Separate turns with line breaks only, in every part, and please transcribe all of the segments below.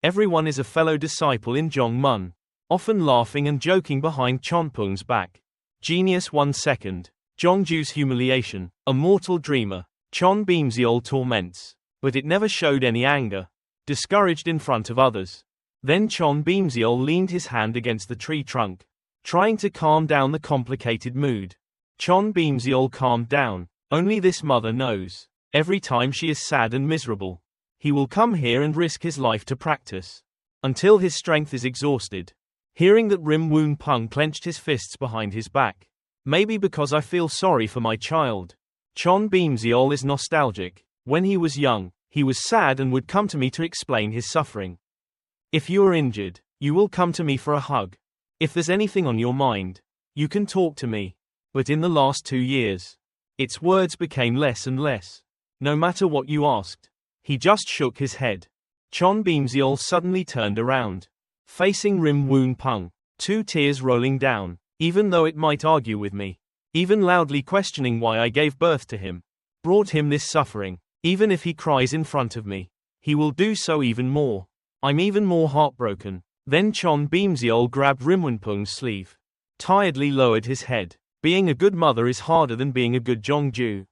Everyone is a fellow disciple in Zhong Mun, often laughing and joking behind Chon Pong's back. Genius 1 second. Zhongju's humiliation. A mortal dreamer. Chon Beamseol torments. But it never showed any anger. Discouraged in front of others. Then Chon Beamseol leaned his hand against the tree trunk, trying to calm down the complicated mood. Chon Beamseol calmed down. Only this mother knows. Every time she is sad and miserable, he will come here and risk his life to practice, until his strength is exhausted. Hearing that, Won Pong clenched his fists behind his back. Maybe because I feel sorry for my child. Chon Beamseol is nostalgic. When he was young, he was sad and would come to me to explain his suffering. If you are injured, you will come to me for a hug. If there's anything on your mind, you can talk to me. But in the last 2 years, its words became less and less. No matter what you asked, he just shook his head. Chon Beamseol suddenly turned around, facing Won Pong, 2 tears rolling down. Even though it might argue with me, even loudly questioning why I gave birth to him, brought him this suffering, even if he cries in front of me, he will do so even more. I'm even more heartbroken. Then Chon Beamseol grabbed Won Pong's sleeve, tiredly lowered his head. Being a good mother is harder than being a good Zhongju.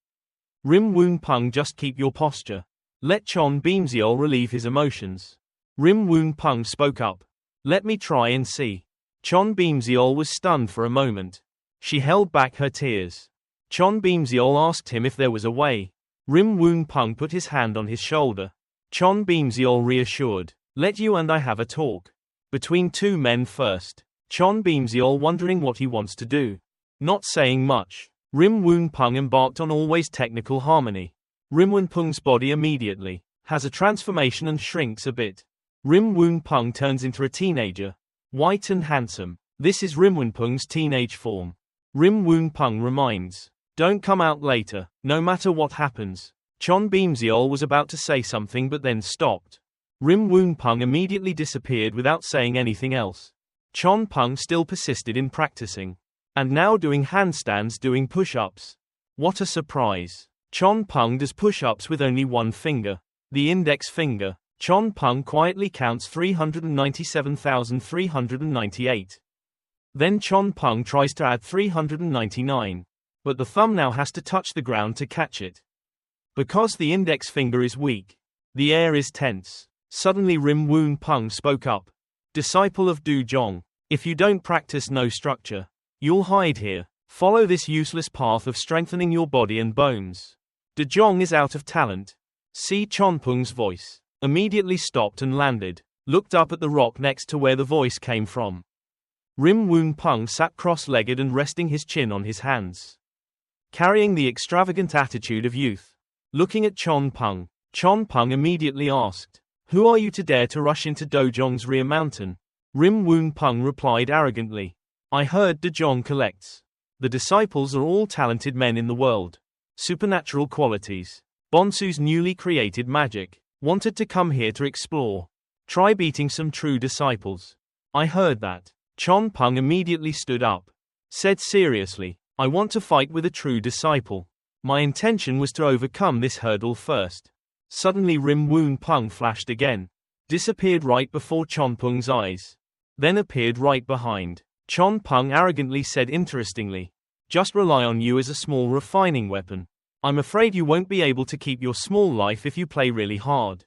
Won Pong, just keep your posture. Let Chon Beamseol relieve his emotions. Won Pong spoke up. Let me try and see. Chon Beamseol was stunned for a moment. She held back her tears. Chon Beamseol asked him if there was a way. Won Pong put his hand on his shoulder. Chon Beamseol reassured. Let you and I have a talk. Between 2 men first. Chon Beamseol wondering what he wants to do. Not saying much. Won Pong embarked on always technical harmony. Won Pong's body immediately has a transformation and shrinks a bit. Won Pong turns into a teenager. White and handsome. This is Won Pong's teenage form. Won Pong reminds. Don't come out later, no matter what happens. Chon Beamseol was about to say something but then stopped. Won Pong immediately disappeared without saying anything else. Chon Pong still persisted in practicing. And now doing handstands, doing push-ups. What a surprise. Chon Pong does push-ups with only 1 finger. The index finger. Chon Pong quietly counts 397,398. Then Chon Pong tries to add 399. But the thumb now has to touch the ground to catch it. Because the index finger is weak, the air is tense. Suddenly Won Pong spoke up. Disciple of Du Zhong, if you don't practice no structure, you'll hide here. Follow this useless path of strengthening your body and bones. Du Zhong is out of talent. See. Chon Pong's voice immediately stopped and landed, looked up at the rock next to where the voice came from. Won Pong sat cross-legged and resting his chin on his hands, carrying the extravagant attitude of youth. Looking at Chon Pong immediately asked, "Who are you to dare to rush into Dojong's rear mountain?" Won Pong replied arrogantly, "I heard Dojong collects. The disciples are all talented men in the world. Supernatural qualities. Bonsu's newly created magic. Wanted to come here to explore. Try beating some true disciples. I heard that." Chon Pong immediately stood up. Said seriously, "I want to fight with a true disciple. My intention was to overcome this hurdle first." Suddenly Won Pong flashed again. Disappeared right before Chon Pong's eyes. Then appeared right behind. Chon Pong arrogantly said interestingly, "Just rely on you as a small refining weapon. I'm afraid you won't be able to keep your small life if you play really hard."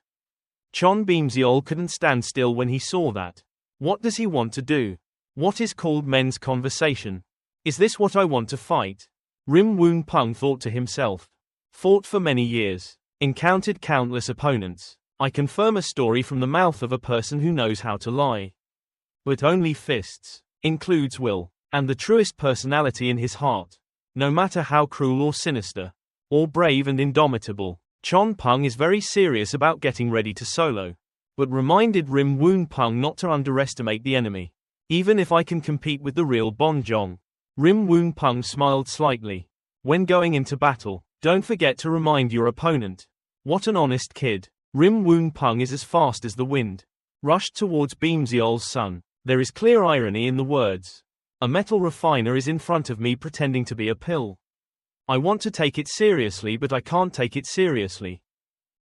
Chon Beamseol couldn't stand still when he saw that. What does he want to do? What is called men's conversation? Is this what I want to fight? Won Pong thought to himself. Fought for many years. Encountered countless opponents. I confirm a story from the mouth of a person who knows how to lie. But only fists. Includes will. And the truest personality in his heart. No matter how cruel or sinister. Or brave and indomitable. Chon Pong is very serious about getting ready to solo. But reminded Won Pong not to underestimate the enemy. Even if I can compete with the real Bonjong. Won Pong smiled slightly. When going into battle, don't forget to remind your opponent. What an honest kid. Won Pong is as fast as the wind. Rushed towards Beamseol's son. There is clear irony in the words. A metal refiner is in front of me pretending to be a pill. I want to take it seriously but I can't take it seriously.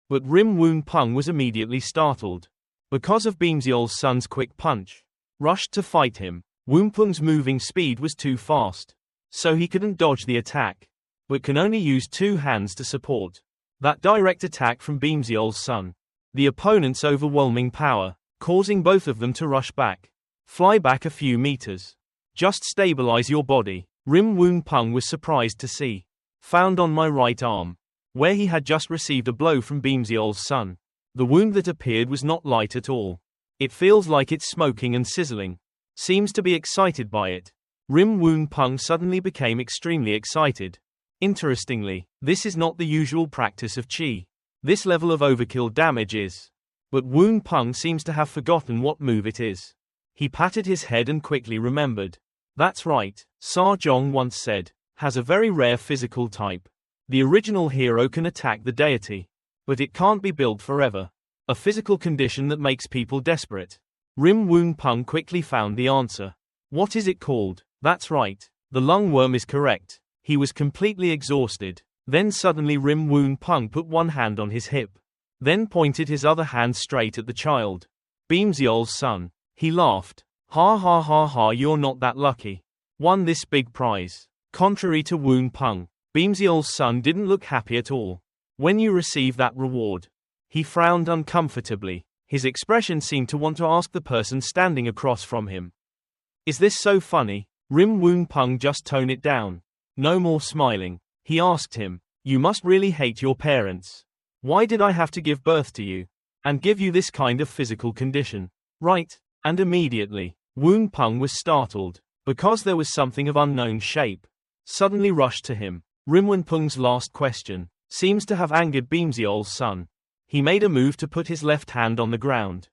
But Won Pong was immediately startled. because of Beamsiol's son's quick punch. Rushed to fight him. Won Pong's moving speed was too fast, so he couldn't dodge the attack, but can only use two hands to support that direct attack from Beamsiol's son. The opponent's overwhelming power, causing both of them to rush back. Fly back a few meters. Just stabilize your body. Won Pong was surprised to see. Found on my right arm, where he had just received a blow from Beamsiol's son. The wound that appeared was not light at all. It feels like it's smoking and sizzling. Seems to be excited by it. Won Pong suddenly became extremely excited. Interestingly, this is not the usual practice of Qi. This level of overkill damage is. But Won Pong seems to have forgotten what move it is. He patted his head and quickly remembered. That's right, Sa Zhong once said, has a very rare physical type. The original hero can attack the deity, but it can't be built forever. A physical condition that makes people desperate. Won Pong quickly found the answer. What is it called? That's right, the lungworm is correct. He was completely exhausted. Then suddenly Won Pong put one hand on his hip. Then pointed his other hand straight at the child. Beamsiol's son. He laughed. Ha ha ha ha, you're not that lucky. Won this big prize. Contrary to Won Pong, Beamsiol's son didn't look happy at all. When you receive that reward. He frowned uncomfortably. His expression seemed to want to ask the person standing across from him. Is this so funny? Won Pong just tone it down. No more smiling. He asked him, you must really hate your parents. Why did I have to give birth to you? And give you this kind of physical condition? Right? And immediately, Won Pong was startled, because there was something of unknown shape. Suddenly rushed to him. Won Pong's last question seems to have angered Beamsiol's son. He made a move to put his left hand on the ground.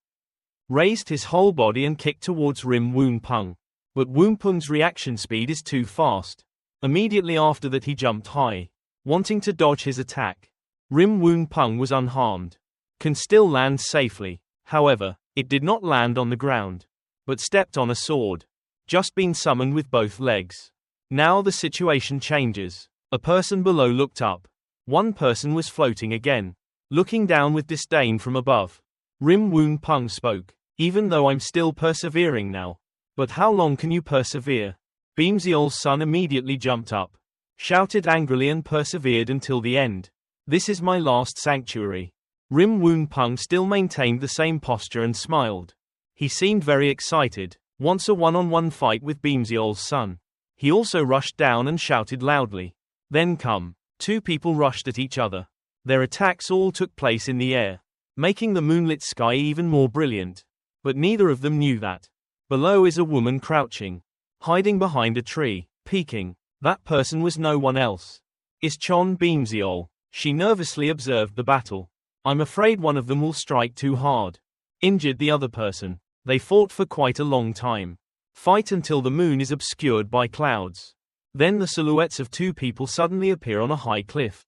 Raised his whole body and kicked towards Won Pong. But Won Pong's reaction speed is too fast. Immediately after that he jumped high, wanting to dodge his attack. Won Pong was unharmed. Can still land safely. However, it did not land on the ground, but stepped on a sword. Just been summoned with both legs. Now the situation changes. A person below looked up. One person was floating again, looking down with disdain from above. Won Pong spoke. Even though I'm still persevering now. But how long can you persevere? Beamsiol's son immediately jumped up, shouted angrily and persevered until the end. This is my last sanctuary. Won Pong still maintained the same posture and smiled. He seemed very excited. Wants a one-on-one fight with Beamsiol's son. He also rushed down and shouted loudly. Then come. Two people rushed at each other. Their attacks all took place in the air, making the moonlit sky even more brilliant. But neither of them knew that. Below is a woman crouching, hiding behind a tree, peeking. That person was no one else. Is Chon Beamsiol. She nervously observed the battle. I'm afraid one of them will strike too hard. Injured the other person. They fought for quite a long time. Fight until the moon is obscured by clouds. Then the silhouettes of two people suddenly appear on a high cliff.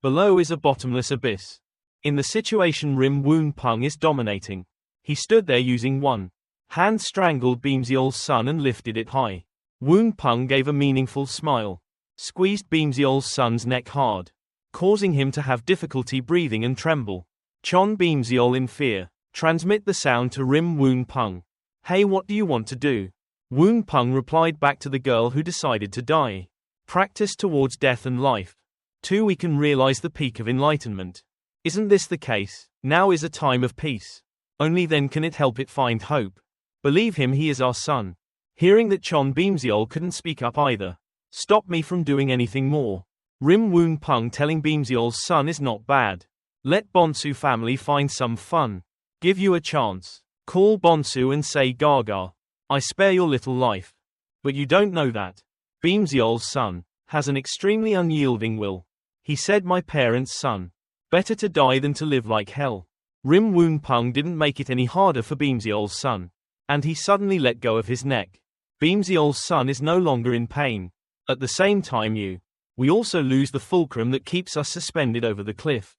Below is a bottomless abyss. In the situation Won Pong is dominating. He stood there using one hand, strangled Beamsiol's son and lifted it high. Won Pong gave a meaningful smile. Squeezed Beamsiol's son's neck hard, causing him to have difficulty breathing and tremble. Chon Beamsiol in fear. Transmit the sound to Won Pong. Hey, what do you want to do? Won Pong replied back to the girl who decided to die. Practice towards death and life. 2. We can realize the peak of enlightenment. Isn't this the case? Now is a time of peace. Only then can it help it find hope. Believe him, he is our son. Hearing that Chon Beamsiol couldn't speak up either. Stop me from doing anything more. Won Pong telling Beamsiol's son is not bad. Let Bonsu family find some fun. Give you a chance. Call Bonsu and say Gaga. I spare your little life. But you don't know that. Beamsiol's son has an extremely unyielding will. He said my parents' son. Better to die than to live like hell. Won Pong didn't make it any harder for Beamsiol's son. And he suddenly let go of his neck. Beamsiol's son is no longer in pain. At the same time we also lose the fulcrum that keeps us suspended over the cliff.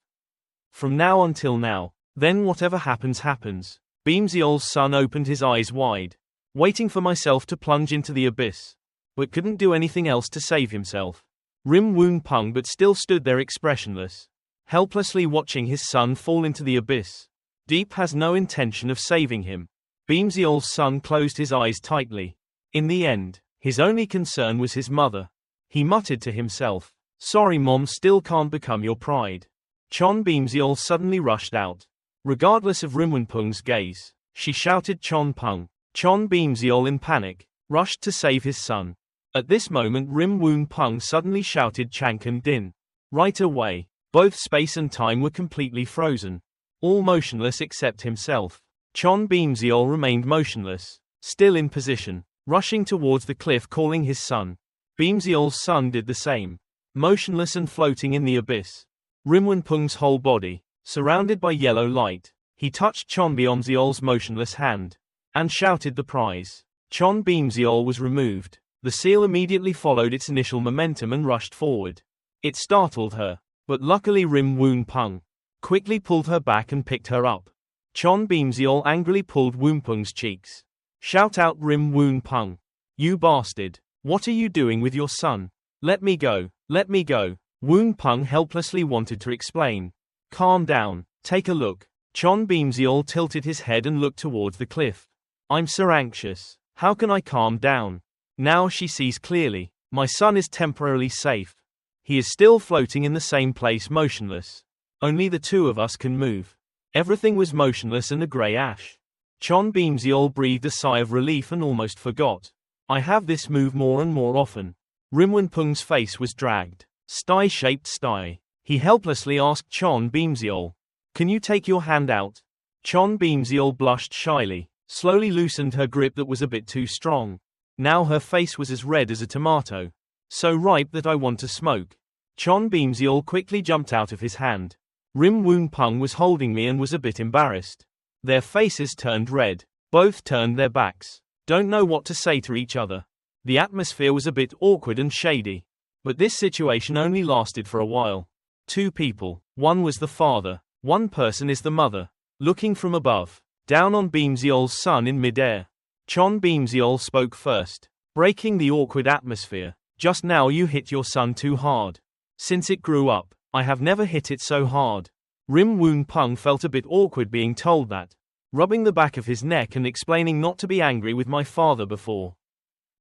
From now until now, then whatever happens happens. Beamsiol's son opened his eyes wide, waiting for myself to plunge into the abyss, but couldn't do anything else to save himself. Won Pong but still stood there expressionless, helplessly watching his son fall into the abyss. Deep has no intention of saving him. Beamsiol's son closed his eyes tightly. In the end, his only concern was his mother. He muttered to himself, "Sorry Mom, still can't become your pride." Chon Beamsiol suddenly rushed out. Regardless of Rim Wonpong's gaze, she shouted Chon Pong. Chon Beamsiol in panic, rushed to save his son. At this moment Rim Wonpong suddenly shouted Chankan Din. Right away, both space and time were completely frozen. All motionless except himself. Chon Beamsiol remained motionless, still in position, rushing towards the cliff calling his son. Beamsiol's son did the same. Motionless and floating in the abyss. Rim Wonpong's whole body, surrounded by yellow light, he touched Chon Beamsiol's motionless hand, and shouted the prize. Chon Beamsiol was removed. The seal immediately followed its initial momentum and rushed forward. It startled her, but luckily Rim Wonpong quickly pulled her back and picked her up. Chon Beamsiol angrily pulled Wonpong's cheeks. Shout out Rim Wonpong. You bastard. What are you doing with your son? Let me go, let me go. Wonpong helplessly wanted to explain. Calm down, take a look. Chon Beamsiol tilted his head and looked towards the cliff. I'm so anxious. How can I calm down? Now she sees clearly. My son is temporarily safe. He is still floating in the same place motionless. Only the two of us can move. Everything was motionless and a grey ash. Chon Beamsiol breathed a sigh of relief and almost forgot. I have this move more and more often. Rim Wonpong's face was dragged. Sty-shaped sty. He helplessly asked Chon Beamsiol, "Can you take your hand out?" Chon Beamsiol blushed shyly, slowly loosened her grip that was a bit too strong. Now her face was as red as a tomato. So ripe that I want to smoke. Chon Beamsiol quickly jumped out of his hand. Rim Wonpong was holding me and was a bit embarrassed. Their faces turned red. Both turned their backs. Don't know what to say to each other. The atmosphere was a bit awkward and shady. But this situation only lasted for a while. Two people. One was the father. One person is the mother. Looking from above, down on Beamsiol's son in midair. Chon Beamsiol spoke first, breaking the awkward atmosphere. Just now you hit your son too hard. Since it grew up, I have never hit it so hard. Rim Wonpong felt a bit awkward being told that, rubbing the back of his neck and explaining not to be angry with my father before.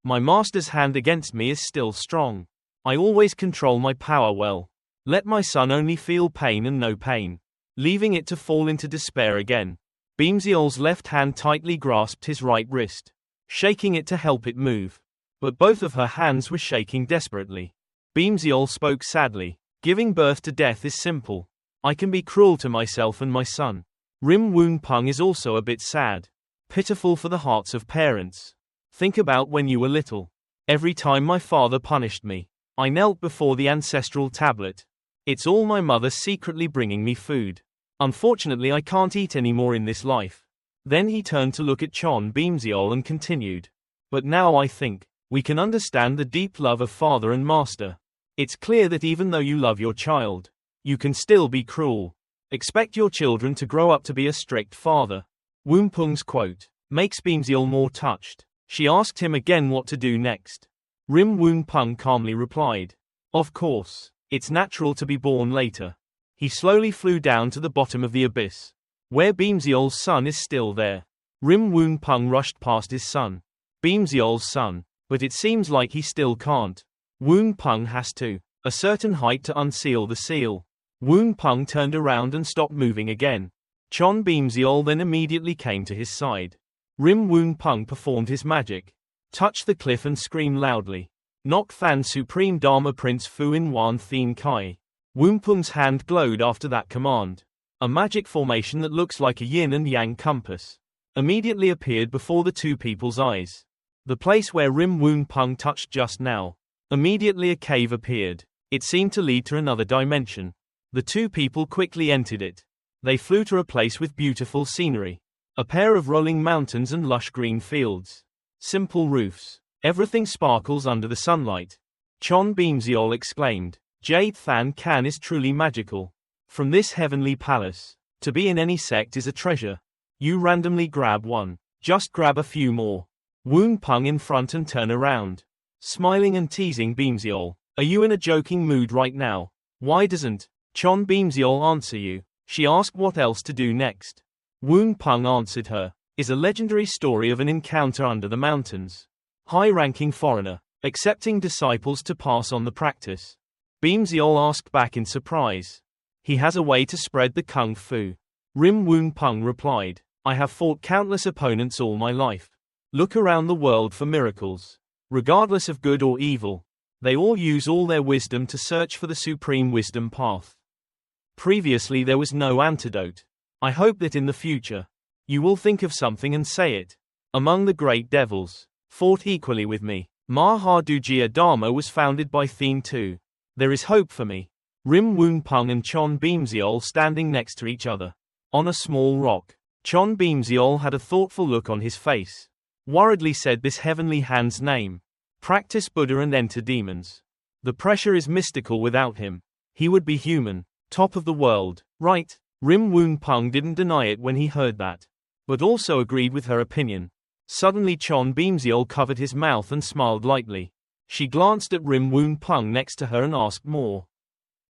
My master's hand against me is still strong. I always control my power well. Let my son only feel pain and no pain. Leaving it to fall into despair again. Beamsiol's left hand tightly grasped his right wrist, shaking it to help it move. But both of her hands were shaking desperately. Beamsiol spoke sadly. Giving birth to death is simple. I can be cruel to myself and my son. Rim Wonpong is also a bit sad. Pitiful for the hearts of parents. Think about when you were little. Every time my father punished me, I knelt before the ancestral tablet. It's all my mother secretly bringing me food. Unfortunately I can't eat anymore in this life. Then he turned to look at Chon Beamsiol and continued. But now I think we can understand the deep love of father and master. It's clear that even though you love your child, you can still be cruel. Expect your children to grow up to be a strict father. Wonpong's quote makes Beamsiol more touched. She asked him again what to do next. Rim Wonpong calmly replied, "Of course, it's natural to be born later." He slowly flew down to the bottom of the abyss, where Beamsiol's son is still there. Rim Wonpong rushed past his son, Beamsiol's son, but it seems like he still can't. Wonpong has to a certain height to unseal the seal. Wonpong turned around and stopped moving again. Chon Beamsiol then immediately came to his side. Rim Wonpong performed his magic, touched the cliff and screamed loudly. Nok Than Supreme Dharma Prince Fu In Wan Thien Kai. Wonpong's hand glowed after that command. A magic formation that looks like a yin and yang compass immediately appeared before the two people's eyes. The place where Rim Wonpong touched just now. Immediately a cave appeared. It seemed to lead to another dimension. The two people quickly entered it. They flew to a place with beautiful scenery. A pair of rolling mountains and lush green fields. Simple roofs. Everything sparkles under the sunlight. Chon Beamsiol exclaimed, "Jade Than Can is truly magical. From this heavenly palace, to be in any sect is a treasure. You randomly grab one. Just grab a few more." Wonpong in front and turn around, smiling and teasing Beamsiol. "Are you in a joking mood right now? Why doesn't Chon Beamsiol answer you?" She asked what else to do next. Won Pong answered her, is a legendary story of an encounter under the mountains. High-ranking foreigner, accepting disciples to pass on the practice. Beamsiol asked back in surprise. He has a way to spread the kung fu. Won Pong replied, I have fought countless opponents all my life. Look around the world for miracles. Regardless of good or evil, they all use all their wisdom to search for the supreme wisdom path. Previously there was no antidote. I hope that in the future, you will think of something and say it. Among the great devils, fought equally with me, Manhwa Dujia Dharma was founded by Thien Tu. There is hope for me. Won Pong and Chon Beamsiol standing next to each other. On a small rock. Chon Beamsiol had a thoughtful look on his face. Worriedly said this heavenly hand's name. Practice Buddha and enter demons. The pressure is mystical without him. He would be human. Top of the world. Right. Won Pong didn't deny it when he heard that. But also agreed with her opinion. Suddenly Chon Beamsiol covered his mouth and smiled lightly. She glanced at Won Pong next to her and asked more.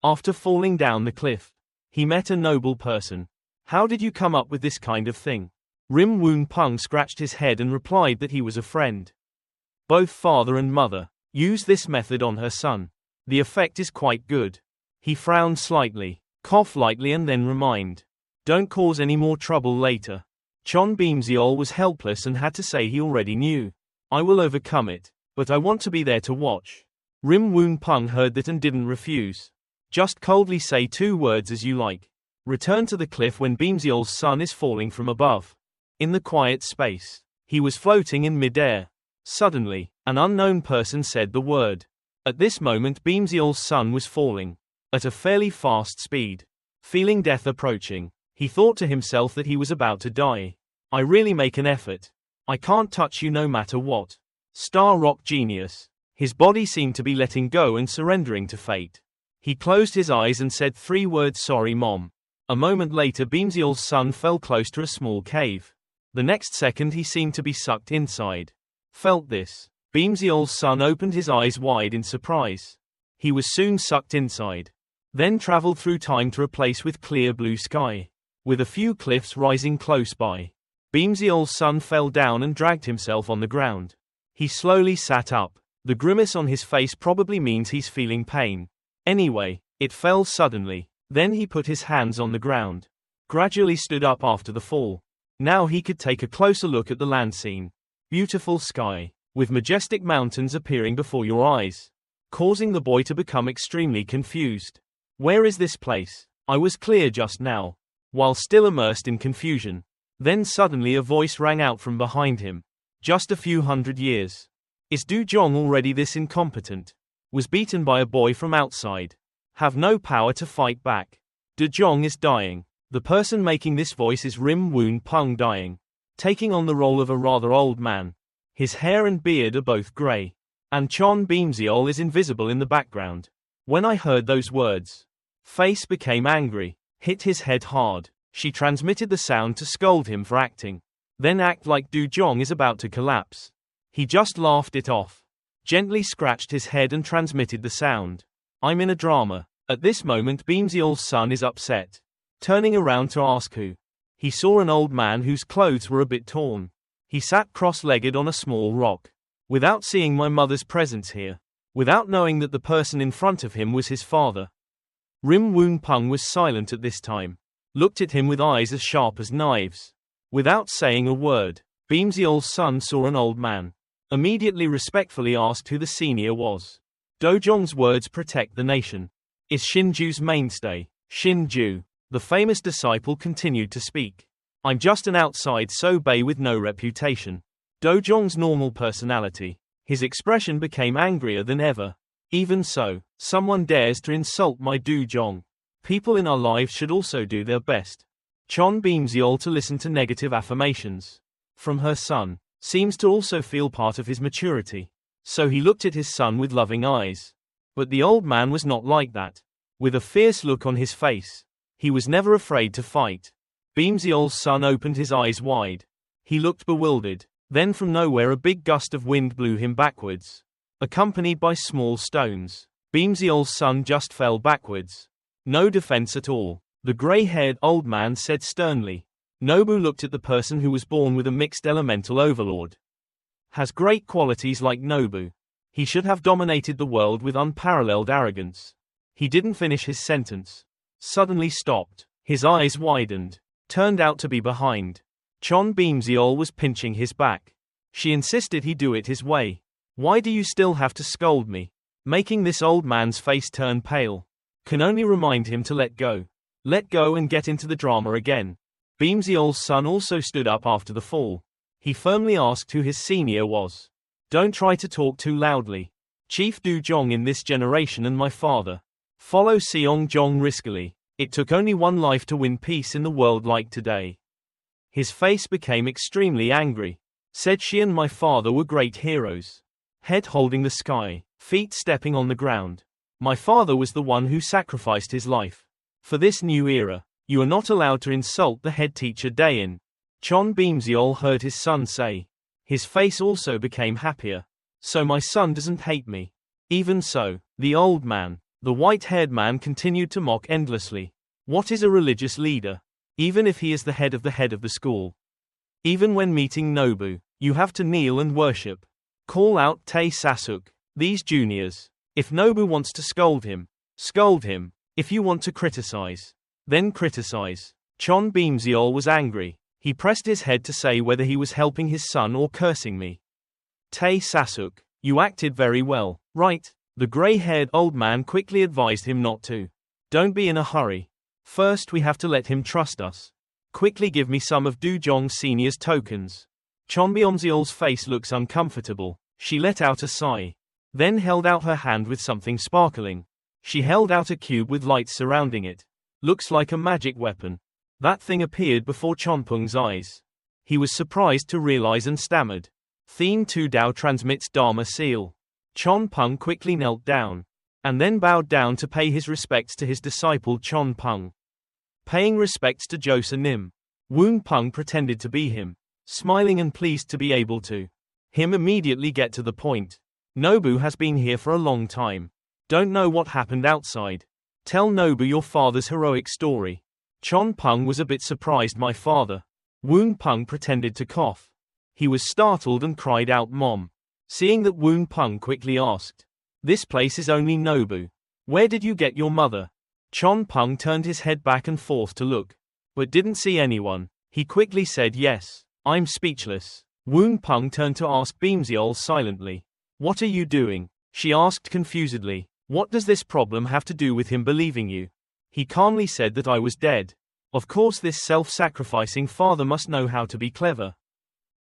After falling down the cliff, he met a noble person. How did you come up with this kind of thing? Won Pong scratched his head and replied that he was a friend. Both father and mother use this method on her son. The effect is quite good. He frowned slightly, coughed lightly and then reminded. Don't cause any more trouble later. Chon Beamsiol was helpless and had to say he already knew. I will overcome it, but I want to be there to watch. Won Pong heard that and didn't refuse. Just coldly say 2 words as you like. Return to the cliff when Beamsiol's son is falling from above. In the quiet space, he was floating in midair. Suddenly, an unknown person said the word. At this moment Beamsiol's son was falling. At a fairly fast speed. Feeling death approaching, he thought to himself that he was about to die. I really make an effort. I can't touch you no matter what. Star rock genius. His body seemed to be letting go and surrendering to fate. He closed his eyes and said 3 words, sorry mom. A moment later Beamsiol's son fell close to a small cave. The next second he seemed to be sucked inside. Felt this. Beamsiol's son opened his eyes wide in surprise. He was soon sucked inside. Then traveled through time to a place with clear blue sky. With a few cliffs rising close by. Beamsiol's son fell down and dragged himself on the ground. He slowly sat up. The grimace on his face probably means he's feeling pain. Anyway, it fell suddenly. Then he put his hands on the ground. Gradually stood up after the fall. Now he could take a closer look at the land scene. Beautiful sky, with majestic mountains appearing before your eyes, causing the boy to become extremely confused. Where is this place? I was clear just now, while still immersed in confusion. Then suddenly a voice rang out from behind him. Just a few hundred years. Is Du Zhong already this incompetent? Was beaten by a boy from outside. Have no power to fight back. Du Zhong is dying. The person making this voice is Won Pong dying. Taking on the role of a rather old man. His hair and beard are both grey. And Chon Beamsiol is invisible in the background. When I heard those words, face became angry, hit his head hard. She transmitted the sound to scold him for acting. Then act like Du Zhong is about to collapse. He just laughed it off. Gently scratched his head and transmitted the sound. I'm in a drama. At this moment Beamsiol's son is upset. Turning around to ask who. He saw an old man whose clothes were a bit torn. He sat cross-legged on a small rock. Without seeing my mother's presence here. Without knowing that the person in front of him was his father. Won Pong was silent at this time. Looked at him with eyes as sharp as knives. Without saying a word, Beamsiol's son saw an old man. Immediately respectfully asked who the senior was. Dojong's words protect the nation. Is Shinju's mainstay. Shinju, the famous disciple, continued to speak. I'm just an outside Sobei with no reputation. Dojong's normal personality. His expression became angrier than ever. Even so, someone dares to insult my Du Zhong. People in our lives should also do their best. Chon Beamsiol to listen to negative affirmations from her son. Seems to also feel part of his maturity. So he looked at his son with loving eyes. But the old man was not like that. With a fierce look on his face. He was never afraid to fight. Beamsiol's son opened his eyes wide. He looked bewildered. Then from nowhere a big gust of wind blew him backwards. Accompanied by small stones. Beamsiol's son just fell backwards. No defense at all. The grey-haired old man said sternly. Nobu looked at the person who was born with a mixed elemental overlord. Has great qualities like Nobu. He should have dominated the world with unparalleled arrogance. He didn't finish his sentence. Suddenly stopped. His eyes widened. Turned out to be behind. Chon Beamseol was pinching his back. She insisted he do it his way. Why do you still have to scold me? Making this old man's face turn pale. Can only remind him to let go. Let go and get into the drama again. Beamseol's son also stood up after the fall. He firmly asked who his senior was. Don't try to talk too loudly. Chief Du Zhong in this generation and my father. Follow Seong Zhong riskily. It took only one life to win peace in the world like today. His face became extremely angry. Said she and my father were great heroes. Head holding the sky, feet stepping on the ground. My father was the one who sacrificed his life. For this new era, you are not allowed to insult the head teacher Daein. Chon Beamseol heard his son say. His face also became happier. So my son doesn't hate me. Even so, the old man, the white-haired man continued to mock endlessly. What is a religious leader? Even if he is the head of the school. Even when meeting Nobu, you have to kneel and worship. Call out Tae Sasuk, these juniors. If Nobu wants to scold him, scold him. If you want to criticize, then criticize. Chon Beamseol was angry. He pressed his head to say whether he was helping his son or cursing me. Tae Sasuk, you acted very well, right? The gray-haired old man quickly advised him not to. Don't be in a hurry. First we have to let him trust us. Quickly give me some of Du Zhong Senior's tokens. Chon Beamseol's face looks uncomfortable. She let out a sigh. Then held out her hand with something sparkling. She held out a cube with lights surrounding it. Looks like a magic weapon. That thing appeared before Chon Pong's eyes. He was surprised to realize and stammered. Thien Tu Dao transmits Dharma seal. Chon Pong quickly knelt down. And then bowed down to pay his respects to his disciple Chon Pong. Paying respects to Josa Nim. Won Pong pretended to be him. Smiling and pleased to be able to. Him immediately get to the point. Nobu has been here for a long time. Don't know what happened outside. Tell Nobu your father's heroic story. Chon Pong was a bit surprised my father. Won Pong pretended to cough. He was startled and cried out Mom. Seeing that Won Pong quickly asked. This place is only Nobu. Where did you get your mother? Chon Pong turned his head back and forth to look. But didn't see anyone. He quickly said yes. I'm speechless. Won Pong turned to ask Beamseol silently. What are you doing? She asked confusedly. What does this problem have to do with him believing you? He calmly said that I was dead. Of course this self-sacrificing father must know how to be clever.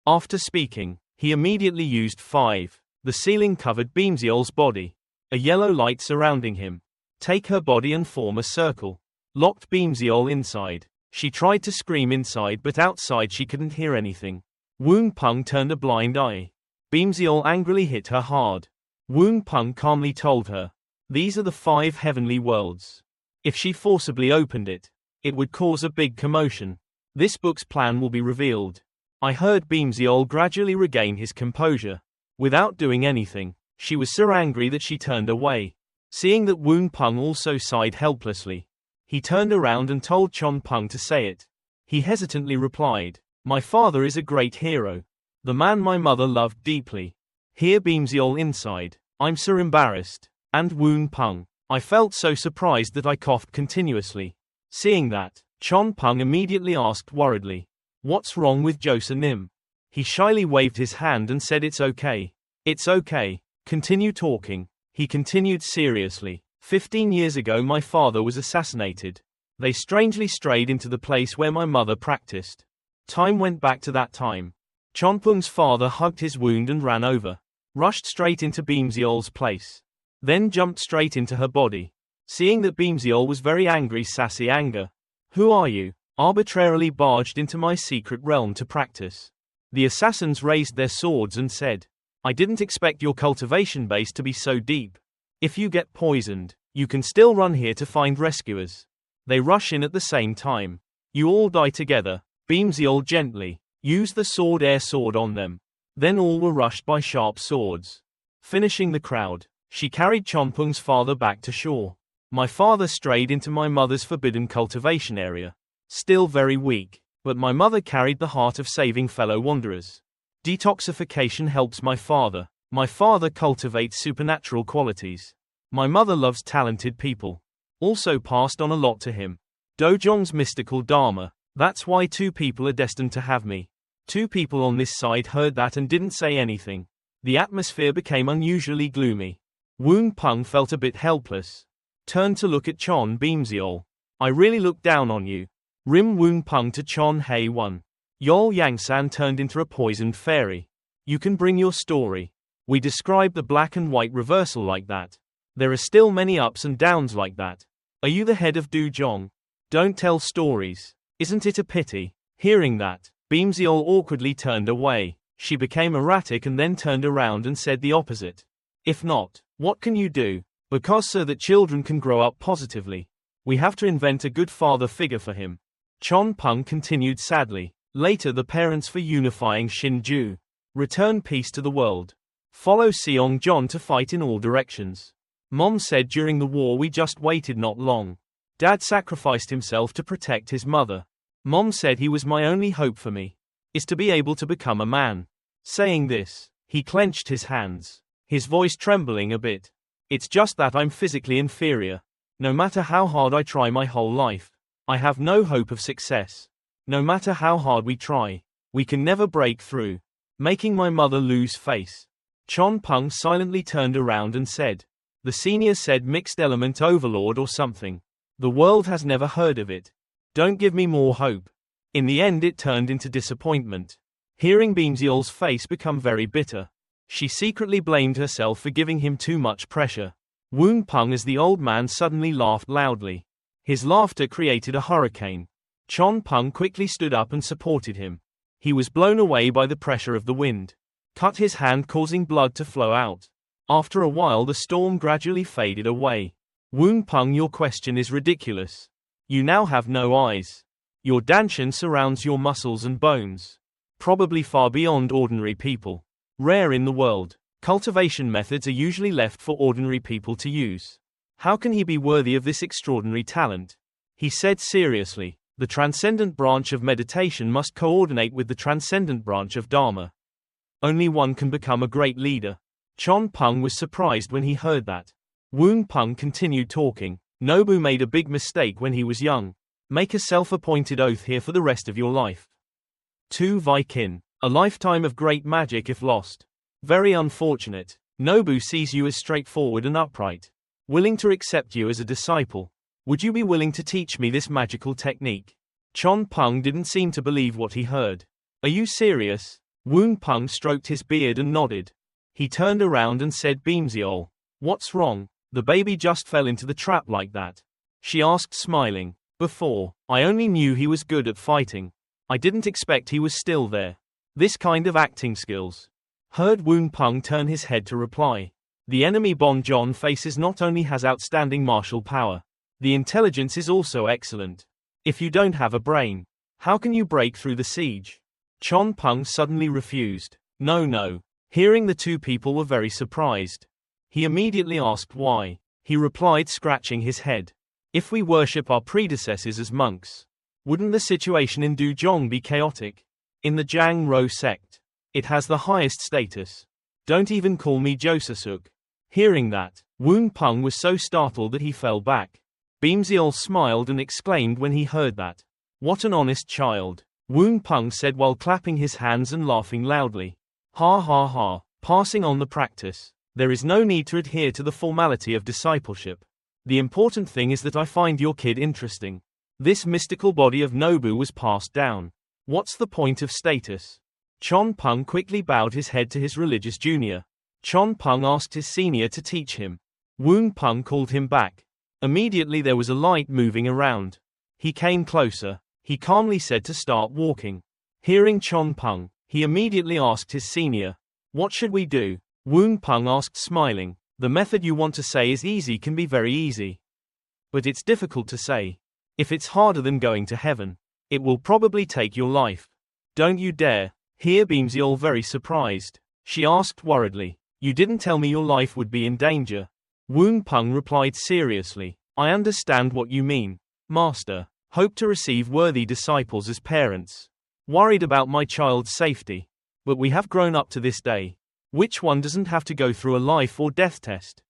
After speaking, he immediately used 5. The ceiling covered Beamseol's body. A yellow light surrounding him. Take her body and form a circle. Locked Beamseol inside. She tried to scream inside but outside she couldn't hear anything. Won Pong turned a blind eye. Beamseol angrily hit her hard. Won Pong calmly told her. These are the 5 heavenly worlds. If she forcibly opened it, it would cause a big commotion. This book's plan will be revealed. I heard Beamseol gradually regain his composure. Without doing anything, she was so angry that she turned away. Seeing that Won Pong also sighed helplessly, he turned around and told Chon Pong to say it. He hesitantly replied, My father is a great hero. The man my mother loved deeply. Hear Beamseol inside. I'm so embarrassed. And Won Pong. I felt so surprised that I coughed continuously. Seeing that, Chon Pong immediately asked worriedly. What's wrong with Josa Nim? He shyly waved his hand and said it's okay. It's okay. Continue talking. He continued seriously. 15 years ago my father was assassinated. They strangely strayed into the place where my mother practiced. Time went back to that time. Chon Pong's father hugged his wound and ran over. Rushed straight into Beamseol's place. Then jumped straight into her body. Seeing that Beamseol was very angry sassy anger. Who are you? Arbitrarily barged into my secret realm to practice. The assassins raised their swords and said. I didn't expect your cultivation base to be so deep. If you get poisoned, you can still run here to find rescuers. They rush in at the same time. You all die together. Beamseol gently used the air sword on them. Then all were rushed by sharp swords. Finishing the crowd. She carried Chon Pong's father back to shore. My father strayed into my mother's forbidden cultivation area. Still very weak. But my mother carried the heart of saving fellow wanderers. Detoxification helps my father. My father cultivates supernatural qualities. My mother loves talented people. Also passed on a lot to him. Dojong's mystical dharma. That's why two people are destined to have me. Two people on this side heard that and didn't say anything. The atmosphere became unusually gloomy. Won Pong felt a bit helpless. Turned to look at Chon Beamseol. I really looked down on you. Rim Won Pong to Chon Hei Won. Yol Yangsan turned into a poisoned fairy. You can bring your story. We describe the black and white reversal like that. There are still many ups and downs like that. Are you the head of Dojong? Don't tell stories. Isn't it a pity? Hearing that, Beamseol awkwardly turned away. She became erratic and then turned around and said the opposite. If not, what can you do? Because so that children can grow up positively, we have to invent a good father figure for him. Chon Pong continued sadly. Later the parents for unifying Shinju. Return peace to the world. Follow Seong John to fight in all directions. Mom said during the war we just waited not long. Dad sacrificed himself to protect his mother. Mom said he was my only hope for me. Is to be able to become a man. Saying this, he clenched his hands. His voice trembling a bit. It's just that I'm physically inferior. No matter how hard I try my whole life, I have no hope of success. No matter how hard we try, we can never break through. Making my mother lose face. Chon Pong silently turned around and said. The senior said mixed element overlord or something. The world has never heard of it. Don't give me more hope. In the end it turned into disappointment. Hearing Beamseol's face become very bitter. She secretly blamed herself for giving him too much pressure. Won Pong as the old man suddenly laughed loudly. His laughter created a hurricane. Chon Pong quickly stood up and supported him. He was blown away by the pressure of the wind. Cut his hand causing blood to flow out. After a while the storm gradually faded away. Won Pong, your question is ridiculous. You now have no eyes. Your danshin surrounds your muscles and bones. Probably far beyond ordinary people. Rare in the world. Cultivation methods are usually left for ordinary people to use. How can he be worthy of this extraordinary talent? He said seriously. The transcendent branch of meditation must coordinate with the transcendent branch of Dharma. Only one can become a great leader. Chon Pong was surprised when he heard that. Won Pong continued talking. Nobu made a big mistake when he was young. Make a self-appointed oath here for the rest of your life. 2 Vikin. A lifetime of great magic if lost. Very unfortunate. Nobu sees you as straightforward and upright. Willing to accept you as a disciple. Would you be willing to teach me this magical technique? Chon Pong didn't seem to believe what he heard. Are you serious? Won Pong stroked his beard and nodded. He turned around and said, Beamseol. What's wrong? The baby just fell into the trap like that. She asked, smiling. Before, I only knew he was good at fighting. I didn't expect he was still there. This kind of acting skills. Heard Won Pong turn his head to reply. The enemy Bon Jon faces not only has outstanding martial power. The intelligence is also excellent. If you don't have a brain, how can you break through the siege? Chon Pong suddenly refused. No. Hearing the two people were very surprised. He immediately asked why. He replied, scratching his head. If we worship our predecessors as monks, wouldn't the situation in Dojong be chaotic? In the Jang Ro sect, it has the highest status. Don't even call me Josasuk. Hearing that, Won Pong was so startled that he fell back. Beamseol smiled and exclaimed when he heard that. What an honest child, Won Pong said while clapping his hands and laughing loudly. Ha ha ha, passing on the practice. There is no need to adhere to the formality of discipleship. The important thing is that I find your kid interesting. This mystical body of Nobu was passed down. What's the point of status? Chon Pong quickly bowed his head to his religious junior. Chon Pong asked his senior to teach him. Won Pong called him back. Immediately there was a light moving around. He came closer. He calmly said to start walking. Hearing Chon Pong, he immediately asked his senior. What should we do? Won Pong asked, smiling. The method you want to say is easy can be very easy. But it's difficult to say. If it's harder than going to heaven, it will probably take your life. Don't you dare. Here Beamseol very surprised. She asked worriedly. You didn't tell me your life would be in danger. Won Pong replied seriously. I understand what you mean, Master. Hope to receive worthy disciples as parents. Worried about my child's safety. But we have grown up to this day. Which one doesn't have to go through a life or death test?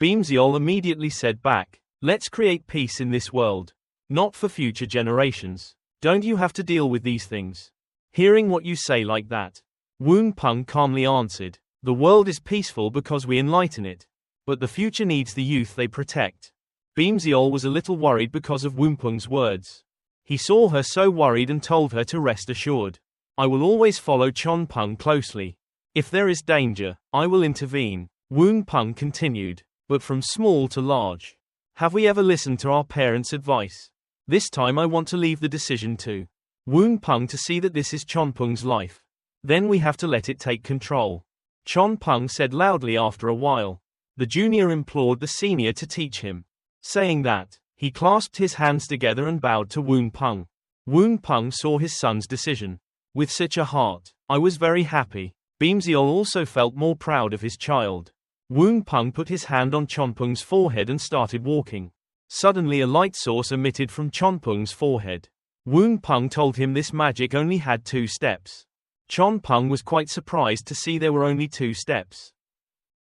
Beamsiol immediately said back, let's create peace in this world. Not for future generations. Don't you have to deal with these things? Hearing what you say like that, Won Pong calmly answered, the world is peaceful because we enlighten it. But the future needs the youth they protect. Beamsiol was a little worried because of Won Pong's words. He saw her so worried and told her to rest assured. I will always follow Chon Pong closely. If there is danger, I will intervene. Won Pong continued, but from small to large. Have we ever listened to our parents' advice? This time I want to leave the decision to Won Pong to see that this is Chon Pong's life. Then we have to let it take control. Chon Pong said loudly after a while. The junior implored the senior to teach him. Saying that, he clasped his hands together and bowed to Won Pong. Won Pong saw his son's decision. With such a heart, I was very happy. Beamsiol also felt more proud of his child. Won Pong put his hand on Chon Pong's forehead and started walking. Suddenly a light source emitted from Chon Pong's forehead. Won Pong told him this magic only had 2 steps. Chon Pong was quite surprised to see there were only 2 steps.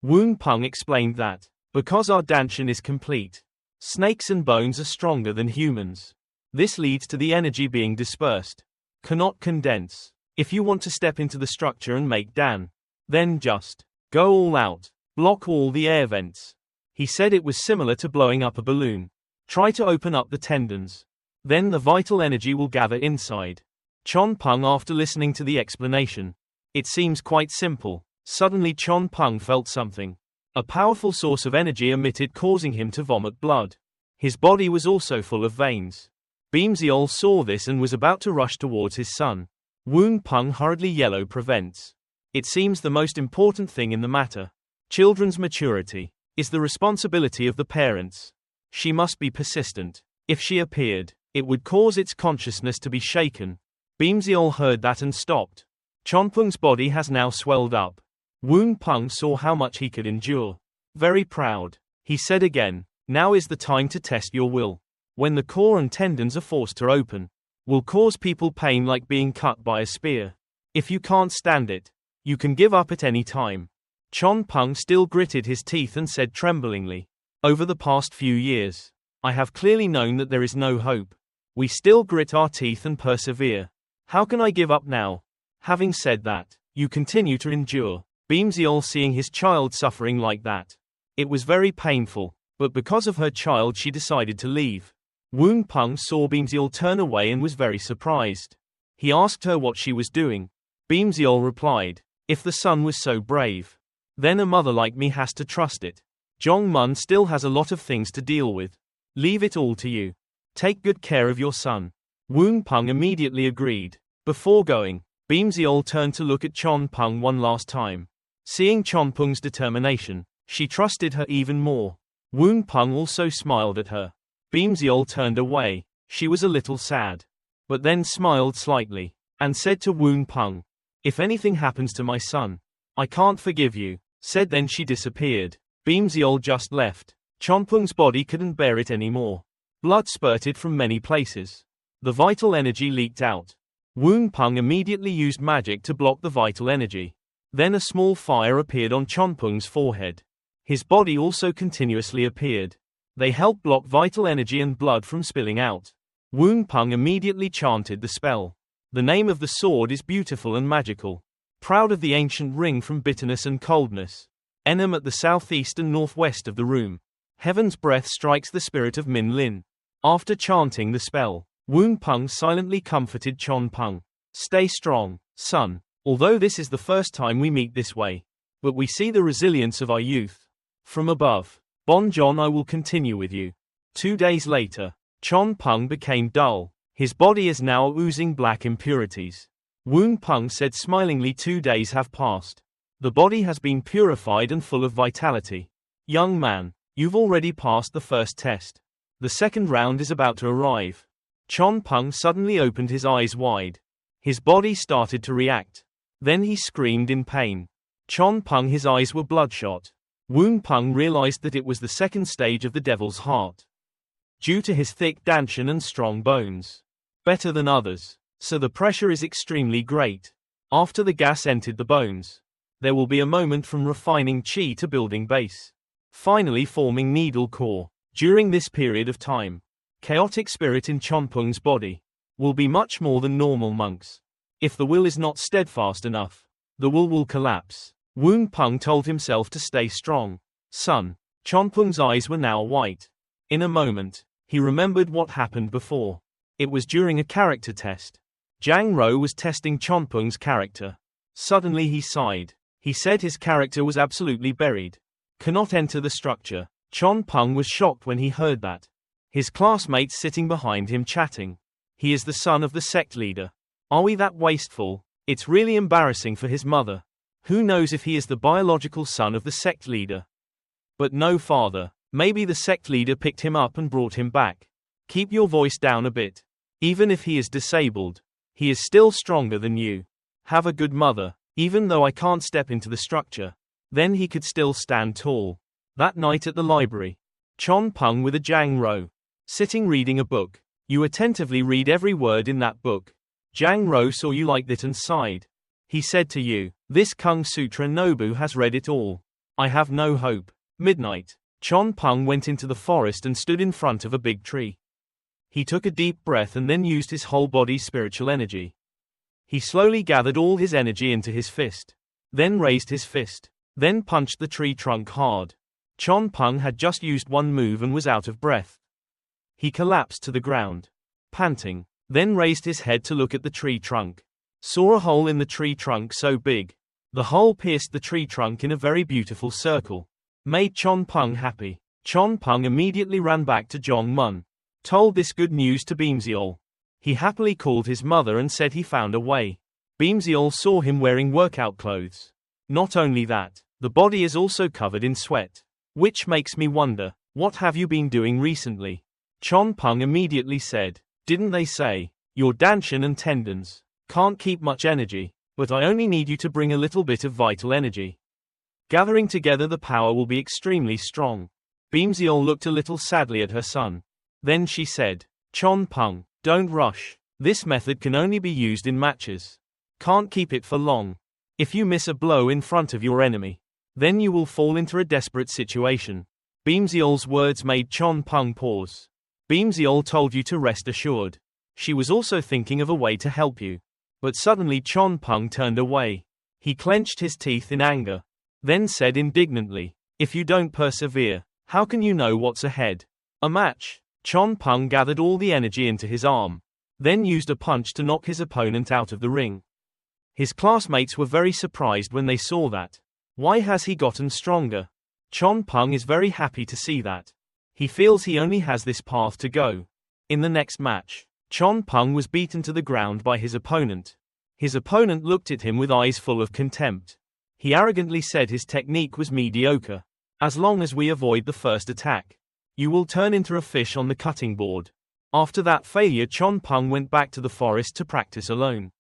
Won Pong explained that, because our danshan is complete, snakes and bones are stronger than humans. This leads to the energy being dispersed. Cannot condense. If you want to step into the structure and make dan, then just go all out. Block all the air vents. He said it was similar to blowing up a balloon. Try to open up the tendons. Then the vital energy will gather inside. Chon Pong after listening to the explanation. It seems quite simple. Suddenly Chon Pong felt something. A powerful source of energy emitted causing him to vomit blood. His body was also full of veins. Beamsiol saw this and was about to rush towards his son. Won Pong hurriedly yellow prevents. It seems the most important thing in the matter. Children's maturity is the responsibility of the parents. She must be persistent. If she appeared, it would cause its consciousness to be shaken. Beamsiol heard that and stopped. Chon Pong's body has now swelled up. Won Pong saw how much he could endure. Very proud. He said again, now is the time to test your will. When the core and tendons are forced to open, will cause people pain like being cut by a spear. If you can't stand it, you can give up at any time. Chon Pong still gritted his teeth and said tremblingly, over the past few years, I have clearly known that there is no hope. We still grit our teeth and persevere. How can I give up now? Having said that, you continue to endure. Beamsiol seeing his child suffering like that. It was very painful, but because of her child she decided to leave. Won Pong saw Beamsiol turn away and was very surprised. He asked her what she was doing. Beamsiol replied, if the son was so brave, then a mother like me has to trust it. Jong-mun still has a lot of things to deal with. Leave it all to you. Take good care of your son. Won Pong immediately agreed. Before going, Beamsiol turned to look at Chon Pong one last time. Seeing Chon Pong's determination, she trusted her even more. Won Pong also smiled at her. Beamsiol turned away. She was a little sad, but then smiled slightly, and said to Won Pong, if anything happens to my son, I can't forgive you. Said then she disappeared. Beamsiol just left. Chon Pong's body couldn't bear it anymore. Blood spurted from many places. The vital energy leaked out. Won Pong immediately used magic to block the vital energy. Then a small fire appeared on Chon Pong's forehead. His body also continuously appeared. They helped block vital energy and blood from spilling out. Won Pong immediately chanted the spell. The name of the sword is beautiful and magical. Proud of the ancient ring from bitterness and coldness. Enem at the southeast and northwest of the room. Heaven's breath strikes the spirit of Min Lin. After chanting the spell, Won Pong silently comforted Chon Pong. Stay strong, son. Although this is the first time we meet this way, but we see the resilience of our youth. From above, Bon Jon, I will continue with you. 2 days later, Chon Pong became dull. His body is now oozing black impurities. Won Pong said smilingly, 2 days have passed. The body has been purified and full of vitality. Young man, you've already passed the first test. The second round is about to arrive. Chon Pong suddenly opened his eyes wide. His body started to react. Then he screamed in pain. Chon Pong, his eyes were bloodshot. Won Pong realized that it was the second stage of the devil's heart. due to his thick dantian and strong bones. Better than others. So the pressure is extremely great. After the gas entered the bones, there will be a moment from refining chi to building base, finally forming needle core. During this period of time, chaotic spirit in Chon Pong's body will be much more than normal monks. If the will is not steadfast enough, the will collapse. Won Pong told himself to stay strong. Son. Chon Pong's eyes were now white. In a moment, he remembered what happened before. It was during a character test. Zhang Ro was testing Chon Pong's character. Suddenly he sighed. He said his character was absolutely buried. Cannot enter the structure. Chon Pong was shocked when he heard that. His classmates sitting behind him chatting. He is the son of the sect leader. Are we that wasteful? It's really embarrassing for his mother. Who knows if he is the biological son of the sect leader? But no, father. Maybe the sect leader picked him up and brought him back. Keep your voice down a bit. Even if he is disabled, he is still stronger than you. Have a good mother. Even though I can't step into the structure, then he could still stand tall. That night at the library, Chon Pong with a Zhang Ro, sitting reading a book. You attentively read every word in that book. Zhang Ro saw you like that and sighed. He said to you, this Kung Sutra Nobu has read it all. I have no hope. Midnight. Chon Pong went into the forest and stood in front of a big tree. He took a deep breath and then used his whole body's spiritual energy. He slowly gathered all his energy into his fist. Then raised his fist. Then punched the tree trunk hard. Chon Pong had just used one move and was out of breath. He collapsed to the ground, panting. Then raised his head to look at the tree trunk. Saw a hole in the tree trunk so big. The hole pierced the tree trunk in a very beautiful circle. Made Chon Pong happy. Chon Pong immediately ran back to Zhong Mun. Told this good news to Beamsiol. He happily called his mother and said he found a way. Beamsiol saw him wearing workout clothes. Not only that, the body is also covered in sweat. Which makes me wonder, what have you been doing recently? Chon Pong immediately said, didn't they say, your dantian and tendons can't keep much energy, but I only need you to bring a little bit of vital energy. Gathering together the power will be extremely strong. Beamsiol looked a little sadly at her son. Then she said, Chon Pong, don't rush. This method can only be used in matches. Can't keep it for long. If you miss a blow in front of your enemy, then you will fall into a desperate situation. Beamsiol's words made Chon Pong pause. Beamsiol told you to rest assured. She was also thinking of a way to help you. But suddenly Chon Pong turned away. He clenched his teeth in anger. Then said indignantly, if you don't persevere, how can you know what's ahead? A match. Chon Pong gathered all the energy into his arm. Then used a punch to knock his opponent out of the ring. His classmates were very surprised when they saw that. Why has he gotten stronger? Chon Pong is very happy to see that. He feels he only has this path to go. In the next match, Chon Pong was beaten to the ground by his opponent. His opponent looked at him with eyes full of contempt. He arrogantly said his technique was mediocre. As long as we avoid the first attack, you will turn into a fish on the cutting board. After that failure, Chon Pong went back to the forest to practice alone.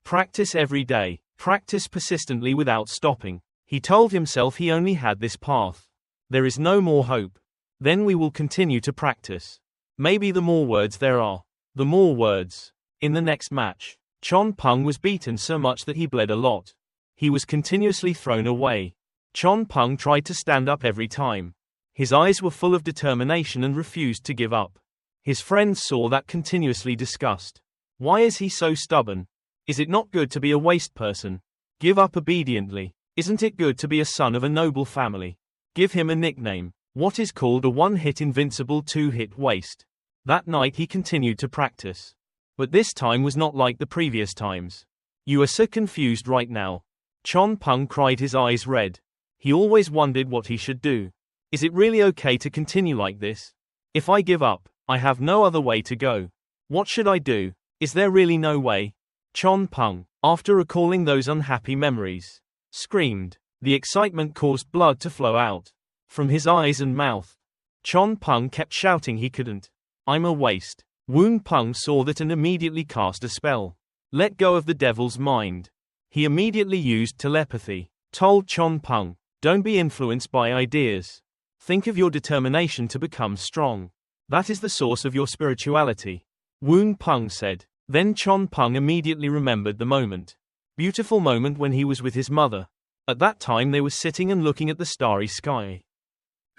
Practice every day. Practice persistently without stopping. He told himself he only had this path. There is no more hope. Then we will continue to practice. Maybe the more words there are, the more words. In the next match, Chon Pong was beaten so much that he bled a lot. He was continuously thrown away. Chon Pong tried to stand up every time. His eyes were full of determination and refused to give up. His friends saw that, continuously discussed. Why is he so stubborn? Is it not good to be a waste person? Give up obediently. Isn't it good to be a son of a noble family? Give him a nickname. What is called a one-hit invincible, two-hit waste. That night he continued to practice. But this time was not like the previous times. You are so confused right now. Chon Pong cried, his eyes red. He always wondered what he should do. Is it really okay to continue like this? If I give up, I have no other way to go. What should I do? Is there really no way? Chon Pong, after recalling those unhappy memories, screamed. The excitement caused blood to flow out from his eyes and mouth. Chon Pong kept shouting he couldn't. I'm a waste. Won Pong saw that and immediately cast a spell. Let go of the devil's mind. He immediately used telepathy. Told Chon Pong, don't be influenced by ideas. Think of your determination to become strong. That is the source of your spirituality. Won Pong said. Then Chon Pong immediately remembered the moment. Beautiful moment when he was with his mother. At that time they were sitting and looking at the starry sky.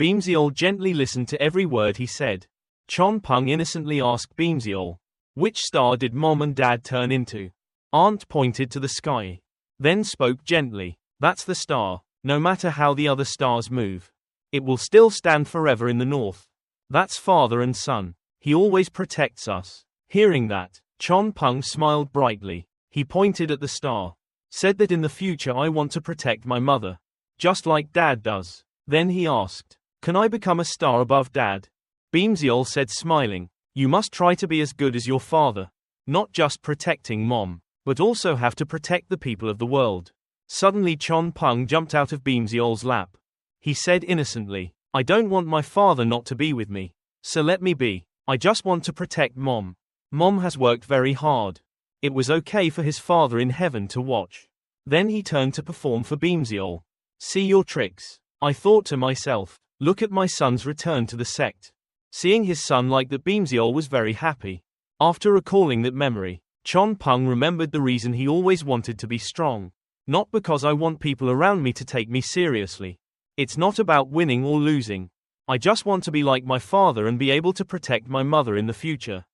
Beamsiol gently listened to every word he said. Chon Pong innocently asked Beamsiol, "Which star did Mom and Dad turn into?" Aunt pointed to the sky. Then spoke gently. "That's the star. No matter how the other stars move, it will still stand forever in the north. That's father and son. He always protects us." Hearing that, Chon Pong smiled brightly. He pointed at the star. Said that in the future I want to protect my mother. Just like Dad does. Then he asked, "Can I become a star above Dad?" Beamsiol said smiling, "You must try to be as good as your father. Not just protecting Mom, but also have to protect the people of the world." Suddenly Chon Pong jumped out of Beamsiol's lap. He said innocently, "I don't want my father not to be with me. So let me be. I just want to protect Mom. Mom has worked very hard." It was okay for his father in heaven to watch. Then he turned to perform for Beamsiol. "See your tricks." I thought to myself, look at my son's return to the sect. Seeing his son like that, Beamsiol was very happy. After recalling that memory, Chon Pong remembered the reason he always wanted to be strong. Not because I want people around me to take me seriously. It's not about winning or losing. I just want to be like my father and be able to protect my mother in the future.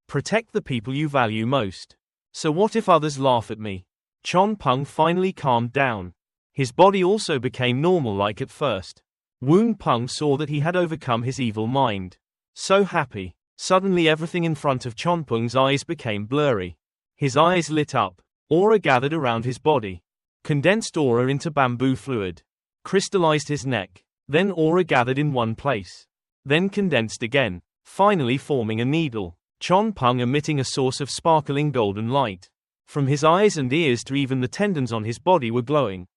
Protect the people you value most. So what if others laugh at me? Chon Pong finally calmed down. His body also became normal like at first. Won Pong saw that he had overcome his evil mind. So happy. Suddenly everything in front of Chon Pong's eyes became blurry. His eyes lit up. Aura gathered around his body. Condensed aura into bamboo fluid. Crystallized his neck. Then aura gathered in one place. Then condensed again. Finally forming a needle. Chon Pong emitting a source of sparkling golden light. From his eyes and ears to even the tendons on his body were glowing.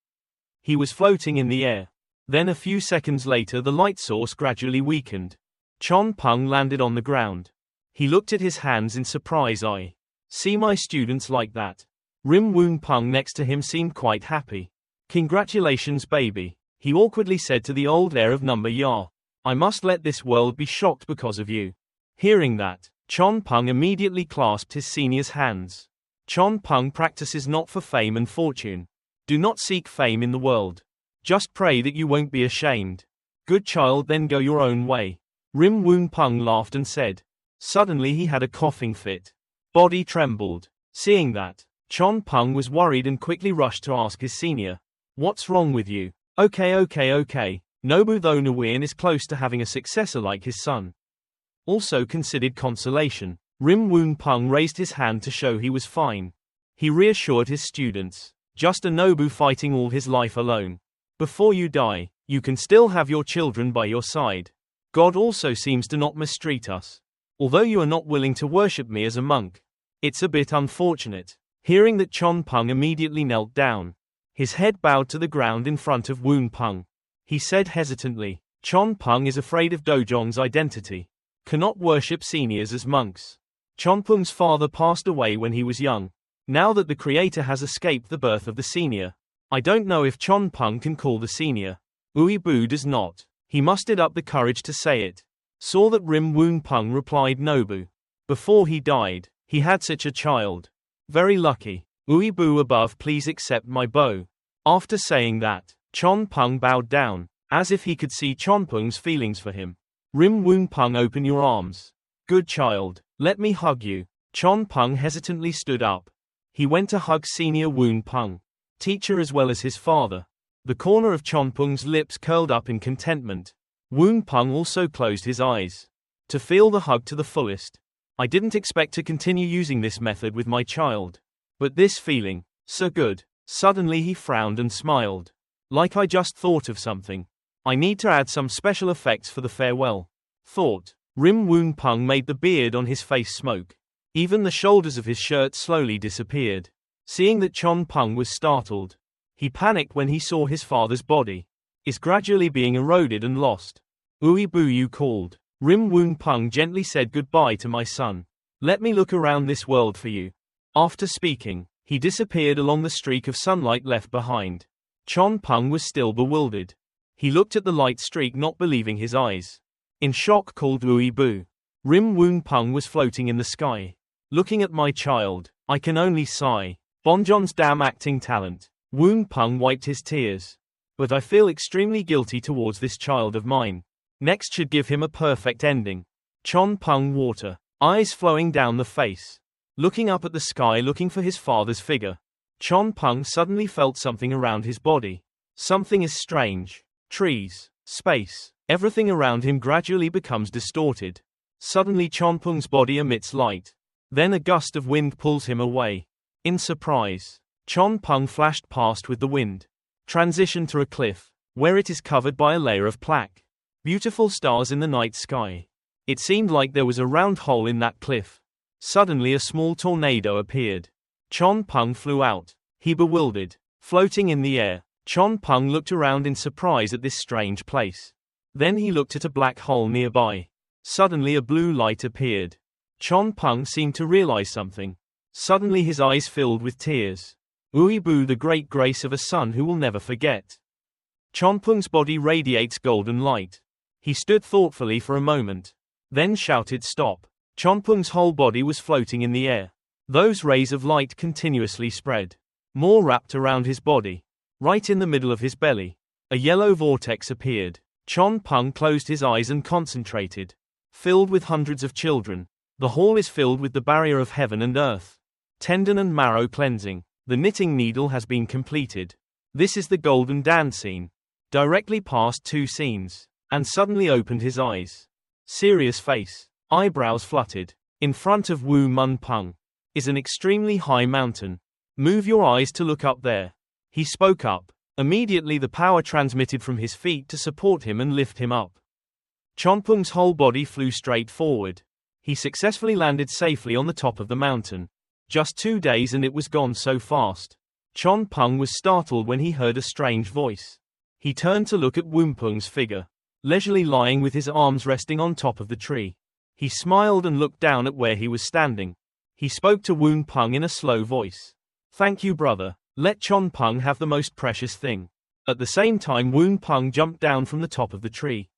He was floating in the air. Then a few seconds later the light source gradually weakened. Chon Pong landed on the ground. He looked at his hands in surprise. "I see my students like that." Won Pong next to him seemed quite happy. "Congratulations, baby," he awkwardly said to the old heir of number Ya. "I must let this world be shocked because of you." Hearing that, Chon Pong immediately clasped his senior's hands. Chon Pong practices not for fame and fortune. Do not seek fame in the world. Just pray that you won't be ashamed. Good child, then go your own way. Won Pong laughed and said. Suddenly he had a coughing fit. Body trembled. Seeing that, Chon Pong was worried and quickly rushed to ask his senior, "What's wrong with you?" Okay. Nobu though Nguyen is close to having a successor like his son. Also considered consolation. Won Pong raised his hand to show he was fine. He reassured his students. Just a Nobu fighting all his life alone. Before you die, you can still have your children by your side. God also seems to not mistreat us. Although you are not willing to worship me as a monk. It's a bit unfortunate. Hearing that, Chon Pong immediately knelt down. His head bowed to the ground in front of Won Pong. He said hesitantly, Chon Pong is afraid of Dojong's identity. Cannot worship seniors as monks. Chon Pong's father passed away when he was young. Now that the creator has escaped the birth of the senior, I don't know if Chon Pong can call the senior. Uibu does not. He mustered up the courage to say it. Saw that Won Pong replied Nobu. Before he died, he had such a child. Very lucky. Uibu above, please accept my bow. After saying that, Chon Pong bowed down, as if he could see Chon Pong's feelings for him. Won Pong, open your arms. Good child, let me hug you. Chon Pong hesitantly stood up. He went to hug senior Won Pong, teacher as well as his father. The corner of Chon Pong's lips curled up in contentment. Won Pong also closed his eyes to feel the hug to the fullest. I didn't expect to continue using this method with my child. But this feeling, so good. Suddenly he frowned and smiled. Like I just thought of something. I need to add some special effects for the farewell. Thought. Won Pong made the beard on his face smoke. Even the shoulders of his shirt slowly disappeared. Seeing that Chon Pong was startled. He panicked when he saw his father's body is gradually being eroded and lost. Uibu, you called. Won Pong gently said goodbye to my son. Let me look around this world for you. After speaking, he disappeared along the streak of sunlight left behind. Chon Pong was still bewildered. He looked at the light streak, not believing his eyes. In shock, called Uibu. Won Pong was floating in the sky. Looking at my child, I can only sigh. Bonjon's damn acting talent. Won Pong wiped his tears. But I feel extremely guilty towards this child of mine. Next should give him a perfect ending. Chon Pong water. Eyes flowing down the face. Looking up at the sky looking for his father's figure. Chon Pong suddenly felt something around his body. Something is strange. Trees, space, everything around him gradually becomes distorted. Suddenly Chon Pong's body emits light. Then a gust of wind pulls him away. In surprise, Chon Pong flashed past with the wind. Transition to a cliff, where it is covered by a layer of plaque. Beautiful stars in the night sky. It seemed like there was a round hole in that cliff. Suddenly a small tornado appeared. Chon Pong flew out. He bewildered. Floating in the air, Chon Pong looked around in surprise at this strange place. Then he looked at a black hole nearby. Suddenly a blue light appeared. Chon Pong seemed to realize something. Suddenly his eyes filled with tears. Uibu, the great grace of a son who will never forget. Chon Pong's body radiates golden light. He stood thoughtfully for a moment. Then shouted stop. Chon Pong's whole body was floating in the air. Those rays of light continuously spread. More wrapped around his body. Right in the middle of his belly, a yellow vortex appeared. Chon Pong closed his eyes and concentrated. Filled with hundreds of children. The hall is filled with the barrier of heaven and earth. Tendon and marrow cleansing. The knitting needle has been completed. This is the golden dance scene. Directly past 2 scenes. And suddenly opened his eyes. Serious face. Eyebrows fluttered. In front of Won Pong is an extremely high mountain. Move your eyes to look up there. He spoke up. Immediately the power transmitted from his feet to support him and lift him up. Chon Pong's whole body flew straight forward. He successfully landed safely on the top of the mountain. Just 2 days and it was gone so fast. Chon Pong was startled when he heard a strange voice. He turned to look at Won Pong's figure, leisurely lying with his arms resting on top of the tree. He smiled and looked down at where he was standing. He spoke to Won Pong in a slow voice. Thank you, brother. Let Chon Pong have the most precious thing. At the same time Won Pong jumped down from the top of the tree.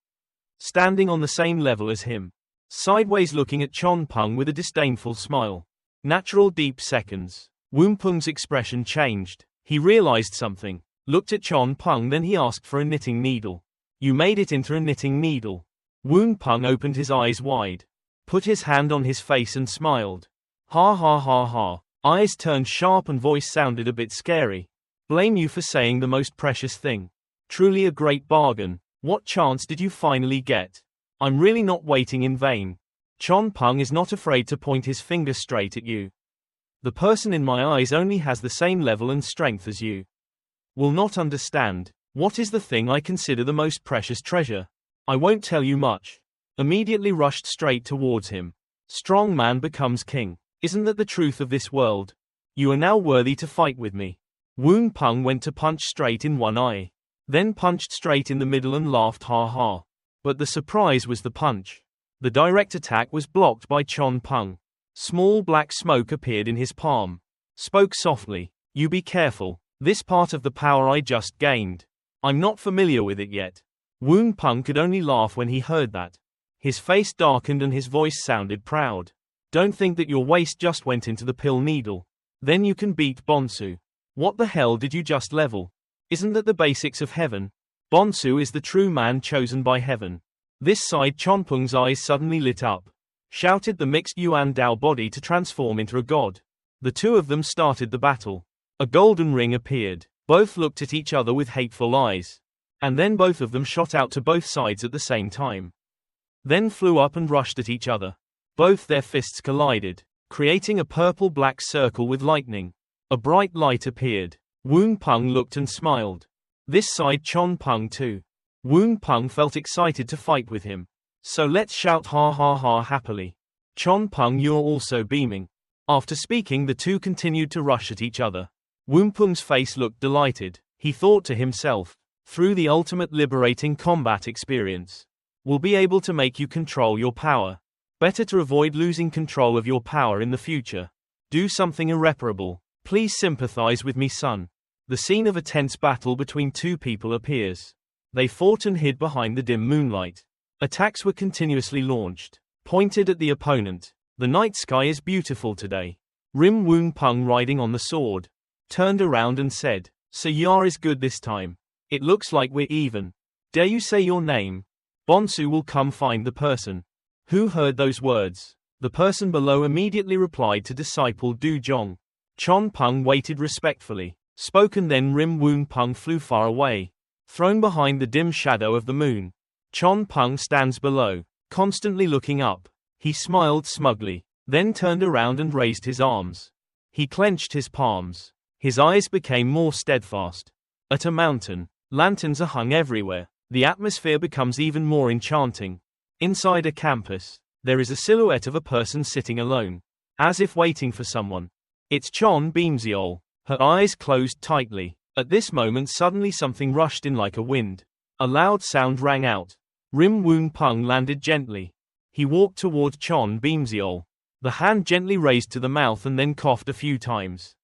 Standing on the same level as him. Sideways looking at Chon Pong with a disdainful smile. Natural deep seconds. Won Pong's expression changed. He realized something. Looked at Chon Pong, then he asked for a knitting needle. You made it into a knitting needle. Won Pong opened his eyes wide. Put his hand on his face and smiled. Ha ha ha ha. Eyes turned sharp and voice sounded a bit scary. Blame you for saying the most precious thing. Truly a great bargain. What chance did you finally get? I'm really not waiting in vain. Chon Pong is not afraid to point his finger straight at you. The person in my eyes only has the same level and strength as you. Will not understand. What is the thing I consider the most precious treasure? I won't tell you much. Immediately rushed straight towards him. Strong man becomes king. Isn't that the truth of this world? You are now worthy to fight with me. Won Pong went to punch straight in one eye. Then punched straight in the middle and laughed ha ha. But the surprise was the punch. The direct attack was blocked by Chon Pong. Small black smoke appeared in his palm. Spoke softly. You be careful. This part of the power I just gained. I'm not familiar with it yet. Won Pong could only laugh when he heard that. His face darkened and his voice sounded proud. Don't think that your waist just went into the pill needle. Then you can beat Bonsu. What the hell did you just level? Isn't that the basics of heaven? Bonsu is the true man chosen by heaven. This side Chon Pong's eyes suddenly lit up. Shouted the mixed Yuan Dao body to transform into a god. The two of them started the battle. A golden ring appeared. Both looked at each other with hateful eyes. And then both of them shot out to both sides at the same time. Then flew up and rushed at each other. Both their fists collided, creating a purple-black circle with lightning. A bright light appeared. Won Pong looked and smiled. This side Chon Pong too. Won Pong felt excited to fight with him. So let's shout ha ha ha happily. Chon Pong, you're also beaming. After speaking, the two continued to rush at each other. Won Pong's face looked delighted. He thought to himself, through the ultimate liberating combat experience, we'll be able to make you control your power. Better to avoid losing control of your power in the future. Do something irreparable. Please sympathize with me, son. The scene of a tense battle between two people appears. They fought and hid behind the dim moonlight. Attacks were continuously launched. pointed at the opponent. The night sky is beautiful today. Rim Won Pong, riding on the sword, turned around and said, so Yar is good this time. It looks like we're even. Dare you say your name? Bonsu will come find the person who heard those words. The person below immediately replied to disciple Du Zhong. Chon Pong waited respectfully. Spoken, then Rim Won Pong flew far away, thrown behind the dim shadow of the moon. Chon Pong stands below, constantly looking up. He smiled smugly, then turned around and raised his arms. He clenched his palms. His eyes became more steadfast. At a mountain, lanterns are hung everywhere. The atmosphere becomes even more enchanting. Inside a campus, there is a silhouette of a person sitting alone, as if waiting for someone. It's Chon Beamseol. Her eyes closed tightly. At this moment suddenly something rushed in like a wind. A loud sound rang out. Rim Won Pong landed gently. He walked toward Chon Beamseol. The hand gently raised to the mouth and then coughed a few times.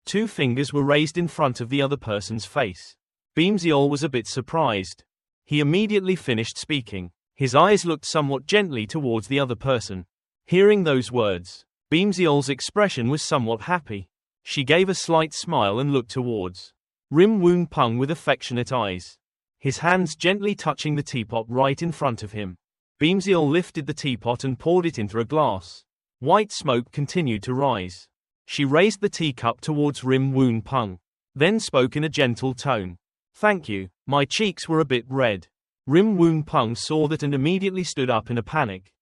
2 fingers were raised in front of the other person's face. Beamseol was a bit surprised. He immediately finished speaking. His eyes looked somewhat gently towards the other person. Hearing those words, Beamseol's expression was somewhat happy. She gave a slight smile and looked towards Rim Won Pong with affectionate eyes. His hands gently touching the teapot right in front of him. Beamseol lifted the teapot and poured it into a glass. White smoke continued to rise. She raised the teacup towards Rim Won Pong, then spoke in a gentle tone. Thank you. My cheeks were a bit red. Rim Won Pong saw that and immediately stood up in a panic.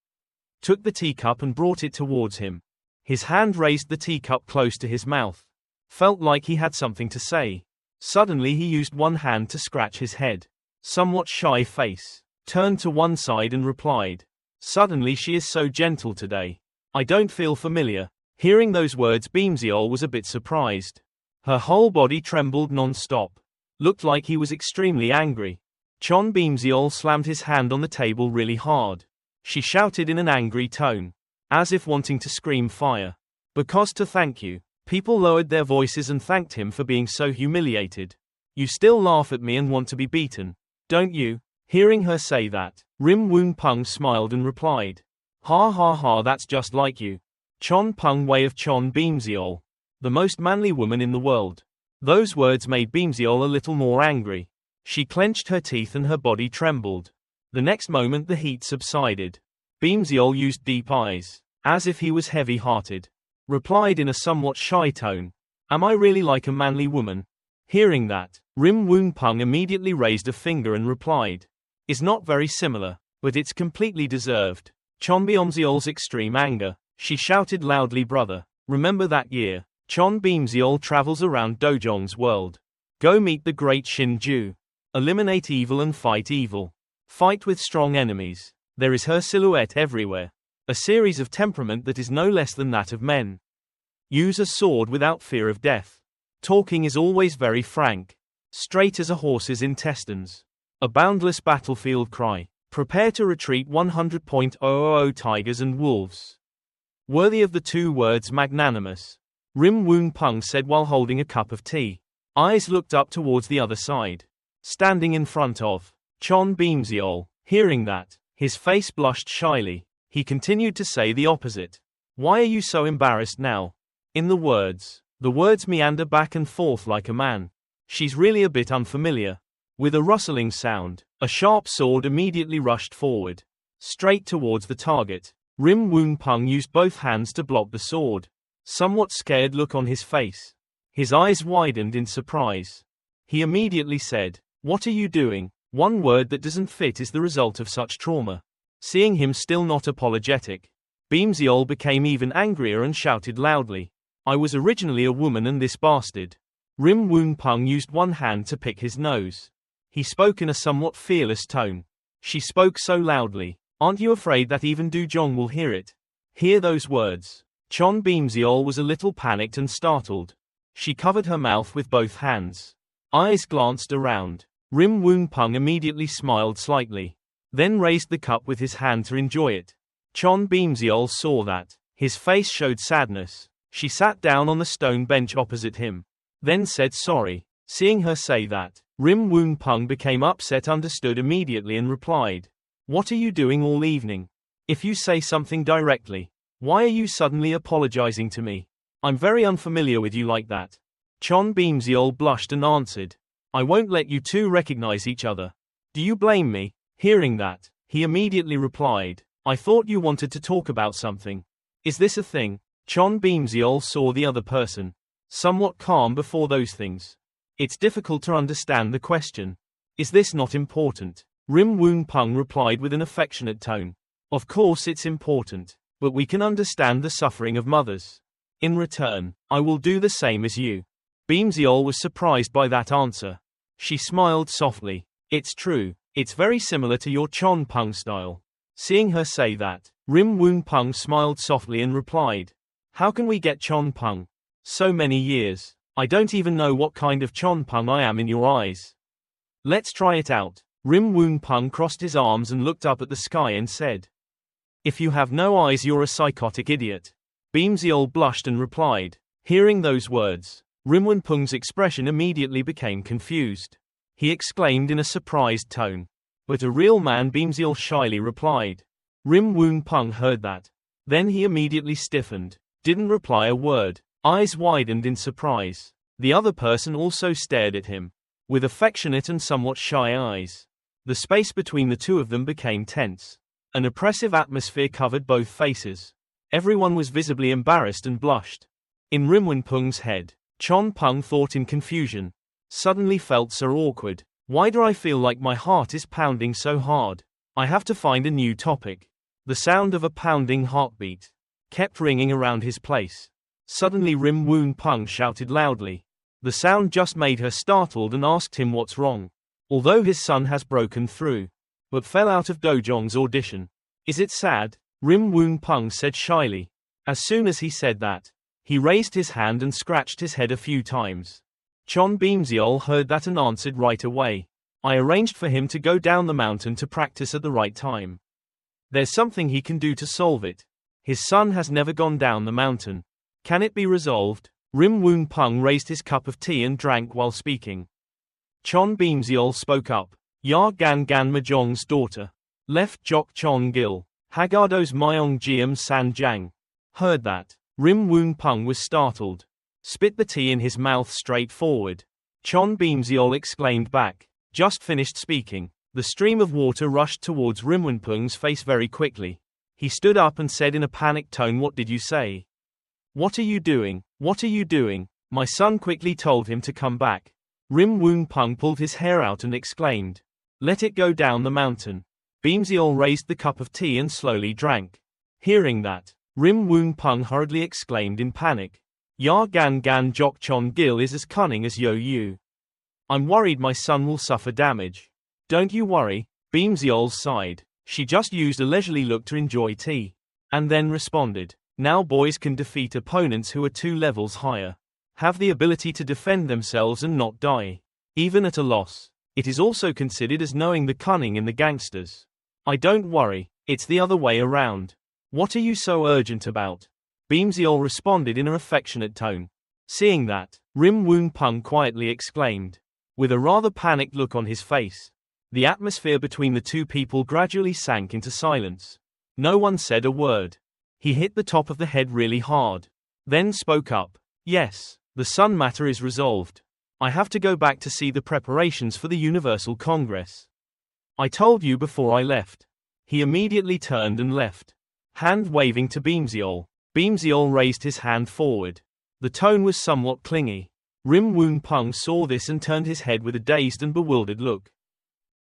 Took the teacup and brought it towards him. His hand raised the teacup close to his mouth. Felt like he had something to say. Suddenly he used one hand to scratch his head. Somewhat shy face. Turned to one side and replied. Suddenly she is so gentle today. I don't feel familiar. Hearing those words, Beamseol was a bit surprised. Her whole body trembled non-stop. Looked like he was extremely angry. Chon Beamseol slammed his hand on the table really hard. She shouted in an angry tone, as if wanting to scream fire. Because to thank you. People lowered their voices and thanked him for being so humiliated. You still laugh at me and want to be beaten, don't you? Hearing her say that, Rim Won Pong smiled and replied. Ha ha ha, that's just like you. Chon Pong way of Chon Beamseol. The most manly woman in the world. Those words made Beamseol a little more angry. She clenched her teeth and her body trembled. The next moment the heat subsided. Beamseol used deep eyes, as if he was heavy-hearted. Replied in a somewhat shy tone. Am I really like a manly woman? Hearing that, Rim Won Pong immediately raised a finger and replied. Is not very similar, but it's completely deserved. Chon Beamseol's extreme anger. She shouted loudly, brother, remember that year? Chon Beamseol travels around Dojong's world. Go meet the great Shinju. Eliminate evil and fight evil. Fight with strong enemies. There is her silhouette everywhere. A series of temperament that is no less than that of men. Use a sword without fear of death. Talking is always very frank. Straight as a horse's intestines. A boundless battlefield cry. Prepare to retreat 100.000 tigers and wolves. Worthy of the 2 words magnanimous. Rim Won Pong said while holding a cup of tea. Eyes looked up towards the other side. Standing in front of Chon Beamseol. Hearing that, his face blushed shyly. He continued to say the opposite. Why are you so embarrassed now? In the words meander back and forth like a man. She's really a bit unfamiliar. With a rustling sound, a sharp sword immediately rushed forward, straight towards the target. Rim Won Pong used both hands to block the sword. Somewhat scared look on his face. His eyes widened in surprise. He immediately said, what are you doing? One word that doesn't fit is the result of such trauma. Seeing him still not apologetic, Beamseol became even angrier and shouted loudly. I was originally a woman and this bastard. Rim Won Pong used one hand to pick his nose. He spoke in a somewhat fearless tone. She spoke so loudly. Aren't you afraid that even Du Zhong will hear it? Hear those words. Chon Beamseol was a little panicked and startled. She covered her mouth with both hands. Eyes glanced around. Rim Won Pong immediately smiled slightly, then raised the cup with his hand to enjoy it. Chon Beamseol saw that. His face showed sadness. She sat down on the stone bench opposite him, then said sorry. Seeing her say that, Rim Won Pong became upset, understood immediately and replied. What are you doing all evening? If you say something directly, why are you suddenly apologizing to me? I'm very unfamiliar with you like that. Chon Beamseol blushed and answered, I won't let you two recognize each other. Do you blame me? Hearing that, he immediately replied, I thought you wanted to talk about something. Is this a thing? Chon Beamseol saw the other person, somewhat calm before those things. It's difficult to understand the question. Is this not important? Won Pong replied with an affectionate tone. Of course it's important, but we can understand the suffering of mothers. In return, I will do the same as you. Beamseol was surprised by that answer. She smiled softly. It's true, it's very similar to your Chon Pong style. Seeing her say that, Won Pong smiled softly and replied, how can we get Chon Pong? So many years. I don't even know what kind of Chon Pong I am in your eyes. Let's try it out. Won Pong crossed his arms and looked up at the sky and said, if you have no eyes you're a psychotic idiot. Beamseol blushed and replied. Hearing those words, Won Pong's expression immediately became confused. He exclaimed in a surprised tone. But a real man? Beamseol shyly replied. Won Pong heard that. Then he immediately stiffened, didn't reply a word, eyes widened in surprise. The other person also stared at him, with affectionate and somewhat shy eyes. The space between the two of them became tense. An oppressive atmosphere covered both faces. Everyone was visibly embarrassed and blushed. In Won Pong's head, Chon Pong thought in confusion. Suddenly felt so awkward. Why do I feel like my heart is pounding so hard? I have to find a new topic. The sound of a pounding heartbeat kept ringing around his place. Suddenly Won Pong shouted loudly. The sound just made her startled and asked him what's wrong. Although his son has broken through, but fell out of Dojong's audition. Is it sad? Won Pong said shyly. As soon as he said that, he raised his hand and scratched his head a few times. Chon Beamseol heard that and answered right away. I arranged for him to go down the mountain to practice at the right time. There's something he can do to solve it. His son has never gone down the mountain. Can it be resolved? Won Pong raised his cup of tea and drank while speaking. Chon Beamseol spoke up. Ya Gan Mahjong's daughter. Left Jok Chon Gil. Hagardo's Myong Jiam San Jang. Heard that. Won Pong was startled. Spit the tea in his mouth straight forward. Chon Beamseol exclaimed back. Just finished speaking. The stream of water rushed towards Won Pong's face very quickly. He stood up and said in a panicked tone, what did you say? What are you doing? What are you doing? My son quickly told him to come back. Won Pong pulled his hair out and exclaimed. Let it go down the mountain. Beamseol raised the cup of tea and slowly drank. Hearing that, Won Pong hurriedly exclaimed in panic. Ya Gan Jok Chon Gil is as cunning as Yo Yu. I'm worried my son will suffer damage. Don't you worry, Beamseol sighed. She just used a leisurely look to enjoy tea. And then responded. Now boys can defeat opponents who are 2 levels higher. Have the ability to defend themselves and not die. Even at a loss. It is also considered as knowing the cunning in the gangsters. I don't worry, it's the other way around. What are you so urgent about? Beamseol responded in an affectionate tone. Seeing that, Won Pong quietly exclaimed. With a rather panicked look on his face. The atmosphere between the two people gradually sank into silence. No one said a word. He hit the top of the head really hard. Then spoke up. Yes, the son matter is resolved. I have to go back to see the preparations for the Universal Congress. I told you before I left. He immediately turned and left. Hand waving to Beamseol. Beamseol raised his hand forward. The tone was somewhat clingy. Won Pong saw this and turned his head with a dazed and bewildered look.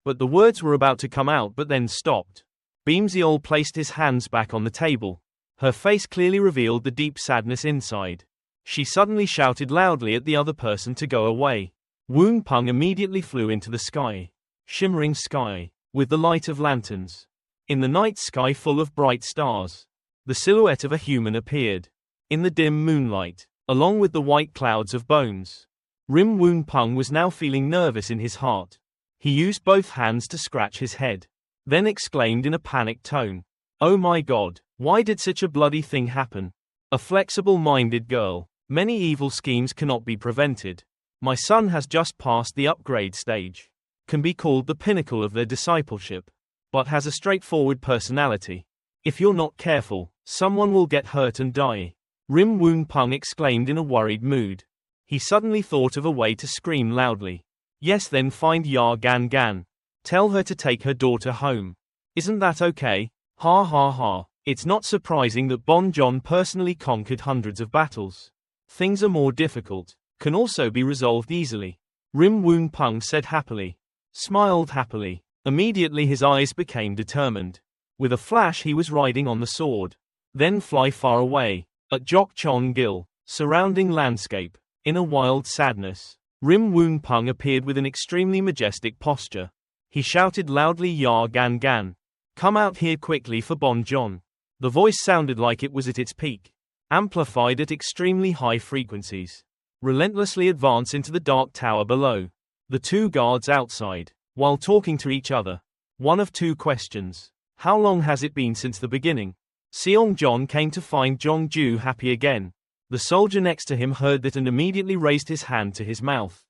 But the words were about to come out but then stopped. Beamseol placed his hands back on the table. Her face clearly revealed the deep sadness inside. She suddenly shouted loudly at the other person to go away. Won Pong immediately flew into the sky. Shimmering sky, with the light of lanterns. In the night sky full of bright stars, the silhouette of a human appeared. In the dim moonlight, along with the white clouds of bones. Won Pong was now feeling nervous in his heart. He used both hands to scratch his head. Then exclaimed in a panicked tone. Oh my God, why did such a bloody thing happen? A flexible-minded girl. Many evil schemes cannot be prevented. My son has just passed the upgrade stage. Can be called the pinnacle of their discipleship. But has a straightforward personality. If you're not careful, someone will get hurt and die. Won Pong exclaimed in a worried mood. He suddenly thought of a way to scream loudly. Yes, then find Ya Gan Gan. Tell her to take her daughter home. Isn't that okay? Ha ha ha. It's not surprising that Bon Jon personally conquered hundreds of battles. Things are more difficult, can also be resolved easily. Won Pong said happily. Smiled happily. Immediately his eyes became determined. With a flash he was riding on the sword. Then fly far away, at Jok Chon Gil, surrounding landscape, in a wild sadness. Won Pong appeared with an extremely majestic posture. He shouted loudly, Ya Gan Gan. Come out here quickly for Bon Jon. The voice sounded like it was at its peak, amplified at extremely high frequencies. Relentlessly advance into the dark tower below. The two guards outside, while talking to each other. One of two questions. How long has it been since the beginning? Seong Jon came to find Jong Ju happy again. The soldier next to him heard that and immediately raised his hand to his mouth.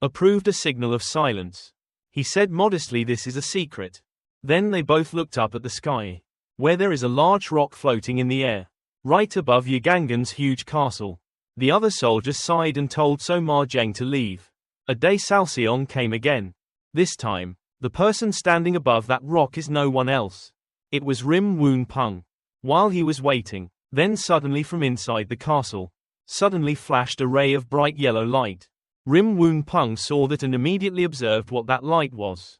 Approved a signal of silence. He said modestly, this is a secret. Then they both looked up at the sky, where there is a large rock floating in the air, right above Yagangan's huge castle. The other soldier sighed and told So Ma Jeng to leave. A day Salseong came again. This time, the person standing above that rock is no one else. It was Won Pong. While he was waiting, then suddenly from inside the castle, suddenly flashed a ray of bright yellow light. Won Pong saw that and immediately observed what that light was.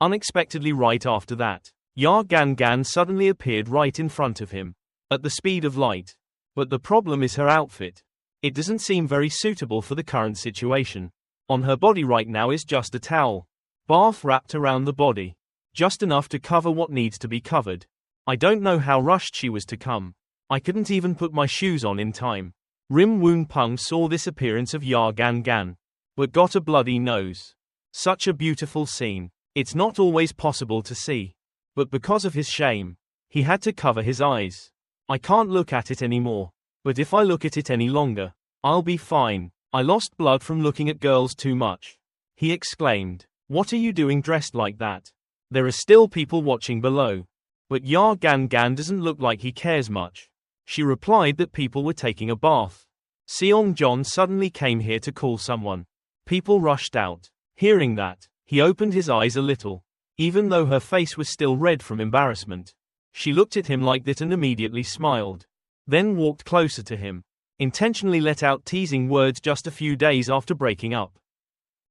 Unexpectedly right after that, Ya Gan Gan suddenly appeared right in front of him, at the speed of light. But the problem is her outfit. It doesn't seem very suitable for the current situation. On her body right now is just a towel, bath wrapped around the body, just enough to cover what needs to be covered. I don't know how rushed she was to come. I couldn't even put my shoes on in time. Won Pong saw this appearance of Ya Gan Gan, but got a bloody nose. Such a beautiful scene. It's not always possible to see. But because of his shame, he had to cover his eyes. I can't look at it anymore. But if I look at it any longer, I'll be fine. I lost blood from looking at girls too much. He exclaimed. What are you doing dressed like that? There are still people watching below. But Ya Gan Gan doesn't look like he cares much. She replied that people were taking a bath. Seong Jon suddenly came here to call someone. People rushed out. Hearing that, he opened his eyes a little. Even though her face was still red from embarrassment. She looked at him like that and immediately smiled. Then walked closer to him. Intentionally let out teasing words just a few days after breaking up.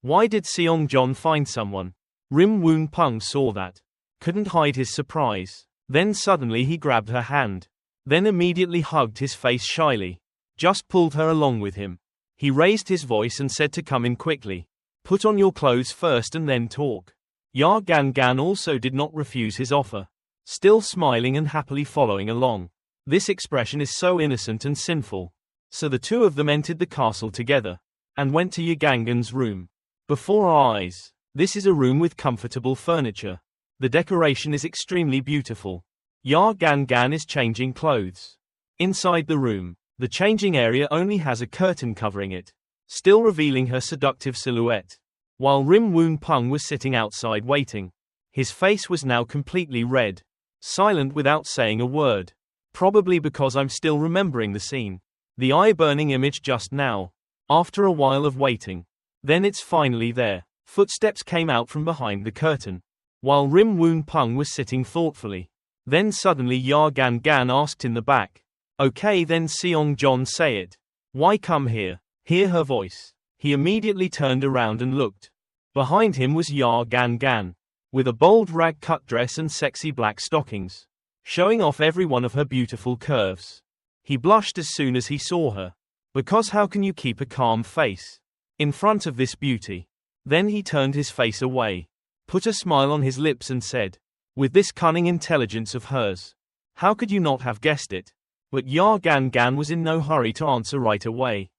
Why did Seong Jon find someone? Won Pong saw that. Couldn't hide his surprise. Then suddenly he grabbed her hand. Then immediately hugged his face shyly. Just pulled her along with him. He raised his voice and said to come in quickly. Put on your clothes first and then talk. Ya Gan Gan also did not refuse his offer. Still smiling and happily following along. This expression is so innocent and sinful. So the two of them entered the castle together, and went to Yagangan's room. Before our eyes, this is a room with comfortable furniture. The decoration is extremely beautiful. Ya Gan Gan is changing clothes. Inside the room, the changing area only has a curtain covering it, still revealing her seductive silhouette. While Won Pong was sitting outside waiting. His face was now completely red. Silent without saying a word. Probably because I'm still remembering the scene. The eye-burning image just now. After a while of waiting. Then it's finally there. Footsteps came out from behind the curtain. While Won Pong was sitting thoughtfully. Then suddenly Ya Gan Gan asked in the back. Okay then Seong Jon say it. Why come here? Hear her voice. He immediately turned around and looked. Behind him was Ya Gan Gan. With a bold rag cut dress and sexy black stockings. Showing off every one of her beautiful curves. He blushed as soon as he saw her. Because how can you keep a calm face in front of this beauty? Then he turned his face away. Put a smile on his lips and said. With this cunning intelligence of hers. How could you not have guessed it? But Ya Gan Gan was in no hurry to answer right away.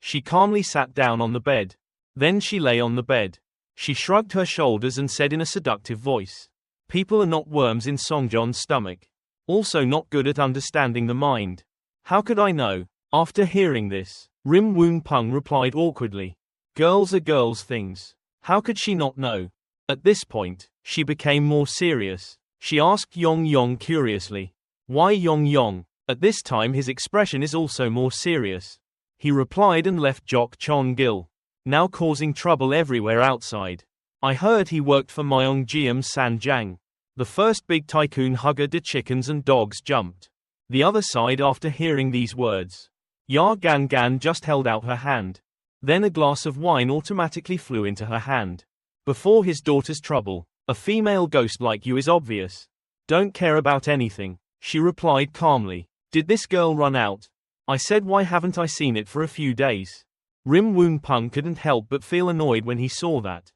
She calmly sat down on the bed. Then she lay on the bed. She shrugged her shoulders and said in a seductive voice. People are not worms in Songjon's stomach. Also not good at understanding the mind. How could I know? After hearing this, Won Pong replied awkwardly. Girls are girls' things. How could she not know? At this point, she became more serious. She asked Yong Yong curiously. Why Yong Yong? At this time his expression is also more serious. He replied and left Jok Chon Gil, now causing trouble everywhere outside. I heard he worked for Myong Jiam San Jang. The first big tycoon hugger de chickens and dogs jumped. The other side after hearing these words. Ya Gan Gan just held out her hand. Then a glass of wine automatically flew into her hand. Before his daughter's trouble, a female ghost like you is obvious. Don't care about anything, she replied calmly. Did this girl run out? I said, why haven't I seen it for a few days? Won Pong couldn't help but feel annoyed when he saw that.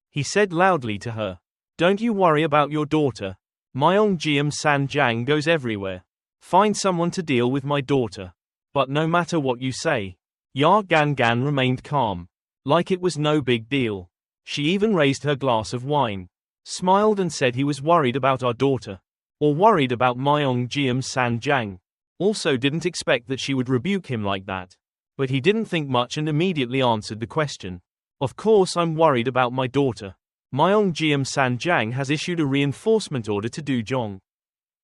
He said loudly to her, don't you worry about your daughter. Myong Jiam San Jang goes everywhere. Find someone to deal with my daughter. But no matter what you say, Ya Gan Gan remained calm, like it was no big deal. She even raised her glass of wine, smiled and said he was worried about our daughter, or worried about Myong Jiam San Jang. Also didn't expect that she would rebuke him like that. But he didn't think much and immediately answered the question. Of course I'm worried about my daughter. Myong Jiam San Jang has issued a reinforcement order to do Jong.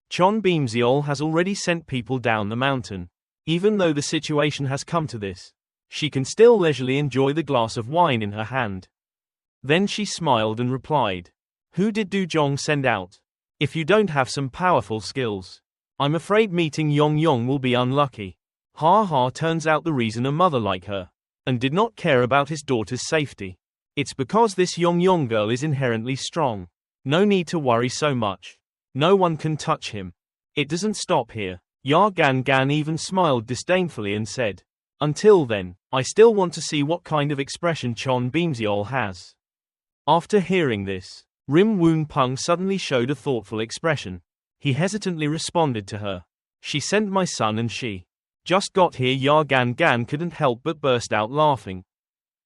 Chon Beamseol has already sent people down the mountain. Even though the situation has come to this, she can still leisurely enjoy the glass of wine in her hand. Then she smiled and replied, who did Du Jong send out? If you don't have some powerful skills, I'm afraid meeting Yong Yong will be unlucky. Ha ha, turns out the reason a mother like her, and did not care about his daughter's safety. It's because this Yong Yong girl is inherently strong. No need to worry so much. No one can touch him. It doesn't stop here. Ya Gan Gan even smiled disdainfully and said, until then, I still want to see what kind of expression Chon Beamseol has. After hearing this, Won Pong suddenly showed a thoughtful expression. He hesitantly responded to her. She sent my son and she just got here. Ya Gan Gan couldn't help but burst out laughing.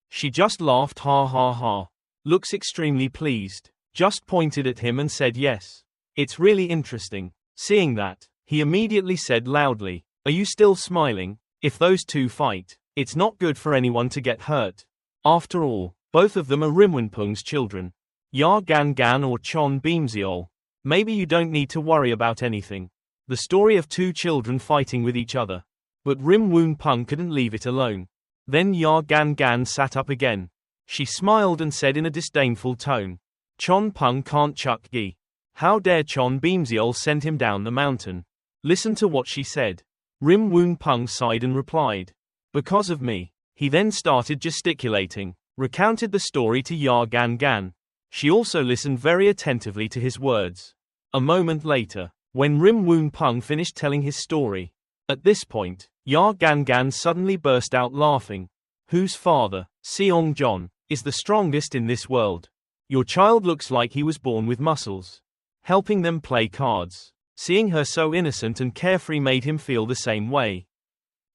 She just laughed ha ha ha. Looks extremely pleased. Just pointed at him and said yes. It's really interesting. Seeing that, he immediately said loudly, are you still smiling? If those two fight, it's not good for anyone to get hurt. After all, both of them are Won Pong's children. Ya Gan Gan or Chon Beamseol. Maybe you don't need to worry about anything. The story of two children fighting with each other. But Won Pong couldn't leave it alone. Then Ya Gan Gan sat up again. She smiled and said in a disdainful tone, Chon Pong can't chuck gi. How dare Chon Beamseol send him down the mountain? Listen to what she said. Won Pong sighed and replied, because of me. He then started gesticulating, recounted the story to Ya Gan Gan. She also listened very attentively to his words. A moment later, when Won Pong finished telling his story, at this point, Ya Gan Gan suddenly burst out laughing. Whose father, Seong John, is the strongest in this world? Your child looks like he was born with muscles. Helping them play cards. Seeing her so innocent and carefree made him feel the same way.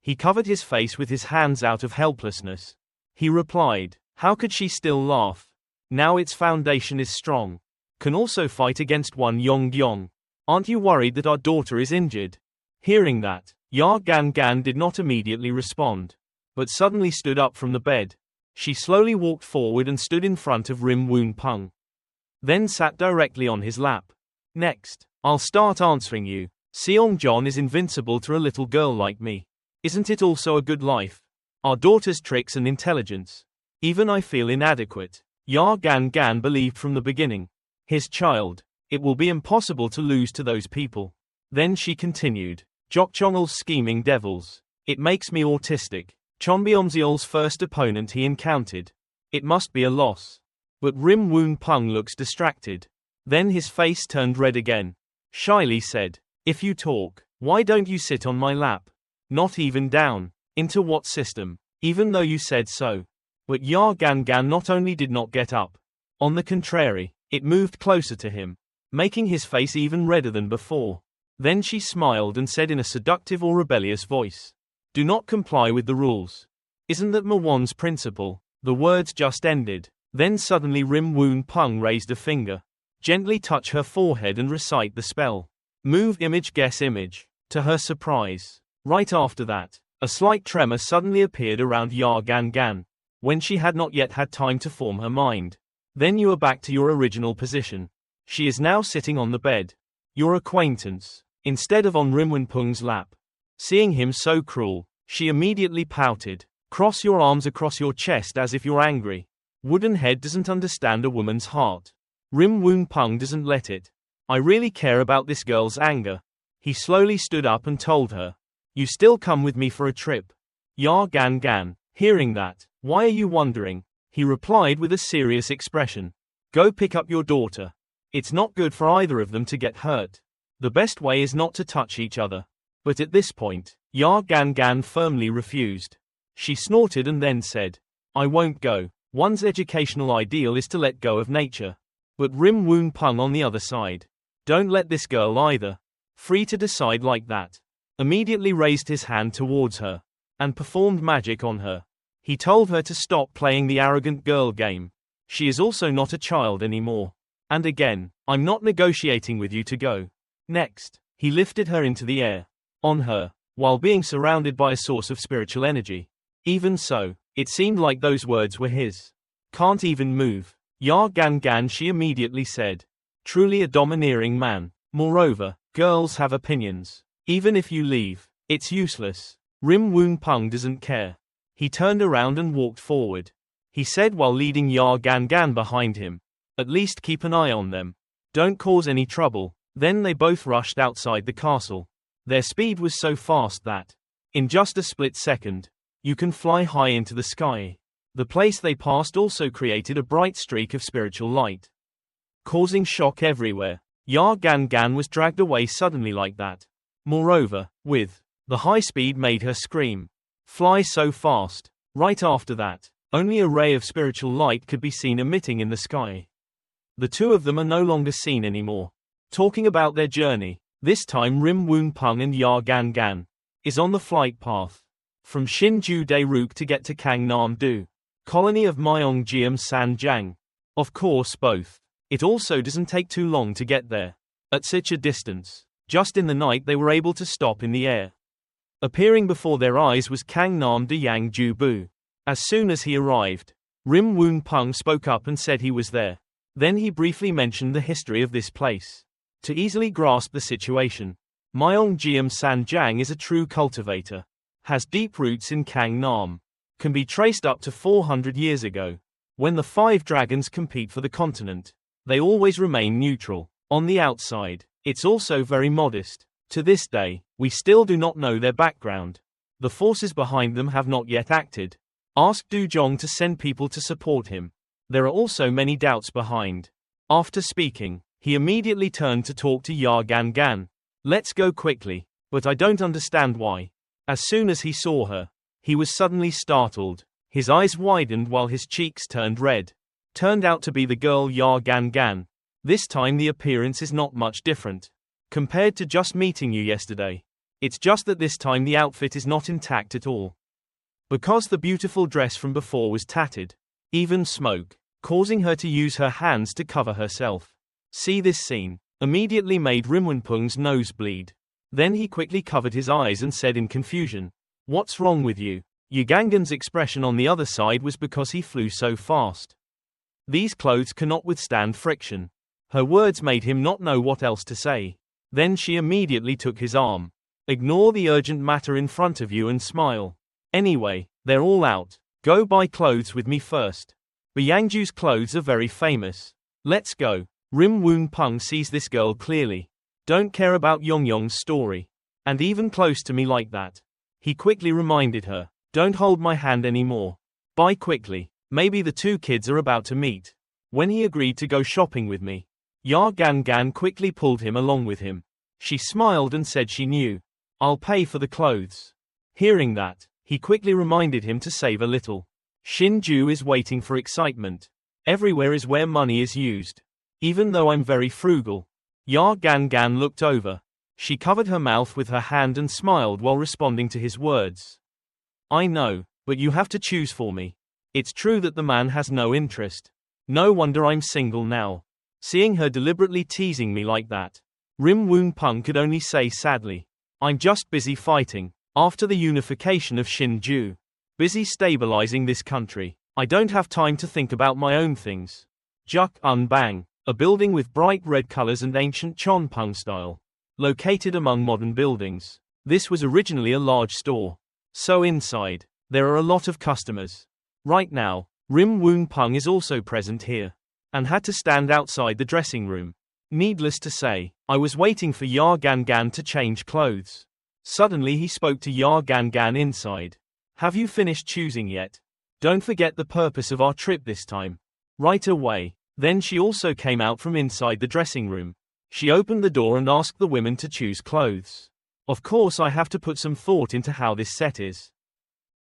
He covered his face with his hands out of helplessness. He replied, how could she still laugh? Now its foundation is strong. Can also fight against one Yong Yong. Aren't you worried that our daughter is injured? Hearing that, Ya Gan Gan did not immediately respond, but suddenly stood up from the bed. She slowly walked forward and stood in front of Won Pong. Then sat directly on his lap. Next, I'll start answering you. Seong John is invincible to a little girl like me. Isn't it also a good life? Our daughter's tricks and intelligence. Even I feel inadequate. Ya Gan Gan believed from the beginning. His child. It will be impossible to lose to those people. Then she continued. Jokchongul's scheming devils. It makes me autistic. Chonbeomseol's first opponent he encountered. It must be a loss. But Won Pong looks distracted. Then his face turned red again. Shyly said, if you talk, why don't you sit on my lap? Not even down. Into what system? Even though you said so. But Ya Gan Gan not only did not get up. On the contrary, it moved closer to him, making his face even redder than before. Then she smiled and said in a seductive or rebellious voice, do not comply with the rules. Isn't that Mawon's principle? The words just ended. Then suddenly Won Pong raised a finger. Gently touch her forehead and recite the spell. Move image guess image. To her surprise, right after that, a slight tremor suddenly appeared around Ya Gan Gan. When she had not yet had time to form her mind. Then you are back to your original position. She is now sitting on the bed. Your acquaintance. Instead of on Rim Wunpeng's lap. Seeing him so cruel, she immediately pouted. Cross your arms across your chest as if you're angry. Wooden head doesn't understand a woman's heart. Rim Wunpeng doesn't let it. I really care about this girl's anger. He slowly stood up and told her. You still come with me for a trip. Ya Gan Gan. Hearing that, why are you wondering? He replied with a serious expression. Go pick up your daughter. It's not good for either of them to get hurt. The best way is not to touch each other. But at this point, Ya Gan Gan firmly refused. She snorted and then said, I won't go. One's educational ideal is to let go of nature. But Rim Wunpeng on the other side. Don't let this girl either. Free to decide like that. Immediately raised his hand towards her. And performed magic on her. He told her to stop playing the arrogant girl game. She is also not a child anymore. And again, I'm not negotiating with you to go. Next, he lifted her into the air. On her, while being surrounded by a source of spiritual energy. Even so, it seemed like those words were his. Can't even move. Ya Gan Gan, she immediately said. Truly a domineering man. Moreover, girls have opinions. Even if you leave, it's useless. Rim Wunpeng doesn't care. He turned around and walked forward. He said while leading Ya Gan Gan behind him. At least keep an eye on them. Don't cause any trouble. Then they both rushed outside the castle. Their speed was so fast that, in just a split second, you can fly high into the sky. The place they passed also created a bright streak of spiritual light, causing shock everywhere. Ya Gan Gan was dragged away suddenly like that. Moreover, with the high speed made her scream. Fly so fast. Right after that, only a ray of spiritual light could be seen emitting in the sky. The two of them are no longer seen anymore. Talking about their journey, this time Rim Wunpeng and Ya Gan Gan is on the flight path from Shinju Dairuk to get to Kangnam-do, colony of Myeongjeom Sanjiang. Of course both. It also doesn't take too long to get there. At such a distance, just in the night they were able to stop in the air. Appearing before their eyes was Kangnam-do Yangju-bu. As soon as he arrived, Rim Wunpeng spoke up and said he was there. Then he briefly mentioned the history of this place. To easily grasp the situation, Myeongjeom Sanjiang is a true cultivator. Has deep roots in Gangnam. Can be traced up to 400 years ago. When the five dragons compete for the continent, they always remain neutral. On the outside, it's also very modest. To this day, we still do not know their background. The forces behind them have not yet acted. Ask Du Zhong to send people to support him. There are also many doubts behind. After speaking, he immediately turned to talk to Ya Gan Gan. Let's go quickly, but I don't understand why. As soon as he saw her, he was suddenly startled. His eyes widened while his cheeks turned red. Turned out to be the girl Ya Gan Gan. This time the appearance is not much different compared to just meeting you yesterday. It's just that this time the outfit is not intact at all. Because the beautiful dress from before was tattered. Even smoke, causing her to use her hands to cover herself. See this scene immediately made Rim Wunpeng's nose bleed. Then he quickly covered his eyes and said in confusion, "What's wrong with you?" Yugangan's expression on the other side was because he flew so fast. These clothes cannot withstand friction. Her words made him not know what else to say. Then she immediately took his arm. Ignore the urgent matter in front of you and smile. Anyway, they're all out. Go buy clothes with me first. But Yangju's clothes are very famous. Let's go. Rim Wunpeng sees this girl clearly. Don't care about Yongyong's story. And even close to me like that. He quickly reminded her. Don't hold my hand anymore. Buy quickly. Maybe the two kids are about to meet. When he agreed to go shopping with me, Ya Gan Gan quickly pulled him along with him. She smiled and said she knew. I'll pay for the clothes. Hearing that, he quickly reminded him to save a little. Shinju is waiting for excitement. Everywhere is where money is used. Even though I'm very frugal. Ya Gan Gan looked over. She covered her mouth with her hand and smiled while responding to his words. I know, but you have to choose for me. It's true that the man has no interest. No wonder I'm single now. Seeing her deliberately teasing me like that, Rim Wunpeng could only say sadly, I'm just busy fighting. After the unification of Shinju. Busy stabilizing this country. I don't have time to think about my own things. Juk Unbang. a building with bright red colors and ancient Chon Pong style. Located among modern buildings, this was originally a large store. So inside, there are a lot of customers. Right now, Won Pong is also present here, and had to stand outside the dressing room. Needless to say, I was waiting for Ya Gan Gan to change clothes. Suddenly he spoke to Ya Gan Gan inside. Have you finished choosing yet? Don't forget the purpose of our trip this time. Right away. Then she also came out from inside the dressing room. She opened the door and asked the women to choose clothes. Of course I have to put some thought into how this set is.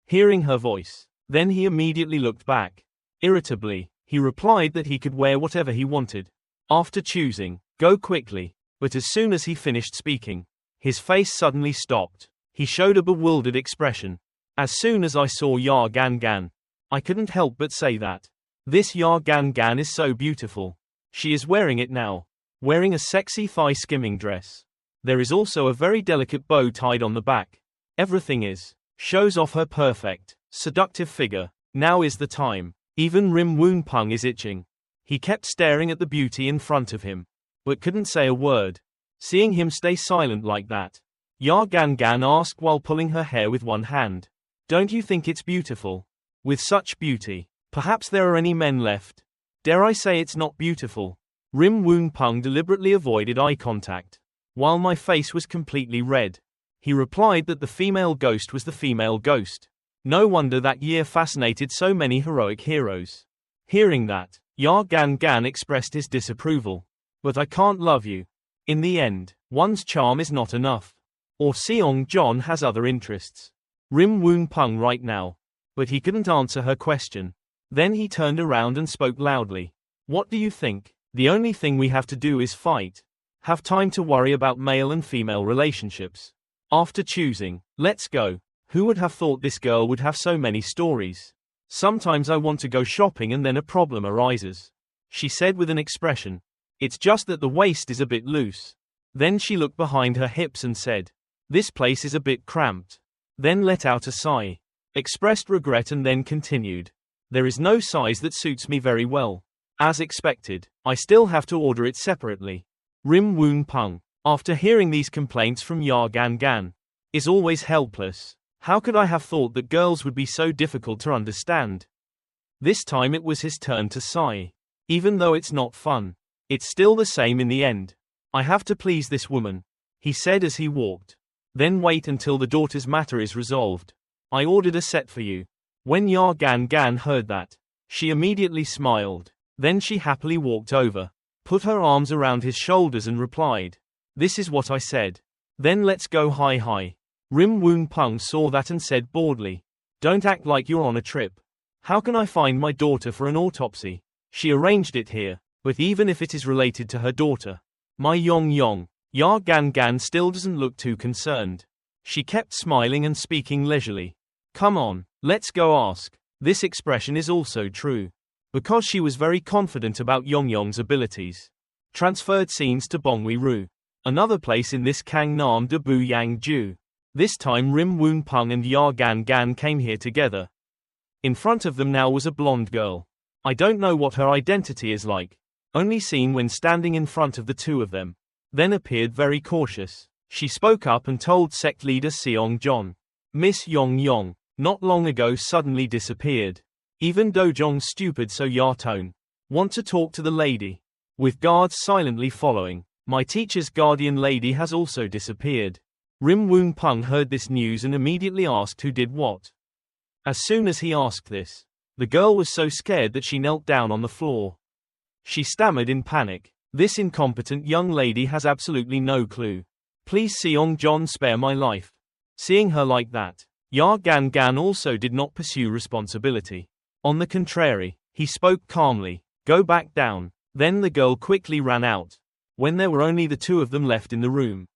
Hearing her voice, then he immediately looked back. Irritably, he replied that he could wear whatever he wanted. After choosing, go quickly. But as soon as he finished speaking, his face suddenly stopped. He showed a bewildered expression. As soon as I saw Ya Gan Gan, I couldn't help but say that. This Ya Gan Gan is so beautiful. She is wearing it now. Wearing a sexy thigh-skimming dress. There is also a very delicate bow tied on the back. Everything shows off her perfect, seductive figure. Now is the time. Even Won Pong is itching. He kept staring at the beauty in front of him, but couldn't say a word. Seeing him stay silent like that, Ya Gan Gan asked while pulling her hair with one hand. Don't you think it's beautiful? With such beauty, perhaps there are any men left. Dare I say it's not beautiful? Won Pong deliberately avoided eye contact, while my face was completely red. He replied that the female ghost was the female ghost. No wonder that year fascinated so many heroic heroes. Hearing that, Ya Gan Gan expressed his disapproval. But I can't love you. In the end, one's charm is not enough. Or Seong John has other interests. Won Pong right now. But he couldn't answer her question. Then he turned around and spoke loudly. What do you think? The only thing we have to do is fight. Have time to worry about male and female relationships. After choosing, let's go. Who would have thought this girl would have so many stories? Sometimes I want to go shopping and then a problem arises. She said with an expression. It's just that the waist is a bit loose. Then she looked behind her hips and said, this place is a bit cramped. Then let out a sigh. Expressed regret and then continued. There is no size that suits me very well. As expected, I still have to order it separately. Won Pong, after hearing these complaints from Ya Gan Gan, is always helpless. How could I have thought that girls would be so difficult to understand? This time it was his turn to sigh. Even though it's not fun, it's still the same in the end. I have to please this woman, he said as he walked. Then wait until the daughter's matter is resolved. I ordered a set for you. When Ya Gan Gan heard that, she immediately smiled. Then she happily walked over, put her arms around his shoulders and replied, this is what I said. Then let's go hi. Won Pong saw that and said boredly, don't act like you're on a trip. How can I find my daughter for an autopsy? She arranged it here, but even if it is related to her daughter, my Yong, Ya Gan Gan still doesn't look too concerned. She kept smiling and speaking leisurely. Come on, let's go ask. This expression is also true. Because she was very confident about Yong's abilities. Transferred scenes to Bongwi-ru, another place in this Gangnam de Buyangju. This time Won Pong and Ya Gan Gan came here together. In front of them now was a blonde girl. I don't know what her identity is like. Only seen when standing in front of the two of them. Then appeared very cautious. She spoke up and told sect leader Seong John. Miss Yong, not long ago suddenly disappeared. Even Dojong's stupid so Ya Tone. Want to talk to the lady. With guards silently following, my teacher's guardian lady has also disappeared. Won Pong heard this news and immediately asked who did what. As soon as he asked this, the girl was so scared that she knelt down on the floor. She stammered in panic. This incompetent young lady has absolutely no clue. Please Seong John, spare my life. Seeing her like that, Ya Gan Gan also did not pursue responsibility. On the contrary, he spoke calmly, go back down. Then the girl quickly ran out. When there were only the two of them left in the room,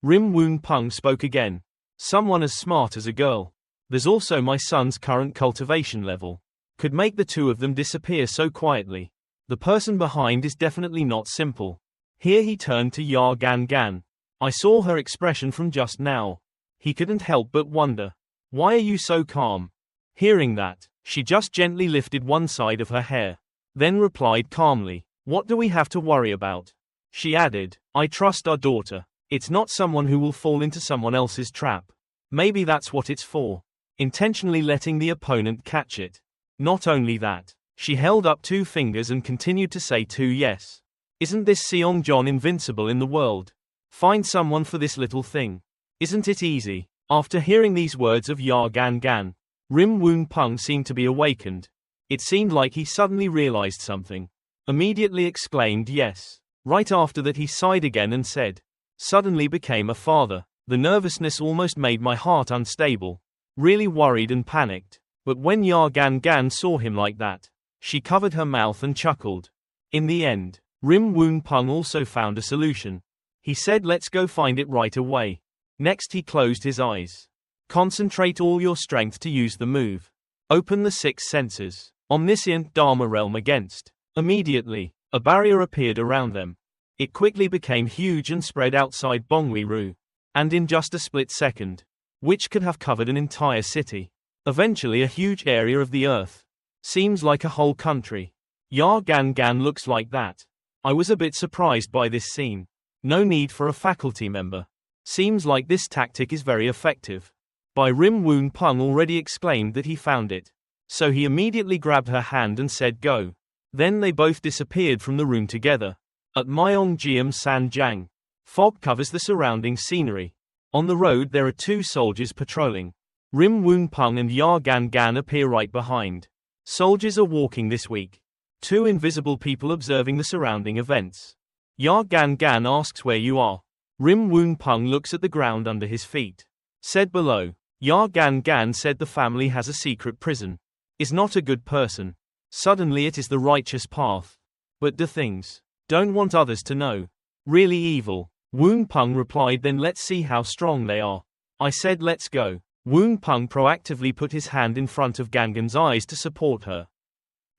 Won Pong spoke again. Someone as smart as a girl. There's also my son's current cultivation level. Could make the two of them disappear so quietly. The person behind is definitely not simple. Here he turned to Ya Gan Gan. I saw her expression from just now. He couldn't help but wonder. Why are you so calm? Hearing that, she just gently lifted one side of her hair. Then replied calmly. What do we have to worry about? She added, I trust our daughter. It's not someone who will fall into someone else's trap. Maybe that's what it's for. Intentionally letting the opponent catch it. Not only that, she held up 2 fingers and continued to say 2 yes. Isn't this Seong John invincible in the world? Find someone for this little thing. Isn't it easy? After hearing these words of Ya Gan Gan, Won Pong seemed to be awakened. It seemed like he suddenly realized something. Immediately exclaimed yes. Right after that he sighed again and said, suddenly became a father. The nervousness almost made my heart unstable. Really worried and panicked. But when Ya Gan Gan saw him like that, she covered her mouth and chuckled. In the end, Won Pong also found a solution. He said let's go find it right away. Next he closed his eyes. Concentrate all your strength to use the move. Open the 6 senses. Omniscient Dharma realm against. Immediately, a barrier appeared around them. It quickly became huge and spread outside Bongwi-ru. And in just a split second, which could have covered an entire city. Eventually a huge area of the earth. Seems like a whole country. Ya Gan Gan looks like that. I was a bit surprised by this scene. No need for a faculty member. Seems like this tactic is very effective. By Won Pong already exclaimed that he found it. So he immediately grabbed her hand and said go. Then they both disappeared from the room together. At Myeongjeom Sanjang. Fog covers the surrounding scenery. On the road there are 2 soldiers patrolling. Won Pong and Ya Gan Gan appear right behind. Soldiers are walking this week. 2 invisible people observing the surrounding events. Ya Gan Gan asks where you are. Won Pong looks at the ground under his feet. Said below. Ya Gan Gan said the family has a secret prison. Is not a good person. Suddenly it is the righteous path. But do things. Don't want others to know. Really evil. Won Pong replied then let's see how strong they are. I said let's go. Won Pong proactively put his hand in front of Gangan's eyes to support her.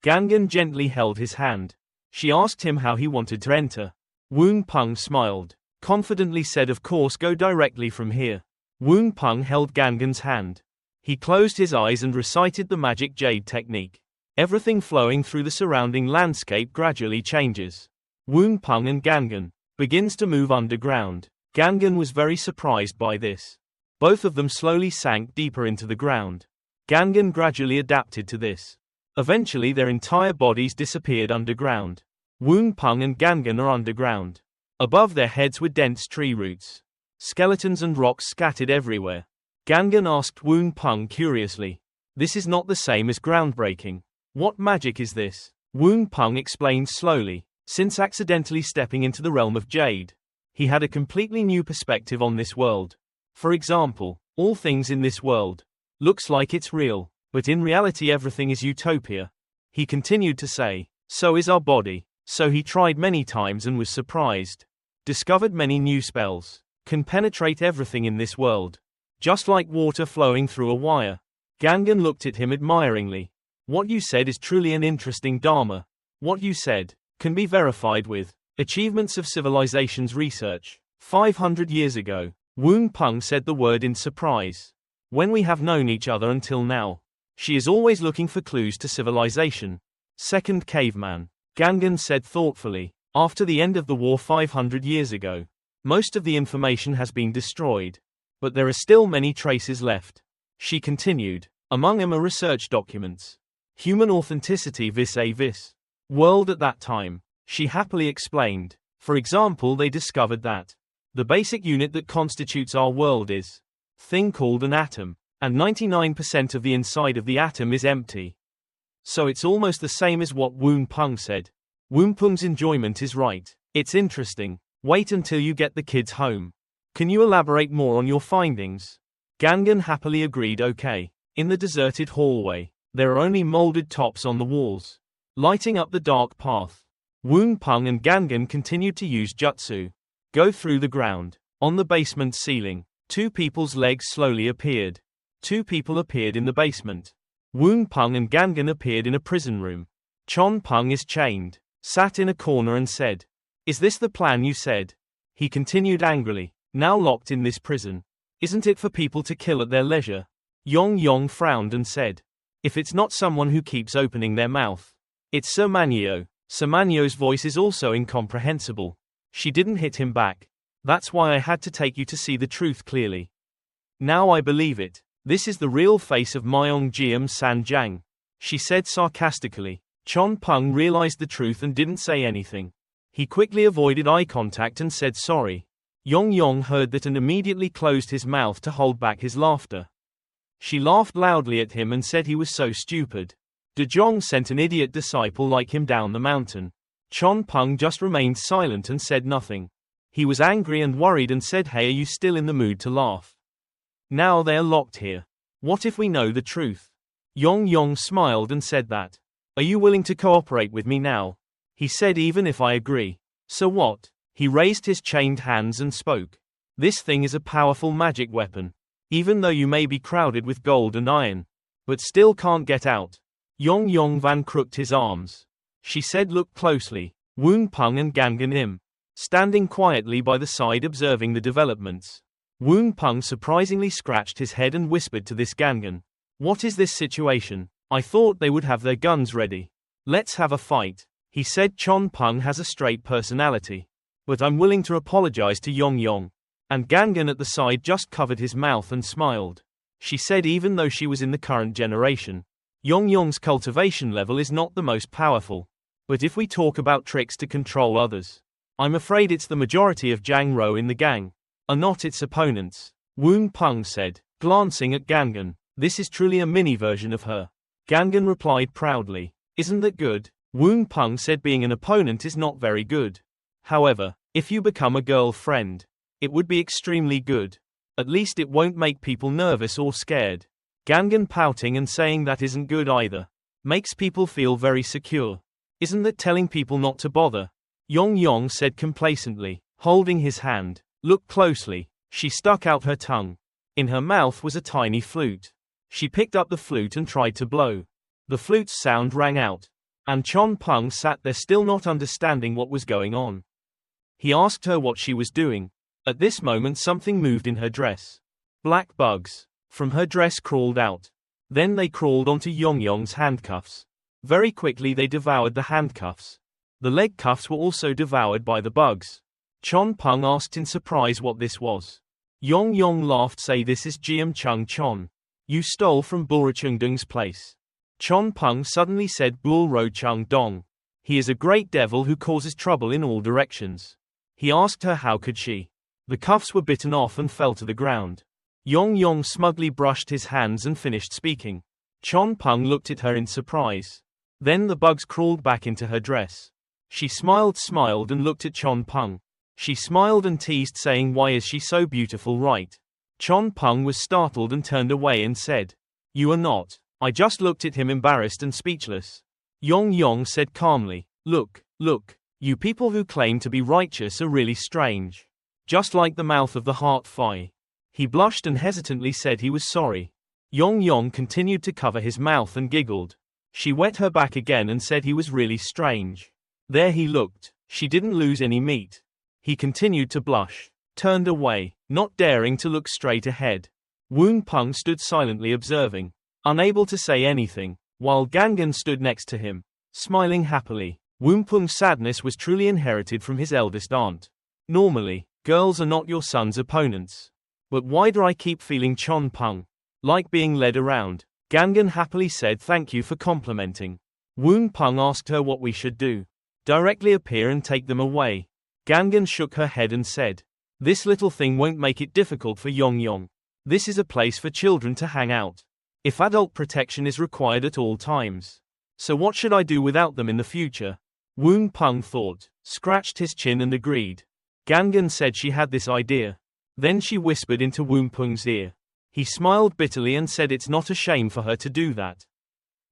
Gangan gently held his hand. She asked him how he wanted to enter. Won Pong smiled. Confidently said of course go directly from here. Won Pong held Gangan's hand. He closed his eyes and recited the magic jade technique. Everything flowing through the surrounding landscape gradually changes. Won Pong and Gangan begins to move underground. Gangan was very surprised by this. Both of them slowly sank deeper into the ground. Gangan gradually adapted to this. Eventually their entire bodies disappeared underground. Won Pong and Gangan are underground. Above their heads were dense tree roots. Skeletons and rocks scattered everywhere. Gangan asked Won Pong curiously. This is not the same as groundbreaking. What magic is this? Won Pong explained slowly. Since accidentally stepping into the realm of jade, he had a completely new perspective on this world. For example, all things in this world looks like it's real, but in reality everything is utopia. He continued to say, so is our body. So he tried many times and was surprised. Discovered many new spells. Can penetrate everything in this world. Just like water flowing through a wire. Gangan looked at him admiringly. What you said is truly an interesting Dharma. What you said can be verified with achievements of civilization's research. 500 years ago, Won Pong said the word in surprise. When we have known each other until now, she is always looking for clues to civilization. Second caveman. Gangan said thoughtfully. After the end of the war 500 years ago, most of the information has been destroyed. But there are still many traces left. She continued. Among them are research documents. Human authenticity vis-a-vis world at that time. She happily explained. For example, they discovered that the basic unit that constitutes our world is thing called an atom, and 99% of the inside of the atom is empty. So it's almost the same as what Won Pong said. Won Pong's enjoyment is right. It's interesting. Wait until you get the kids home. Can you elaborate more on your findings? Gangan happily agreed okay. In the deserted hallway, there are only molded tops on the walls, lighting up the dark path. Won Pong and Gangan continued to use jutsu. Go through the ground. On the basement ceiling, 2 people's legs slowly appeared. 2 people appeared in the basement. Won Pong and Gangan appeared in a prison room. Chon Pong is chained, sat in a corner and said, is this the plan you said? He continued angrily, now locked in this prison. Isn't it for people to kill at their leisure? Yong frowned and said, if it's not someone who keeps opening their mouth, it's Sir Manhhua. Samanyo's voice is also incomprehensible. She didn't hit him back. That's why I had to take you to see the truth clearly. Now I believe it. This is the real face of Myeongjeom Sanjang, she said sarcastically. Chon Pong realized the truth and didn't say anything. He quickly avoided eye contact and said sorry. Yong heard that and immediately closed his mouth to hold back his laughter. She laughed loudly at him and said he was so stupid. De Jong sent an idiot disciple like him down the mountain. Chon Pong just remained silent and said nothing. He was angry and worried and said, hey, are you still in the mood to laugh? Now they are locked here. What if we know the truth? Yong smiled and said that. Are you willing to cooperate with me now? He said, even if I agree. So what? He raised his chained hands and spoke. This thing is a powerful magic weapon. Even though you may be crowded with gold and iron, but still can't get out. Yong Van crooked his arms. She said, look closely. Won Pong and Gangan Im, standing quietly by the side observing the developments. Won Pong surprisingly scratched his head and whispered to this Gangan. What is this situation? I thought they would have their guns ready. Let's have a fight. He said Chon Pong has a straight personality. But I'm willing to apologize to Yong. And Gangan at the side just covered his mouth and smiled. She said even though she was in the current generation, Yong's cultivation level is not the most powerful. But if we talk about tricks to control others, I'm afraid it's the majority of Jang Ro in the gang, are not its opponents. Won Pong said, glancing at Gangan. This is truly a mini version of her. Gangan replied proudly. Isn't that good? Won Pong said being an opponent is not very good. However, if you become a girlfriend, it would be extremely good. At least it won't make people nervous or scared. Gangan pouting and saying that isn't good either. Makes people feel very secure. Isn't that telling people not to bother? Yong said complacently, holding his hand. Look closely. She stuck out her tongue. In her mouth was a tiny flute. She picked up the flute and tried to blow. The flute's sound rang out. And Chon Pong sat there still not understanding what was going on. He asked her what she was doing. At this moment something moved in her dress. Black bugs from her dress crawled out. Then they crawled onto Yong's handcuffs. Very quickly they devoured the handcuffs. The leg cuffs were also devoured by the bugs. Chon Pong asked in surprise what this was. Yong laughed, say this is Jiam Chung Chon. You stole from Bulrochungdong's place. Chon Pong suddenly said Bulrochung Dong. He is a great devil who causes trouble in all directions. He asked her how could she. The cuffs were bitten off and fell to the ground. Yong smugly brushed his hands and finished speaking. Chon Pong looked at her in surprise. Then the bugs crawled back into her dress. She smiled and looked at Chon Pong. She smiled and teased, saying why is she so beautiful, right? Chon Pong was startled and turned away and said, you are not. I just looked at him embarrassed and speechless. Yong said calmly, look, you people who claim to be righteous are really strange. Just like the mouth of the heart Phi. He blushed and hesitantly said he was sorry. Yong continued to cover his mouth and giggled. She wet her back again and said he was really strange. There he looked. She didn't lose any meat. He continued to blush. Turned away, not daring to look straight ahead. Won Pong stood silently observing, unable to say anything, while Gangan stood next to him, smiling happily. Won Pong's sadness was truly inherited from his eldest aunt. Normally, girls are not your son's opponents. But why do I keep feeling Chon Pong? Like being led around. Gangan happily said thank you for complimenting. Won Pong asked her what we should do. Directly appear and take them away. Gangan shook her head and said, this little thing won't make it difficult for Yong. This is a place for children to hang out. If adult protection is required at all times. So what should I do without them in the future? Won Pong thought, scratched his chin and agreed. Gangan said she had this idea. Then she whispered into Won Pong's ear. He smiled bitterly and said it's not a shame for her to do that.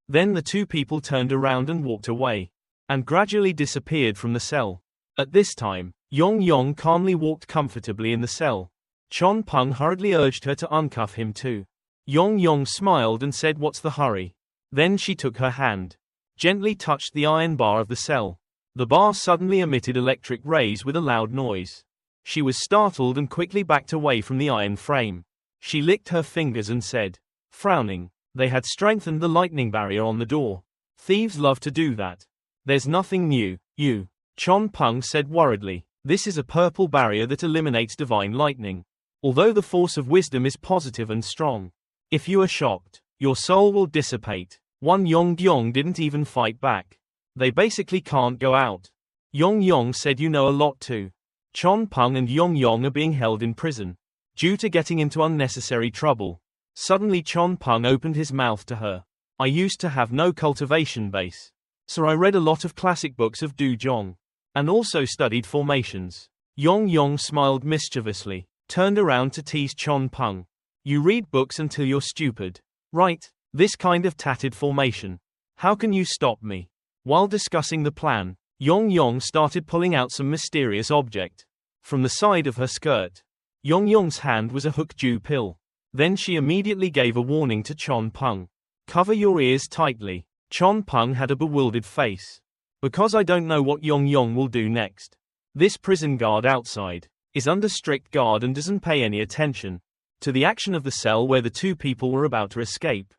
Then the two people turned around and walked away. And gradually disappeared from the cell. At this time, Yong calmly walked comfortably in the cell. Chon Pong hurriedly urged her to uncuff him too. Yong smiled and said what's the hurry? Then she took her hand. Gently touched the iron bar of the cell. The bar suddenly emitted electric rays with a loud noise. She was startled and quickly backed away from the iron frame. She licked her fingers and said, frowning, they had strengthened the lightning barrier on the door. Thieves love to do that. There's nothing new, you. Chon Pong said worriedly. This is a purple barrier that eliminates divine lightning. Although the force of wisdom is positive and strong. If you are shocked, your soul will dissipate. One Yong didn't even fight back. They basically can't go out. Yong said you know a lot too. Chon Pong and Yong are being held in prison. Due to getting into unnecessary trouble. Suddenly Chon Pong opened his mouth to her. I used to have no cultivation base. So I read a lot of classic books of Du Zhong. And also studied formations. Yong smiled mischievously, turned around to tease Chon Pong. You read books until you're stupid. Right, this kind of tatted formation. How can you stop me? While discussing the plan, Yong started pulling out some mysterious object. From the side of her skirt. Yong's hand was a hook Jew pill. Then she immediately gave a warning to Chon Pong. Cover your ears tightly. Chon Pong had a bewildered face. Because I don't know what Yong will do next. This prison guard outside is under strict guard and doesn't pay any attention to the action of the cell where the two people were about to escape.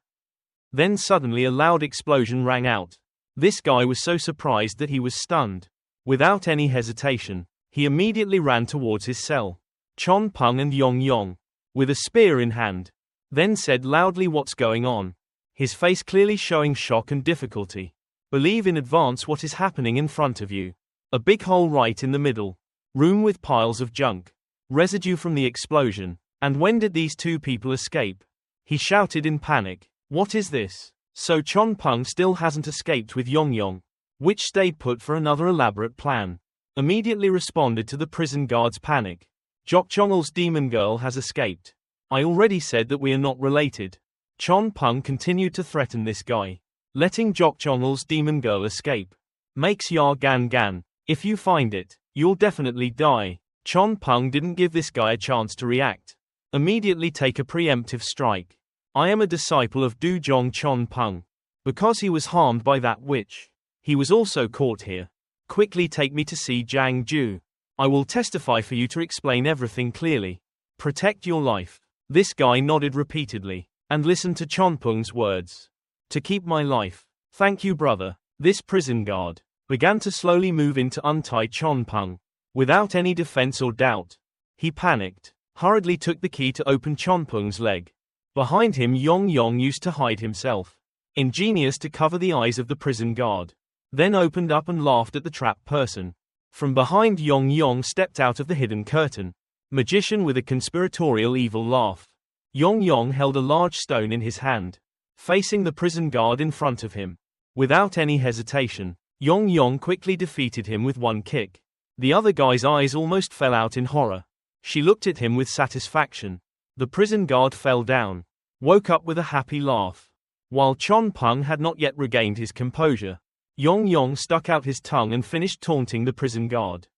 Then suddenly a loud explosion rang out. This guy was so surprised that he was stunned. Without any hesitation, he immediately ran towards his cell. Chon Pong and Yong, with a spear in hand, then said loudly what's going on. His face clearly showing shock and difficulty. Believe in advance what is happening in front of you. A big hole right in the middle. Room with piles of junk. Residue from the explosion. And when did these two people escape? He shouted in panic. What is this? So Chon Pong still hasn't escaped with Yong, which stayed put for another elaborate plan. Immediately responded to the prison guard's panic. Jokchongel's demon girl has escaped. I already said that we are not related. Chon Pong continued to threaten this guy. Letting Jokchongel's demon girl escape makes ya gan. If you find it, you'll definitely die. Chon Pong didn't give this guy a chance to react. Immediately take a preemptive strike. I am a disciple of Du Zhong Chon Pong. Because he was harmed by that witch. He was also caught here. Quickly take me to see Jiang Ju. I will testify for you to explain everything clearly. Protect your life. This guy nodded repeatedly, and listened to Chon Pong's words. To keep my life. Thank you, brother. This prison guard began to slowly move in to untie Chon Pong. Without any defense or doubt. He panicked, hurriedly took the key to open Chon Pong's leg. Behind him Yong used to hide himself. Ingenious to cover the eyes of the prison guard. Then opened up and laughed at the trapped person. From behind Yong stepped out of the hidden curtain. Magician with a conspiratorial evil laugh. Yong held a large stone in his hand. Facing the prison guard in front of him. Without any hesitation, Yong quickly defeated him with one kick. The other guy's eyes almost fell out in horror. She looked at him with satisfaction. The prison guard fell down. Woke up with a happy laugh. While Chon Pong had not yet regained his composure. Yong stuck out his tongue and finished taunting the prison guard.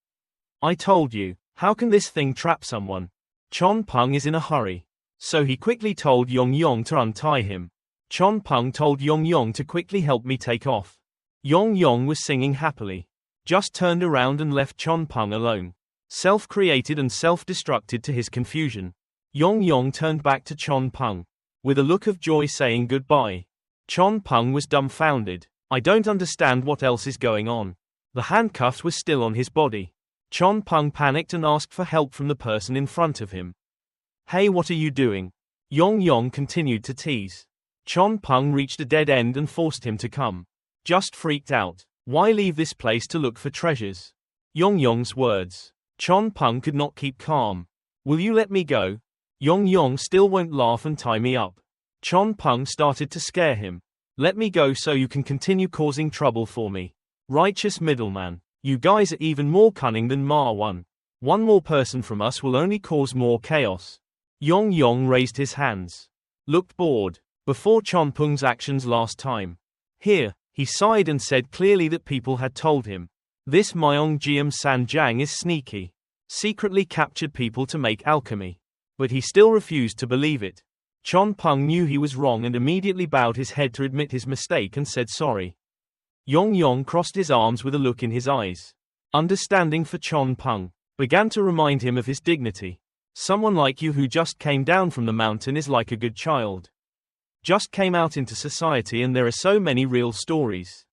I told you, how can this thing trap someone? Chon Pong is in a hurry. So he quickly told Yong to untie him. Chon Pong told Yong to quickly help me take off. Yong was singing happily. Just turned around and left Chon Pong alone. Self-created and self-destructed to his confusion. Yong turned back to Chon Pong. With a look of joy saying goodbye. Chon Pong was dumbfounded. I don't understand what else is going on. The handcuffs were still on his body. Chon Pong panicked and asked for help from the person in front of him. Hey, what are you doing? Yong continued to tease. Chon Pong reached a dead end and forced him to come. Just freaked out. Why leave this place to look for treasures? Yong's words. Chon Pong could not keep calm. Will you let me go? Yong still won't laugh and tie me up. Chon Pong started to scare him. Let me go so you can continue causing trouble for me. Righteous middleman. You guys are even more cunning than Manhwa. One more person from us will only cause more chaos. Yong raised his hands. Looked bored. Before Chon Pong's actions last time. Here, he sighed and said clearly that people had told him. This Myong Jiam Sanjiang is sneaky. Secretly captured people to make alchemy. But he still refused to believe it. Chon Pong knew he was wrong and immediately bowed his head to admit his mistake and said sorry. Yong crossed his arms with a look in his eyes. Understanding for Chon Pong. Began to remind him of his dignity. Someone like you who just came down from the mountain is like a good child. Just came out into society and there are so many real stories.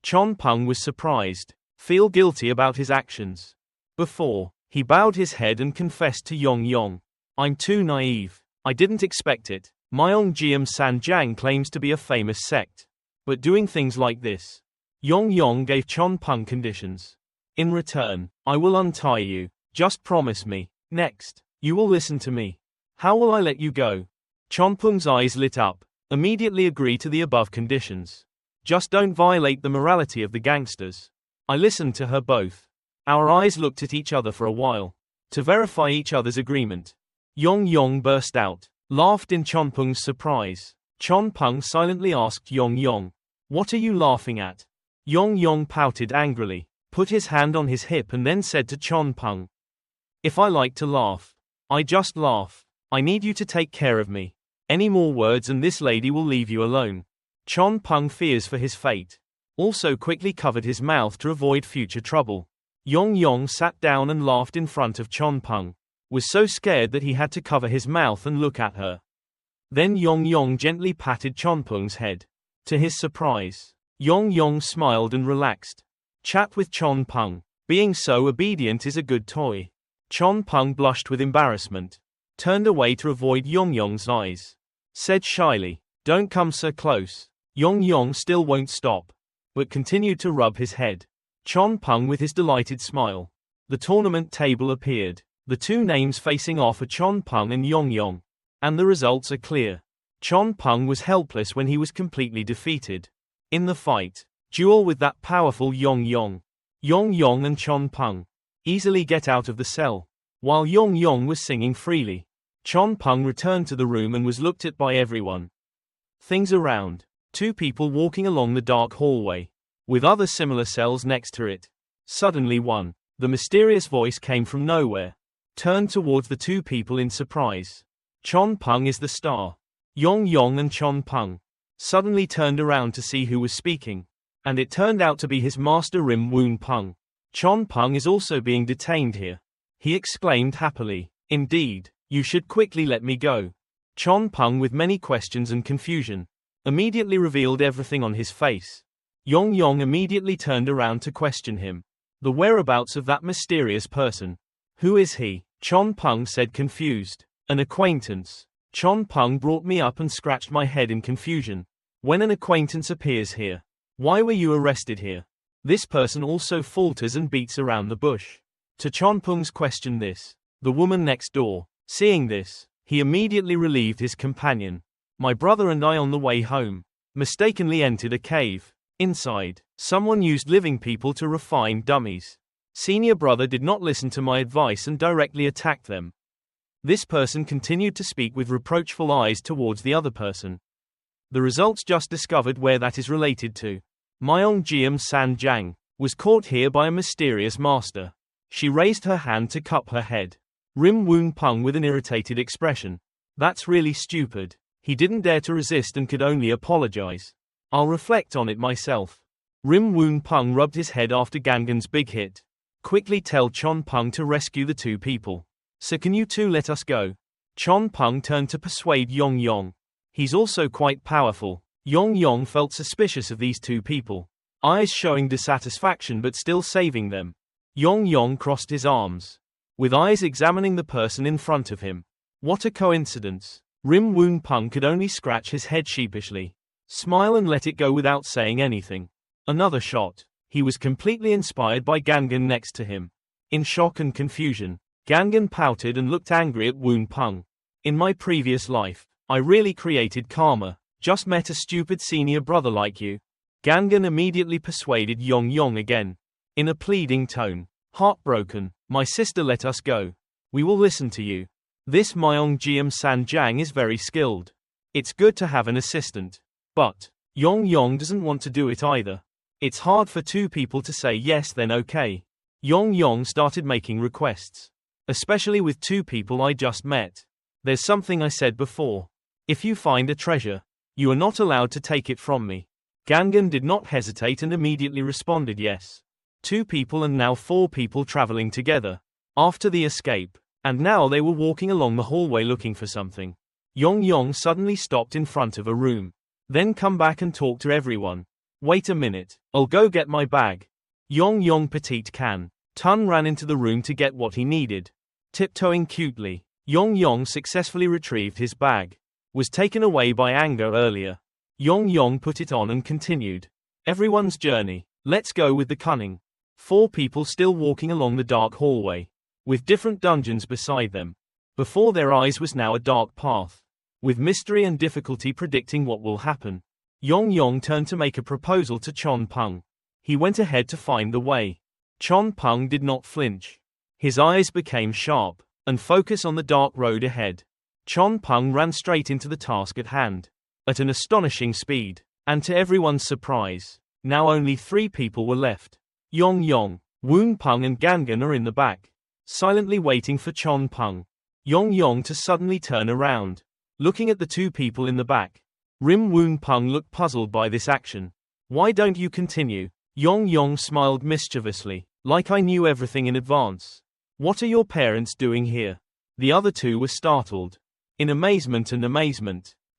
Chon Pong was surprised, feel guilty about his actions. Before, he bowed his head and confessed to Yong Yong. I'm too naive. I didn't expect it. Manhhwa Sanjiang claims to be a famous sect. But doing things like this. Yong Yong gave Chon Pong conditions. In return, I will untie you. Just promise me. Next, you will listen to me. How will I let you go? Chon Pong's eyes lit up. Immediately agree to the above conditions. Just don't violate the morality of the gangsters. I listened to her both. Our eyes looked at each other for a while. To verify each other's agreement. Yong Yong burst out, laughed in Chon Pong's surprise. Chon Pong silently asked Yong Yong, "What are you laughing at?" Yong Yong pouted angrily, put his hand on his hip and then said to Chon Pong, "If I like to laugh, I just laugh. I need you to take care of me. Any more words and this lady will leave you alone." Chon Pong fears for his fate. Also quickly covered his mouth to avoid future trouble. Yong Yong sat down and laughed in front of Chon Pong. Was so scared that he had to cover his mouth and look at her. Then Yong Yong gently patted Chon Pong's head. To his surprise, Yong Yong smiled and relaxed. Chat with Chon Pong. Being so obedient is a good toy. Chon Pong blushed with embarrassment. Turned away to avoid Yong Yong's eyes. Said shyly, "Don't come so close." Yong Yong still won't stop, but continued to rub his head. Chon Pong with his delighted smile. The tournament table appeared. The two names facing off are Chon Pong and Yong Yong. And the results are clear. Chon Pong was helpless when he was completely defeated. In the fight, duel with that powerful Yong Yong. Yong Yong and Chon Pong easily get out of the cell. While Yong Yong was singing freely, Chon Pong returned to the room and was looked at by everyone. Things around. Two people walking along the dark hallway, with other similar cells next to it. Suddenly the mysterious voice came from nowhere. Turned towards the two people in surprise. Chon Pong is the star. Yong Yong and Chon Pong suddenly turned around to see who was speaking. And it turned out to be his master Won Pong. Chon Pong is also being detained here. He exclaimed happily, "Indeed, you should quickly let me go." Chon Pong with many questions and confusion immediately revealed everything on his face. Yong Yong immediately turned around to question him. The whereabouts of that mysterious person. Who is he? Chon Pong said confused. An acquaintance. Chon Pong brought me up and scratched my head in confusion. When an acquaintance appears here. Why were you arrested here? This person also falters and beats around the bush. To Chon Pong's question the woman next door, seeing this, he immediately relieved his companion. My brother and I on the way home, mistakenly entered a cave. Inside, someone used living people to refine dummies. Senior brother did not listen to my advice and directly attacked them. This person continued to speak with reproachful eyes towards the other person. The results just discovered where that is related to. Manhhwa Sanjiang was caught here by a mysterious master. She raised her hand to cup her head. Won Pong with an irritated expression. That's really stupid. He didn't dare to resist and could only apologize. I'll reflect on it myself. Won Pong rubbed his head after Gangan's big hit. Quickly tell Chon Pong to rescue the two people. So can you two let us go? Chon Pong turned to persuade Yong Yong. He's also quite powerful. Yong Yong felt suspicious of these two people. Eyes showing dissatisfaction but still saving them. Yong Yong crossed his arms, with eyes examining the person in front of him. What a coincidence. Won Pong could only scratch his head sheepishly. Smile and let it go without saying anything. Another shot. He was completely inspired by Gangan next to him. In shock and confusion, Gangan pouted and looked angry at Won Pong. In my previous life, I really created karma. Just met a stupid senior brother like you. Gangan immediately persuaded Yong Yong again. In a pleading tone. Heartbroken, my sister, let us go. We will listen to you. This Manhhwa Sanjiang is very skilled. It's good to have an assistant. But Yong Yong doesn't want to do it either. It's hard for two people to say yes then okay. Yong Yong started making requests. Especially with two people I just met. There's something I said before. If you find a treasure, you are not allowed to take it from me. Gangan did not hesitate and immediately responded yes. Two people and now four people traveling together. After the escape. And now they were walking along the hallway looking for something. Yong Yong suddenly stopped in front of a room. Then come back and talk to everyone. Wait a minute, I'll go get my bag. Yong Yong Petite Can. Tun ran into the room to get what he needed. Tiptoeing cutely, Yong Yong successfully retrieved his bag. Was taken away by anger earlier. Yong Yong put it on and continued. Everyone's journey. Let's go with the cunning. 4 people still walking along the dark hallway, with different dungeons beside them. Before their eyes was now a dark path, with mystery and difficulty predicting what will happen. Yong Yong turned to make a proposal to Chon Pong. He went ahead to find the way. Chon Pong did not flinch. His eyes became sharp, and focused on the dark road ahead. Chon Pong ran straight into the task at hand, at an astonishing speed, and to everyone's surprise, now only 3 people were left. Yong Yong, Won Pong and Gangan are in the back, silently waiting for Chon Pong. Yong Yong to suddenly turn around, looking at the 2 people in the back. Won Pong looked puzzled by this action. Why don't you continue? Yong Yong smiled mischievously, like I knew everything in advance. What are your parents doing here? The other 2 were startled, in amazement.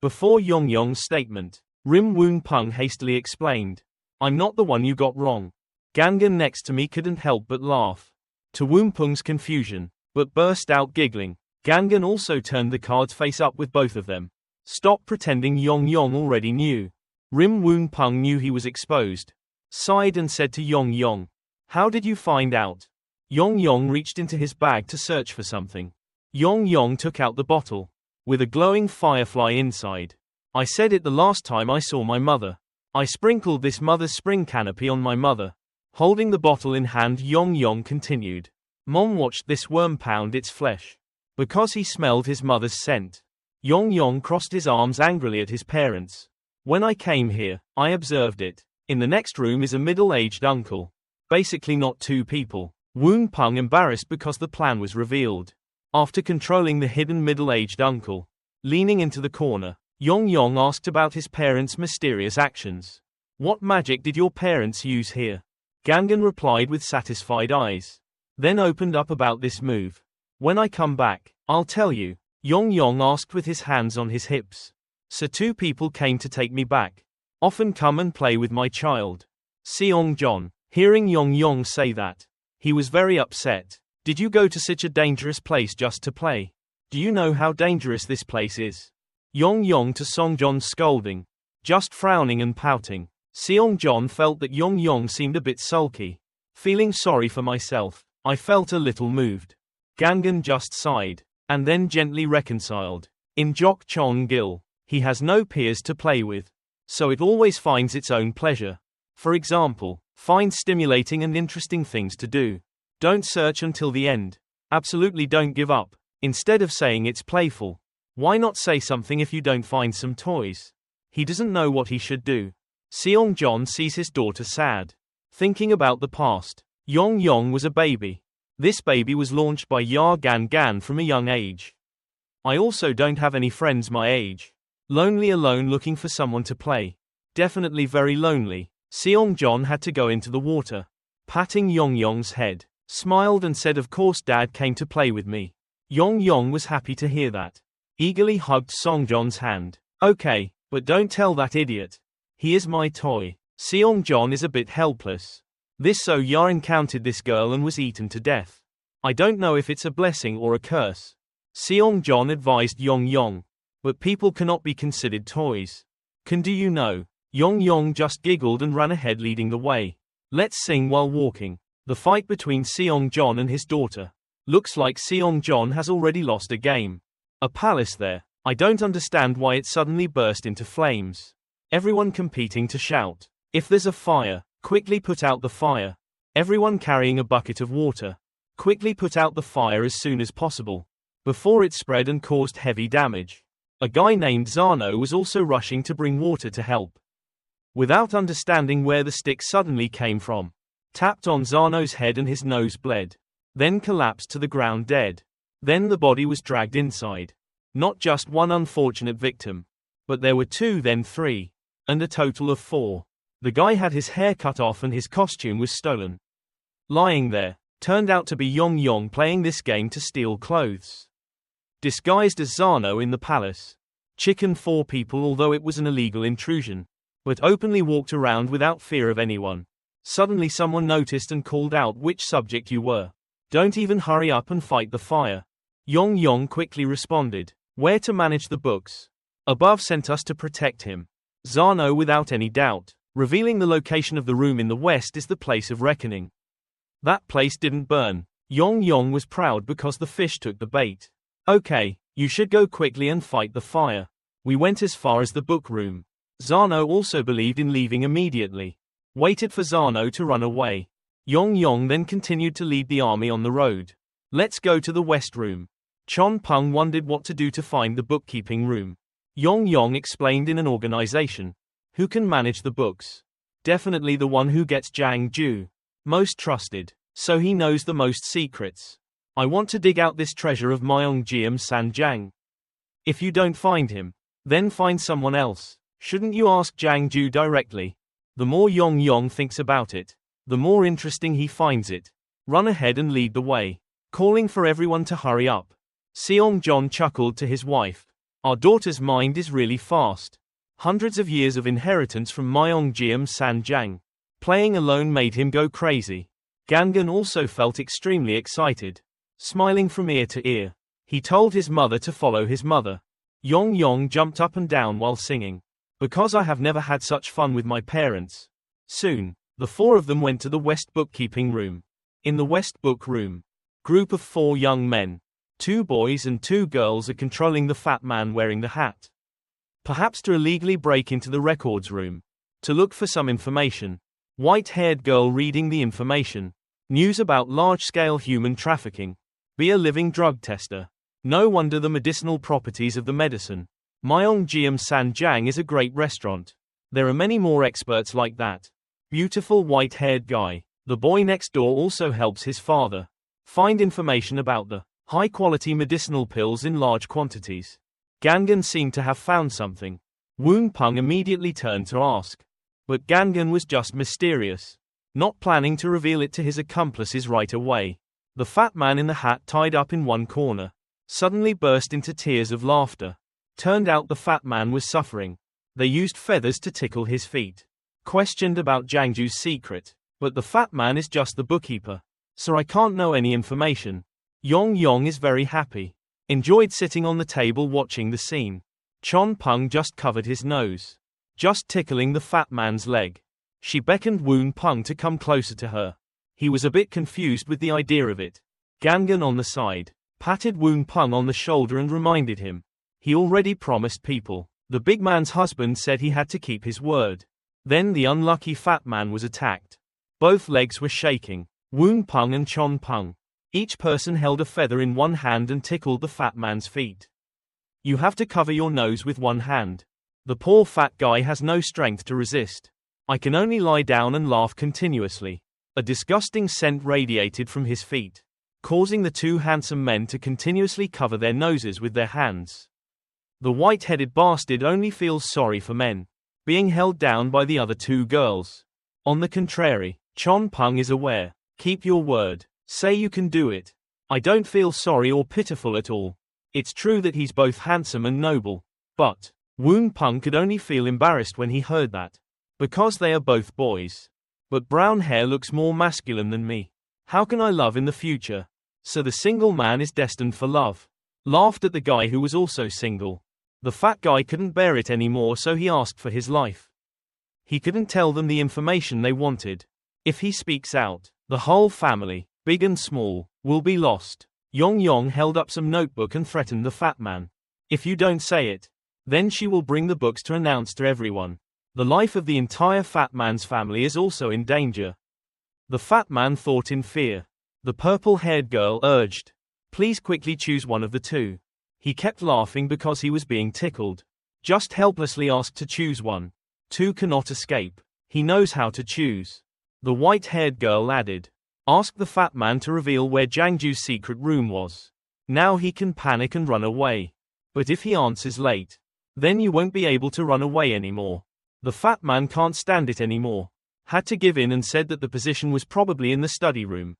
Before Yong Yong's statement, Won Pong hastily explained. I'm not the one you got wrong. Gangan next to me couldn't help but laugh, to Won Pong's confusion, but burst out giggling. Gangan also turned the cards face up with both of them. Stop pretending Yong Yong already knew. Won Pong knew he was exposed, sighed and said to Yong Yong, how did you find out? Yong Yong reached into his bag to search for something. Yong Yong took out the bottle, with a glowing firefly inside. I said it the last time I saw my mother. I sprinkled this mother's spring canopy on my mother. Holding the bottle in hand, Yong Yong continued. Mom watched this worm pound its flesh, because he smelled his mother's scent. Yong Yong crossed his arms angrily at his parents. When I came here, I observed it. In the next room is a middle-aged uncle. Basically not 2 people. Won Pong embarrassed because the plan was revealed. After controlling the hidden middle-aged uncle, leaning into the corner, Yong Yong asked about his parents' mysterious actions. What magic did your parents use here? Gangan replied with satisfied eyes. Then opened up about this move. When I come back, I'll tell you. Yong Yong asked with his hands on his hips. So 2 people came to take me back. Often come and play with my child. Seong John, hearing Yong Yong say that, he was very upset. Did you go to such a dangerous place just to play? Do you know how dangerous this place is? Yong Yong to Song John scolding, just frowning and pouting. Seong John felt that Yong Yong seemed a bit sulky. Feeling sorry for myself, I felt a little moved. Gangan just sighed, and then gently reconciled. In Jok Chon Gil, he has no peers to play with, so it always finds its own pleasure. For example, find stimulating and interesting things to do. Don't search until the end. Absolutely don't give up. Instead of saying it's playful, why not say something if you don't find some toys? He doesn't know what he should do. Seong John sees his daughter sad, thinking about the past. Yong Yong was a baby. This baby was launched by Ya Gan Gan from a young age. I also don't have any friends my age. Lonely alone looking for someone to play. Definitely very lonely. Seong John had to go into the water. Patting Yong Yong's head, smiled and said of course dad came to play with me. Yong Yong was happy to hear that. Eagerly hugged Song John's hand. Okay, but don't tell that idiot. He is my toy. Seong John is a bit helpless. This so Ya encountered this girl and was eaten to death. I don't know if it's a blessing or a curse. Seong John advised Yong Yong. But people cannot be considered toys. Can do you know? Yong Yong just giggled and ran ahead leading the way. Let's sing while walking. The fight between Seong John and his daughter. Looks like Seong John has already lost a game. A palace there. I don't understand why it suddenly burst into flames. Everyone competing to shout. If there's a fire, quickly put out the fire. Everyone carrying a bucket of water. Quickly put out the fire as soon as possible, before it spread and caused heavy damage. A guy named Zano was also rushing to bring water to help. Without understanding where the stick suddenly came from, tapped on Zano's head and his nose bled. Then collapsed to the ground dead. Then the body was dragged inside. Not just one unfortunate victim, but there were 2, then 3. And a total of 4. The guy had his hair cut off and his costume was stolen. Lying there, turned out to be Yong Yong playing this game to steal clothes. Disguised as Zano in the palace. Chicken 4 people although it was an illegal intrusion. but openly walked around without fear of anyone. Suddenly someone noticed and called out which subject you were. Don't even hurry up and fight the fire. Yong Yong quickly responded. Where to manage the books? Above sent us to protect him. Zano without any doubt, revealing the location of the room in the west is the place of reckoning. That place didn't burn. Yong Yong was proud because the fish took the bait. Okay, you should go quickly and fight the fire. We went as far as the book room. Zano also believed in leaving immediately. Waited for Zano to run away. Yong Yong then continued to lead the army on the road. Let's go to the west room. Chon Pong wondered what to do to find the bookkeeping room. Yong Yong explained in an organization. Who can manage the books? Definitely the one who gets Jiang Ju. Most trusted. So he knows the most secrets. I want to dig out this treasure of Myongjiam Sanjiang. If you don't find him, then find someone else. Shouldn't you ask Jiang Ju directly? The more Yong Yong thinks about it, the more interesting he finds it. Run ahead and lead the way. Calling for everyone to hurry up. Seong John chuckled to his wife. Our daughter's mind is really fast. Hundreds of years of inheritance from Myongjiam Sanjiang. Playing alone made him go crazy. Gangan also felt extremely excited. Smiling from ear to ear, he told his mother to follow his mother. Yong Yong jumped up and down while singing. Because I have never had such fun with my parents. Soon, the four of them went to the West bookkeeping room. In the West book room, group of 4 young men, 2 boys and 2 girls are controlling the fat man wearing the hat. Perhaps to illegally break into the records room. To look for some information. White-haired girl reading the information. News about large-scale human trafficking. Be a living drug tester. No wonder the medicinal properties of the medicine. Myongjiam Sanjiang is a great restaurant. There are many more experts like that. Beautiful white-haired guy. The boy next door also helps his father find information about the high-quality medicinal pills in large quantities. Gangan seemed to have found something. Won Pong immediately turned to ask. But Gangan was just mysterious, not planning to reveal it to his accomplices right away. The fat man in the hat tied up in one corner suddenly burst into tears of laughter. Turned out the fat man was suffering. They used feathers to tickle his feet. Questioned about Jiangju's secret. But the fat man is just the bookkeeper. So I can't know any information. Yong Yong is very happy. Enjoyed sitting on the table watching the scene. Chon Pong just covered his nose. Just tickling the fat man's leg. She beckoned Won Pong to come closer to her. He was a bit confused with the idea of it. Gangan on the side patted Won Pong on the shoulder and reminded him. He already promised people. The big man's husband said he had to keep his word. Then the unlucky fat man was attacked. Both legs were shaking. Won Pong and Chon Pong. Each person held a feather in one hand and tickled the fat man's feet. You have to cover your nose with one hand. The poor fat guy has no strength to resist. I can only lie down and laugh continuously. A disgusting scent radiated from his feet, causing the 2 handsome men to continuously cover their noses with their hands. The white-headed bastard only feels sorry for men being held down by the other 2 girls. On the contrary, Chon Pong is aware. Keep your word. Say you can do it. I don't feel sorry or pitiful at all. It's true that he's both handsome and noble. But Won Pong could only feel embarrassed when he heard that. Because they are both boys. But brown hair looks more masculine than me. How can I love in the future? So the single man is destined for love. Laughed at the guy who was also single. The fat guy couldn't bear it anymore, so he asked for his life. He couldn't tell them the information they wanted. If he speaks out, the whole family, big and small, will be lost. Yong Yong held up some notebook and threatened the fat man. If you don't say it, then she will bring the books to announce to everyone. The life of the entire fat man's family is also in danger. The fat man thought in fear. The purple-haired girl urged. Please quickly choose one of the 2. He kept laughing because he was being tickled. Just helplessly asked to choose one. 2 cannot escape. He knows how to choose. The white-haired girl added. Ask the fat man to reveal where Jiangju's secret room was. Now he can panic and run away. But if he answers late, then you won't be able to run away anymore. The fat man can't stand it anymore. Had to give in and said that the position was probably in the study room.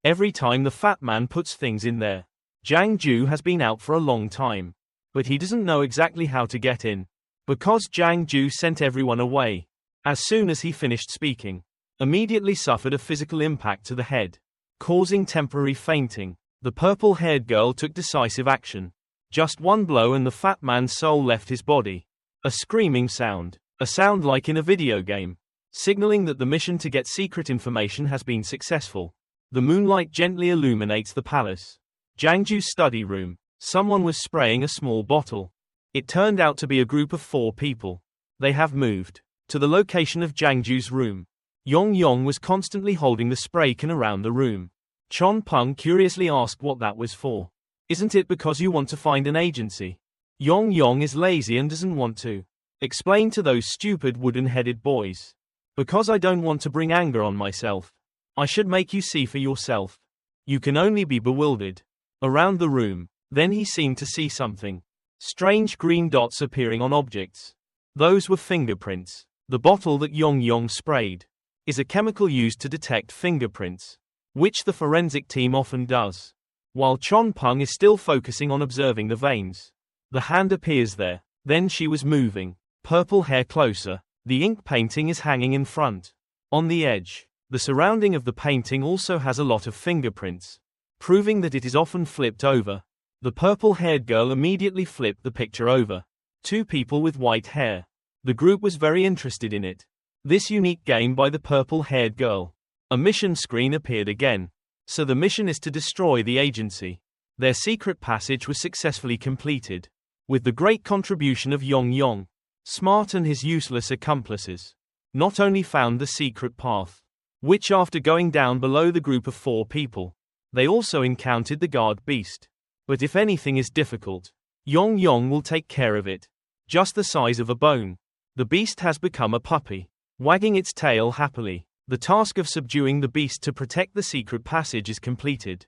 Every time the fat man puts things in there. Jiangju has been out for a long time. But he doesn't know exactly how to get in. Because Zhang Ju sent everyone away. As soon as he finished speaking, immediately suffered a physical impact to the head, causing temporary fainting. The purple-haired girl took decisive action. Just one blow and the fat man's soul left his body. A screaming sound, a sound like in a video game, signaling that the mission to get secret information has been successful. The moonlight gently illuminates the palace. Jiangju's study room. Someone was spraying a small bottle. It turned out to be a group of 4 people. They have moved to the location of Jiangju's room. Yong was constantly holding the spray can around the room. Chon Pong curiously asked what that was for. Isn't it because you want to find an agency? Yong is lazy and doesn't want to explain to those stupid wooden-headed boys. Because I don't want to bring anger on myself. I should make you see for yourself. You can only be bewildered. Around the room, then he seemed to see something. Strange green dots appearing on objects. Those were fingerprints. The bottle that Yong sprayed is a chemical used to detect fingerprints, which the forensic team often does. While Chon Pong is still focusing on observing the veins, the hand appears there. Then she was moving. Purple hair closer. The ink painting is hanging in front. On the edge, the surrounding of the painting also has a lot of fingerprints, proving that it is often flipped over. The purple-haired girl immediately flipped the picture over. 2 people with white hair. The group was very interested in it. This unique game by the purple-haired girl. A mission screen appeared again. So the mission is to destroy the agency. Their secret passage was successfully completed, with the great contribution of Yong. Smart and his useless accomplices not only found the secret path, which after going down below the group of 4 people, they also encountered the guard beast. But if anything is difficult, Yong will take care of it. Just the size of a bone. The beast has become a puppy, wagging its tail happily. The task of subduing the beast to protect the secret passage is completed.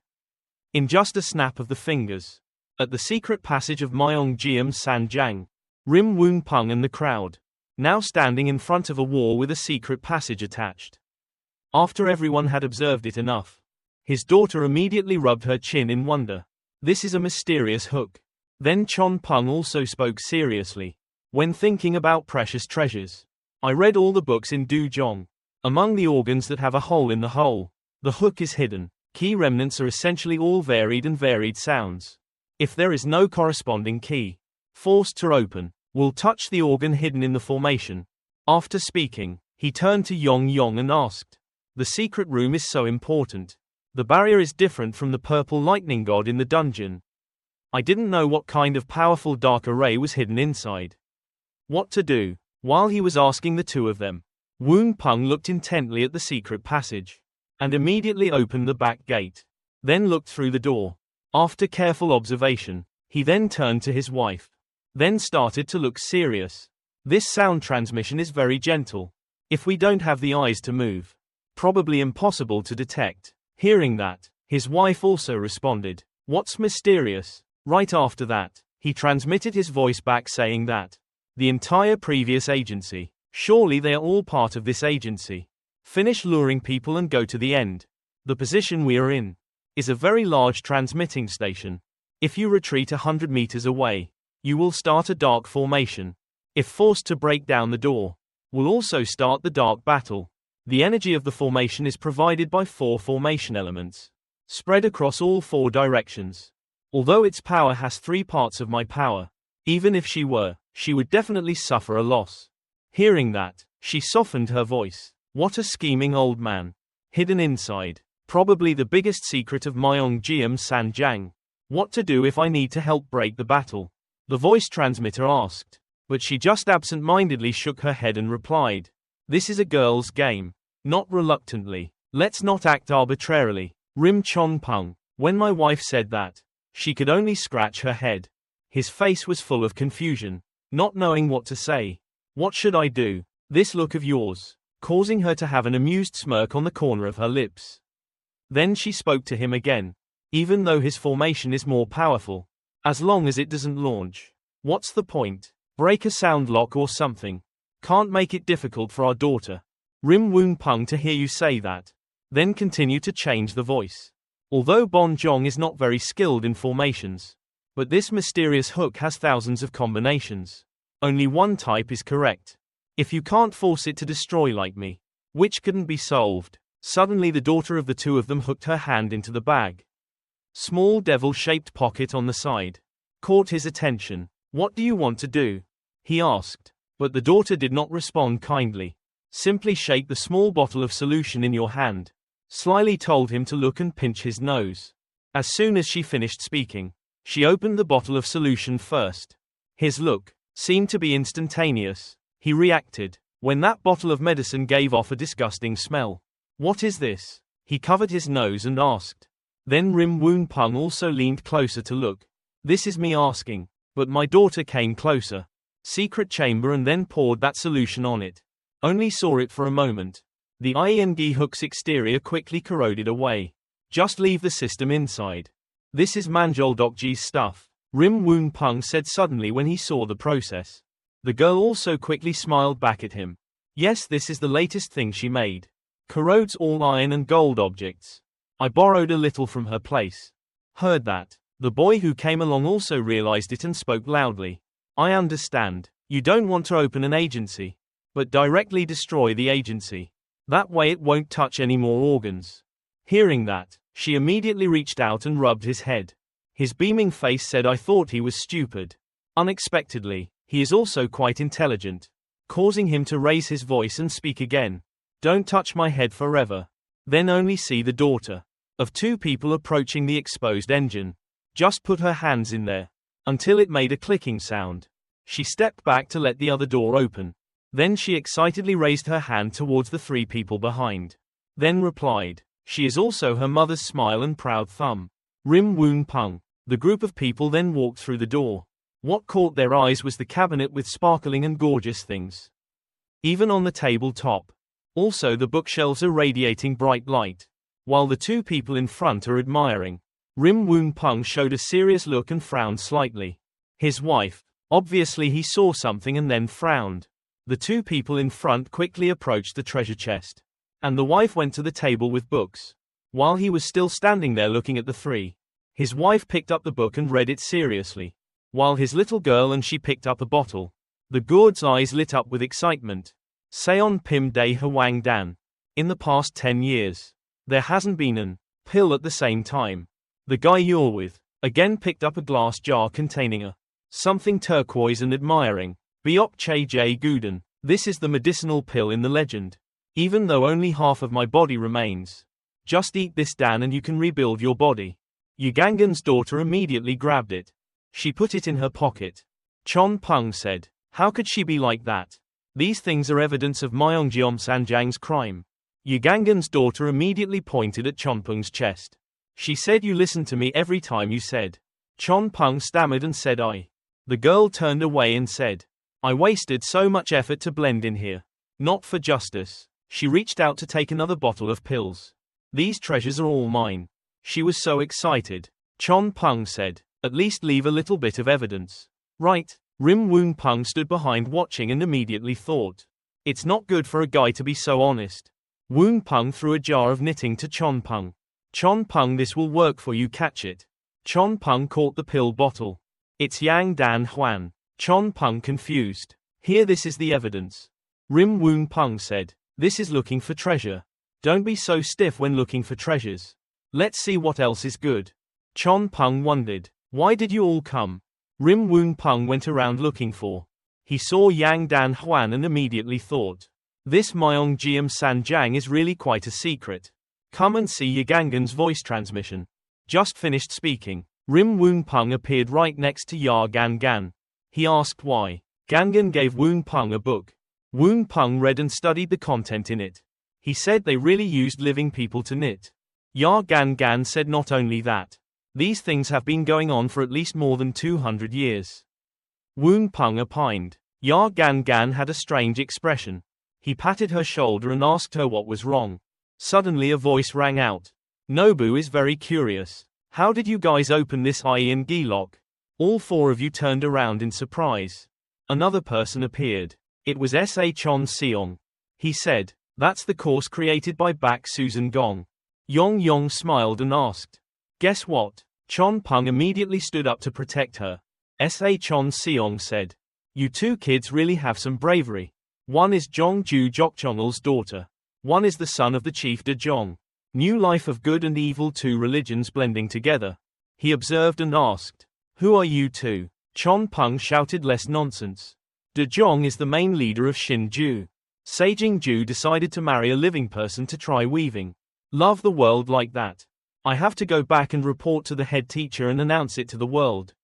In just a snap of the fingers. At the secret passage of Myeongjeom Sanjiang, Won Pong and the crowd, now standing in front of a wall with a secret passage attached. After everyone had observed it enough, his daughter immediately rubbed her chin in wonder. This is a mysterious hook. Then Chon Pong also spoke seriously. When thinking about precious treasures, I read all the books in Dujong. Among the organs that have a hole in the hole, the hook is hidden. Key remnants are essentially all varied sounds. If there is no corresponding key, forced to open, will touch the organ hidden in the formation. After speaking, he turned to Yong and asked, the secret room is so important. The barrier is different from the purple lightning god in the dungeon. I didn't know what kind of powerful dark array was hidden inside. What to do? While he was asking the 2 of them, Won Pong looked intently at the secret passage, and immediately opened the back gate. Then looked through the door. After careful observation, he then turned to his wife. Then started to look serious. This sound transmission is very gentle. If we don't have the eyes to move, probably impossible to detect. Hearing that, his wife also responded, what's mysterious? Right after that, he transmitted his voice back saying that the entire previous agency, surely they are all part of this agency. Finish luring people and go to the end. The position we are in is a very large transmitting station. If you retreat 100 meters away, you will start a dark formation. If forced to break down the door, will also start the dark battle. The energy of the formation is provided by 4 formation elements, spread across all 4 directions. Although its power has 3 parts of my power, even if she would definitely suffer a loss. Hearing that, she softened her voice. What a scheming old man. Hidden inside, probably the biggest secret of Myeongjeom Sanjiang. What to do if I need to help break the battle? The voice transmitter asked, but she just absent-mindedly shook her head and replied, this is a girl's game. Not reluctantly. Let's not act arbitrarily. Chon Pong. When my wife said that, she could only scratch her head. His face was full of confusion, not knowing what to say. What should I do? This look of yours, causing her to have an amused smirk on the corner of her lips. Then she spoke to him again. Even though his formation is more powerful, as long as it doesn't launch, what's the point? Break a sound lock or something. Can't make it difficult for our daughter. Won Pong to hear you say that. Then continue to change the voice. Although Bon Jong is not very skilled in formations, but this mysterious hook has thousands of combinations. Only one type is correct. If you can't force it to destroy like me, which couldn't be solved. Suddenly the daughter of the two of them hooked her hand into the bag. Small devil-shaped pocket on the side caught his attention. What do you want to do? He asked. But the daughter did not respond kindly. Simply shake the small bottle of solution in your hand. Slyly told him to look and pinch his nose. As soon as she finished speaking, she opened the bottle of solution first. His look seemed to be instantaneous. He reacted when that bottle of medicine gave off a disgusting smell. What is this? He covered his nose and asked. Then Won Pong also leaned closer to look. This is me asking. But my daughter came closer. Secret chamber and then poured that solution on it. Only saw it for a moment. The ing hook's exterior quickly corroded away. Just leave the system inside. This is Manjoldokji's stuff, Won Pong said suddenly when he saw the process. The girl also quickly smiled back at him. Yes, this is the latest thing she made. Corrodes all iron and gold objects. I borrowed a little from her place. Heard that. The boy who came along also realized it and spoke loudly. I understand. You don't want to open an agency. But directly destroy the agency. That way it won't touch any more organs. Hearing that, she immediately reached out and rubbed his head. His beaming face said I thought he was stupid. Unexpectedly, he is also quite intelligent. Causing him to raise his voice and speak again. Don't touch my head forever. Then only see the daughter of two people approaching the exposed engine. Just put her hands in there. Until it made a clicking sound. She stepped back to let the other door open. Then she excitedly raised her hand towards the three people behind. Then replied. She is also her mother's smile and proud thumb. Won Pong. The group of people then walked through the door. What caught their eyes was the cabinet with sparkling and gorgeous things. Even on the table top. Also the bookshelves are radiating bright light. While the two people in front are admiring. Won Pong showed a serious look and frowned slightly. His wife. Obviously he saw something and then frowned. The two people in front quickly approached the treasure chest. And the wife went to the table with books. While he was still standing there looking at the three. His wife picked up the book and read it seriously. While his little girl and she picked up a bottle. The gourd's eyes lit up with excitement. Seon Pim De Hwang Dan. In the past 10 years. There hasn't been an pill at the same time. The guy you're with again picked up a glass jar containing a something turquoise and admiring. Biop Che J Guden. This is the medicinal pill in the legend. Even though only half of my body remains. Just eat this Dan and you can rebuild your body. Yugangan's daughter immediately grabbed it. She put it in her pocket. Chon Pong said. How could she be like that? These things are evidence of Myeongjeom Sanjang's crime. Yugangan's daughter immediately pointed at Chon Pong's chest. She said you listened to me every time you said. Chon Pong stammered and said I. The girl turned away and said. I wasted so much effort to blend in here. Not for justice. She reached out to take another bottle of pills. These treasures are all mine. She was so excited. Chon Pong said. At least leave a little bit of evidence. Right. Won Pong stood behind watching and immediately thought. It's not good for a guy to be so honest. Won Pong threw a jar of knitting to Chon Pong. Chon Pong, this will work for you, catch it. Chon Pong caught the pill bottle. It's Yang Dan Huan. Chon Pong confused. Here, this is the evidence. Won Pong said. This is looking for treasure. Don't be so stiff when looking for treasures. Let's see what else is good. Chon Pong wondered. Why did you all come? Won Pong went around looking for. He saw Yang Dan Huan and immediately thought. This Myeongjeom Sanjang is really quite a secret. Come and see Yugangan's voice transmission. Just finished speaking. Won Pong appeared right next to Ya Gangan. He asked why. Gangan gave Won Pong a book. Won Pong read and studied the content in it. He said they really used living people to knit. Ya Gangan said not only that. These things have been going on for at least more than 200 years. Won Pong opined. Ya Gangan had a strange expression. He patted her shoulder and asked her what was wrong. Suddenly a voice rang out. Nobu is very curious. How did you guys open this ing lock? All four of you turned around in surprise. Another person appeared. It was S.A. Chon Seong. He said, that's the course created by Bak Susan Gong. Yong Yong smiled and asked. Guess what? Chon Pong immediately stood up to protect her. S.A. Chon Seong said. You two kids really have some bravery. One is Zhongju Jokchongel's daughter. One is the son of the chief De Zhong. New life of good and evil, two religions blending together. He observed and asked, "Who are you two?" Chon Pong shouted, "Less nonsense. De Zhong is the main leader of Shinju. Seijingju decided to marry a living person to try weaving. Love the world like that. I have to go back and report to the head teacher and announce it to the world."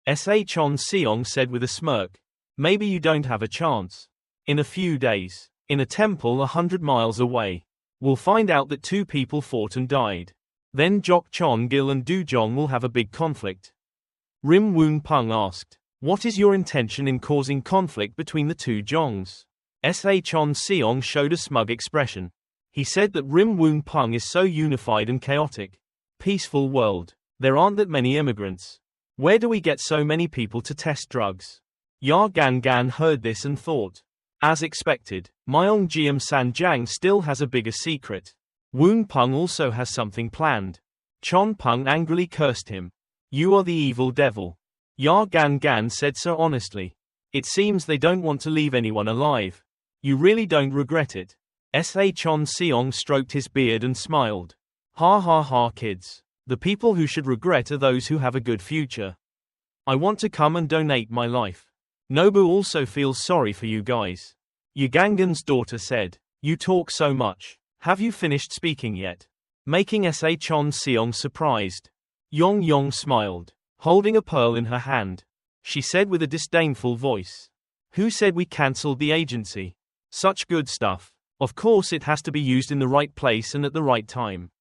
Sa Chon Seong said with a smirk, "Maybe you don't have a chance. In a few days, in a temple 100 miles away, we'll find out that two people fought and died. Then Jok Chon Gil and Du Zhong will have a big conflict." Rim Won Pong asked, "What is your intention in causing conflict between the two Zhongs?" Sa Chon Seong showed a smug expression. He said that Rim Won Pong is so unified and chaotic. Peaceful world. There aren't that many immigrants. Where do we get so many people to test drugs? Ya Gan Gan heard this and thought, as expected, Myong Jiam Sanjiang still has a bigger secret. Won Pong also has something planned. Chon Pong angrily cursed him. "You are the evil devil." Ya Gan Gan said so honestly. "It seems they don't want to leave anyone alive. You really don't regret it." Sa Chon Seong stroked his beard and smiled. "Ha ha ha, kids. The people who should regret are those who have a good future. I want to come and donate my life. Nobu also feels sorry for you guys." Yugangan's daughter said, "You talk so much. Have you finished speaking yet?" Making Sa Chon Seong surprised. Yong Yong smiled, holding a pearl in her hand. She said with a disdainful voice, "Who said we cancelled the agency? Such good stuff. Of course it has to be used in the right place and at the right time."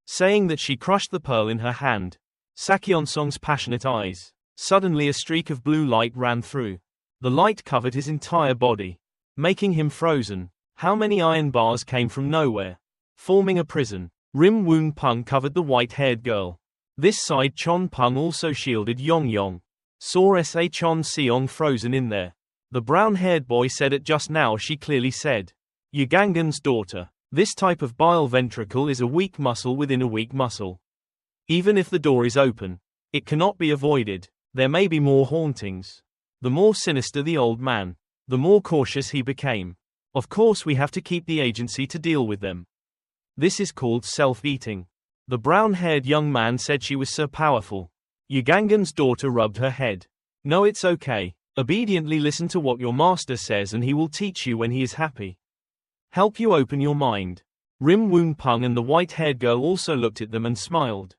Saying that, she crushed the pearl in her hand. Sakyeonsong's passionate eyes. Suddenly a streak of blue light ran through. The light covered his entire body, making him frozen. How many iron bars came from nowhere, forming a prison? Rim Won Pong covered the white-haired girl. This side Chon Pong also shielded Yong Yong. Saw Sa Chon Seong frozen in there. The brown-haired boy said it just now. She clearly said, "Yugangan's daughter. This type of bile ventricle is a weak muscle within a weak muscle. Even if the door is open, it cannot be avoided. There may be more hauntings." The more sinister the old man, the more cautious he became. "Of course we have to keep the agency to deal with them. This is called self-eating." The brown-haired young man said she was so powerful. Yugangan's daughter rubbed her head. "No, it's okay. Obediently listen to what your master says and he will teach you when he is happy. Help you open your mind." Rim Won Pong and the white-haired girl also looked at them and smiled.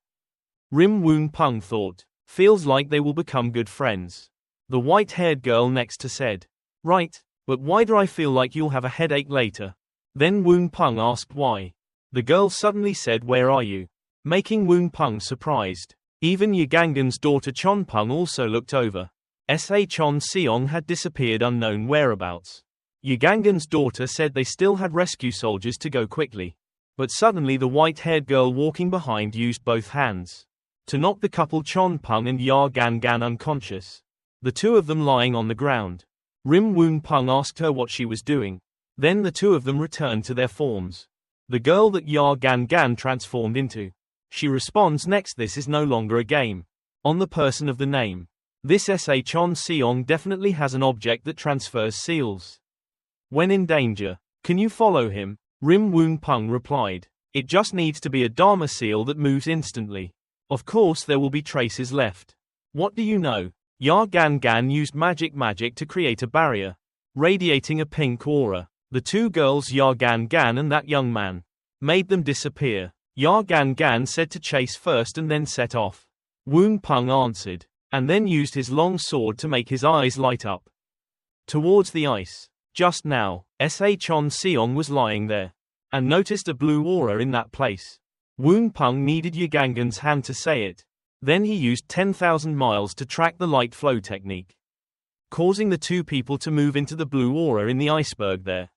Rim Won Pong thought, "Feels like they will become good friends." The white-haired girl next to said, "Right, but why do I feel like you'll have a headache later?" Then Won Pong asked why. The girl suddenly said, "Where are you?" Making Won Pong surprised. Even Yugangan's daughter Chon Pong also looked over. Sa Chon Seong had disappeared unknown whereabouts. Yugangan's daughter said they still had rescue soldiers to go quickly. But suddenly the white-haired girl walking behind used both hands to knock the couple Chon Pong and Ya Gan Gan unconscious. The two of them lying on the ground. Rim Won Pong asked her what she was doing. Then the two of them returned to their forms. The girl that Ya Gan Gan transformed into. She responds next, "This is no longer a game." On the person of the name. This Sa Chon Seong definitely has an object that transfers seals. When in danger, can you follow him? Rim Won Pong replied. It just needs to be a Dharma seal that moves instantly. Of course there will be traces left. What do you know? Ya Gan Gan used magic to create a barrier, radiating a pink aura. The two girls Ya Gan Gan and that young man made them disappear. Ya Gan Gan said to chase first and then set off. Won Pong answered, and then used his long sword to make his eyes light up towards the ice. Just now, Sa Chon Seong was lying there, and noticed a blue aura in that place. Won Pong needed Yugangan's hand to say it. Then he used 10,000 miles to track the light flow technique, causing the two people to move into the blue aura in the iceberg there.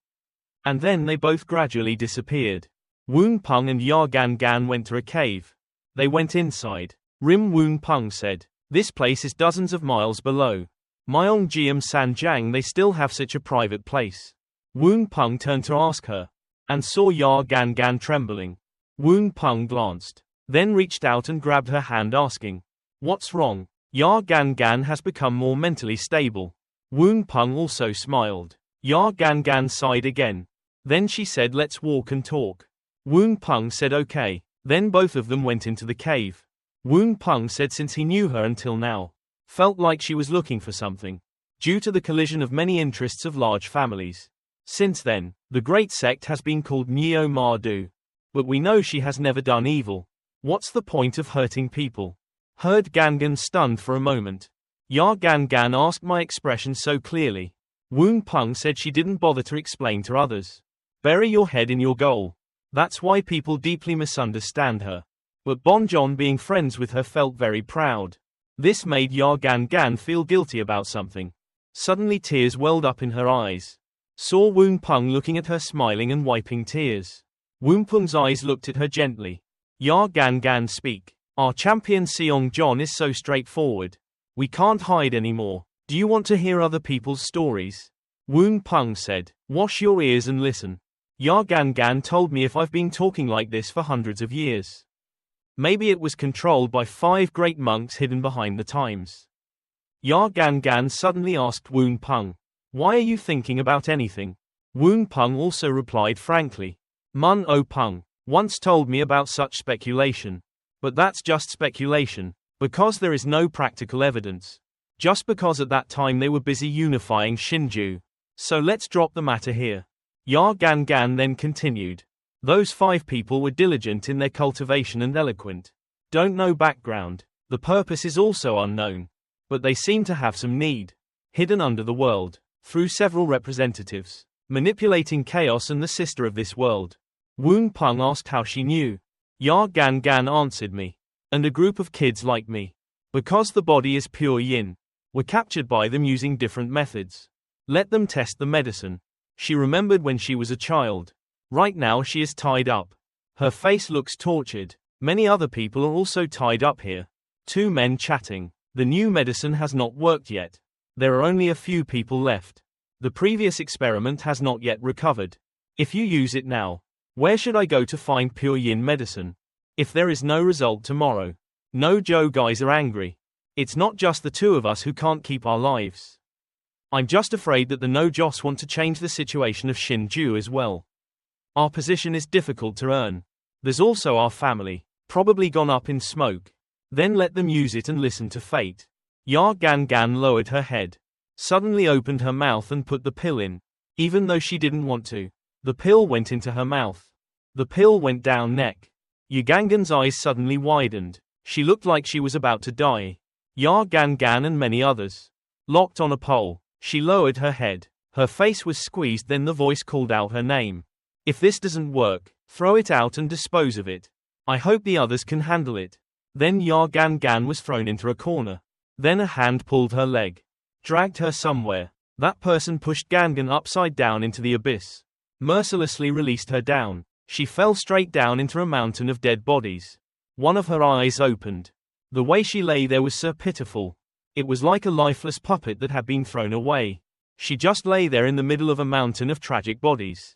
And then they both gradually disappeared. Won Pong and Ya Gan Gan went to a cave. They went inside. Rim Won Pong said, "This place is dozens of miles below. Myong Jiam Sanjiang, they still have such a private place." Won Pong turned to ask her, and saw Ya Gan Gan trembling. Won Pong glanced, then reached out and grabbed her hand asking, "What's wrong?" Ya Gan Gan has become more mentally stable. Won Pong also smiled. Ya Gan Gan sighed again. Then she said, let's walk and talk. Won Pong said okay. Then both of them went into the cave. Won Pong said since he knew her until now, felt like she was looking for something, due to the collision of many interests of large families. Since then, the great sect has been called Neo Ma Du. But we know she has never done evil. What's the point of hurting people? Heard Gangan stunned for a moment. Ya Gan Gan asked my expression so clearly. Won Pong said she didn't bother to explain to others. Bury your head in your goal. That's why people deeply misunderstand her. But Bonjon being friends with her felt very proud. This made Ya Gan Gan feel guilty about something. Suddenly tears welled up in her eyes. Saw Won Pong looking at her smiling and wiping tears. Won Pong's eyes looked at her gently. Ya Gan Gan speak. Our champion Seong John is so straightforward. We can't hide anymore. Do you want to hear other people's stories? Won Pong said. Wash your ears and listen. Ya Gan Gan told me if I've been talking like this for hundreds of years. Maybe it was controlled by 5 great monks hidden behind the times. Ya Gan Gan suddenly asked Won Pong, why are you thinking about anything? Won Pong also replied frankly. Mun O Pong once told me about such speculation. But that's just speculation, because there is no practical evidence. Just because at that time they were busy unifying Shinju. So let's drop the matter here. Ya Gan Gan then continued. Those 5 people were diligent in their cultivation and eloquent. Don't know background. The purpose is also unknown. But they seem to have some need. Hidden under the world. Through several representatives. Manipulating chaos and the sister of this world. Won Pong asked how she knew. Ya Gan Gan answered me. And a group of kids like me. Because the body is pure yin. Were captured by them using different methods. Let them test the medicine. She remembered when she was a child. Right now she is tied up. Her face looks tortured. Many other people are also tied up here. 2 men chatting. The new medicine has not worked yet. There are only a few people left. The previous experiment has not yet recovered. If you use it now, where should I go to find pure yin medicine? If there is no result tomorrow. No Joe guys are angry. It's not just the 2 of us who can't keep our lives. I'm just afraid that the No Joss want to change the situation of Shinju as well. Our position is difficult to earn. There's also our family, probably gone up in smoke. Then let them use it and listen to fate. Ya Gan Gan lowered her head. Suddenly opened her mouth and put the pill in. Even though she didn't want to. The pill went into her mouth. The pill went down neck. Yugangan's eyes suddenly widened. She looked like she was about to die. Ya Gan Gan and many others. Locked on a pole. She lowered her head. Her face was squeezed, then the voice called out her name. If this doesn't work, throw it out and dispose of it. I hope the others can handle it. Then Ya Gan Gan was thrown into a corner. Then a hand pulled her leg. Dragged her somewhere. That person pushed Gangan upside down into the abyss. Mercilessly released her down. She fell straight down into a mountain of dead bodies. One of her eyes opened. The way she lay there was so pitiful. It was like a lifeless puppet that had been thrown away. She just lay there in the middle of a mountain of tragic bodies.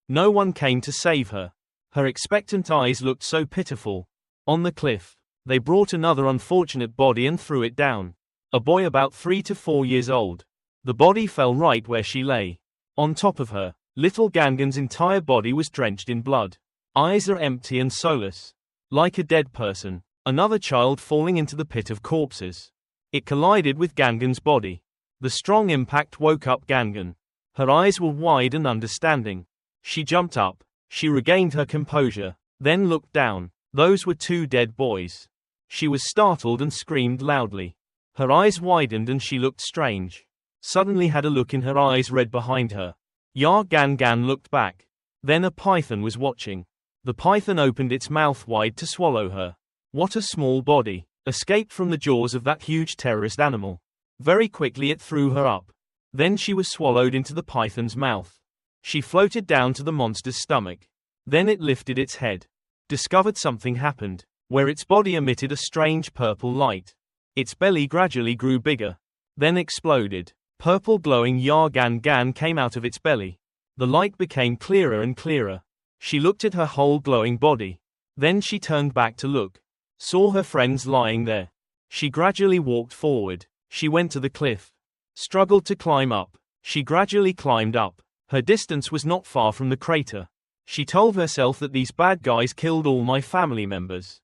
No one came to save her. Her expectant eyes looked so pitiful. On the cliff, they brought another unfortunate body and threw it down. A boy about 3 to 4 years old. The body fell right where she lay. On top of her, little Gangan's entire body was drenched in blood. Eyes are empty and soulless. Like a dead person. Another child falling into the pit of corpses. It collided with Gangan's body. The strong impact woke up Gangan. Her eyes were wide and understanding. She jumped up. She regained her composure. Then looked down. Those were 2 dead boys. She was startled and screamed loudly. Her eyes widened and she looked strange. Suddenly had a look in her eyes read behind her. Ya Gan Gan looked back. Then a python was watching. The python opened its mouth wide to swallow her. What a small body. Escaped from the jaws of that huge terrorist animal. Very quickly it threw her up. Then she was swallowed into the python's mouth. She floated down to the monster's stomach. Then it lifted its head. Discovered something happened, where its body emitted a strange purple light. Its belly gradually grew bigger. Then exploded. Purple glowing Ya Gan Gan came out of its belly. The light became clearer and clearer. She looked at her whole glowing body. Then she turned back to look. Saw her friends lying there. She gradually walked forward. She went to the cliff. struggled to climb up. She gradually climbed up. Her distance was not far from the crater. She told herself that these bad guys killed all my family members.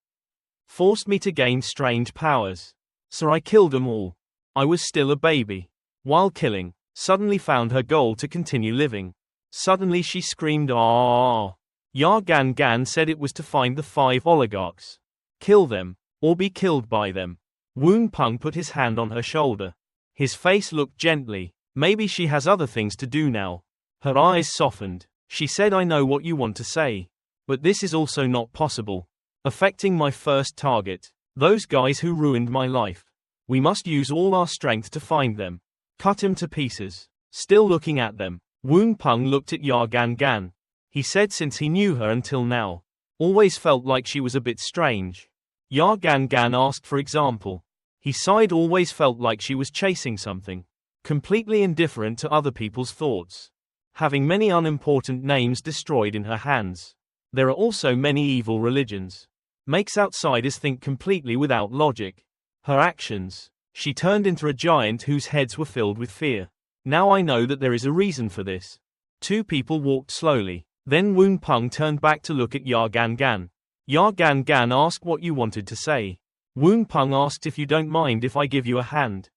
Forced me to gain strange powers. So I killed them all. I was still a baby. While killing, suddenly found her goal to continue living. Suddenly she screamed, "Ah!" Ya Gan Gan said it was to find the 5 oligarchs. Kill them, or be killed by them. Won Pong put his hand on her shoulder. His face looked gently. Maybe she has other things to do now. Her eyes softened. She said, "I know what you want to say. But this is also not possible. Affecting my first target. Those guys who ruined my life. We must use all our strength to find them. Cut him to pieces." Still looking at them, Won Pong looked at Ya Gan Gan. He said since he knew her until now, always felt like she was a bit strange. Ya Gan Gan asked for example. He sighed, always felt like she was chasing something. Completely indifferent to other people's thoughts. Having many unimportant names destroyed in her hands. There are also many evil religions. Makes outsiders think completely without logic. Her actions. She turned into a giant whose heads were filled with fear. Now I know that there is a reason for this. 2 people walked slowly. Then Won Pong turned back to look at Ya Gan Gan. Ya Gan Gan asked what you wanted to say. Won Pong asked if you don't mind if I give you a hand.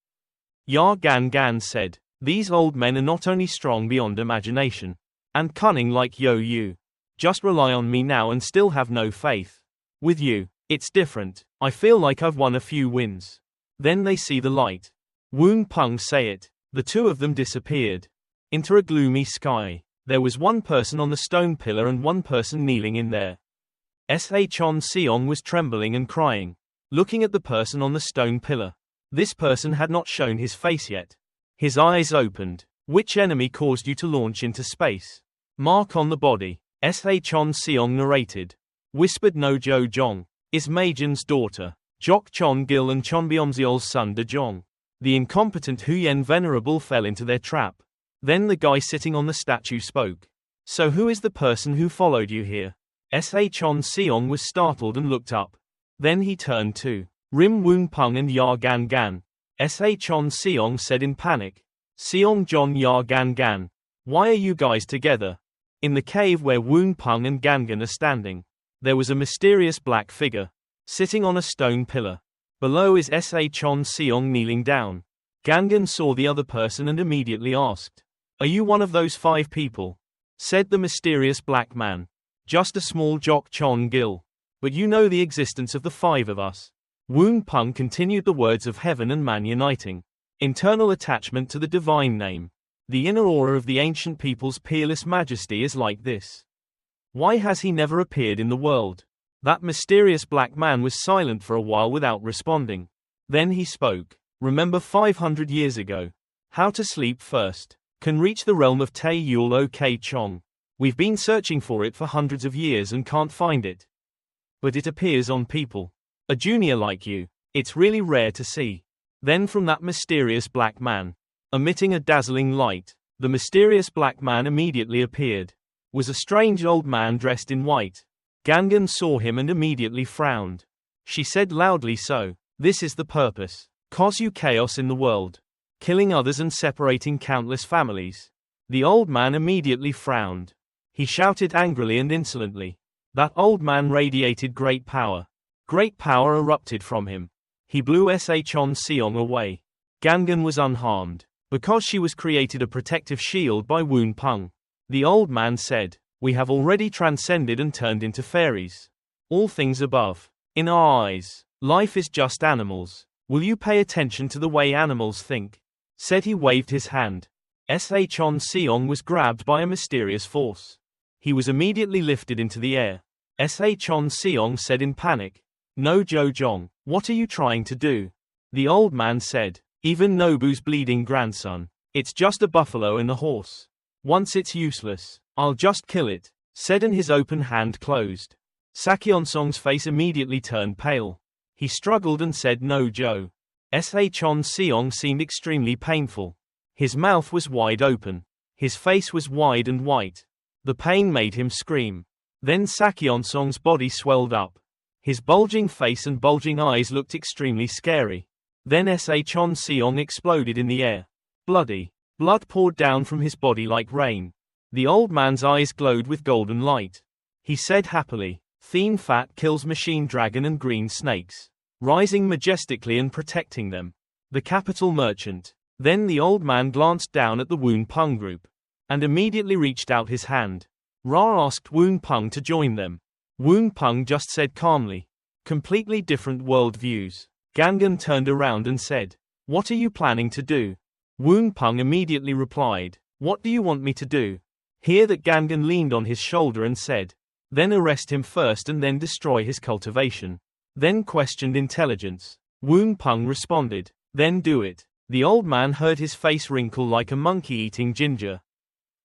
Ya Gan Gan said, "These old men are not only strong beyond imagination, and cunning like you. Just rely on me now and still have no faith. With you, it's different. I feel like I've won a few wins." Then they see the light. Won Pong say it. The 2 of them disappeared. Into a gloomy sky. There was 1 person on the stone pillar and 1 person kneeling in there. Chon Pong was trembling and crying. Looking at the person on the stone pillar. This person had not shown his face yet. His eyes opened. "Which enemy caused you to launch into space?" "Mark on the body." Chon Pong narrated. Whispered No Jo Jong. Is Majin's daughter. Jok Chon Gil and Chon Byomseol's son De Jong. The incompetent Huyen Venerable fell into their trap. Then the guy sitting on the statue spoke. "So who is the person who followed you here?" Chon Pong was startled and looked up. Then he turned to Rim Won Pong and Ya Gan Gan. Chon Pong said in panic. "Seong John Ya Gan Gan. Why are you guys together?" In the cave where Won Pong and Gangan are standing, there was a mysterious black figure, sitting on a stone pillar. Below is Chon Pong kneeling down. Gangan saw the other person and immediately asked, "Are you one of those 5 people?" Said the mysterious black man. "Just a small Jok Chon Gil. But you know the existence of the 5 of us." Won Pong continued the words of heaven and man uniting. Internal attachment to the divine name. The inner aura of the ancient people's peerless majesty is like this. Why has he never appeared in the world? That mysterious black man was silent for a while without responding. Then he spoke. "Remember 500 years ago? How to sleep first. Can reach the realm of Tae Yul Ok Chong. We've been searching for it for hundreds of years and can't find it. But it appears on people. A junior like you. It's really rare to see." Then from that mysterious black man, emitting a dazzling light, the mysterious black man immediately appeared. Was a strange old man dressed in white. Gangan saw him and immediately frowned. She said loudly, "So, this is the purpose. Cause you chaos in the world. Killing others and separating countless families." The old man immediately frowned. He shouted angrily and insolently. That old man radiated great power. Great power erupted from him. He blew Chon Pong away. Gangan was unharmed, because she was created a protective shield by Won Pong. The old man said, "We have already transcended and turned into fairies. All things above. In our eyes, life is just animals. Will you pay attention to the way animals think?" Said he waved his hand. Chon Pong was grabbed by a mysterious force. He was immediately lifted into the air. Chon Pong said in panic, "No Jo Jong, what are you trying to do?" The old man said, "Even Nobu's bleeding grandson. It's just a buffalo and a horse. Once it's useless, I'll just kill it," said, and his open hand closed. Sakyeonsong's face immediately turned pale. He struggled and said, "No Jo." Chon Pong seemed extremely painful. His mouth was wide open. His face was wide and white. The pain made him scream. Then Sakyeonsong's body swelled up. His bulging face and bulging eyes looked extremely scary. Then Chon Pong exploded in the air. bloody. Blood poured down from his body like rain. The old man's eyes glowed with golden light. He said happily, "Thien Fat kills machine dragon and green snakes, rising majestically and protecting them. The capital merchant." Then the old man glanced down at the Won Pong group, and immediately reached out his hand. Ra asked Won Pong to join them. Won Pong just said calmly, "Completely different world views." Gangan turned around and said, "What are you planning to do?" Won Pong immediately replied, "What do you want me to do?" Hear that Gangan leaned on his shoulder and said, "Then arrest him first and then destroy his cultivation." Then questioned intelligence. Won Pong responded, "Then do it." The old man heard his face wrinkle like a monkey eating ginger.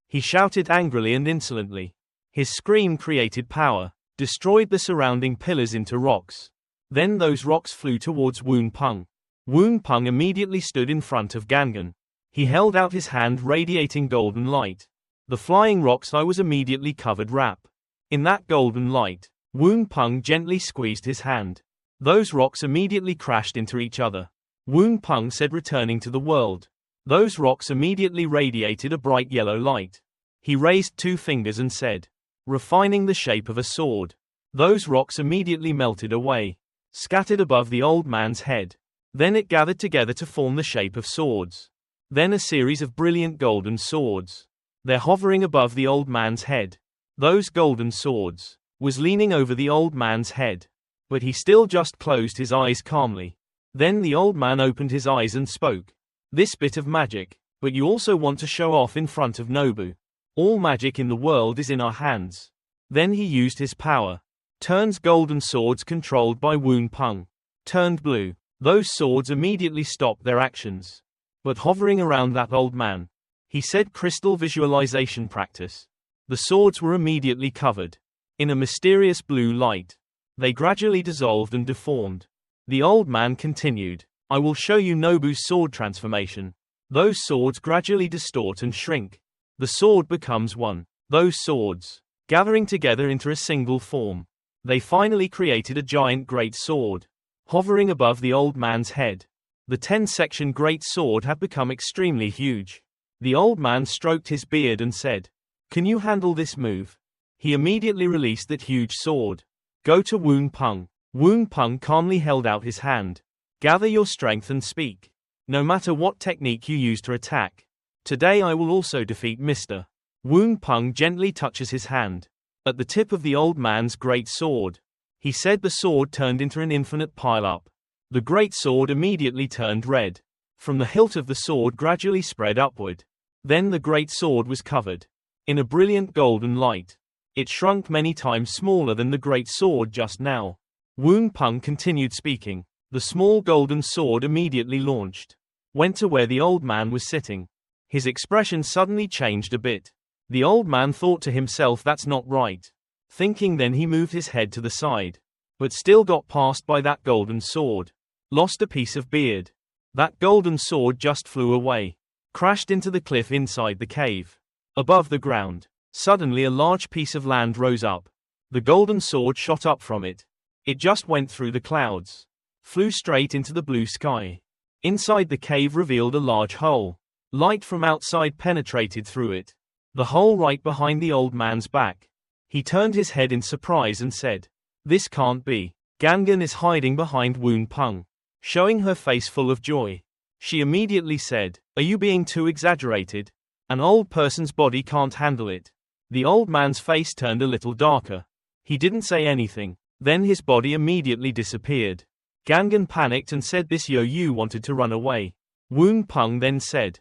He shouted angrily and insolently. His scream created power, destroyed the surrounding pillars into rocks. Then those rocks flew towards Won Pong. Won Pong immediately stood in front of Gangan. He held out his hand radiating golden light. The flying rocks was immediately covered wrap. In that golden light, Won Pong gently squeezed his hand. Those rocks immediately crashed into each other. Won Pong said, returning to the world. Those rocks immediately radiated a bright yellow light. He raised 2 fingers and said, "Refining the shape of a sword." Those rocks immediately melted away, scattered above the old man's head. Then it gathered together to form the shape of swords. Then a series of brilliant golden swords. They're hovering above the old man's head. Those golden swords was leaning over the old man's head. But he still just closed his eyes calmly. Then the old man opened his eyes and spoke. "This bit of magic, but you also want to show off in front of Nobu. All magic in the world is in our hands." Then he used his power. Turns golden swords controlled by Won Pong turned blue. Those swords immediately stopped their actions. But hovering around that old man, he said, "Crystal visualization practice." The swords were immediately covered in a mysterious blue light. They gradually dissolved and deformed. The old man continued, "I will show you Nobu's sword transformation." Those swords gradually distort and shrink. The sword becomes one. Those swords, gathering together into a single form. They finally created a giant great sword, hovering above the old man's head. The 10-section great sword had become extremely huge. The old man stroked his beard and said, "Can you handle this move?" He immediately released that huge sword. "Go to Won Pong." Won Pong calmly held out his hand. "Gather your strength and speak. No matter what technique you use to attack, today I will also defeat Mr. Won Pong gently touches his hand at the tip of the old man's great sword. He said the sword turned into an infinite pile-up. The great sword immediately turned red. From the hilt of the sword gradually spread upward. Then the great sword was covered in a brilliant golden light. It shrunk many times smaller than the great sword just now. Won Pong continued speaking. The small golden sword immediately launched, went to where the old man was sitting. His expression suddenly changed a bit. The old man thought to himself, "That's not right." Thinking, then he moved his head to the side, but still got passed by that golden sword. Lost a piece of beard. That golden sword just flew away, crashed into the cliff inside the cave. Above the ground, suddenly a large piece of land rose up. The golden sword shot up from it. It just went through the clouds, flew straight into the blue sky. Inside the cave revealed a large hole. Light from outside penetrated through it. The hole right behind the old man's back. He turned his head in surprise and said, "This can't be." Gangan is hiding behind Won Pong, showing her face full of joy. She immediately said, "Are you being too exaggerated? An old person's body can't handle it." The old man's face turned a little darker. He didn't say anything. Then his body immediately disappeared. Gangan panicked and said, "This you wanted to run away." Won Pong then said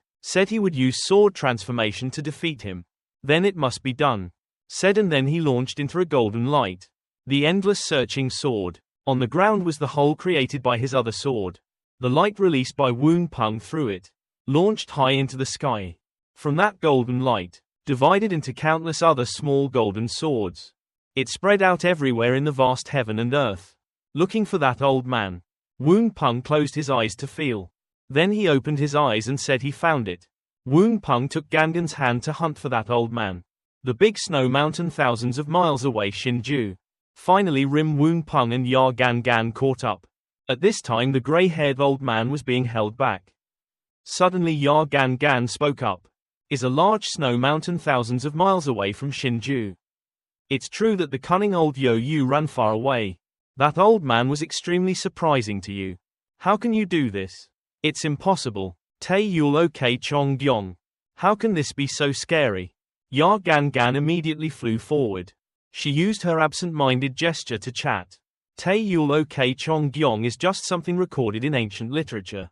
he would use sword transformation to defeat him. Then it must be done. Said, and then he launched into a golden light. The endless searching sword. On the ground was the hole created by his other sword. The light released by Won Pong through it launched high into the sky. From that golden light, divided into countless other small golden swords. It spread out everywhere in the vast heaven and earth. Looking for that old man. Won Pong closed his eyes to feel. Then he opened his eyes and said he found it. Won Pong took Gangan's hand to hunt for that old man. The big snow mountain thousands of miles away, Shinju. Finally Rim Won Pong and Ya Gangan caught up. At this time the gray-haired old man was being held back. Suddenly Ya Gan Gan spoke up. Is a large snow mountain thousands of miles away from Shinju. It's true that the cunning old Yo Yu ran far away. That old man was extremely surprising to you. How can you do this? It's impossible. Te Yul Ok Chong Gyong. How can this be so scary? Ya Gan Gan immediately flew forward. She used her absent-minded gesture to chat. Te Yul Ok Chong Gyong is just something recorded in ancient literature.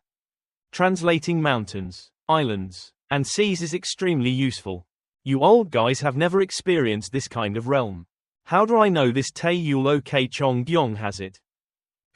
Translating mountains, islands, and seas is extremely useful. You old guys have never experienced this kind of realm. How do I know this Te Yul Ok Chong Gyong has it?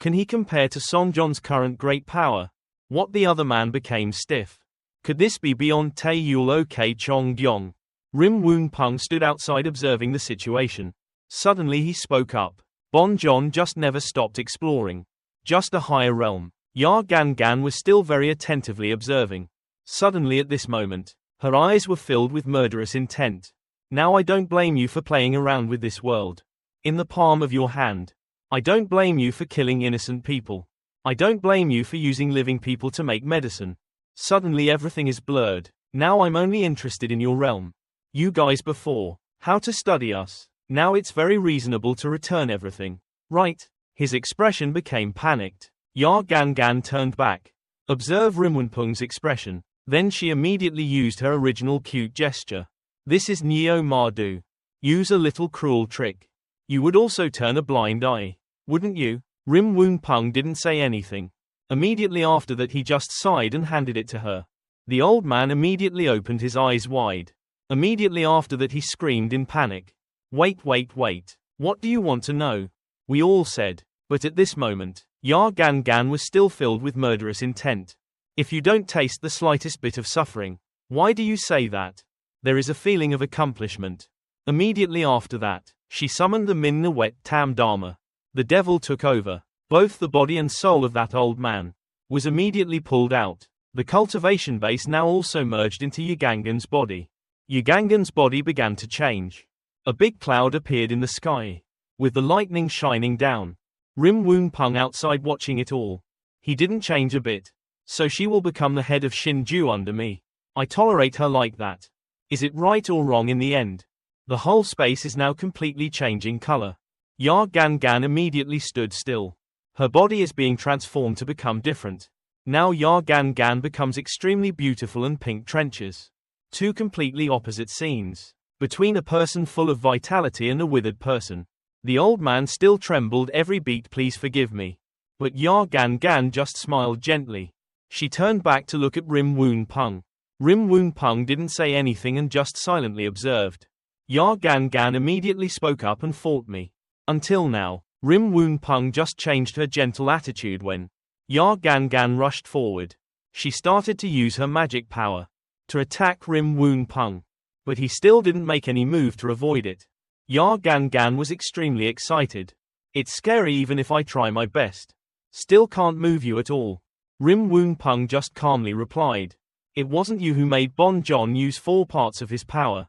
Can he compare to Song John's current great power? What, the other man became stiff. Could this be beyond Te Yul Ok Chong Gyong? Won Pong stood outside observing the situation. Suddenly he spoke up. Bon John just never stopped exploring. Just a higher realm. Ya Gan Gan was still very attentively observing. Suddenly at this moment, her eyes were filled with murderous intent. Now I don't blame you for playing around with this world. In the palm of your hand. I don't blame you for killing innocent people. I don't blame you for using living people to make medicine. Suddenly everything is blurred. Now I'm only interested in your realm. You guys before. How to study us. Now it's very reasonable to return everything. Right? His expression became panicked. Ya Gan Gan turned back. Observe Won Pong's expression. Then she immediately used her original cute gesture. This is Neo Mardu. Use a little cruel trick. You would also turn a blind eye. Wouldn't you? Won Pong didn't say anything. Immediately after that he just sighed and handed it to her. The old man immediately opened his eyes wide. Immediately after that he screamed in panic. Wait. What do you want to know? We all said. But at this moment, Ya Gan Gan was still filled with murderous intent. If you don't taste the slightest bit of suffering, why do you say that? There is a feeling of accomplishment. Immediately after that, she summoned the Min Nwet Tam Dharma. The devil took over. Both the body and soul of that old man was immediately pulled out. The cultivation base now also merged into Ugangan's body. Ugangan's body began to change. A big cloud appeared in the sky, with the lightning shining down. Won Pong outside watching it all. He didn't change a bit. So she will become the head of Shinju under me. I tolerate her like that. Is it right or wrong in the end? The whole space is now completely changing color. Ya Gan Gan immediately stood still. Her body is being transformed to become different. Now Ya Gan Gan becomes extremely beautiful and pink trenches. Two completely opposite scenes. Between a person full of vitality and a withered person. The old man still trembled every beat. Please forgive me. But Ya Gan Gan just smiled gently. She turned back to look at Won Pong. Won Pong didn't say anything and just silently observed. Ya Gan Gan immediately spoke up and fought me. Until now, Won Pong just changed her gentle attitude when Ya Gan Gan rushed forward. She started to use her magic power to attack Won Pong. But he still didn't make any move to avoid it. Ya Gan Gan was extremely excited. It's scary even if I try my best. Still can't move you at all. Won Pong just calmly replied. It wasn't you who made Bon John use 4 parts of his power.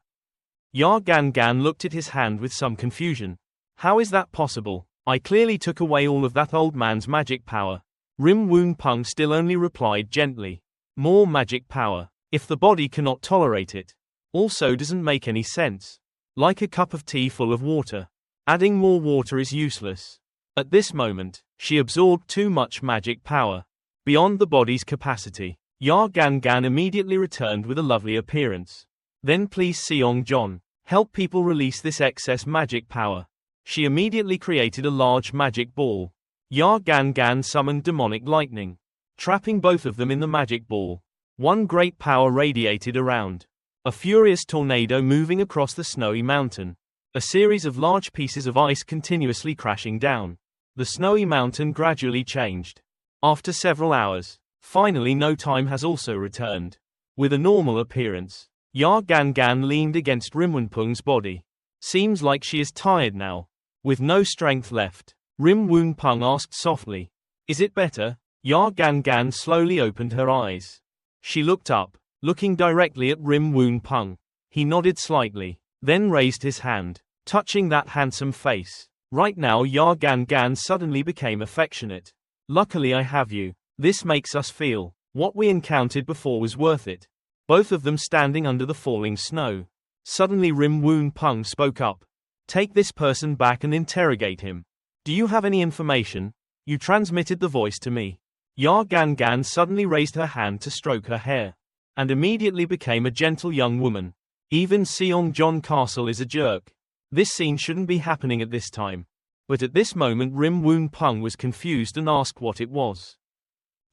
Ya Gan Gan looked at his hand with some confusion. How is that possible? I clearly took away all of that old man's magic power. Won Pong still only replied gently. More magic power. If the body cannot tolerate it. Also doesn't make any sense. Like a cup of tea full of water. Adding more water is useless. At this moment, she absorbed too much magic power. Beyond the body's capacity. Ya Gan Gan immediately returned with a lovely appearance. Then please Seong John, help people release this excess magic power. She immediately created a large magic ball. Ya Gan Gan summoned demonic lightning, trapping both of them in the magic ball. One great power radiated around. A furious tornado moving across the snowy mountain. A series of large pieces of ice continuously crashing down. The snowy mountain gradually changed. After several hours, finally no time has also returned. With a normal appearance, Ya Gan Gan leaned against Won Pong's body. Seems like she is tired now. With no strength left, Won Pong asked softly. Is it better? Ya Gan Gan slowly opened her eyes. She looked up, looking directly at Won Pong. He nodded slightly, then raised his hand, touching that handsome face. Right now Ya Gan Gan suddenly became affectionate. Luckily I have you. This makes us feel What we encountered before was worth it. Both of them standing under the falling snow. Suddenly Won Pong spoke up. Take this person back and interrogate him. Do you have any information? You transmitted the voice to me. Ya Gan Gan suddenly raised her hand to stroke her hair. And immediately became a gentle young woman. Even Seongjeon Castle is a jerk. This scene shouldn't be happening at this time. But at this moment Won Pong was confused and asked what it was.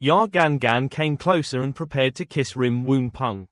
Ya Gan Gan came closer and prepared to kiss Won Pong.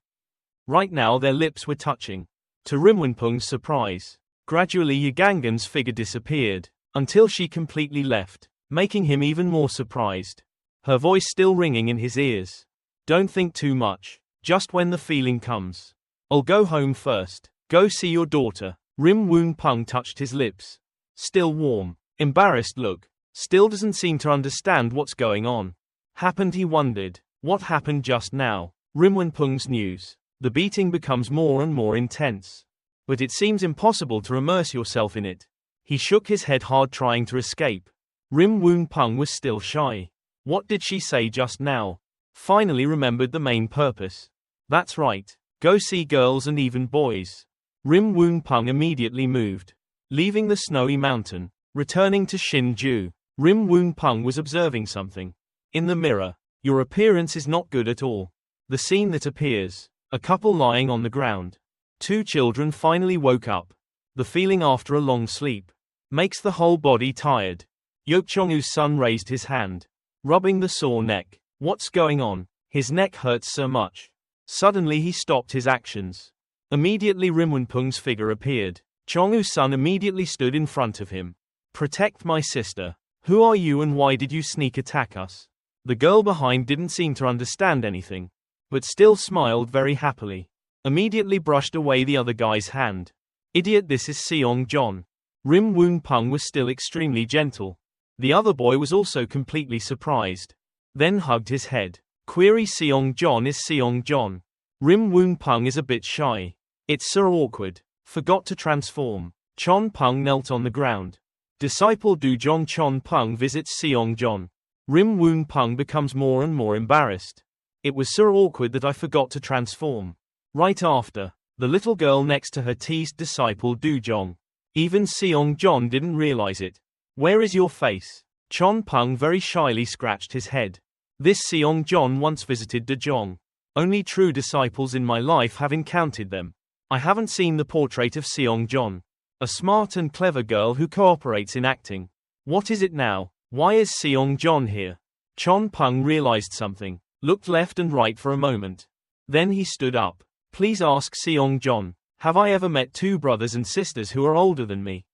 Right now their lips were touching. To Won Pong's surprise, gradually Ya Gan Gan's figure disappeared, until she completely left, making him even more surprised. Her voice still ringing in his ears. Don't think too much, just when the feeling comes. I'll go home first. Go see your daughter. Won Pong touched his lips. Still warm. Embarrassed look. Still doesn't seem to understand what's going on. Happened, he wondered. What happened just now? Won Pong's news. The beating becomes more and more intense. But it seems impossible to immerse yourself in it. He shook his head hard trying to escape. Won Pong was still shy. What did she say just now? Finally remembered the main purpose. That's right. Go see girls and even boys. Won Pong immediately moved. Leaving the snowy mountain. Returning to Shinju. Won Pong was observing something. In the mirror. Your appearance is not good at all. The scene that appears. A couple lying on the ground. Two children finally woke up. The feeling after a long sleep. Makes the whole body tired. Yeokjong-woo's son raised his hand. Rubbing the sore neck. What's going on? His neck hurts so much. Suddenly he stopped his actions. Immediately Won Pong's figure appeared. Chong-woo's son immediately stood in front of him. Protect my sister. Who are you and why did you sneak attack us? The girl behind didn't seem to understand anything. But still smiled very happily. Immediately brushed away the other guy's hand. Idiot, this is Seongjeon. Won Pong was still extremely gentle. The other boy was also completely surprised. Then hugged his head. Query Seongjeon is Seongjeon. Won Pong is a bit shy. It's so awkward. Forgot to transform. Chon Pong knelt on the ground. Disciple Dujong Chon Pong visits Seongjeon. Won Pong becomes more and more embarrassed. It was so awkward that I forgot to transform. Right after, the little girl next to her teased disciple Dujong. Even Seongjeon didn't realize it. Where is your face? Chon Pong very shyly scratched his head. This Seongjeon once visited Dujong. Only true disciples in my life have encountered them. I haven't seen the portrait of Seongjeon. A smart and clever girl who cooperates in acting. What is it now? Why is Seongjeon here? Chon Pong realized something. Looked left and right for a moment. Then he stood up. Please ask Seongjeon. Have I ever met two brothers and sisters who are older than me?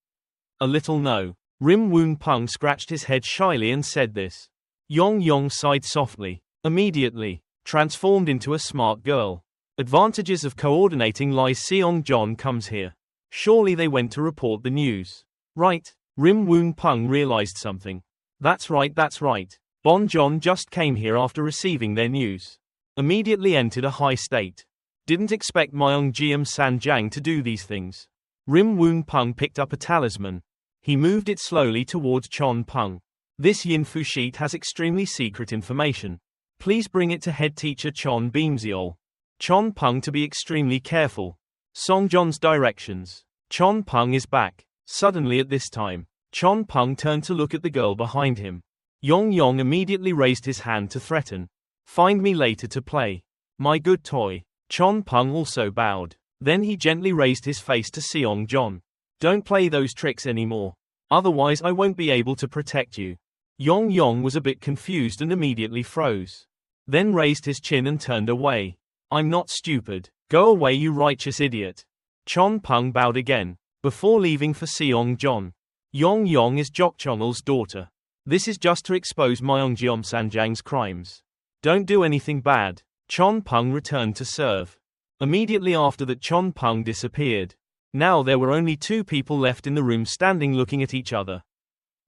A little no. Won Pong scratched his head shyly and said this. Yong sighed softly. Immediately. Transformed into a smart girl. Advantages of coordinating lies. Seongjeon comes here. Surely they went to report the news. Right. Won Pong realized something. That's right. Bonjeon just came here after receiving their news. Immediately entered a high state. Didn't expect Myeongjeom Sanjang to do these things. Won Pong picked up a talisman. He moved it slowly towards Chon Pong. This Yinfu sheet has extremely secret information. Please bring it to head teacher Chon Beamseol. Chon Pong to be extremely careful. Songjeon's directions. Chon Pong is back. Suddenly at this time, Chon Pong turned to look at the girl behind him. Yong immediately raised his hand to threaten. Find me later to play. My good toy. Chon Pong also bowed. Then he gently raised his face to Seongjeon. Don't play those tricks anymore. Otherwise I won't be able to protect you. Yong was a bit confused and immediately froze. Then raised his chin and turned away. I'm not stupid. Go away, you righteous idiot. Chon Pong bowed again, before leaving for Seongjeon. Yong is Jokchonul's daughter. This is just to expose Myeongjeom Sanjang's crimes. Don't do anything bad. Chon Pong returned to serve. Immediately after that Chon Pong disappeared. Now there were only two people left in the room standing looking at each other.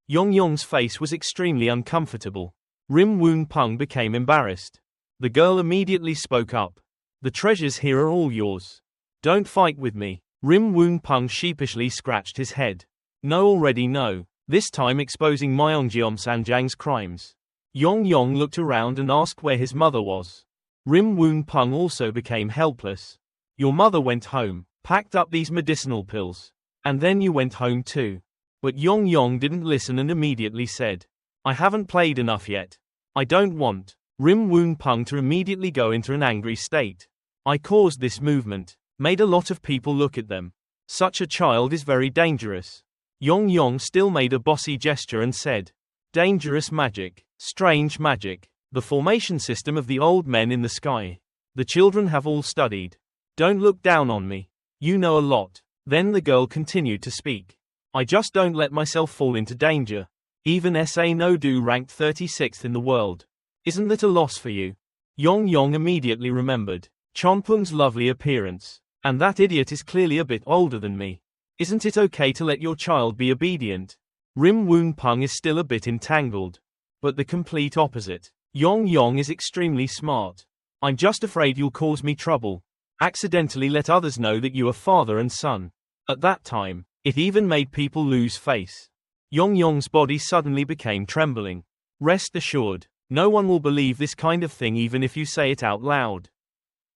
Yong's face was extremely uncomfortable. Won Pong became embarrassed. The girl immediately spoke up. The treasures here are all yours. Don't fight with me. Won Pong sheepishly scratched his head. No, already no. This time exposing Myeongjeom Sanjang's crimes. Yong Yong looked around and asked where his mother was. Won Pong also became helpless. Your mother went home, packed up these medicinal pills. And then you went home too. But Yong Yong didn't listen and immediately said, I haven't played enough yet. I don't want Won Pong to immediately go into an angry state. I caused this movement, made a lot of people look at them. Such a child is very dangerous. Yong Yong still made a bossy gesture and said, dangerous magic, strange magic, the formation system of the old men in the sky. The children have all studied. Don't look down on me. You know a lot. Then the girl continued to speak. I just don't let myself fall into danger. Even SA no do ranked 36th in the world. Isn't that a loss for you? Yong Yong immediately remembered Chon Pong's lovely appearance. And that idiot is clearly a bit older than me. Isn't it okay to let your child be obedient? Won Pong is still a bit entangled. But the complete opposite. Yong Yong is extremely smart. I'm just afraid you'll cause me trouble. Accidentally let others know that you are father and son. At that time, it even made people lose face. Yong Yong's body suddenly became trembling. Rest assured, no one will believe this kind of thing even if you say it out loud.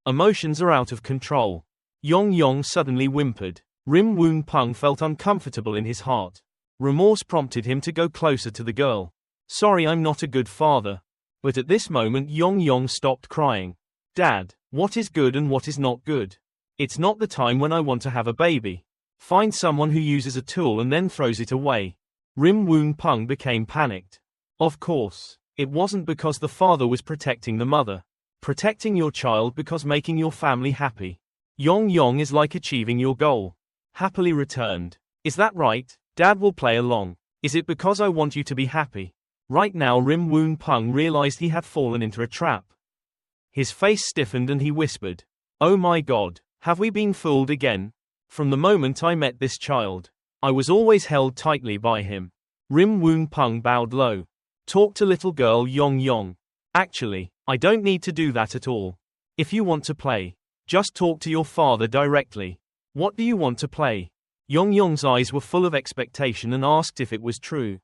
Emotions are out of control. Yong Yong suddenly whimpered. Won Pong felt uncomfortable in his heart. Remorse prompted him to go closer to the girl. Sorry, I'm not a good father. But at this moment Yong Yong stopped crying. Dad, what is good and what is not good? It's not the time when I want to have a baby. Find someone who uses a tool and then throws it away. Won Pong became panicked. Of course, it wasn't because the father was protecting the mother. Protecting your child because making your family happy. Yong Yong is like achieving your goal. Happily returned. Is that right? Dad will play along. Is it because I want you to be happy? Right now Won Pong realized he had fallen into a trap. His face stiffened and he whispered, oh my God, have we been fooled again? From the moment I met this child, I was always held tightly by him. Won Pong bowed low. Talk to little girl Yong Yong. Actually, I don't need to do that at all. If you want to play, just talk to your father directly. What do you want to play? Yong Yong's eyes were full of expectation and asked if it was true.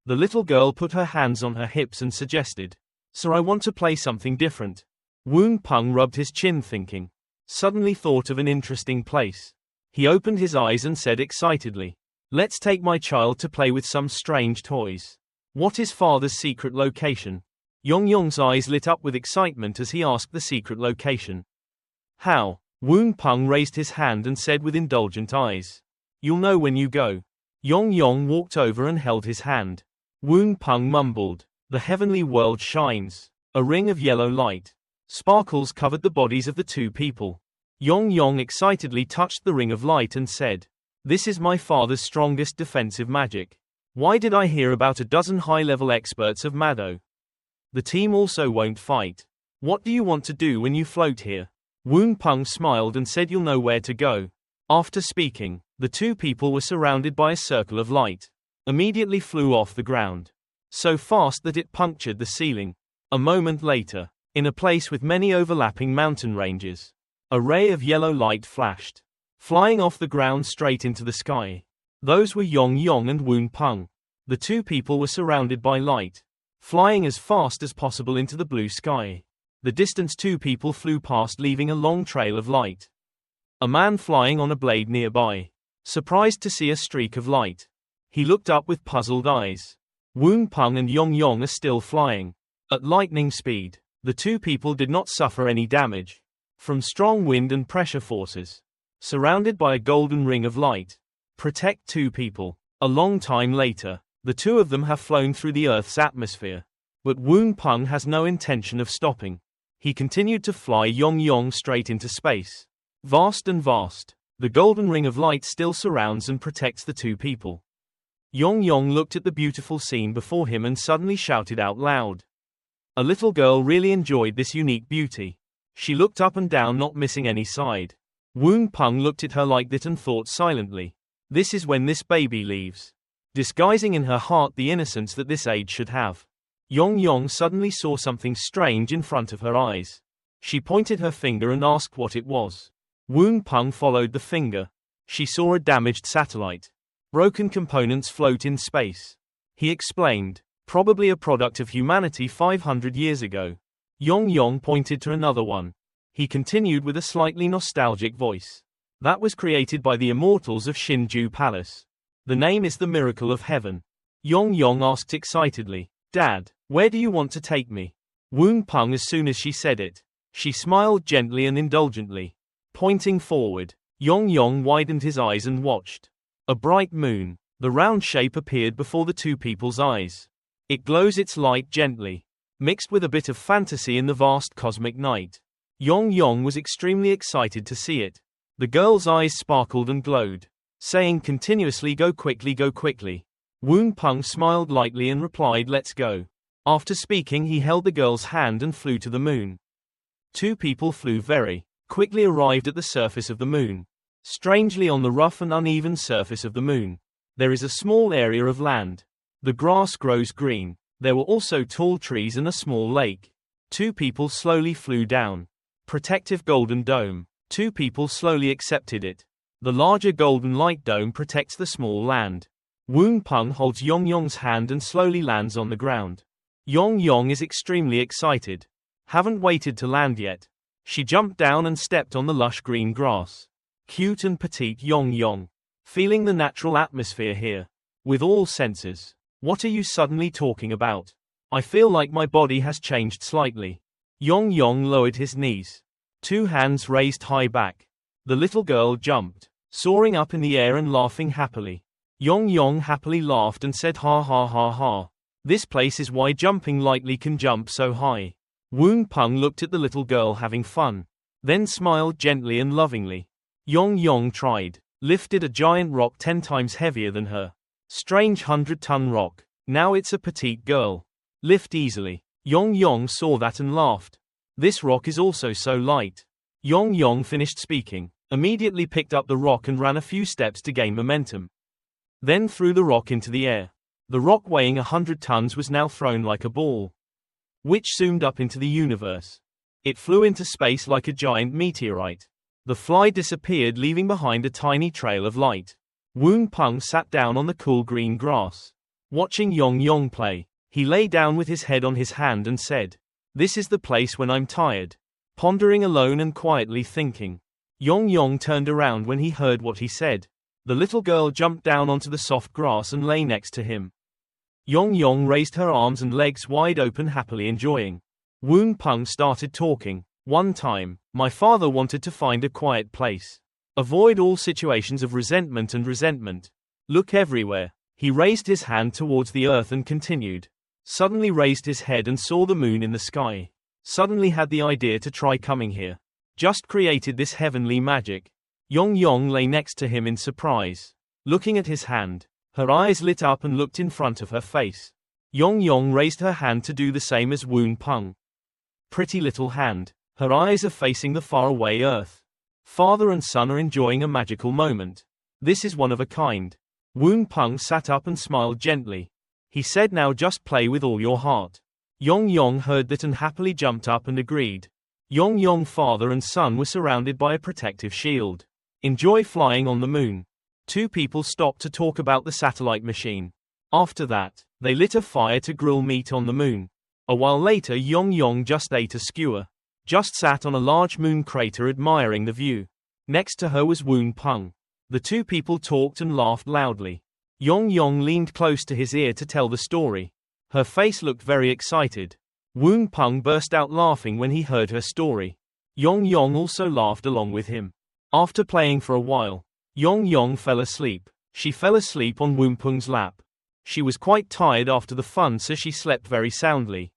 The little girl put her hands on her hips and suggested, Sir, I want to play something different. Won Pong rubbed his chin thinking. Suddenly thought of an interesting place. He opened his eyes and said excitedly, let's take my child to play with some strange toys. What is father's secret location? Yong Yong's eyes lit up with excitement as he asked the secret location. How? Won Pong raised his hand and said with indulgent eyes. You'll know when you go. Yong Yong walked over and held his hand. Won Pong mumbled. The heavenly world shines. A ring of yellow light. Sparkles covered the bodies of the two people. Yong Yong excitedly touched the ring of light and said, this is my father's strongest defensive magic. Why did I hear about a dozen high-level experts of Mado? The team also won't fight. What do you want to do when you float here? Won Pong smiled and said you'll know where to go. After speaking, the two people were surrounded by a circle of light. Immediately flew off the ground. So fast that it punctured the ceiling. A moment later, in a place with many overlapping mountain ranges, a ray of yellow light flashed, flying off the ground straight into the sky. Those were Yong Yong and Won Pong. The two people were surrounded by light, flying as fast as possible into the blue sky. The distance two people flew past, leaving a long trail of light. A man flying on a blade nearby, surprised to see a streak of light. He looked up with puzzled eyes. Won Pong and Yong Yong are still flying at lightning speed. The two people did not suffer any damage from strong wind and pressure forces. Surrounded by a golden ring of light. Protect two people. A long time later, the two of them have flown through the Earth's atmosphere. But Won Pong has no intention of stopping. He continued to fly Yong Yong straight into space. Vast and vast. The golden ring of light still surrounds and protects the two people. Yong Yong looked at the beautiful scene before him and suddenly shouted out loud. A little girl really enjoyed this unique beauty. She looked up and down, not missing any side. Won Pong looked at her like that and thought silently. This is when this baby leaves. Disguising in her heart the innocence that this age should have. Yong Yong suddenly saw something strange in front of her eyes. She pointed her finger and asked what it was. Won Pong followed the finger. She saw a damaged satellite. Broken components float in space. He explained. Probably a product of humanity 500 years ago. Yong pointed to another one. He continued with a slightly nostalgic voice. That was created by the immortals of Shinju Palace. The name is the Miracle of Heaven. Yong asked excitedly, Dad, where do you want to take me? Won Pong as soon as she said it. She smiled gently and indulgently. Pointing forward, Yong widened his eyes and watched. A bright moon. The round shape appeared before the two people's eyes. It glows its light gently, mixed with a bit of fantasy in the vast cosmic night. Yong was extremely excited to see it. The girl's eyes sparkled and glowed, saying continuously, go quickly, go quickly. Won Pong smiled lightly and replied, let's go. After speaking, he held the girl's hand and flew to the moon. Two people flew very quickly, arrived at the surface of the moon. Strangely, on the rough and uneven surface of the moon, there is a small area of land. The grass grows green. There were also tall trees and a small lake. Two people slowly flew down. Protective golden dome. Two people slowly accepted it. The larger golden light dome protects the small land. Won Pong holds Yong's hand and slowly lands on the ground. Yong is extremely excited. Haven't waited to land yet. She jumped down and stepped on the lush green grass. Cute and petite Yong. Feeling the natural atmosphere here. With all senses. What are you suddenly talking about? I feel like my body has changed slightly. Yong lowered his knees. Two hands raised high back. The little girl jumped, soaring up in the air and laughing happily. Yong happily laughed and said, ha ha ha ha. This place is why jumping lightly can jump so high. Won Pong looked at the little girl having fun, then smiled gently and lovingly. Yong tried, lifted a giant rock 10 times heavier than her. Strange 100-ton rock. Now it's a petite girl. Lift easily. Yong saw that and laughed. This rock is also so light. Yong finished speaking, immediately picked up the rock and ran a few steps to gain momentum. Then threw the rock into the air. The rock weighing 100 tons was now thrown like a ball, which zoomed up into the universe. It flew into space like a giant meteorite. The fly disappeared, leaving behind a tiny trail of light. Won Pong sat down on the cool green grass, watching Yong play. He lay down with his head on his hand and said, this is the place when I'm tired. Pondering alone and quietly thinking. Yong turned around when he heard what he said. The little girl jumped down onto the soft grass and lay next to him. Yong raised her arms and legs wide open, happily enjoying. Won Pong started talking. One time, my father wanted to find a quiet place. Avoid all situations of resentment and resentment. Look everywhere. He raised his hand towards the earth and continued. Suddenly raised his head and saw the moon in the sky. Suddenly had the idea to try coming here. Just created this heavenly magic. Yong lay next to him in surprise, looking at his hand. Her eyes lit up and looked in front of her face. Yong raised her hand to do the same as Won Pong. Pretty little hand. Her eyes are facing the faraway earth. Father and son are enjoying a magical moment. This is one of a kind. Won Pong sat up and smiled gently. He said, now just play with all your heart. Yong heard that and happily jumped up and agreed. Yong father and son were surrounded by a protective shield. Enjoy flying on the moon. Two people stopped to talk about the satellite machine. After that, they lit a fire to grill meat on the moon. A while later, Yong just ate a skewer. Just sat on a large moon crater admiring the view. Next to her was Won Pong. The two people talked and laughed loudly. Yong leaned close to his ear to tell the story. Her face looked very excited. Won Pong burst out laughing when he heard her story. Yong also laughed along with him. After playing for a while, Yong fell asleep. She fell asleep on Won Pong's lap. She was quite tired after the fun, so she slept very soundly.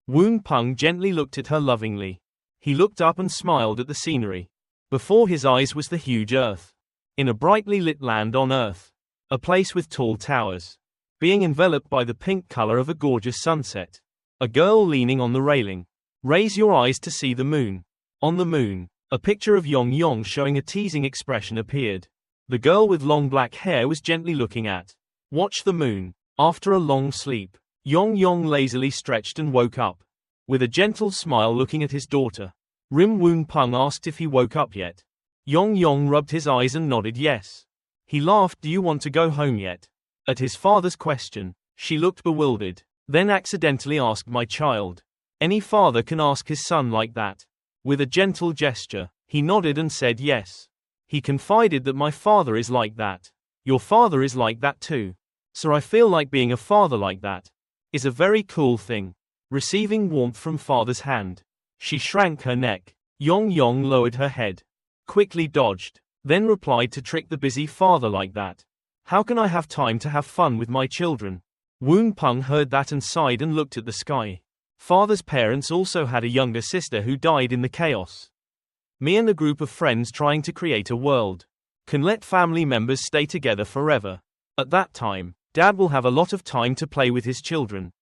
Won Pong gently looked at her lovingly. He looked up and smiled at the scenery. Before his eyes was the huge earth. In a brightly lit land on earth. A place with tall towers. Being enveloped by the pink color of a gorgeous sunset. A girl leaning on the railing. Raise your eyes to see the moon. On the moon, a picture of Yong showing a teasing expression appeared. The girl with long black hair was gently looking at. Watch the moon. After a long sleep, Yong lazily stretched and woke up. With a gentle smile looking at his daughter. Won Pong asked if he woke up yet. Yong rubbed his eyes and nodded yes. He laughed, do you want to go home yet? At his father's question, she looked bewildered. Then accidentally asked my child. Any father can ask his son like that. With a gentle gesture, he nodded and said yes. He confided that my father is like that. Your father is like that too. So I feel like being a father like that is a very cool thing. Receiving warmth from father's hand. She shrank her neck. Yong Yong lowered her head. Quickly dodged. Then replied to trick the busy father like that. How can I have time to have fun with my children? Won Pong heard that and sighed and looked at the sky. Father's parents also had a younger sister who died in the chaos. Me and a group of friends trying to create a world can let family members stay together forever. At that time, Dad will have a lot of time to play with his children.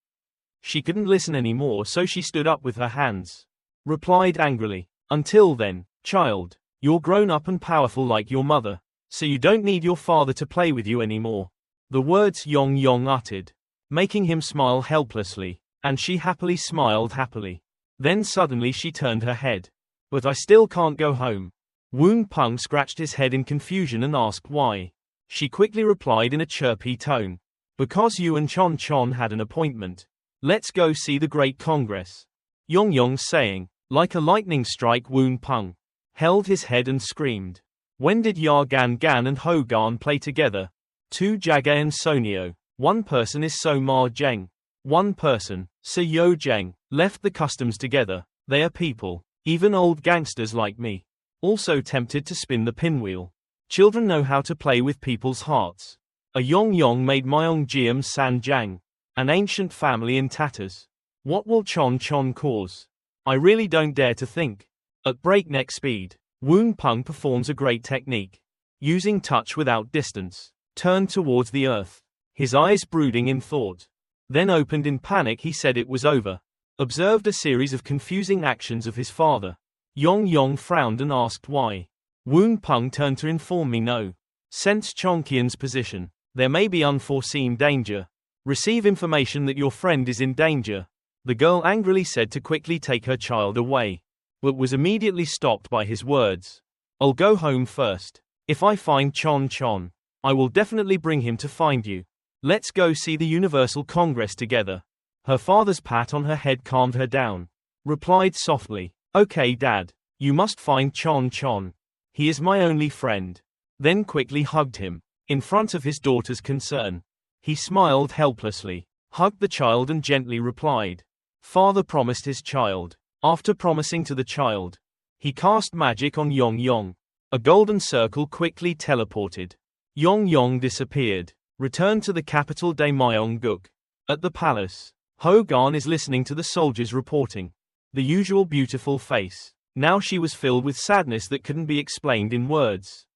She couldn't listen anymore, so she stood up with her hands. Replied angrily, until then, child, you're grown up and powerful like your mother, so you don't need your father to play with you anymore. The words Yong Yong uttered, making him smile helplessly, and she happily smiled happily. Then suddenly she turned her head. But I still can't go home. Won Pong scratched his head in confusion and asked why. She quickly replied in a chirpy tone. Because you and Chon had an appointment. Let's go see the Great Congress. Yong Yong saying, like a lightning strike. Won Pong held his head and screamed. When did Ya Gan Gan and Ho Gan play together? Two Jaga and Sonio. One person is So Ma Zheng. One person, So Yo Zheng, left the customs together. They are people, even old gangsters like me, also tempted to spin the pinwheel. Children know how to play with people's hearts. A Yong Yong made Myong Jiam San Jiang, an ancient family in tatters. What will Chon cause? I really don't dare to think. At breakneck speed, Won Pong performs a great technique. Using touch without distance, turned towards the earth, his eyes brooding in thought. Then opened in panic. He said it was over. Observed a series of confusing actions of his father. Yong Yong frowned and asked why. Won Pong turned to inform me no. Sense Chonqian's position. There may be unforeseen danger. Receive information that your friend is in danger. The girl angrily said to quickly take her child away, but was immediately stopped by his words. I'll go home first. If I find Chon, I will definitely bring him to find you. Let's go see the Universal Congress together. Her father's pat on her head calmed her down. Replied softly, okay Dad, you must find Chon. He is my only friend. Then quickly hugged him, in front of his daughter's concern. He smiled helplessly, hugged the child and gently replied. Father promised his child. After promising to the child, he cast magic on Yong Yong. A golden circle quickly teleported. Yong Yong disappeared. Returned to the capital de Myeongguk. At the palace, Ho Gan is listening to the soldiers reporting. The usual beautiful face. Now she was filled with sadness that couldn't be explained in words.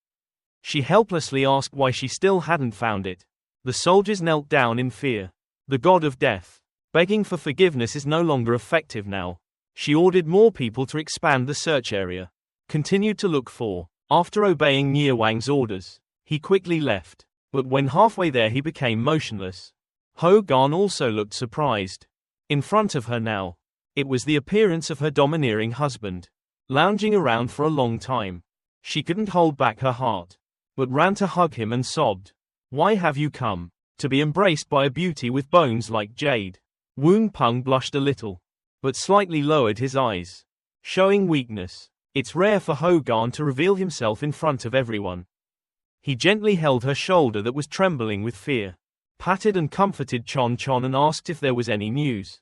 She helplessly asked why she still hadn't found it. The soldiers knelt down in fear. The god of death. Begging for forgiveness is no longer effective now. She ordered more people to expand the search area. Continued to look for. After obeying Nie Wang's orders, he quickly left. But when halfway there he became motionless. Ho Gan also looked surprised. In front of her now, it was the appearance of her domineering husband, lounging around for a long time. She couldn't hold back her heart, but ran to hug him and sobbed. Why have you come? To be embraced by a beauty with bones like jade. Won Pong blushed a little, but slightly lowered his eyes, showing weakness. It's rare for Ho Gan to reveal himself in front of everyone. He gently held her shoulder that was trembling with fear, patted and comforted Chon and asked if there was any news.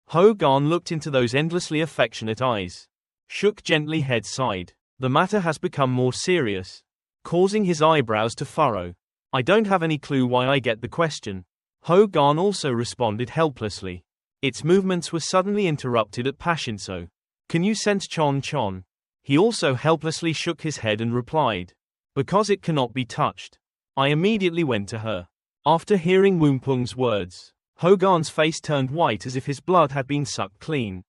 Ho Gan looked into those endlessly affectionate eyes, shook gently head sighed. The matter has become more serious, causing his eyebrows to furrow. I don't have any clue why I get the question. Ho Gan also responded helplessly. Its movements were suddenly interrupted at Pashinso. Can you sense Chon? He also helplessly shook his head and replied. Because it cannot be touched. I immediately went to her. After hearing Won Pong's words, Ho Gan's face turned white as if his blood had been sucked clean.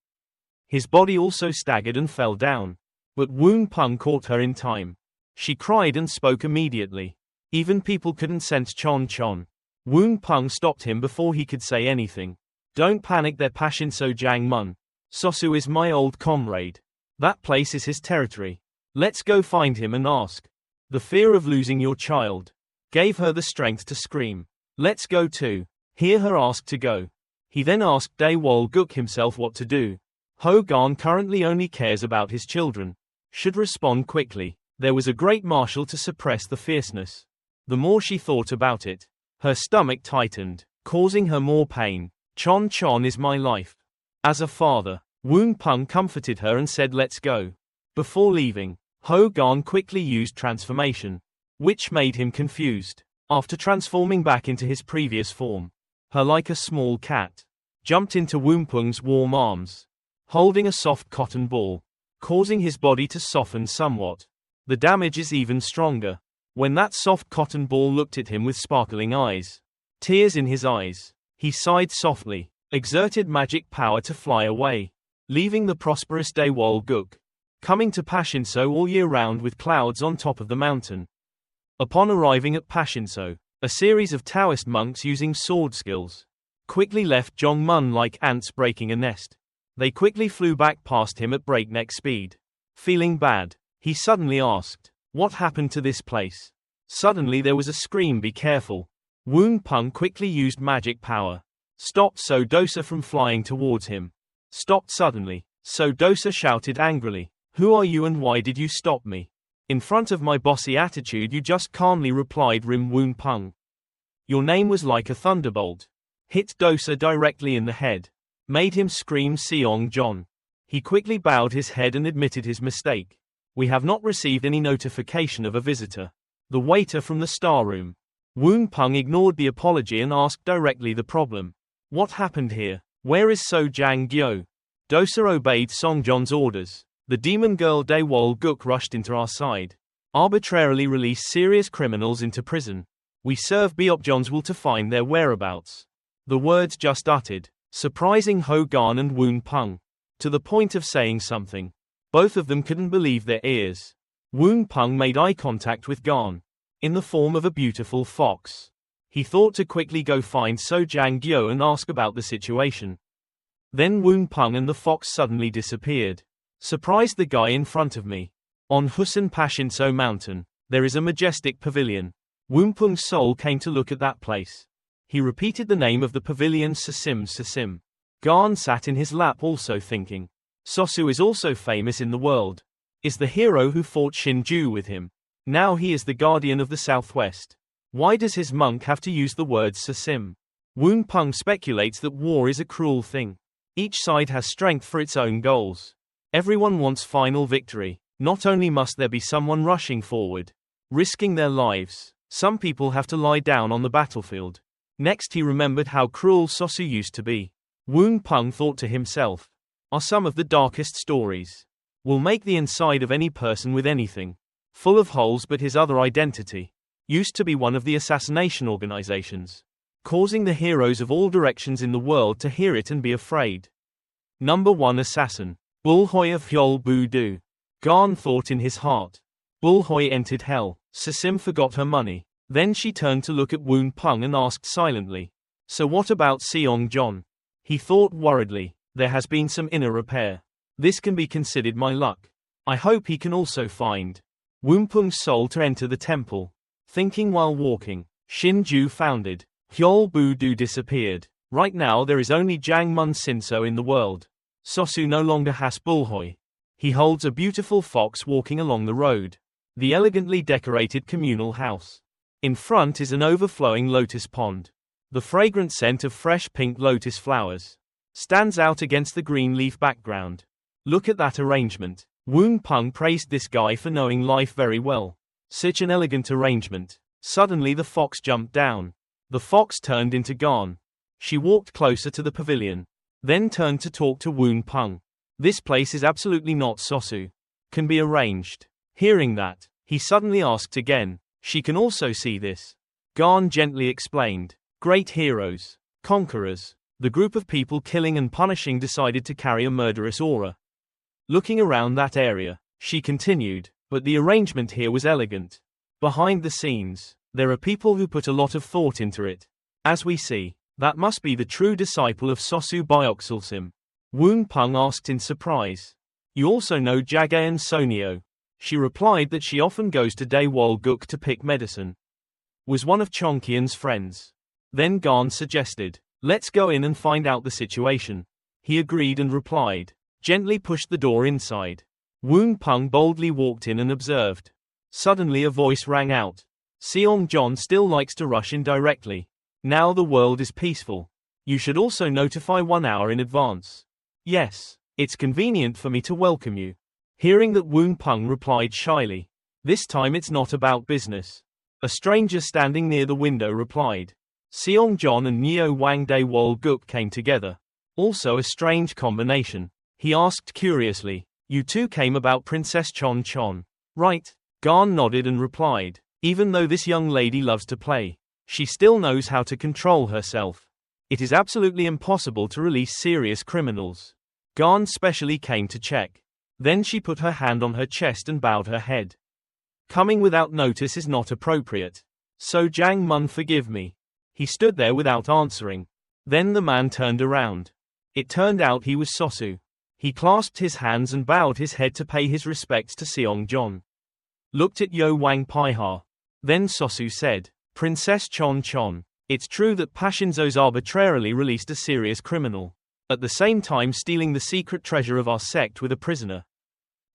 His body also staggered and fell down. But Won Pong caught her in time. She cried and spoke immediately. Even people couldn't sense Chon. Won Pong stopped him before he could say anything. Don't panic there Pashinso Jang Mun. Sosu is my old comrade. That place is his territory. Let's go find him and ask. The fear of losing your child gave her the strength to scream. Let's go too. Hear her ask to go. He then asked Daewol Guk himself what to do. Ho Gan currently only cares about his children. Should respond quickly. There was a great martial to suppress the fierceness. The more she thought about it, her stomach tightened, causing her more pain. Chon is my life. As a father, Won Pong comforted her and said let's go. Before leaving, Ho Gan quickly used transformation, which made him confused. After transforming back into his previous form, her like a small cat, jumped into Won Pong's warm arms, holding a soft cotton ball, causing his body to soften somewhat. The damage is even stronger. When that soft cotton ball looked at him with sparkling eyes, tears in his eyes, he sighed softly, exerted magic power to fly away, leaving the prosperous Daewol Guk, coming to Pashinso all year round with clouds on top of the mountain. Upon arriving at Pashinso, a series of Taoist monks using sword skills quickly left Jongmun like ants breaking a nest. They quickly flew back past him at breakneck speed. Feeling bad, he suddenly asked, "What happened to this place?" Suddenly there was a scream, "Be careful." Won Pong quickly used magic power, stopped So Dosa from flying towards him. Stopped suddenly. So Dosa shouted angrily, "Who are you and why did you stop me?" "In front of my bossy attitude you just calmly replied," Rim Won Pong. "Your name was like a thunderbolt. Hit Dosa directly in the head. Made him scream Seong John." He quickly bowed his head and admitted his mistake. "We have not received any notification of a visitor. The waiter from the star room." Won Pong ignored the apology and asked directly the problem. "What happened here? Where is So Jang Gyo?" Dosa obeyed Song John's orders. The demon girl Daewol Guk rushed into our side. Arbitrarily release serious criminals into prison. We serve Beopjon's will to find their whereabouts. The words just uttered, surprising Ho Gan and Won Pong, to the point of saying something. Both of them couldn't believe their ears. Won Pong made eye contact with Gan, in the form of a beautiful fox. He thought to quickly go find So Jang Gyo and ask about the situation. Then Won Pong and the fox suddenly disappeared. Surprised the guy in front of me. On Husan Pashinso Mountain, there is a majestic pavilion. Won Pong's soul came to look at that place. He repeated the name of the pavilion, Sasim Sasim. Gan sat in his lap also thinking. Sosu is also famous in the world. Is the hero who fought Shinju with him. Now he is the guardian of the southwest. Why does his monk have to use the word Sasim? Won Pong speculates that war is a cruel thing. Each side has strength for its own goals. Everyone wants final victory. Not only must there be someone rushing forward, risking their lives, some people have to lie down on the battlefield. Next he remembered how cruel Sosu used to be. Won Pong thought to himself, are some of the darkest stories. Will make the inside of any person with anything full of holes but his other identity. Used to be one of the assassination organizations, causing the heroes of all directions in the world to hear it and be afraid. Number 1 Assassin. Bulhoi of Hyol Bu-do. Gan thought in his heart. Bulhoi entered hell. Sasim forgot her money. Then she turned to look at Won Pong and asked silently, "So what about Seong John?" He thought worriedly, there has been some inner repair. This can be considered my luck. I hope he can also find Won Pong's soul to enter the temple. Thinking while walking, Shinju founded. Hyol Bu-do disappeared. Right now there is only Jangmun Sinso in the world. Sosu no longer has Bulhoi. He holds a beautiful fox walking along the road. The elegantly decorated communal house. In front is an overflowing lotus pond. The fragrant scent of fresh pink lotus flowers stands out against the green leaf background. Look at that arrangement. Won Pong praised this guy for knowing life very well. Such an elegant arrangement. Suddenly the fox jumped down. The fox turned into Gan. She walked closer to the pavilion, then turned to talk to Won Pong. This place is absolutely not Sosu. Can be arranged. Hearing that, he suddenly asked again, she can also see this. Gan gently explained. Great heroes, conquerors, the group of people killing and punishing decided to carry a murderous aura. Looking around that area, she continued, but the arrangement here was elegant. Behind the scenes, there are people who put a lot of thought into it. As we see, that must be the true disciple of Sosu Byoxulsim. Won Pong asked in surprise. You also know Jagayan Sonio? She replied that she often goes to Daewol Guk to pick medicine. Was one of Chonkian's friends. Then Gan suggested, Let's go in and find out the situation. He agreed and replied. Gently pushed the door inside. Won Pong boldly walked in and observed. Suddenly a voice rang out. Seong John still likes to rush in directly. Now the world is peaceful. You should also notify 1 hour in advance. Yes, it's convenient for me to welcome you. Hearing that, Won Pong replied shyly. This time it's not about business. A stranger standing near the window replied. Seong John and Neo Wang De Wol Guk came together. Also a strange combination. He asked curiously. You two came about Princess Chon Chon, right? Garn nodded and replied. Even though this young lady loves to play, she still knows how to control herself. It is absolutely impossible to release serious criminals. Garn specially came to check. Then she put her hand on her chest and bowed her head. Coming without notice is not appropriate. So Jang Mun, forgive me. He stood there without answering. Then the man turned around. It turned out he was Sosu. He clasped his hands and bowed his head to pay his respects to Seong John. Looked at Yo Wang Pai-ha. Then Sosu said, Princess Chon Chon, it's true that Pashinzos arbitrarily released a serious criminal, at the same time stealing the secret treasure of our sect with a prisoner.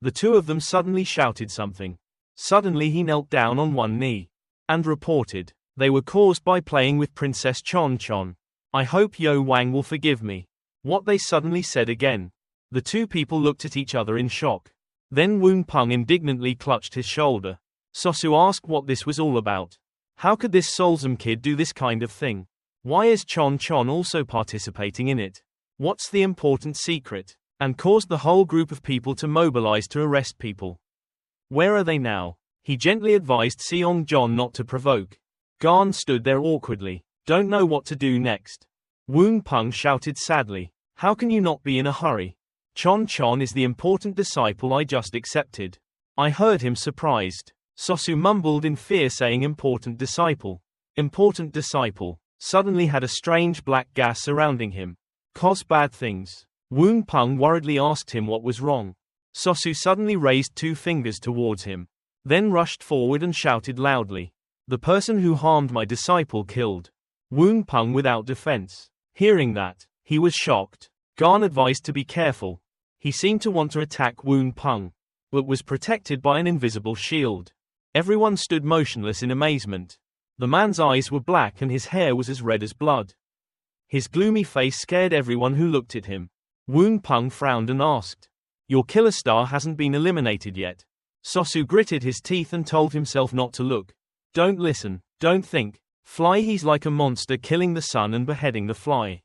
The two of them suddenly shouted something. Suddenly he knelt down on one knee and reported, they were caused by playing with Princess Chon Chon. I hope Yo Wang will forgive me. What they suddenly said again. The two people looked at each other in shock. Then Won Pong indignantly clutched his shoulder. Sosu asked what this was all about. How could this Solsum kid do this kind of thing? Why is Chon Chon also participating in it? What's the important secret? And caused the whole group of people to mobilize to arrest people. Where are they now? He gently advised Seong John not to provoke. Garn stood there awkwardly. Don't know what to do next. Won Pong shouted sadly. How can you not be in a hurry? Chon Chon is the important disciple I just accepted. I heard him surprised. Sosu mumbled in fear, saying important disciple. Important disciple. Suddenly had a strange black gas surrounding him. Cause bad things. Won Pong worriedly asked him what was wrong. Sosu suddenly raised 2 fingers towards him. Then rushed forward and shouted loudly. The person who harmed my disciple killed. Won Pong without defense. Hearing that, he was shocked. Garn advised to be careful. He seemed to want to attack Won Pong, but was protected by an invisible shield. Everyone stood motionless in amazement. The man's eyes were black and his hair was as red as blood. His gloomy face scared everyone who looked at him. Won Pong frowned and asked, your killer star hasn't been eliminated yet. Sosu gritted his teeth and told himself not to look. Don't listen, don't think. Fly, he's like a monster killing the sun and beheading the fly.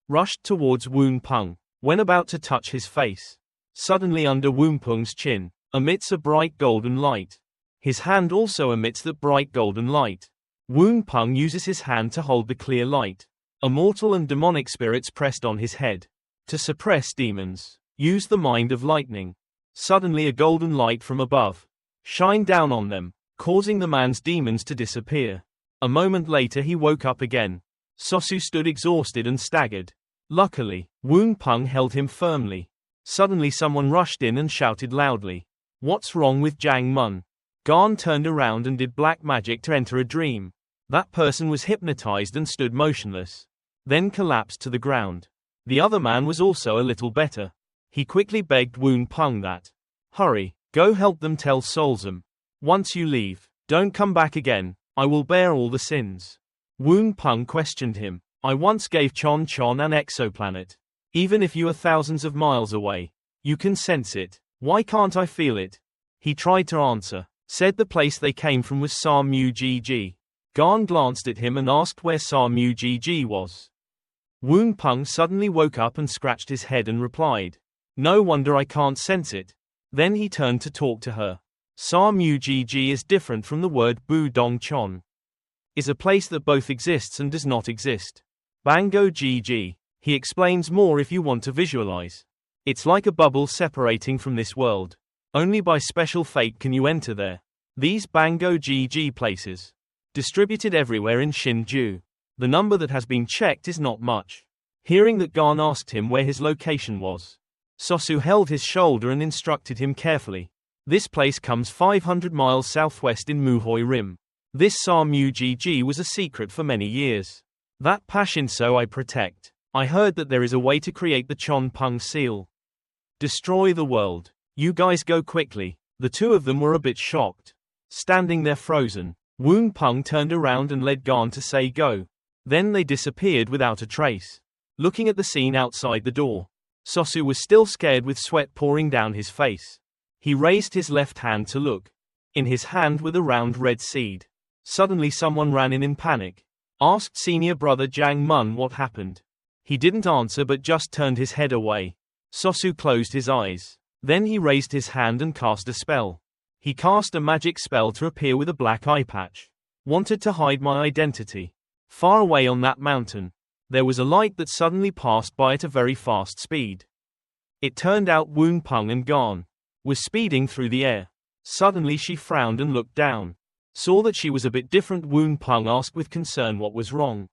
Rushed towards Won Pong, when about to touch his face. Suddenly under Won Pong's chin, emits a bright golden light. His hand also emits that bright golden light. Won Pong uses his hand to hold the clear light. Immortal and demonic spirits pressed on his head. To suppress demons, use the mind of lightning. Suddenly a golden light from above shined down on them, causing the man's demons to disappear. A moment later he woke up again. Sosu stood exhausted and staggered. Luckily, Won Pong held him firmly. Suddenly someone rushed in and shouted loudly. What's wrong with Jang Mun? Garn turned around and did black magic to enter a dream. That person was hypnotized and stood motionless. Then collapsed to the ground. The other man was also a little better. He quickly begged Won Pong that. Hurry, go help them tell Solsum. Once you leave, don't come back again, I will bear all the sins. Won Pong questioned him. I once gave Chon Chon an exoplanet. Even if you are thousands of miles away, you can sense it. Why can't I feel it? He tried to answer. Said the place they came from was Sa Mu Gg. Garn glanced at him and asked where Sa Mu Gg was. Won Pong suddenly woke up and scratched his head and replied. No wonder I can't sense it. Then he turned to talk to her. Sa Mu Gg is different from the word Bu Dong Chon. Is a place that both exists and does not exist. Bango Gg. He explains more if you want to visualize. It's like a bubble separating from this world. Only by special fate can you enter there. These Bango Gg places. Distributed everywhere in Shinju. The number that has been checked is not much. Hearing that, Garn asked him where his location was. Sosu held his shoulder and instructed him carefully. This place comes 500 miles southwest in Muhoi Rim. This Sa Mu Gg was a secret for many years. That passion so I protect. I heard that there is a way to create the Chon Pong seal. Destroy the world. You guys go quickly. The two of them were a bit shocked. Standing there frozen, Won Pong turned around and led Garn to say go. Then they disappeared without a trace. Looking at the scene outside the door, Sosu was still scared with sweat pouring down his face. He raised his left hand to look. In his hand were the round red seed. Suddenly someone ran in panic. Asked senior brother Jang Mun what happened. He didn't answer but just turned his head away. Sosu closed his eyes. Then he raised his hand and cast a spell. He cast a magic spell to appear with a black eye patch. Wanted to hide my identity. Far away on that mountain, there was a light that suddenly passed by at a very fast speed. It turned out Won Pong and Garn was speeding through the air. Suddenly she frowned and looked down. Saw that she was a bit different. Won Pong asked with concern what was wrong.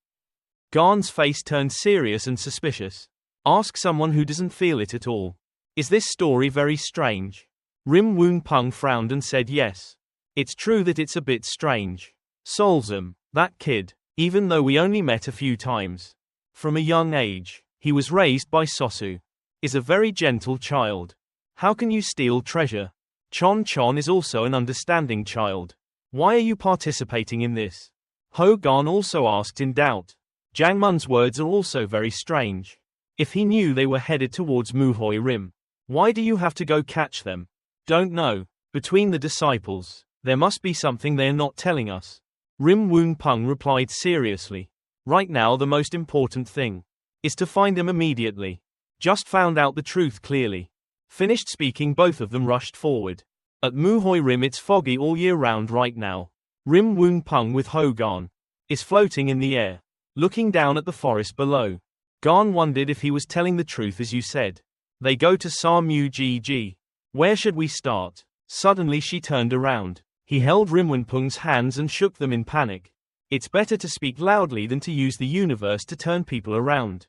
Garn's face turned serious and suspicious. Ask someone who doesn't feel it at all. Is this story very strange? Won Pong frowned and said yes. It's true that it's a bit strange. Solzum, that kid, even though we only met a few times. From a young age, he was raised by Sosu. Is a very gentle child. How can you steal treasure? Chon is also an understanding child. Why are you participating in this? Ho Garn also asked in doubt. Jang Mun's words are also very strange. If he knew they were headed towards Muhoi Rim, why do you have to go catch them? Don't know. Between the disciples, there must be something they're not telling us. Won Pong replied seriously. Right now the most important thing is to find them immediately. Just found out the truth clearly. Finished speaking, both of them rushed forward. At Muhoi Rim it's foggy all year round right now. Won Pong with Ho Garn is floating in the air, looking down at the forest below. Garn wondered if he was telling the truth as you said. They go to Sa Mu Gg. Where should we start? Suddenly she turned around. He held Won Pong's hands and shook them in panic. It's better to speak loudly than to use the universe to turn people around.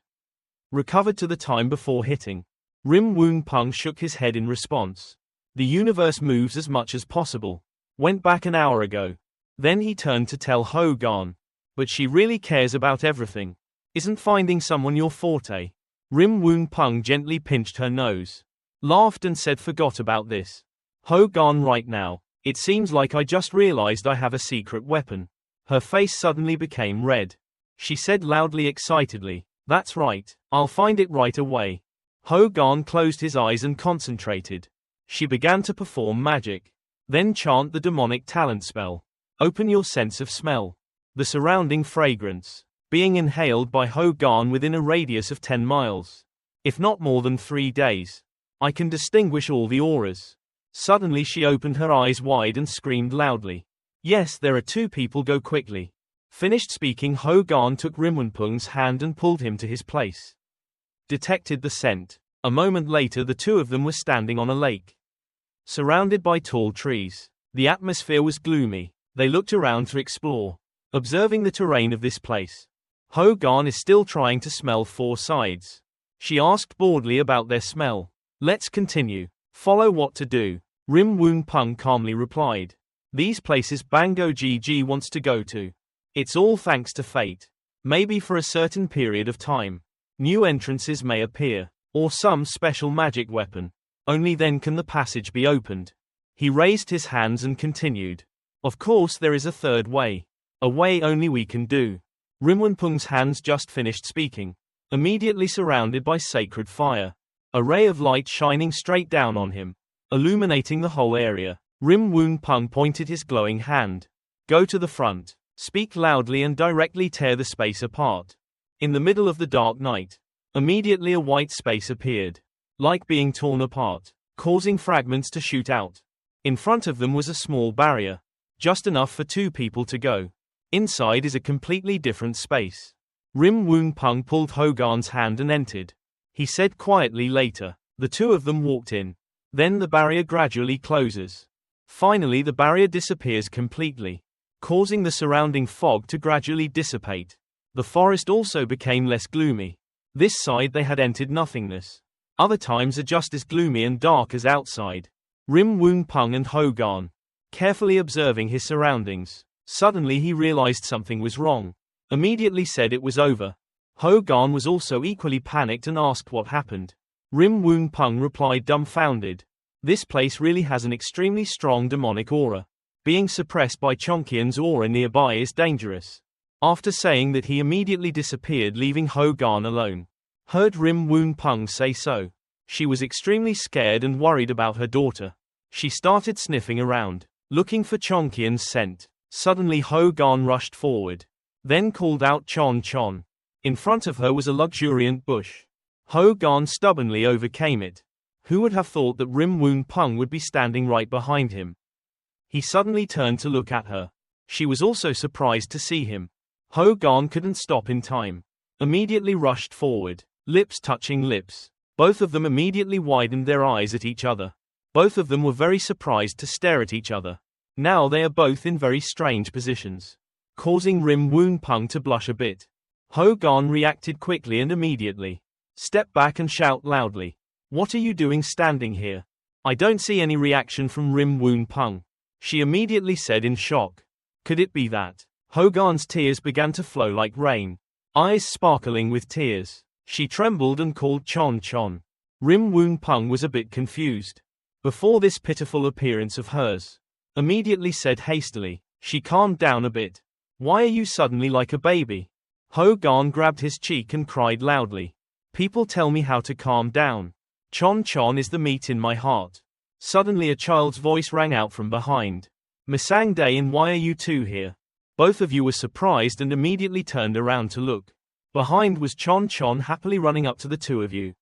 Recovered to the time before hitting. Won Pong shook his head in response. The universe moves as much as possible. Went back an hour ago. Then he turned to tell Ho Garn. But she really cares about everything. Isn't finding someone your forte? Won Pong gently pinched her nose. Laughed and said forgot about this. Ho Garn right now. It seems like I just realized I have a secret weapon. Her face suddenly became red. She said loudly excitedly. That's right. I'll find it right away. Ho Garn closed his eyes and concentrated. She began to perform magic. Then chant the demonic talent spell. Open your sense of smell. The surrounding fragrance being inhaled by Ho Garn within a radius of 10 miles. If not more than 3 days. I can distinguish all the auras. Suddenly she opened her eyes wide and screamed loudly. Yes, there are two people, go quickly. Finished speaking, Ho Garn took Won Pong's hand and pulled him to his place. Detected the scent. A moment later the two of them were standing on a lake. Surrounded by tall trees. The atmosphere was gloomy. They looked around to explore. Observing the terrain of this place. Ho Garn is still trying to smell 4 sides. She asked boredly about their smell. Let's continue. Follow what to do. Won Pong calmly replied. These places Bango Gg wants to go to. It's all thanks to fate. Maybe for a certain period of time. New entrances may appear. Or some special magic weapon. Only then can the passage be opened. He raised his hands and continued. Of course there is a third way. A way only we can do. Won Pong's hands just finished speaking. Immediately surrounded by sacred fire. A ray of light shining straight down on him. Illuminating the whole area. Won Pong pointed his glowing hand. Go to the front. Speak loudly and directly tear the space apart. In the middle of the dark night. Immediately a white space appeared. Like being torn apart. Causing fragments to shoot out. In front of them was a small barrier. Just enough for 2 people to go. Inside is a completely different space. Won Pong pulled Ho Garn's hand and entered. He said quietly later. The two of them walked in. Then the barrier gradually closes. Finally the barrier disappears completely. Causing the surrounding fog to gradually dissipate. The forest also became less gloomy. This side they had entered nothingness. Other times are just as gloomy and dark as outside. Won Pong and Ho Garn. Carefully observing his surroundings. Suddenly he realized something was wrong. immediately said it was over. Ho Gan was also equally panicked and asked what happened. Won Pong replied dumbfounded. This place really has an extremely strong demonic aura. Being suppressed by Chonqian's aura nearby is dangerous. After saying that, he immediately disappeared, leaving Ho Gan alone. Heard Won Pong say so. She was extremely scared and worried about her daughter. She started sniffing around, looking for Chonqian's scent. Suddenly Ho Gan rushed forward, then called out Chon. In front of her was a luxuriant bush. Ho Gan stubbornly overcame it. Who would have thought that Won Pong would be standing right behind him? He suddenly turned to look at her. She was also surprised to see him. Ho Gan couldn't stop in time. Immediately rushed forward, lips touching lips. Both of them immediately widened their eyes at each other. Both of them were very surprised to stare at each other. Now they are both in very strange positions, causing Won Pong to blush a bit. Ho Gan reacted quickly and immediately step back and shout loudly, "What are you doing standing here?" "I don't see any reaction from Won Pong," she immediately said in shock. Could it be that? Ho Gan's tears began to flow like rain, eyes sparkling with tears. She trembled and called Chon. Won Pong was a bit confused before this pitiful appearance of hers. Immediately said hastily, she calmed down a bit. "Why are you suddenly like a baby?" Ho Gan grabbed his cheek and cried loudly. "People tell me how to calm down. Chon is the meat in my heart." Suddenly a child's voice rang out from behind. "Misang Dae, why are you two here?" Both of you were surprised and immediately turned around to look. Behind was Chon happily running up to the two of you.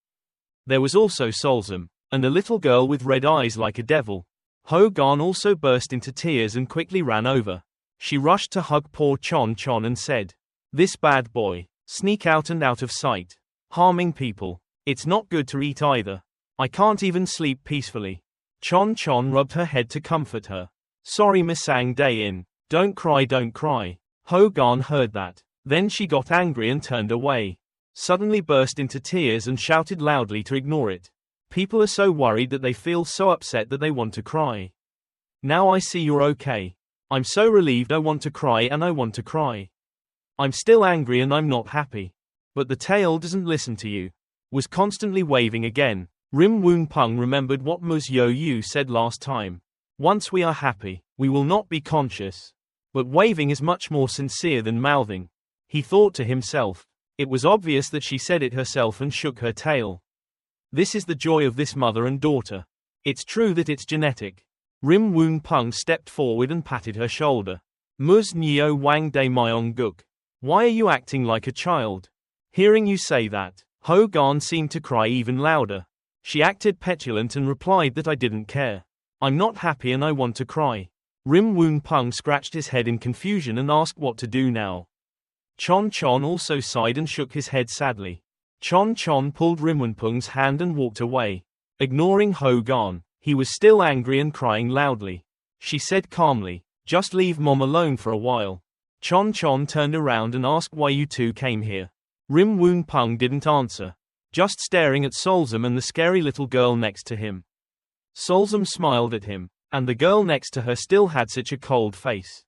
There was also Solzum, and a little girl with red eyes like a devil. Ho Gan also burst into tears and quickly ran over. She rushed to hug poor Chon and said, "This bad boy, sneak out and out of sight. Harming people. It's not good to eat either. I can't even sleep peacefully." Chon rubbed her head to comfort her. "Sorry Misang Dae, don't cry. Ho Gan heard that. Then she got angry and turned away. Suddenly burst into tears and shouted loudly to ignore it. People are so worried that they feel so upset that they want to cry. Now I see you're okay. I'm so relieved. I want to cry and I want to cry. I'm still angry and I'm not happy. But the tail doesn't listen to you." Was constantly waving again. Won Pong remembered what Ms. Yu said last time. Once we are happy, we will not be conscious. But waving is much more sincere than mouthing. He thought to himself. It was obvious that she said it herself and shook her tail. This is the joy of this mother and daughter. It's true that it's genetic. Won Pong stepped forward and patted her shoulder. "Ms. Nyo Wang De Myong Guk. Why are you acting like a child?" Hearing you say that, Ho Gan seemed to cry even louder. She acted petulant and replied that I didn't care. "I'm not happy and I want to cry." Won Pong scratched his head in confusion and asked what to do now. Chon also sighed and shook his head sadly. Chon pulled Won Pong's hand and walked away, ignoring Ho Gan. He was still angry and crying loudly. She said calmly, "Just leave Mom alone for a while." Chon turned around and asked why you two came here. Won Pong didn't answer, just staring at Solzum and the scary little girl next to him. Solzum smiled at him, and the girl next to her still had such a cold face.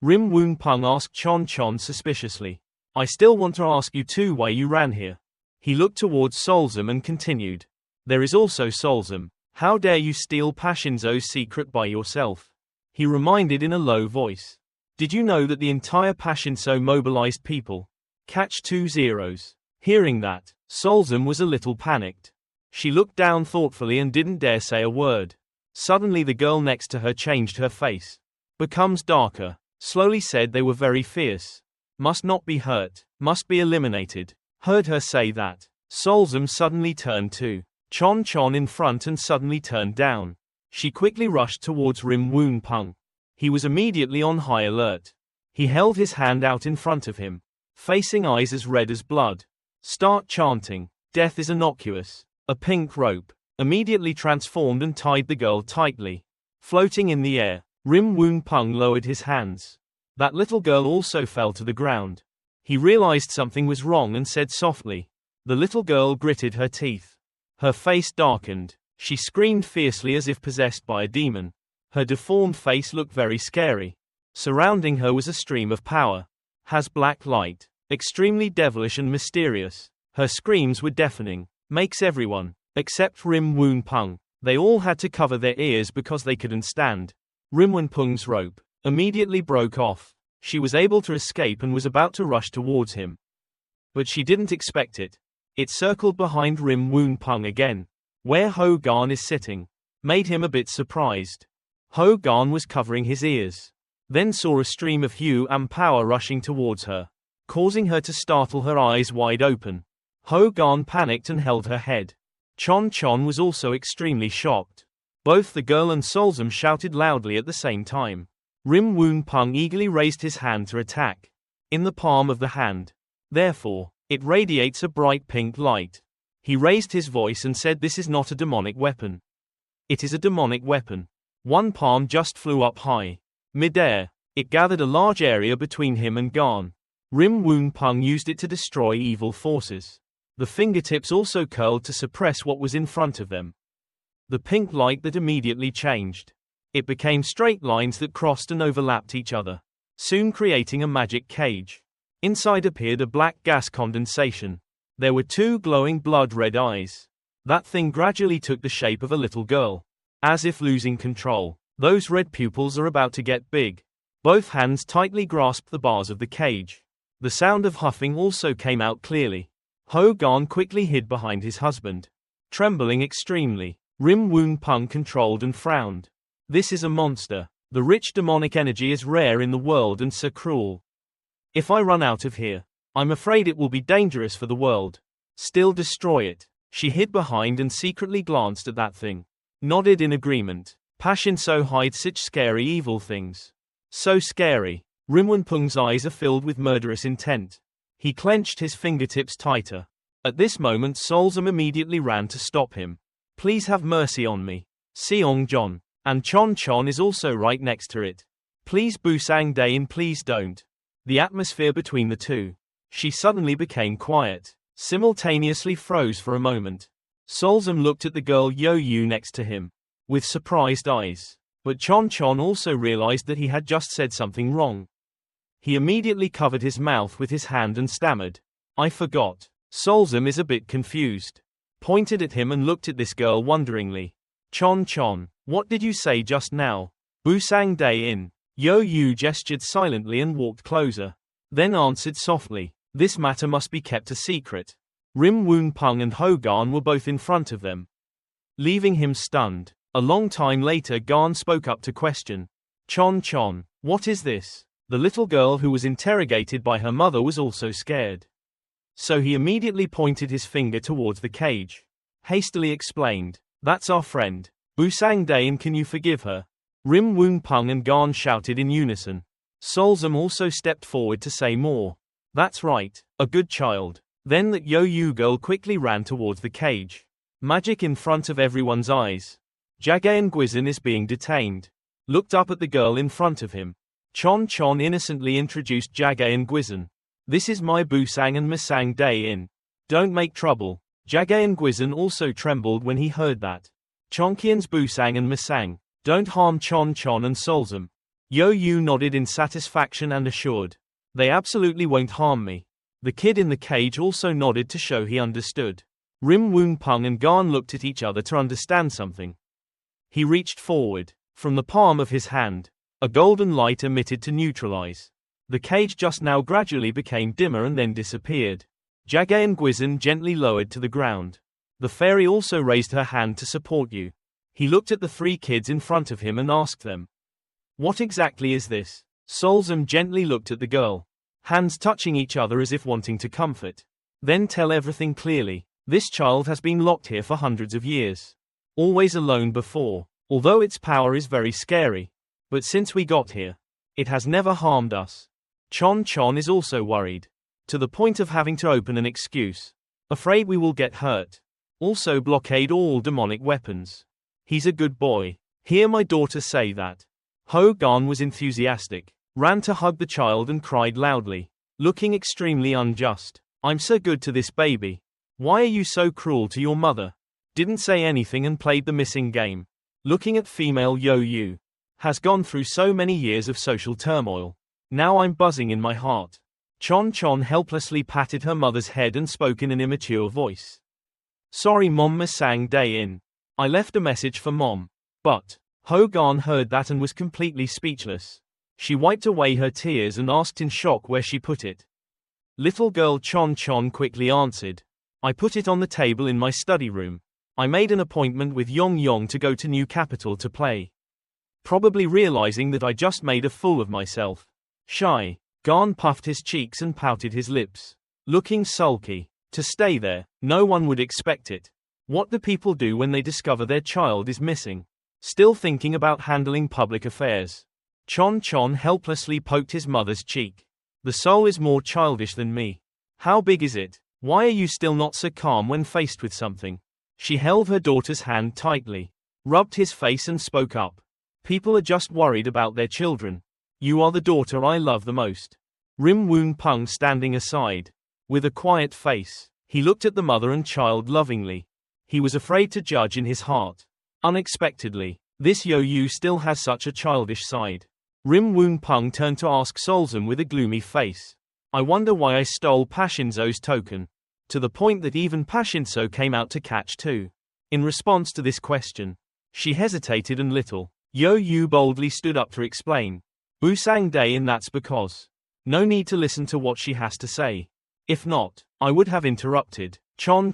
Won Pong asked Chon suspiciously, "I still want to ask you two why you ran here." He looked towards Solzum and continued, "There is also Solzum. How dare you steal Pashinzo's secret by yourself?" He reminded in a low voice. "Did you know that the entire Pashinzo mobilized people? Catch 2 zeros. Hearing that, Solzum was a little panicked. She looked down thoughtfully and didn't dare say a word. Suddenly the girl next to her changed her face. Becomes darker. Slowly said they were very fierce. Must not be hurt. Must be eliminated. Heard her say that. Solzum suddenly turned to Chon in front and suddenly turned down. She quickly rushed towards Won Pong. He was immediately on high alert. He held his hand out in front of him, facing eyes as red as blood. Start chanting. Death is innocuous. A pink rope immediately transformed and tied the girl tightly. Floating in the air, Won Pong lowered his hands. That little girl also fell to the ground. He realized something was wrong and said softly. The little girl gritted her teeth. Her face darkened. She screamed fiercely as if possessed by a demon. Her deformed face looked very scary. Surrounding her was a stream of power. Has black light. Extremely devilish and mysterious. Her screams were deafening. Makes everyone, except Rim Won Pong. They all had to cover their ears because they couldn't stand. Rim Won Pong's rope immediately broke off. She was able to escape and was about to rush towards him. But she didn't expect it. It circled behind Rim Won Pong again. Where Ho Gan is sitting. Made him a bit surprised. Ho Gan was covering his ears. Then saw a stream of hue and power rushing towards her, causing her to startle, her eyes wide open. Ho Gan panicked and held her head. Chon was also extremely shocked. Both the girl and Solzum shouted loudly at the same time. Rim Won Pong eagerly raised his hand to attack. In the palm of the hand. Therefore, it radiates a bright pink light. He raised his voice and said, "This is not a demonic weapon. It is a demonic weapon." One palm just flew up high. Mid-air, it gathered a large area between him and Gan. Rim Won Pong used it to destroy evil forces. The fingertips also curled to suppress what was in front of them. The pink light that immediately changed. It became straight lines that crossed and overlapped each other, soon creating a magic cage. Inside appeared a black gas condensation. There were two glowing blood-red eyes. That thing gradually took the shape of a little girl. As if losing control, those red pupils are about to get big. Both hands tightly grasped the bars of the cage. The sound of huffing also came out clearly. Ho Gan quickly hid behind his husband. Trembling extremely, Rim Won Pong controlled and frowned. This is a monster. The rich demonic energy is rare in the world and so cruel. If I run out of here, I'm afraid it will be dangerous for the world. Still destroy it. She hid behind and secretly glanced at that thing. Nodded in agreement. Passion so hides such scary evil things. So scary. Rim Won Pong's eyes are filled with murderous intent. He clenched his fingertips tighter. At this moment Solzum immediately ran to stop him. "Please have mercy on me. Seong John. And Chon is also right next to it. Please Busang Daein, please don't." The atmosphere between the two. She suddenly became quiet. Simultaneously froze for a moment. Solzum looked at the girl Yo Yu next to him. With surprised eyes. But Chon also realized that he had just said something wrong. He immediately covered his mouth with his hand and stammered. "I forgot." Solzum is a bit confused. Pointed at him and looked at this girl wonderingly. Chon, what did you say just now?" "Busang Daein." Yo Yu gestured silently and walked closer. Then answered softly, "This matter must be kept a secret." Rim Won Pong and Ho Gan were both in front of them, leaving him stunned. A long time later Gan spoke up to question. Chon, what is this?" The little girl who was interrogated by her mother was also scared. So he immediately pointed his finger towards the cage. Hastily explained, "That's our friend. Busang Daein, can you forgive her?" Rim Won Pong and Gan shouted in unison. Solzum also stepped forward to say more. "That's right, a good child." Then that Yo Yu girl quickly ran towards the cage. Magic in front of everyone's eyes. Jagayan Guizan is being detained. Looked up at the girl in front of him. Chon innocently introduced Jagayan Guizan. "This is my Busang and Masang Daein. Don't make trouble." Jagayan Guizan also trembled when he heard that. "Chonkian's Busang and Masang. Don't harm Chon and Solzum." Yo Yu nodded in satisfaction and assured, "They absolutely won't harm me." The kid in the cage also nodded to show he understood. Rim Won Pong and Gan looked at each other to understand something. He reached forward. From the palm of his hand, a golden light emitted to neutralize. The cage just now gradually became dimmer and then disappeared. Jagayan Guizan gently lowered to the ground. The fairy also raised her hand to support you. He looked at the three kids in front of him and asked them, "What exactly is this?" Solzum gently looked at the girl. Hands touching each other as if wanting to comfort. "Then tell everything clearly. This child has been locked here for hundreds of years. Always alone before. Although its power is very scary. But since we got here, it has never harmed us." Chon is also worried. To the point of having to open an excuse. "Afraid we will get hurt. Also blockade all demonic weapons. He's a good boy. Hear my daughter say that." Ho Gan was enthusiastic. Ran to hug the child and cried loudly. Looking extremely unjust. "I'm so good to this baby. Why are you so cruel to your mother?" Didn't say anything and played the missing game. Looking at female Yo Yu. Has gone through so many years of social turmoil. Now I'm buzzing in my heart. Chon helplessly patted her mother's head and spoke in an immature voice. Sorry Mom, sang Day-in. I left a message for Mom. But Ho-Gan heard that and was completely speechless. She wiped away her tears and asked in shock where she put it. Little girl Chon quickly answered. I put it on the table in my study room. I made an appointment with Yong to go to New Capital to play. Probably realizing that I just made a fool of myself. Shy. Gan puffed his cheeks and pouted his lips. Looking sulky. To stay there, no one would expect it. What do people do when they discover their child is missing? Still thinking about handling public affairs. Chon helplessly poked his mother's cheek. The soul is more childish than me. How big is it? Why are you still not so calm when faced with something? She held her daughter's hand tightly, rubbed his face and spoke up. People are just worried about their children. You are the daughter I love the most. Won Pong standing aside. With a quiet face, he looked at the mother and child lovingly. He was afraid to judge in his heart. Unexpectedly, this Yu still has such a childish side. Won Pong turned to ask Solzum with a gloomy face. I wonder why I stole Pashinso's token. To the point that even Pashinso came out to catch too. In response to this question, she hesitated and little Yu boldly stood up to explain. Sang Day, and that's because. No need to listen to what she has to say. If not, I would have interrupted. Chon.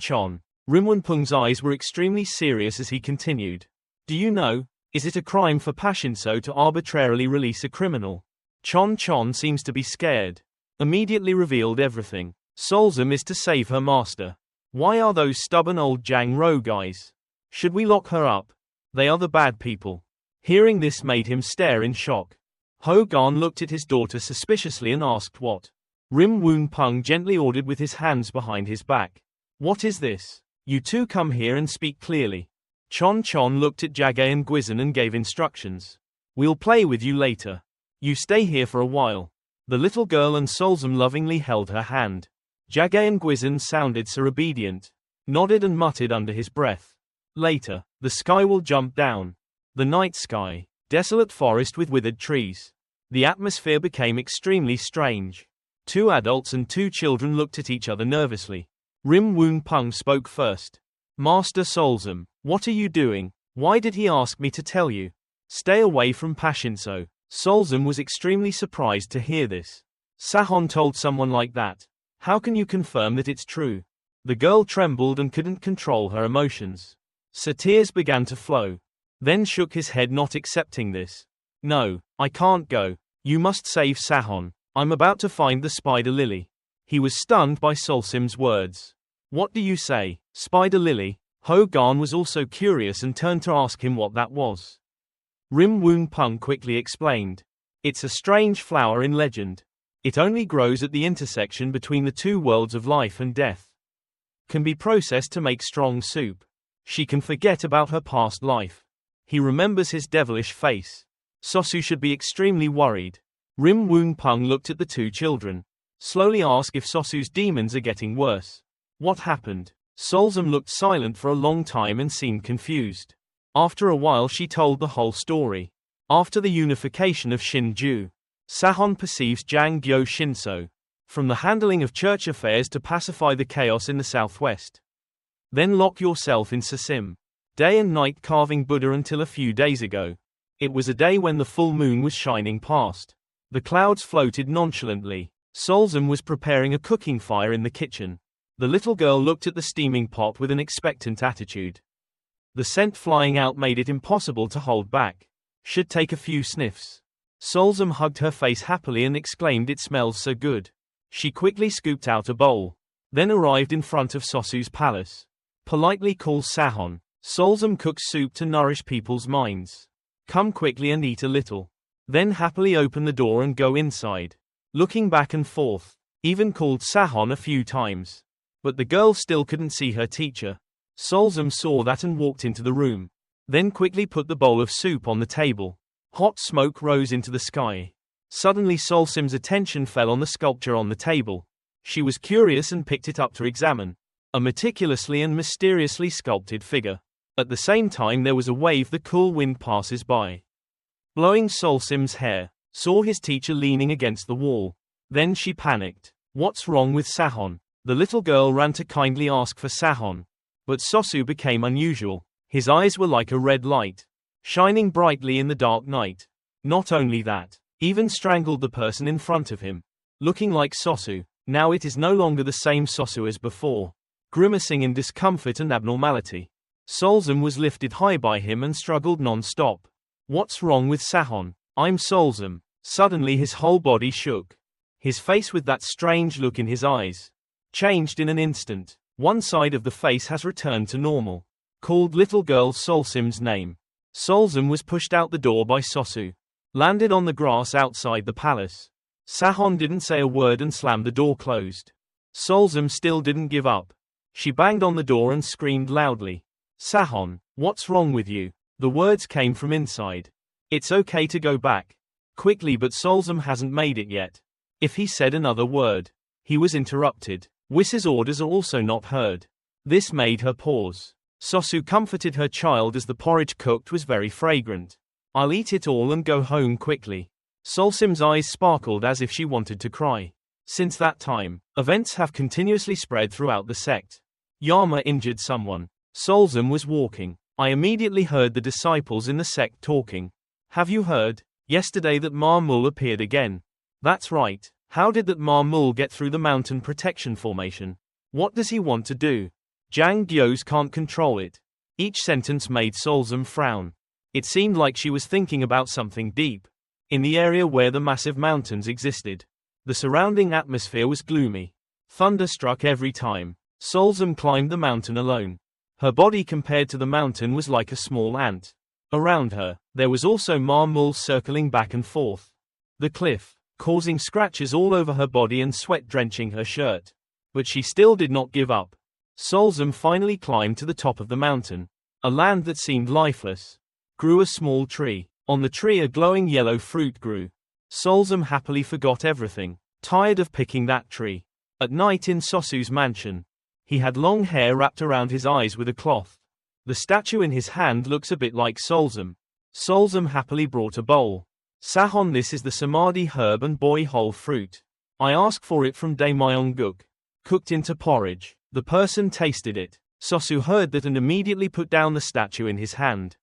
Won Pong's eyes were extremely serious as he continued. Do you know, is it a crime for Pashinso to arbitrarily release a criminal? Chon seems to be scared. Immediately revealed everything. Solzum is to save her master. Why are those stubborn old Jang Ro guys? Should we lock her up? They are the bad people. Hearing this made him stare in shock. Ho-Gan looked at his daughter suspiciously and asked what. Won Pong gently ordered with his hands behind his back. What is this? You two come here and speak clearly. Chon looked at Jagay and Guizhen and gave instructions. We'll play with you later. You stay here for a while. The little girl and Solzum lovingly held her hand. Jagay and Guizhen sounded so obedient. Nodded and muttered under his breath. Later, the sky will jump down. The night sky. Desolate forest with withered trees. The atmosphere became extremely strange. Two adults and two children looked at each other nervously. Won Pong spoke first. Master Solzum, what are you doing? Why did he ask me to tell you? Stay away from Pashinso. Solzum was extremely surprised to hear this. Sahon told someone like that. How can you confirm that it's true? The girl trembled and couldn't control her emotions. So tears began to flow. Then shook his head, not accepting this. No, I can't go. You must save Sahon. I'm about to find the spider lily. He was stunned by Solzum's words. What do you say? Spider lily? Ho-Gan was also curious and turned to ask him what that was. Won Pong quickly explained. It's a strange flower in legend. It only grows at the intersection between the two worlds of life and death. Can be processed to make strong soup. She can forget about her past life. He remembers his devilish face. Sosu should be extremely worried. Won Pong looked at the two children. Slowly asked if Sosu's demons are getting worse. What happened? Solzum looked silent for a long time and seemed confused. After a while she told the whole story. After the unification of Shinju, Sahon perceives Jang Gyo Shinso. From the handling of church affairs to pacify the chaos in the southwest. Then lock yourself in Sasim. Day and night carving Buddha until a few days ago. It was a day when the full moon was shining past. The clouds floated nonchalantly. Solzum was preparing a cooking fire in the kitchen. The little girl looked at the steaming pot with an expectant attitude. The scent flying out made it impossible to hold back. Should take a few sniffs. Solzum hugged her face happily and exclaimed, it smells so good. She quickly scooped out a bowl. Then arrived in front of Sosu's palace. Politely calls Sahon. Solzum cooks soup to nourish people's minds. Come quickly and eat a little. Then happily open the door and go inside. Looking back and forth. Even called Sahon a few times. But the girl still couldn't see her teacher. Solzum saw that and walked into the room. Then quickly put the bowl of soup on the table. Hot smoke rose into the sky. Suddenly Solzum's attention fell on the sculpture on the table. She was curious and picked it up to examine. A meticulously and mysteriously sculpted figure. At the same time there was a wave the cool wind passes by. Blowing Solzum's hair. Saw his teacher leaning against the wall. Then she panicked. What's wrong with Sahon? The little girl ran to kindly ask for Sahon. But Sosu became unusual. His eyes were like a red light, shining brightly in the dark night. Not only that, even strangled the person in front of him. Looking like Sosu, now it is no longer the same Sosu as before, grimacing in discomfort and abnormality. Solzum was lifted high by him and struggled non-stop. What's wrong with Sahon? I'm Solzum. Suddenly his whole body shook. His face, with that strange look in his eyes, changed in an instant. One side of the face has returned to normal. Called little girl Solzum's name. Solzum was pushed out the door by Sosu. Landed on the grass outside the palace. Sahon didn't say a word and slammed the door closed. Solzum still didn't give up. She banged on the door and screamed loudly. Sahon, what's wrong with you? The words came from inside. It's okay to go back. Quickly, but Solzum hasn't made it yet. If he said another word, he was interrupted. Wiss's orders are also not heard. This made her pause. Sosu comforted her child as the porridge cooked was very fragrant. I'll eat it all and go home quickly. Solzum's eyes sparkled as if she wanted to cry. Since that time, events have continuously spread throughout the sect. Yama injured someone. Solzum was walking. I immediately heard the disciples in the sect talking. Have you heard? Yesterday that Ma Mul appeared again. That's right. How did that Ma Mul get through the mountain protection formation? What does he want to do? Zhang Gyos can't control it. Each sentence made Solzum frown. It seemed like she was thinking about something deep. In the area where the massive mountains existed, the surrounding atmosphere was gloomy. Thunder struck every time Solzum climbed the mountain alone. Her body compared to the mountain was like a small ant. Around her, there was also Ma Mul circling back and forth. The cliff, causing scratches all over her body and sweat drenching her shirt. But she still did not give up. Solzum finally climbed to the top of the mountain. A land that seemed lifeless. Grew a small tree. On the tree a glowing yellow fruit grew. Solzum happily forgot everything, tired of picking that tree. At night in Sosu's mansion, he had long hair wrapped around his eyes with a cloth. The statue in his hand looks a bit like Solzum. Solzum happily brought a bowl. Sahon, this is the samadhi herb and boy whole fruit. I asked for it from Daemyeonguk. Cooked into porridge. The person tasted it. Sosu heard that and immediately put down the statue in his hand.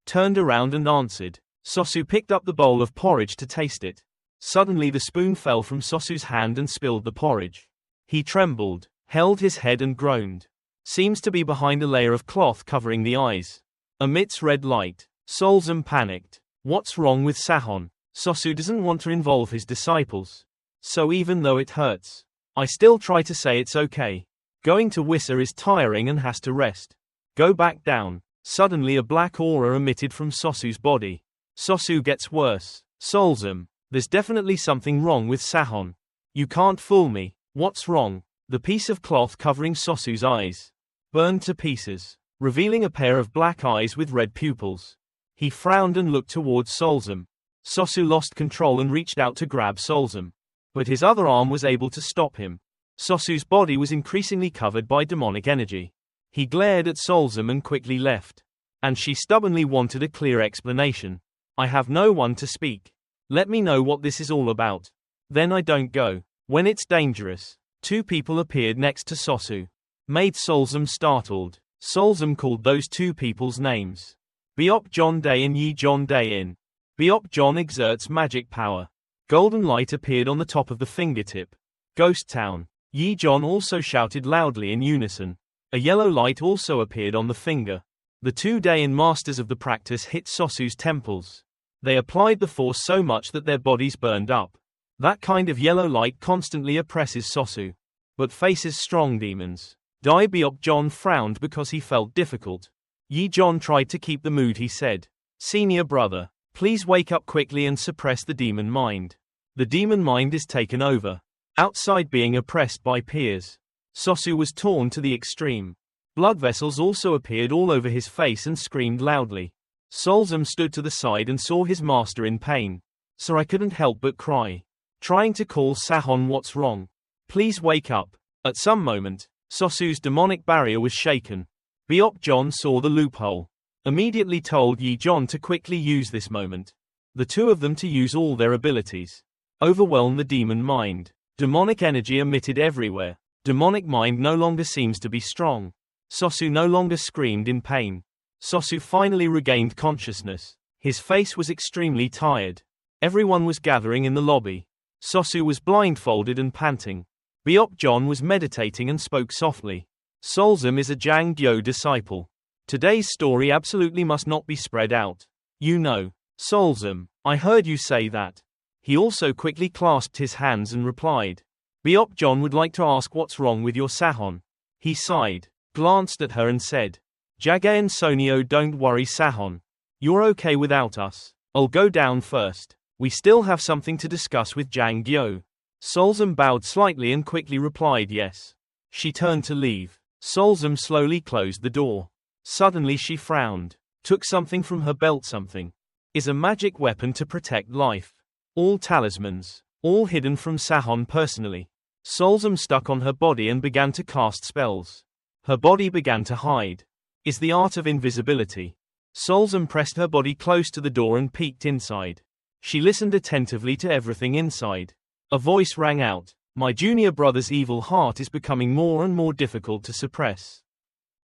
Turned around and answered. Sosu picked up the bowl of porridge to taste it. Suddenly the spoon fell from Sosu's hand and spilled the porridge. He trembled, held his head and groaned. Seems to be behind a layer of cloth covering the eyes. Emits red light. Solzum panicked. What's wrong with Sahon? Sosu doesn't want to involve his disciples. So even though it hurts, I still try to say it's okay. Going to Wissa is tiring and has to rest. Go back down. Suddenly a black aura emitted from Sosu's body. Sosu gets worse. Solzum, there's definitely something wrong with Sahon. You can't fool me. What's wrong? The piece of cloth covering Sosu's eyes burned to pieces, revealing a pair of black eyes with red pupils. He frowned and looked towards Solzum. Sosu lost control and reached out to grab Solzum. But his other arm was able to stop him. Sosu's body was increasingly covered by demonic energy. He glared at Solzum and quickly left. And she stubbornly wanted a clear explanation. I have no one to speak. Let me know what this is all about. Then I don't go. When it's dangerous. Two people appeared next to Sosu. Made Solzum startled. Solzum called those two people's names. Beop John Day and Yi John Day in. Beop John exerts magic power. Golden light appeared on the top of the fingertip. Ghost Town. Yi John also shouted loudly in unison. A yellow light also appeared on the finger. The 2 Daein masters of the practice hit Sosu's temples. They applied the force so much that their bodies burned up. That kind of yellow light constantly oppresses Sosu, but faces strong demons. Dai Beop John frowned because he felt difficult. Yi John tried to keep the mood. He said, "Senior brother, please wake up quickly and suppress the demon mind. The demon mind is taken over. Outside being oppressed by peers." Sosu was torn to the extreme. Blood vessels also appeared all over his face and screamed loudly. Solzum stood to the side and saw his master in pain. So I couldn't help but cry. Trying to call Sahon, what's wrong? Please wake up. At some moment, Sosu's demonic barrier was shaken. Beop John saw the loophole. Immediately told Yi John to quickly use this moment. The two of them to use all their abilities. Overwhelm the demon mind. Demonic energy emitted everywhere. Demonic mind no longer seems to be strong. Sosu no longer screamed in pain. Sosu finally regained consciousness. His face was extremely tired. Everyone was gathering in the lobby. Sosu was blindfolded and panting. Beop John was meditating and spoke softly. Solzum is a Jang Gyo disciple. Today's story absolutely must not be spread out. You know, Solzum, I heard you say that. He also quickly clasped his hands and replied. Beop John would like to ask what's wrong with your Sahon. He sighed, glanced at her and said. Jagay and Sonio, don't worry Sahon. You're okay without us. I'll go down first. We still have something to discuss with Jang Gyo. Solzum bowed slightly and quickly replied yes. She turned to leave. Solzum slowly closed the door. Suddenly she frowned. Took something from her belt. Something. Is a magic weapon to protect life. All talismans. All hidden from Sahon personally. Solzum stuck on her body and began to cast spells. Her body began to hide. Is the art of invisibility. Solzum pressed her body close to the door and peeked inside. She listened attentively to everything inside. A voice rang out. My junior brother's evil heart is becoming more and more difficult to suppress.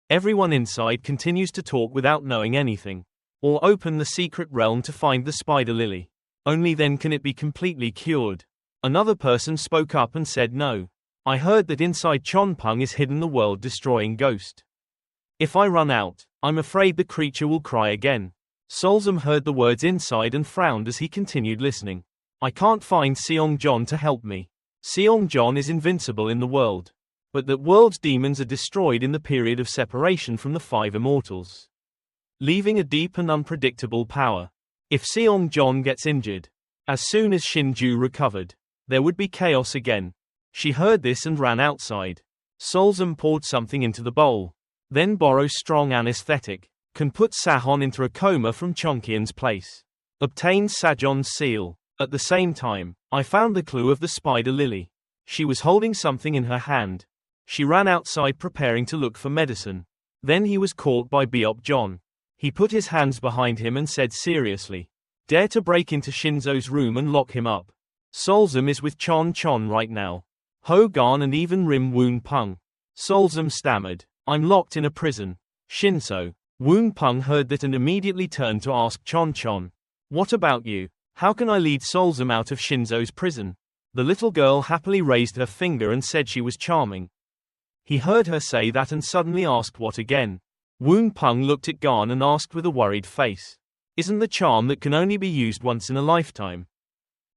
Everyone inside continues to talk without knowing anything. Or open the secret realm to find the spider lily. Only then can it be completely cured. Another person spoke up and said no. I heard that inside Chon Pong is hidden the world-destroying ghost. If I run out, I'm afraid the creature will cry again. Solzum heard the words inside and frowned as he continued listening. I can't find Seong John to help me. Seong John is invincible in the world. But that world's demons are destroyed in the period of separation from the five immortals. Leaving a deep and unpredictable power. If Seong John gets injured, as soon as Shinju recovered, there would be chaos again. She heard this and ran outside. Solzum poured something into the bowl. Then borrow strong anesthetic. Can put Sahon into a coma from Chonkian's place. Obtained Sajon's seal. At the same time, I found the clue of the spider lily. She was holding something in her hand. She ran outside preparing to look for medicine. Then he was caught by Beop John. He put his hands behind him and said seriously. Dare to break into Shinzo's room and lock him up. Solzum is with Chon right now. Ho Gan and even Rim Won Pong. Solzum stammered. I'm locked in a prison. Shinzo. Won Pong heard that and immediately turned to ask Chon. What about you? How can I lead Solzum out of Shinzo's prison? The little girl happily raised her finger and said she was charming. He heard her say that and suddenly asked what again. Won Pong looked at Gan and asked with a worried face. Isn't the charm that can only be used once in a lifetime?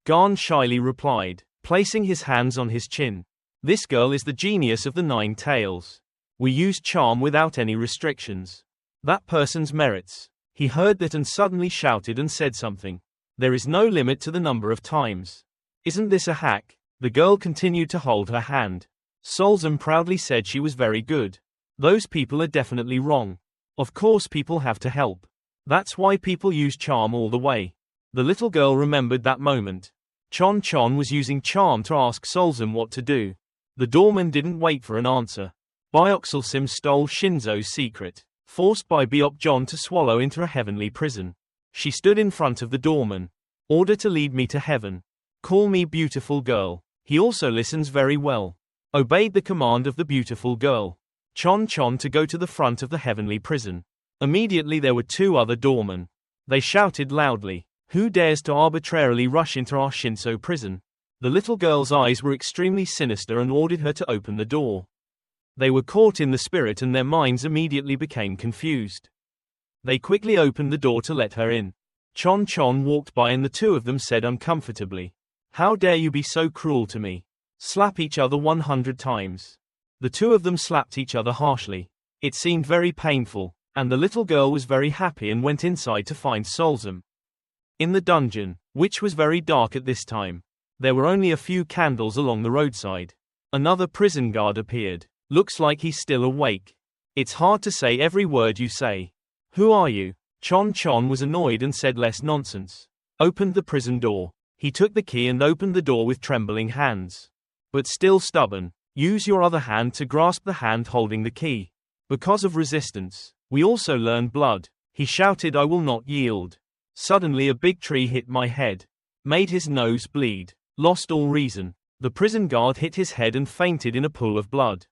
Gan shyly replied, placing his hands on his chin. This girl is the genius of the 9 tails. We use charm without any restrictions. That person's merits. He heard that and suddenly shouted and said something. There is no limit to the number of times. Isn't this a hack? The girl continued to hold her hand. Solzum proudly said she was very good. Those people are definitely wrong. Of course people have to help. That's why people use charm all the way. The little girl remembered that moment. Chon was using charm to ask Solzum what to do. The doorman didn't wait for an answer. Bioxelsim stole Shinzo's secret, forced by Beop John to swallow into a heavenly prison. She stood in front of the doorman. Order to lead me to heaven. Call me beautiful girl. He also listens very well. Obeyed the command of the beautiful girl. Chon to go to the front of the heavenly prison. Immediately there were 2 other doormen. They shouted loudly, who dares to arbitrarily rush into our Shinzo prison? The little girl's eyes were extremely sinister and ordered her to open the door. They were caught in the spirit and their minds immediately became confused. They quickly opened the door to let her in. Chon walked by and the 2 of them said uncomfortably, how dare you be so cruel to me? Slap each other 100 times. The 2 of them slapped each other harshly. It seemed very painful, and the little girl was very happy and went inside to find Solzum. In the dungeon, which was very dark at this time, there were only a few candles along the roadside. Another prison guard appeared. Looks like he's still awake. It's hard to say every word you say. Who are you? Chon was annoyed and said less nonsense. Opened the prison door. He took the key and opened the door with trembling hands. But still stubborn, use your other hand to grasp the hand holding the key. Because of resistance, we also learn blood. He shouted, I will not yield. Suddenly a big tree hit my head. Made his nose bleed. Lost all reason. The prison guard hit his head and fainted in a pool of blood.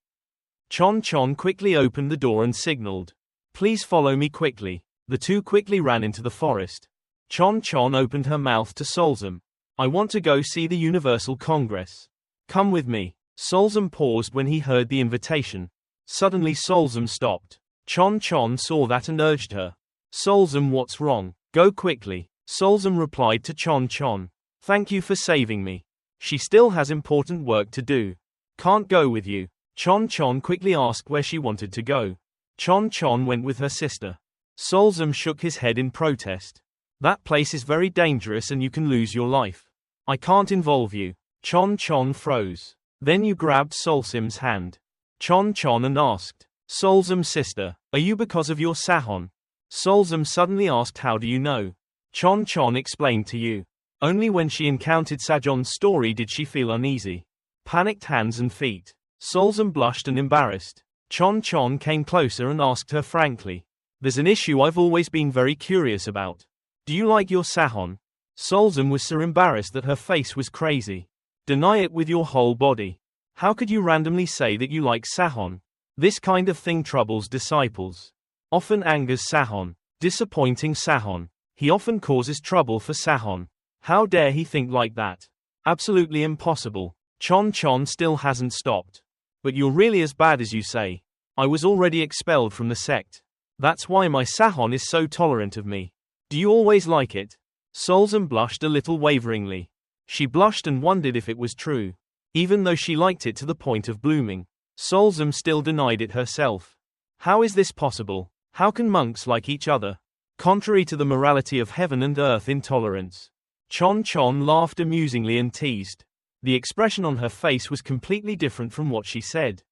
Chon quickly opened the door and signaled, "Please follow me quickly." The two quickly ran into the forest. Chon opened her mouth to Solzum. "I want to go see the Universal Congress. Come with me." Solzum paused when he heard the invitation. Suddenly Solzum stopped. Chon saw that and urged her. "Solzum, what's wrong? Go quickly." Solzum replied to Chon, "Thank you for saving me. She still has important work to do. Can't go with you." Chon quickly asked where she wanted to go. Chon went with her sister. Solzum shook his head in protest. "That place is very dangerous and you can lose your life. I can't involve you." Chon froze. Then you grabbed Solzum's hand. Chon and asked, "Solzum sister, are you because of your Sahon?" Solzum suddenly asked, "How do you know?" Chon explained to you. Only when she encountered Sajon's story did she feel uneasy. Panicked hands and feet. Solzum blushed and embarrassed. Chon came closer and asked her frankly, "There's an issue I've always been very curious about. Do you like your Sahon?" Solzum was so embarrassed that her face was crazy. "Deny it with your whole body. How could you randomly say that you like Sahon? This kind of thing troubles disciples. Often angers Sahon. Disappointing Sahon. He often causes trouble for Sahon. How dare he think like that? Absolutely impossible." Chon still hasn't stopped. "But you're really as bad as you say. I was already expelled from the sect. That's why my Sahon is so tolerant of me. Do you always like it?" Solzum blushed a little waveringly. She blushed and wondered if it was true. Even though she liked it to the point of blooming, Solzum still denied it herself. How is this possible? How can monks like each other? Contrary to the morality of heaven and earth intolerance. Chon laughed amusingly and teased. The expression on her face was completely different from what she said.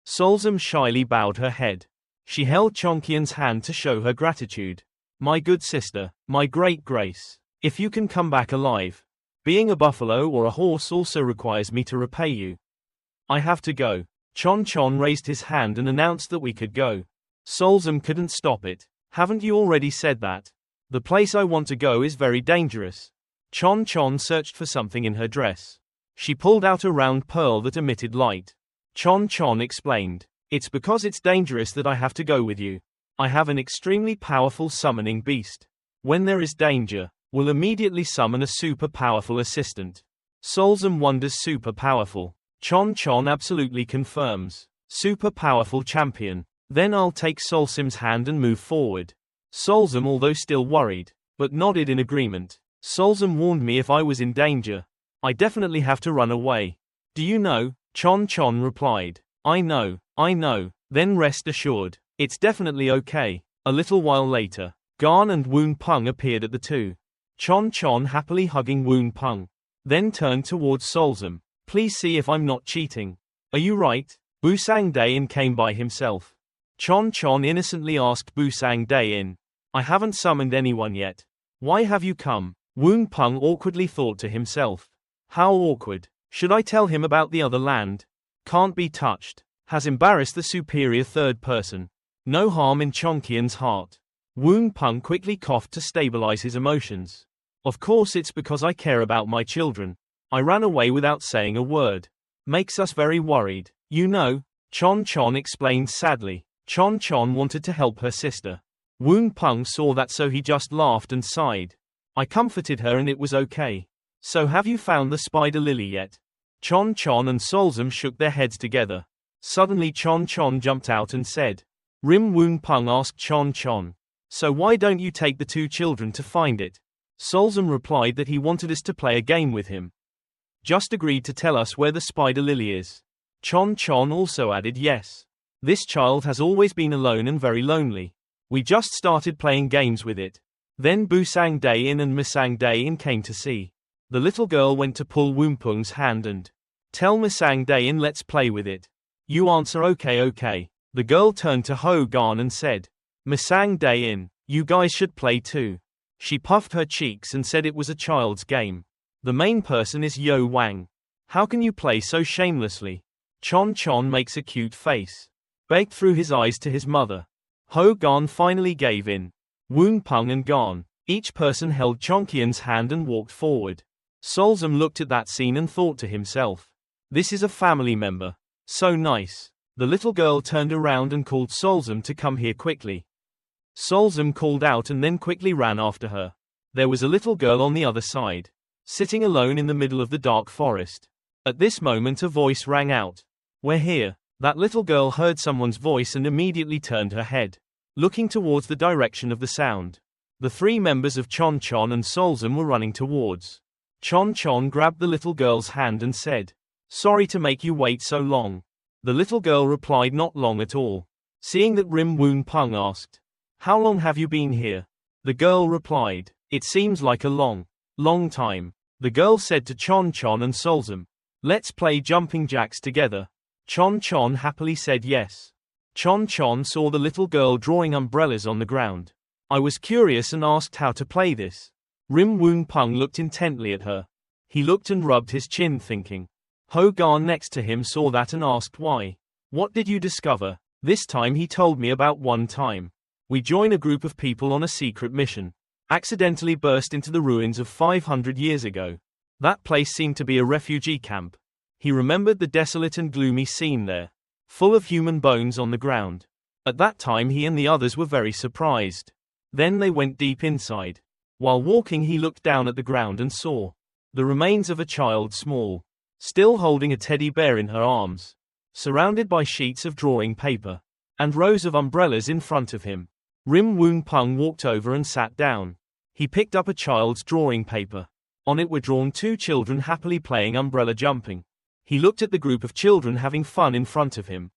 Solzum shyly bowed her head. She held Chonqian's hand to show her gratitude. "My good sister, my great grace, if you can come back alive. Being a buffalo or a horse also requires me to repay you. I have to go." Chon raised his hand and announced that we could go. Solzum couldn't stop it. "Haven't you already said that? The place I want to go is very dangerous." Chon searched for something in her dress. She pulled out a round pearl that emitted light. Chon explained, "It's because it's dangerous that I have to go with you. I have an extremely powerful summoning beast. When there is danger, will immediately summon a super powerful assistant." Solzum wonders super powerful. Chon absolutely confirms. Super powerful champion. "Then I'll take Solzum's hand and move forward." Solzum, although still worried, but nodded in agreement. "Solzum warned me if I was in danger, I definitely have to run away." "Do you know?" Chon replied. I know. Then rest assured. It's definitely okay." A little while later, Garn and Won Pong appeared at the two. Chon happily hugging Won Pong. Then turned towards Solzum. "Please see if I'm not cheating." "Are you right?" Busang Daein came by himself. Chon innocently asked Busang Daein, "I haven't summoned anyone yet. Why have you come?" Won Pong awkwardly thought to himself. How awkward. Should I tell him about the other land? Can't be touched. Has embarrassed the superior third person. No harm in Chonqian's heart. Won Pong quickly coughed to stabilize his emotions. "Of course it's because I care about my children. I ran away without saying a word. Makes us very worried. You know," Chon explained sadly. Chon wanted to help her sister. Won Pong saw that, so he just laughed and sighed. "I comforted her and it was okay. So have you found the spider lily yet?" Chon and Solzum shook their heads together. Suddenly Chon jumped out and said, "Rim." Won Pong asked Chon, "So why don't you take the two children to find it?" Solzum replied that he wanted us to play a game with him. Just agreed to tell us where the spider lily is. Chon also added, "Yes. This child has always been alone and very lonely. We just started playing games with it." Then Busang Daein and Misang Daein came to see. The little girl went to pull Won Pong's hand and tell Misang Daein, "Let's play with it." You answer, okay. The girl turned to Ho Garn and said, "Misang Daein, you guys should play too." She puffed her cheeks and said it was a child's game. The main person is Yo Wang. How can you play so shamelessly? Chon makes a cute face. Begged through his eyes to his mother. Ho Garn finally gave in. Won Pong and Garn, each person held Chonqian's hand and walked forward. Solzum looked at that scene and thought to himself. This is a family member. So nice. The little girl turned around and called Solzum to come here quickly. Solzum called out and then quickly ran after her. There was a little girl on the other side, sitting alone in the middle of the dark forest. At this moment a voice rang out. We're here. That little girl heard someone's voice and immediately turned her head, looking towards the direction of the sound. The three members of Chon and Solzum were running towards. Chon grabbed the little girl's hand and said, "Sorry to make you wait so long." The little girl replied, "Not long at all." Seeing that, Won Pong asked, "How long have you been here?" The girl replied, "It seems like a long time." The girl said to Chon and Solzum, "Let's play jumping jacks together." Chon happily said yes. Chon saw the little girl drawing umbrellas on the ground. I was curious and asked how to play this. Won Pong looked intently at her. He looked and rubbed his chin thinking. Ho Gan next to him saw that and asked why. "What did you discover?" This time he told me about one time. We joined a group of people on a secret mission. Accidentally burst into the ruins of 500 years ago. That place seemed to be a refugee camp. He remembered the desolate and gloomy scene there, full of human bones on the ground. At that time he and the others were very surprised. Then they went deep inside. While walking he looked down at the ground and saw the remains of a child, small, still holding a teddy bear in her arms, surrounded by sheets of drawing paper and rows of umbrellas in front of him. Won Pong walked over and sat down. He picked up a child's drawing paper. On it were drawn two children happily playing umbrella jumping. He looked at the group of children having fun in front of him.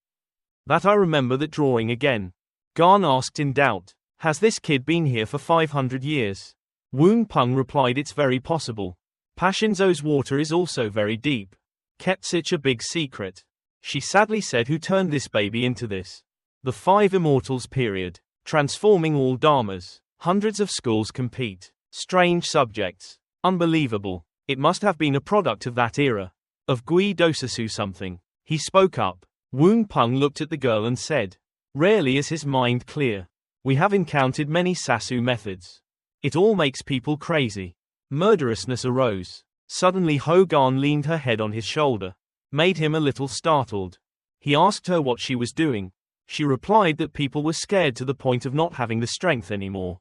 "That I remember that drawing again." Gan asked in doubt, "Has this kid been here for 500 years? Won Pong replied, "It's very possible. Pashinzo's water is also very deep. Kept such a big secret." She sadly said, "Who turned this baby into this?" The five immortals period. Transforming all dharmas. Hundreds of schools compete. Strange subjects. Unbelievable. It must have been a product of that era. Of Gui Dosasu something. He spoke up. Won Pong looked at the girl and said, "Rarely is his mind clear. We have encountered many Sasu methods. It all makes people crazy." Murderousness arose. Suddenly Ho Gan leaned her head on his shoulder, made him a little startled. He asked her what she was doing. She replied that people were scared to the point of not having the strength anymore.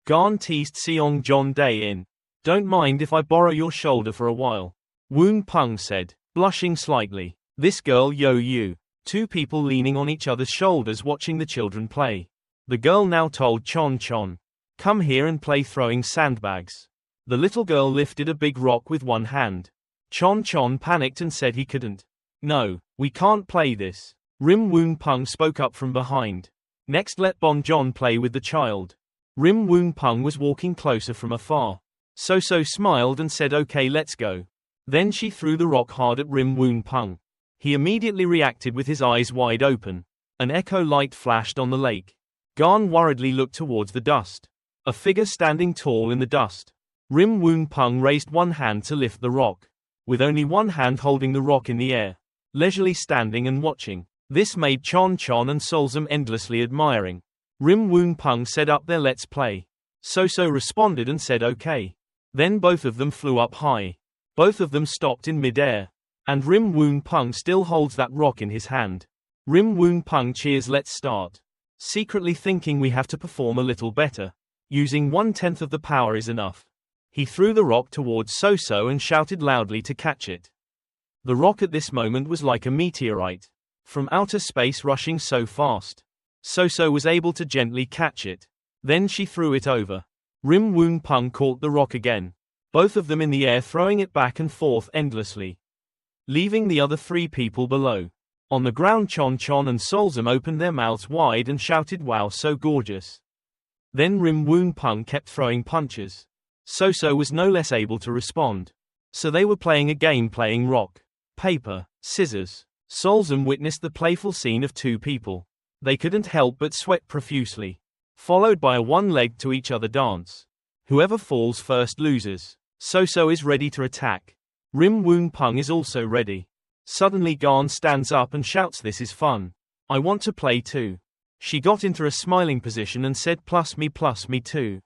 Gan teased Seong John Day in. "Don't mind if I borrow your shoulder for a while," Won Pong said, blushing slightly. "This girl you." Two people leaning on each other's shoulders watching the children play. The girl now told Chon, "Come here and play throwing sandbags." The little girl lifted a big rock with one hand. Chon panicked and said he couldn't. "No, we can't play this." Won Pong spoke up from behind. "Next let Bon John play with the child." Won Pong was walking closer from afar. So smiled and said, "Okay, let's go." Then she threw the rock hard at Won Pong. He immediately reacted with his eyes wide open. An echo light flashed on the lake. Gan worriedly looked towards the dust. A figure standing tall in the dust. Won Pong raised one hand to lift the rock, with only one hand holding the rock in the air, leisurely standing and watching. This made Chon and Solzum endlessly admiring. Won Pong said, "Up there, let's play." So responded and said okay. Then both of them flew up high. Both of them stopped in mid-air. And Won Pong still holds that rock in his hand. Won Pong cheers, "Let's start." Secretly thinking we have to perform a little better. Using 1/10 of the power is enough. He threw the rock towards So and shouted loudly to catch it. The rock at this moment was like a meteorite from outer space rushing so fast. So was able to gently catch it. Then she threw it over. Won Pong caught the rock again. Both of them in the air throwing it back and forth endlessly, leaving the other three people below. On the ground Chon and Solzum opened their mouths wide and shouted, "Wow, so gorgeous." Then Won Pong kept throwing punches. So was no less able to respond. So they were playing a game, playing rock, paper, scissors. Solzum witnessed the playful scene of two people. They couldn't help but sweat profusely. Followed by a one-leg to each other dance. Whoever falls first loses. So is ready to attack. Won Pong is also ready. Suddenly Gan stands up and shouts, "This is fun. I want to play too." She got into a smiling position and said, plus me too."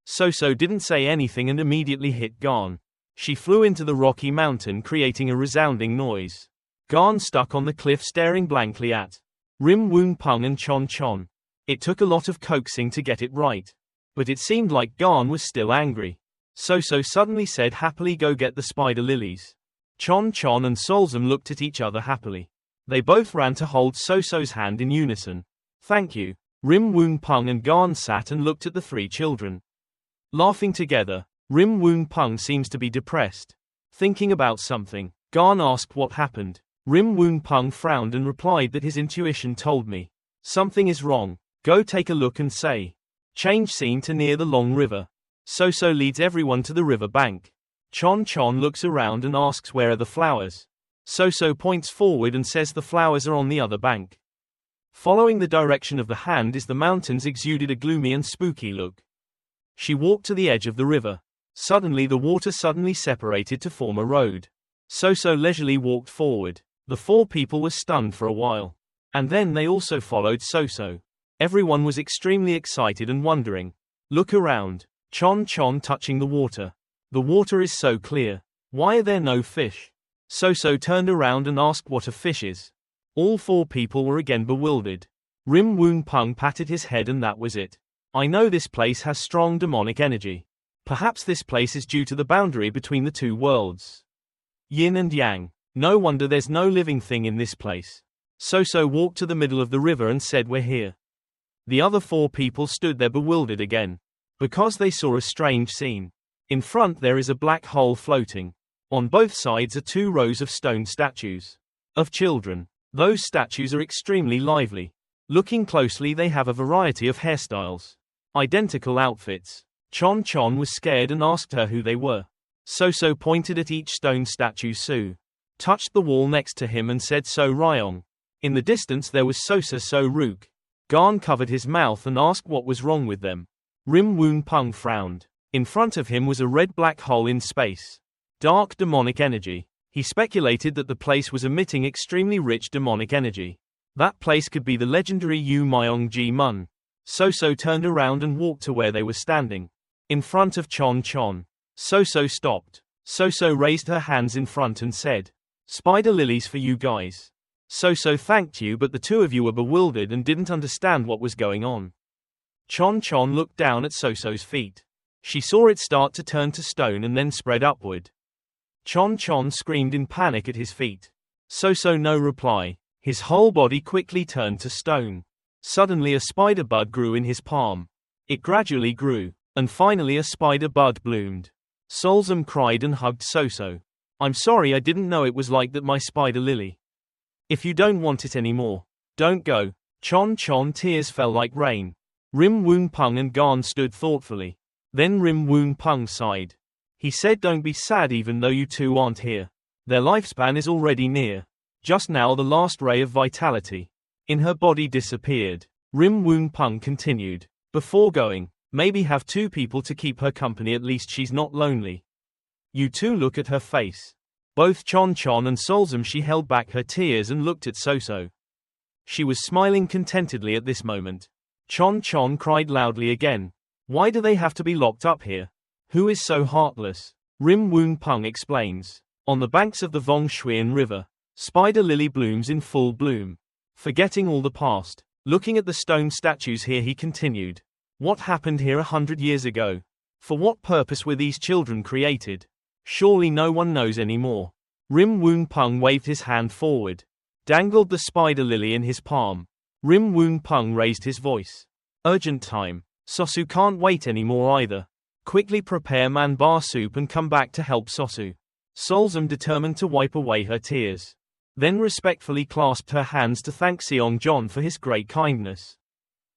So didn't say anything and immediately hit Gan. She flew into the rocky mountain, creating a resounding noise. Garn stuck on the cliff, staring blankly at Rim Woon Pong and Chon Chon. It took a lot of coaxing to get it right. But it seemed like Garn was still angry. So suddenly said happily, "Go get the spider lilies." Chon Chon and Solzum looked at each other happily. They both ran to hold So-So's hand in unison. "Thank you." Rim Woon Pong and Garn sat and looked at the three children, laughing together. Rim Woon Pong seems to be depressed, thinking about something. Garn asked what happened. Rim Woon Pong frowned and replied that his intuition told me something is wrong. Go take a look and say. Change scene to near the long river. So leads everyone to the river bank. Chon Chon looks around and asks where are the flowers. So points forward and says the flowers are on the other bank. Following the direction of the hand is the mountains exuded a gloomy and spooky look. She walked to the edge of the river. Suddenly the water separated to form a road. So leisurely walked forward. The four people were stunned for a while. And then they also followed So. Everyone was extremely excited and wondering. Look around. Chon Chon touching the water. The water is so clear. Why are there no fish? So turned around and asked what a fish is. All four people were again bewildered. Rim Woon Pong patted his head and that was it. I know this place has strong demonic energy. Perhaps this place is due to the boundary between the two worlds. Yin and Yang. No wonder there's no living thing in this place. So walked to the middle of the river and said we're here. The other four people stood there bewildered again. Because they saw a strange scene. In front there is a black hole floating. On both sides are two rows of stone statues. Of children. Those statues are extremely lively. Looking closely they have a variety of hairstyles. Identical outfits. Chon Chon was scared and asked her who they were. So pointed at each stone statue. Su touched the wall next to him and said So Ryong. In the distance there was So Rook. Garn covered his mouth and asked what was wrong with them. Rim Woon Pong frowned. In front of him was a red black hole in space. Dark demonic energy. He speculated that the place was emitting extremely rich demonic energy. That place could be the legendary Yu Myong Ji Mun. So turned around and walked to where they were standing. In front of Chon Chon. So stopped. So raised her hands in front and said, "Spider lilies for you guys." So thanked you, but the two of you were bewildered and didn't understand what was going on. Chon Chon looked down at So-So's feet. She saw it start to turn to stone and then spread upward. Chon Chon screamed in panic at his feet. So no reply. His whole body quickly turned to stone. Suddenly a spider bud grew in his palm. It gradually grew, and finally a spider bud bloomed. Solzum cried and hugged So. "I'm sorry, I didn't know it was like that, my spider lily. If you don't want it anymore, don't go." Chon Chon tears fell like rain. Rim Woon Pong and Garn stood thoughtfully. Then Rim Woon Pong sighed. He said, "Don't be sad even though you two aren't here. Their lifespan is already near." Just now the last ray of vitality in her body disappeared. Rim Woon Pong continued. Before going, maybe have two people to keep her company, at least she's not lonely. You two look at her face. Both Chon Chon and Solzum. She held back her tears and looked at So. She was smiling contentedly at this moment. Chon Chon cried loudly again. "Why do they have to be locked up here? Who is so heartless?" Rim Woon Pong explains. On the banks of the Vong Shuian River, spider lily blooms in full bloom. Forgetting all the past, looking at the stone statues here, he continued. What happened here 100 years ago? For what purpose were these children created? Surely no one knows anymore. Rim Woon Pong waved his hand forward. Dangled the spider lily in his palm. Rim Woon Pong raised his voice. Urgent time. Sosu can't wait anymore either. Quickly prepare man bar soup and come back to help Sosu. Solzum determined to wipe away her tears. Then respectfully clasped her hands to thank Seong John for his great kindness.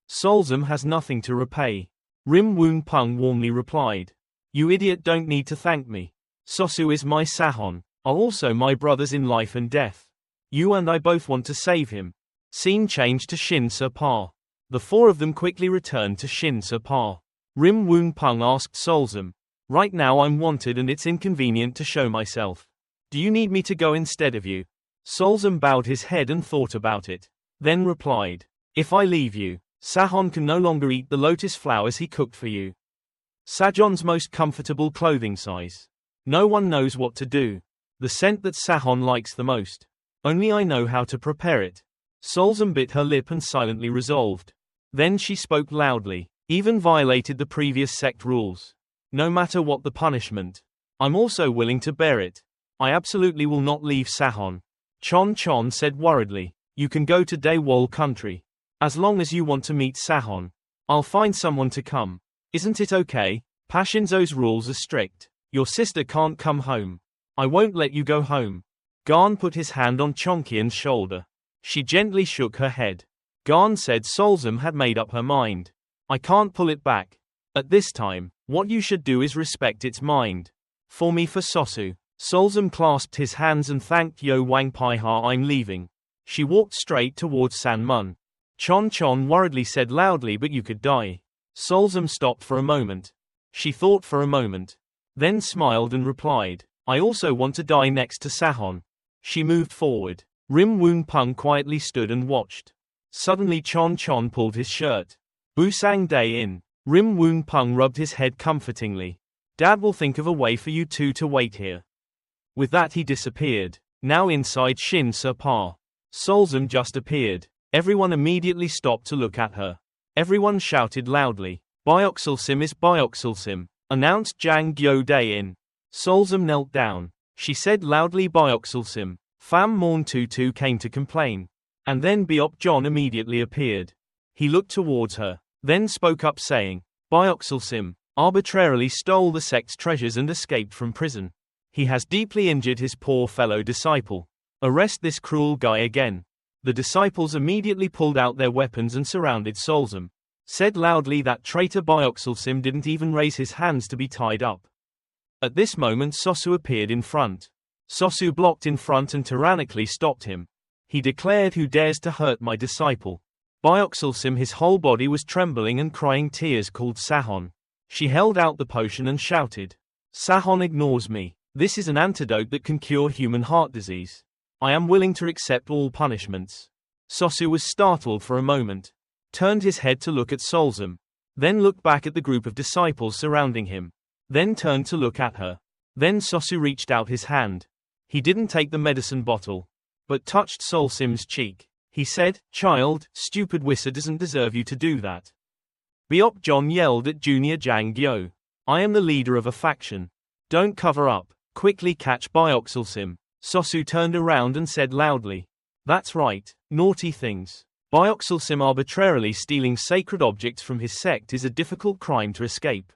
Solzum has nothing to repay. Rim Woon Pong warmly replied. You idiot, don't need to thank me. Sosu is my Sahon, are also my brothers in life and death. You and I both want to save him. Scene changed to Shin Sir Pa. The four of them quickly returned to Shin Sir Pa. Rim Woon Pong asked Solzum. Right now I'm wanted and it's inconvenient to show myself. Do you need me to go instead of you? Solzum bowed his head and thought about it. Then replied. If I leave you, Sahon can no longer eat the lotus flowers he cooked for you. Sajon's most comfortable clothing size. No one knows what to do. The scent that Sahon likes the most. Only I know how to prepare it. Solzum bit her lip and silently resolved. Then she spoke loudly. Even violated the previous sect rules. No matter what the punishment. I'm also willing to bear it. I absolutely will not leave Sahon. Chon said worriedly. You can go to Daewol country. As long as you want to meet Sahon. I'll find someone to come. Isn't it okay? Pashinzo's rules are strict. Your sister can't come home. I won't let you go home. Garn put his hand on Chonkian's shoulder. She gently shook her head. Garn said Solzum had made up her mind. I can't pull it back. At this time, what you should do is respect its mind. For me for Sosu. Solzum clasped his hands and thanked Yo Wang Paiha. I'm leaving. She walked straight towards San Mun. Chon worriedly said loudly, but you could die. Solzum stopped for a moment. She thought for a moment. Then smiled and replied, I also want to die next to Sahon. She moved forward. Won Pong quietly stood and watched. Suddenly Chon pulled his shirt. Busang Day in. Won Pong rubbed his head comfortingly. Dad will think of a way for you two to wait here. With that he disappeared. Now inside Shin Sa Pa. Solzum just appeared. Everyone immediately stopped to look at her. Everyone shouted loudly. Bioxylsim is Bioxylsim, announced Jang Gyo Day in. Solzum knelt down. She said loudly Bioxylsim. Pham Morn Tutu came to complain. And then Biop John immediately appeared. He looked towards her, then spoke up saying, Bioxylsim arbitrarily stole the sect's treasures and escaped from prison. He has deeply injured his poor fellow disciple. Arrest this cruel guy again. The disciples immediately pulled out their weapons and surrounded Solzum. Said loudly that traitor Bioxylsim didn't even raise his hands to be tied up. At this moment Sosu appeared in front. Sosu blocked in front and tyrannically stopped him. He declared, who dares to hurt my disciple? Bioxylsim, his whole body was trembling and crying tears, called Sahon. She held out the potion and shouted, Sahon ignores me. This is an antidote that can cure human heart disease. I am willing to accept all punishments. Sosu was startled for a moment. Turned his head to look at Solzum. Then looked back at the group of disciples surrounding him. Then turned to look at her. Then Sosu reached out his hand. He didn't take the medicine bottle, but touched Solzum's cheek. He said, Child, stupid Wissa doesn't deserve you to do that. Biop John yelled at Junior Jang Gyo. I am the leader of a faction. Don't cover up. Quickly catch Bioxylsim. Sosu turned around and said loudly. That's right, naughty things. Bioxylsim arbitrarily stealing sacred objects from his sect is a difficult crime to escape.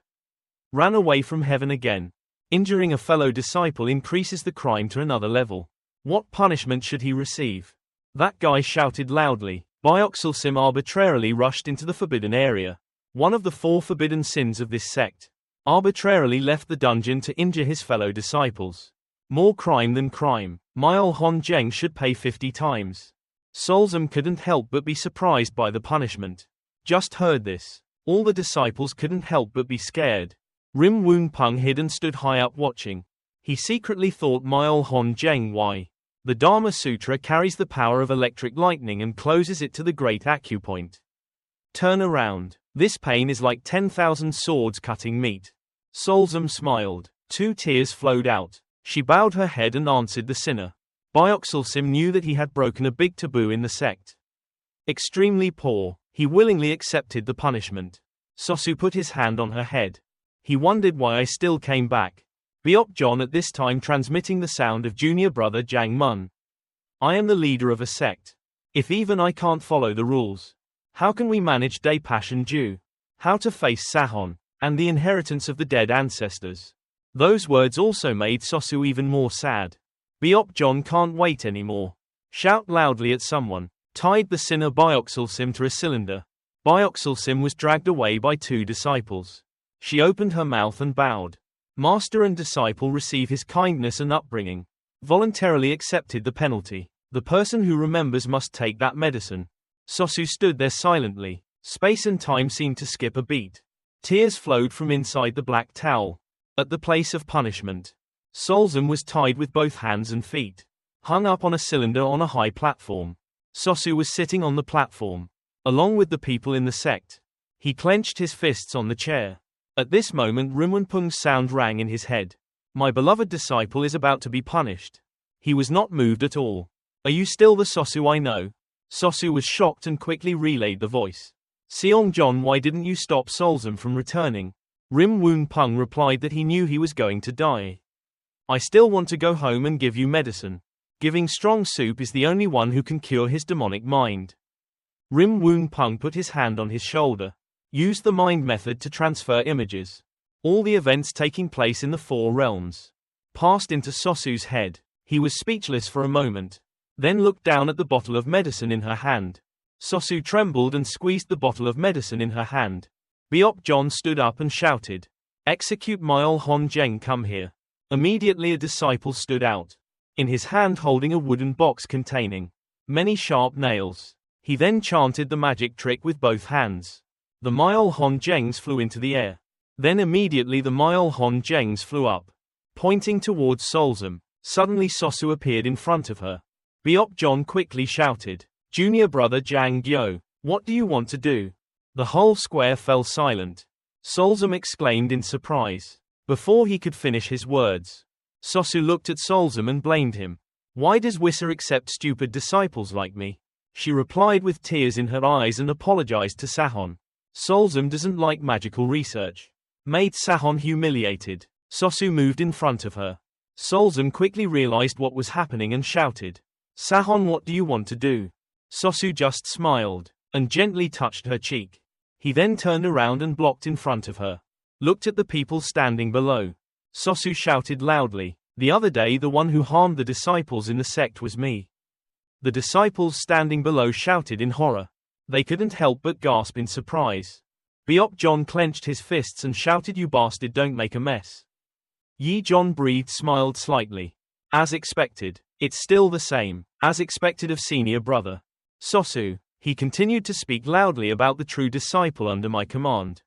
Ran away from heaven again. Injuring a fellow disciple increases the crime to another level. What punishment should he receive? That guy shouted loudly. Bioxylsim arbitrarily rushed into the forbidden area. One of the 4 forbidden sins of this sect. Arbitrarily left the dungeon to injure his fellow disciples. More crime than crime. Myol Hon Jeng should pay 50 times. Solzum couldn't help but be surprised by the punishment. Just heard this. All the disciples couldn't help but be scared. Won Pong hid and stood high up watching. He secretly thought Myol Hon Jeng why. The Dharma Sutra carries the power of electric lightning and closes it to the great acupoint. Turn around. This pain is like 10,000 swords cutting meat. Solzum smiled. 2 tears flowed out. She bowed her head and answered the sinner. Bioxylsim knew that he had broken a big taboo in the sect. Extremely poor, he willingly accepted the punishment. Sosu put his hand on her head. He wondered why I still came back. Biop John at this time transmitting the sound of junior brother Jang Mun. I am the leader of a sect. If even I can't follow the rules, how can we manage Day Passion Ju? How to face Sahon, and the inheritance of the dead ancestors? Those words also made Sosu even more sad. Biop John can't wait anymore. Shout loudly at someone. Tied the sinner Bioxylsim to a cylinder. Bioxylsim was dragged away by 2 disciples. She opened her mouth and bowed. Master and disciple receive his kindness and upbringing. Voluntarily accepted the penalty. The person who remembers must take that medicine. Sosu stood there silently. Space and time seemed to skip a beat. Tears flowed from inside the black towel. At the place of punishment, Solzum was tied with both hands and feet. Hung up on a cylinder on a high platform. Sosu was sitting on the platform, along with the people in the sect. He clenched his fists on the chair. At this moment Rimwonpung's sound rang in his head. My beloved disciple is about to be punished. He was not moved at all. Are you still the Sosu I know? Sosu was shocked and quickly relayed the voice. Seong-jon, why didn't you stop Solzum from returning? Won Pong replied that he knew he was going to die. I still want to go home and give you medicine. Giving strong soup is the only one who can cure his demonic mind. Won Pong put his hand on his shoulder. Used the mind method to transfer images. All the events taking place in the four realms passed into Sosu's head. He was speechless for a moment. Then looked down at the bottle of medicine in her hand. Sosu trembled and squeezed the bottle of medicine in her hand. Beop-jon stood up and shouted, "Execute Myol Hon-jeng, come here." Immediately a disciple stood out, in his hand holding a wooden box containing many sharp nails. He then chanted the magic trick with both hands. The Myol Hon-jengs flew into the air. Then immediately the Myol Hon-jengs flew up, pointing towards Solzum. Suddenly Sosu appeared in front of her. Beop-jon quickly shouted, "Junior brother Jang Gyo, what do you want to do?" The whole square fell silent. Solzum exclaimed in surprise. Before he could finish his words, Sosu looked at Solzum and blamed him. "Why does Wissa accept stupid disciples like me?" She replied with tears in her eyes and apologized to Sahon. Solzum doesn't like magical research. Made Sahon humiliated. Sosu moved in front of her. Solzum quickly realized what was happening and shouted, "Sahon, what do you want to do?" Sosu just smiled and gently touched her cheek. He then turned around and blocked in front of her. Looked at the people standing below. Sosu shouted loudly, "The other day the one who harmed the disciples in the sect was me." The disciples standing below shouted in horror. They couldn't help but gasp in surprise. Beop-jon clenched his fists and shouted, "You bastard, don't make a mess." Yi-jon breathed, smiled slightly. As expected. It's still the same. As expected of senior brother Sosu. He continued to speak loudly about the true disciple under my command.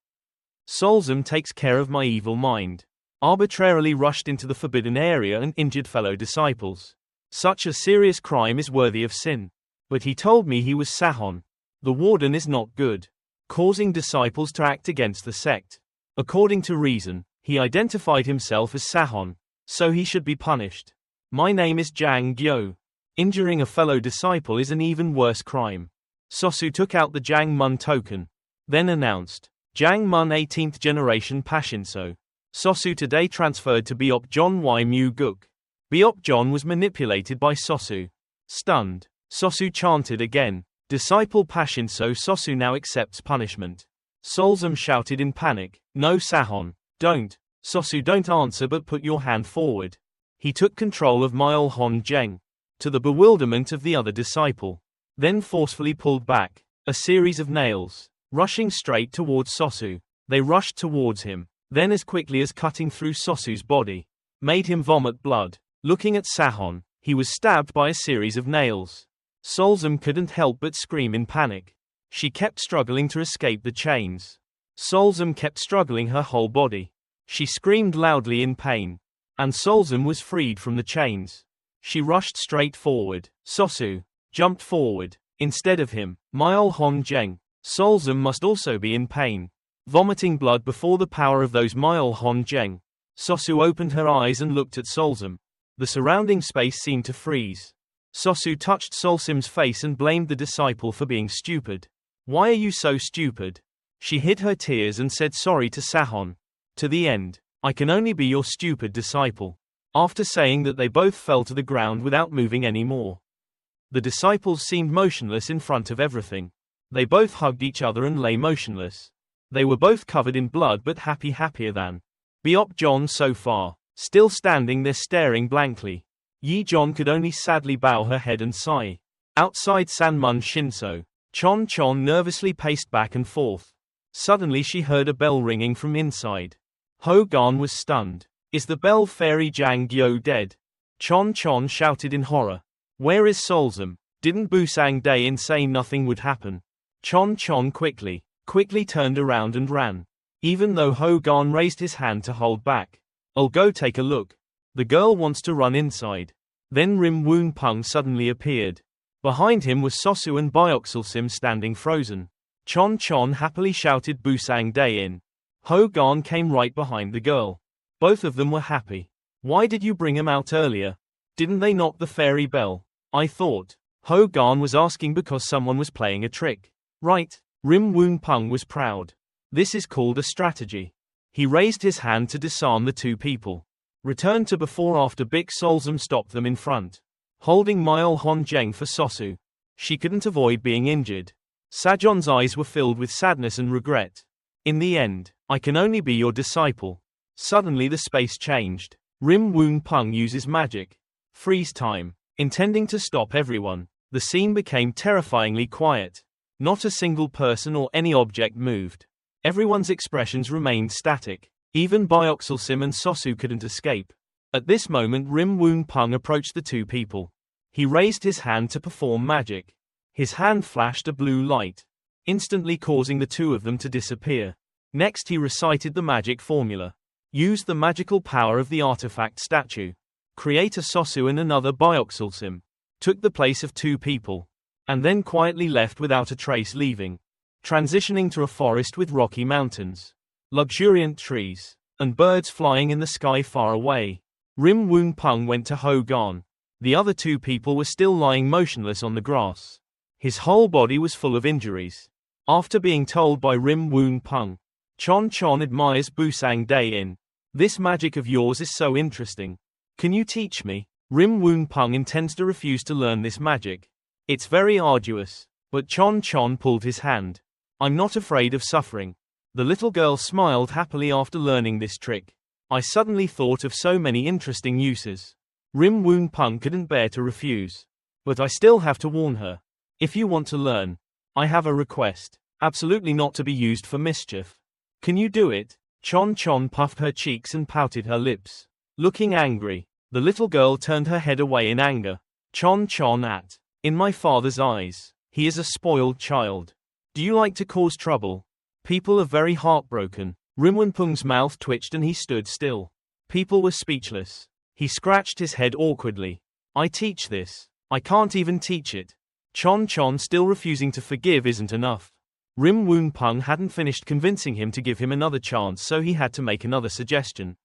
Solzum takes care of my evil mind. Arbitrarily rushed into the forbidden area and injured fellow disciples. Such a serious crime is worthy of sin. But he told me he was Sahon. The warden is not good. Causing disciples to act against the sect. According to reason, he identified himself as Sahon. So he should be punished. My name is Jang Gyo. Injuring a fellow disciple is an even worse crime. Sosu took out the Jang Mun token. Then announced, Jang Mun 18th generation Pashinso. Sosu today transferred to Beop-jon Y Mu Guk. Beop-jon was manipulated by Sosu. Stunned, Sosu chanted again, "Disciple Pashinso." Sosu now accepts punishment. Solzum shouted in panic, "No Sahon, don't." Sosu, don't answer but put your hand forward. He took control of Myol Hon-jeng, to the bewilderment of the other disciple. Then forcefully pulled back a series of nails, rushing straight towards Sosu. They rushed towards him, then as quickly as cutting through Sosu's body, made him vomit blood. Looking at Sahon, he was stabbed by a series of nails. Solzum couldn't help but scream in panic. She kept struggling to escape the chains. Solzum kept struggling her whole body. She screamed loudly in pain. And Solzum was freed from the chains. She rushed straight forward. Sosu jumped forward. Instead of him, Myol Hon-jeng. Solzum must also be in pain, vomiting blood before the power of those Myol Hon-jeng. Sosu opened her eyes and looked at Solzum. The surrounding space seemed to freeze. Sosu touched Solzum's face and blamed the disciple for being stupid. "Why are you so stupid?" She hid her tears and said sorry to Sahon. To the end, "I can only be your stupid disciple." After saying that, they both fell to the ground without moving anymore. The disciples seemed motionless in front of everything. They both hugged each other and lay motionless. They were both covered in blood but happier than Beop-jon so far, still standing there staring blankly. Yi-jon could only sadly bow her head and sigh. Outside Sanmun Shinso, Chon nervously paced back and forth. Suddenly she heard a bell ringing from inside. Ho-gan was stunned. "Is the bell fairy Jang Gyo dead?" Chon shouted in horror. "Where is Solzum? Didn't Busang Daein say nothing would happen?" Chon quickly turned around and ran. Even though Ho-gan raised his hand to hold back. "I'll go take a look." The girl wants to run inside. Then Won Pong suddenly appeared. Behind him was Sosu and Byoxilsim standing frozen. Chon happily shouted Busang Daein. Ho-gan came right behind the girl. Both of them were happy. Why did you bring him out earlier? Didn't they knock the fairy bell? I thought. Ho Gan was asking because someone was playing a trick. Right. Won Pong was proud. This is called a strategy. He raised his hand to disarm the two people. Returned to before after Big Solzum stopped them in front. Holding Myol Hon Jeng for Sosu. She couldn't avoid being injured. Sajon's eyes were filled with sadness and regret. In the end, I can only be your disciple. Suddenly the space changed. Won Pong uses magic. Freeze time. Intending to stop everyone, the scene became terrifyingly quiet. Not a single person or any object moved. Everyone's expressions remained static. Even Byoxelsim and Sosu couldn't escape. At this moment Won Pong approached the two people. He raised his hand to perform magic. His hand flashed a blue light, instantly causing the two of them to disappear. Next he recited the magic formula. Used the magical power of the artifact statue. Create a Sosu and another Byoxelsim. Took the place of two people. And then quietly left without a trace, leaving. Transitioning to a forest with rocky mountains. Luxuriant trees. And birds flying in the sky far away. Won Pong went to Ho Gan. The other two people were still lying motionless on the grass. His whole body was full of injuries. After being told by Won Pong, Chon admires Busang Dae-in. This magic of yours is so interesting. Can you teach me? Won Pong intends to refuse to learn this magic. It's very arduous. But Chon pulled his hand. I'm not afraid of suffering. The little girl smiled happily after learning this trick. I suddenly thought of so many interesting uses. Won Pong couldn't bear to refuse. But I still have to warn her. If you want to learn, I have a request. Absolutely not to be used for mischief. Can you do it? Chon puffed her cheeks and pouted her lips. Looking angry, the little girl turned her head away in anger. Chon in my father's eyes, he is a spoiled child. Do you like to cause trouble? People are very heartbroken. Won Pong's mouth twitched and he stood still. People were speechless. He scratched his head awkwardly. I teach this. I can't even teach it. Chon still refusing to forgive isn't enough. Won Pong hadn't finished convincing him to give him another chance, so he had to make another suggestion.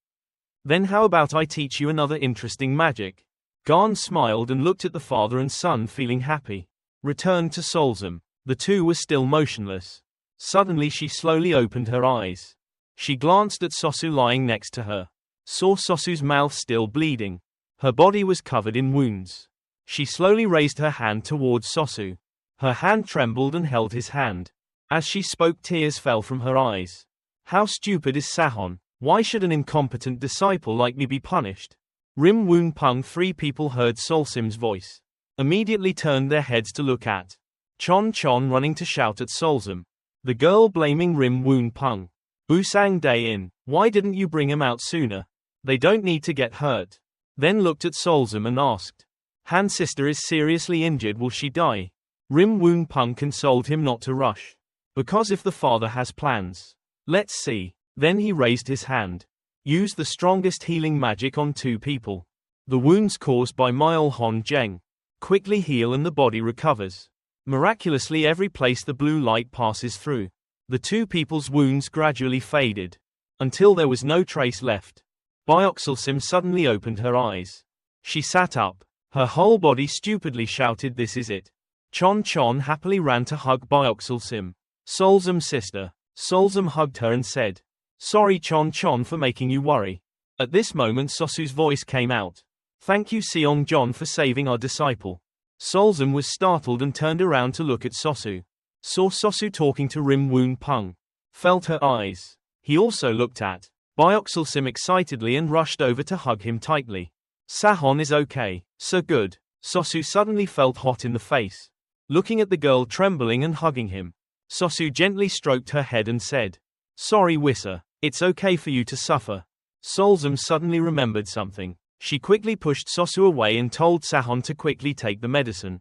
Then how about I teach you another interesting magic? Gan smiled and looked at the father and son, feeling happy. Returned to Solzum. The two were still motionless. Suddenly she slowly opened her eyes. She glanced at Sosu lying next to her. Saw Sosu's mouth still bleeding. Her body was covered in wounds. She slowly raised her hand towards Sosu. Her hand trembled and held his hand. As she spoke, tears fell from her eyes. How stupid is Sahon? Why should an incompetent disciple like me be punished? Won Pong. Three people heard Solsim's voice. Immediately turned their heads to look at Chon running to shout at Solsim. The girl blaming Won Pong. Busang Dae-in, why didn't you bring him out sooner? They don't need to get hurt. Then looked at Solsim and asked. Han sister is seriously injured, will she die? Won Pong consoled him not to rush. Because if the father has plans. Let's see. Then he raised his hand. Used the strongest healing magic on two people. The wounds caused by Myol Hon Jeng quickly heal and the body recovers. Miraculously every place the blue light passes through. The two people's wounds gradually faded. Until there was no trace left. Byoxelsim suddenly opened her eyes. She sat up. Her whole body stupidly shouted, this is it. Chon happily ran to hug Byoxelsim. Solzum's sister. Solzum hugged her and said, sorry Chon for making you worry. At this moment Sosu's voice came out. Thank you Seong-jon for saving our disciple. Solzum was startled and turned around to look at Sosu. Saw Sosu talking to Won Pong. Felt her eyes. He also looked at Byoxelsim excitedly and rushed over to hug him tightly. Sahon is okay, so good. Sosu suddenly felt hot in the face. Looking at the girl trembling and hugging him. Sosu gently stroked her head and said, sorry Wissa, it's okay for you to suffer. Solzum suddenly remembered something. She quickly pushed Sosu away and told Sahon to quickly take the medicine.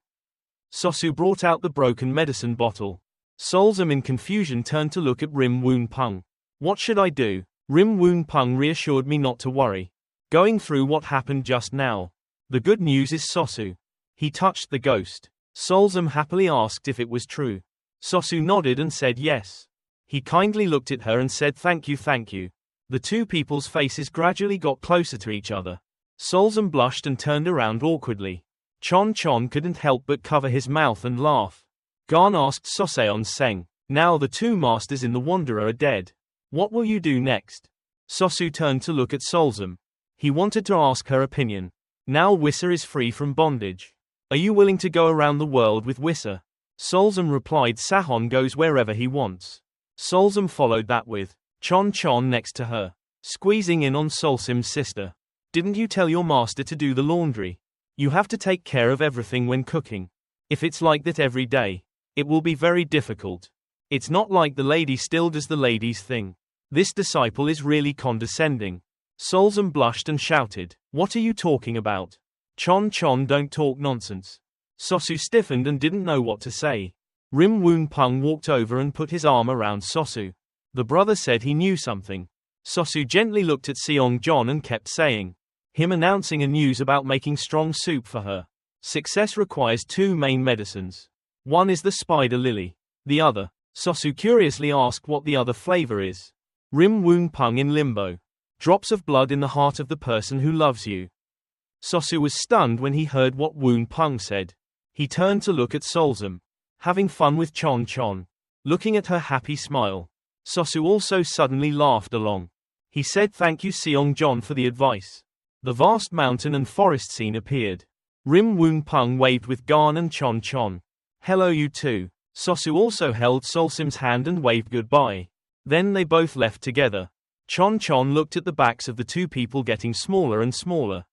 Sosu brought out the broken medicine bottle. Solzum in confusion turned to look at Won Pong. What should I do? Won Pong reassured me not to worry. Going through what happened just now. The good news is Sosu. He touched the ghost. Solzum happily asked if it was true. Sosu nodded and said yes. He kindly looked at her and said thank you. The two people's faces gradually got closer to each other. Solzum blushed and turned around awkwardly. Chon couldn't help but cover his mouth and laugh. Garn asked Soseon Seng, now the two masters in the Wanderer are dead. What will you do next? Sosu turned to look at Solzum. He wanted to ask her opinion. Now Wissa is free from bondage. Are you willing to go around the world with Wissa? Solzum replied Sahon goes wherever he wants. Solzum followed that with Chon next to her, squeezing in on Solsim's sister. Didn't you tell your master to do the laundry? You have to take care of everything when cooking. If it's like that every day, it will be very difficult. It's not like the lady still does the lady's thing. This disciple is really condescending. Solzum blushed and shouted, what are you talking about? Chon don't talk nonsense. Sosu stiffened and didn't know what to say. Won Pong walked over and put his arm around Sosu. The brother said he knew something. Sosu gently looked at Seong-jon and kept saying, him announcing a news about making strong soup for her. Success requires two main medicines. One is the spider lily. The other. Sosu curiously asked what the other flavor is. Won Pong in limbo. Drops of blood in the heart of the person who loves you. Sosu was stunned when he heard what Won Pong said. He turned to look at Solzum. Having fun with Chon. Looking at her happy smile. Sosu also suddenly laughed along. He said thank you Seong-jon for the advice. The vast mountain and forest scene appeared. Won Pong waved with Garn and Chon. Hello you two. Sosu also held Solsim's hand and waved goodbye. Then they both left together. Chon looked at the backs of the two people getting smaller and smaller.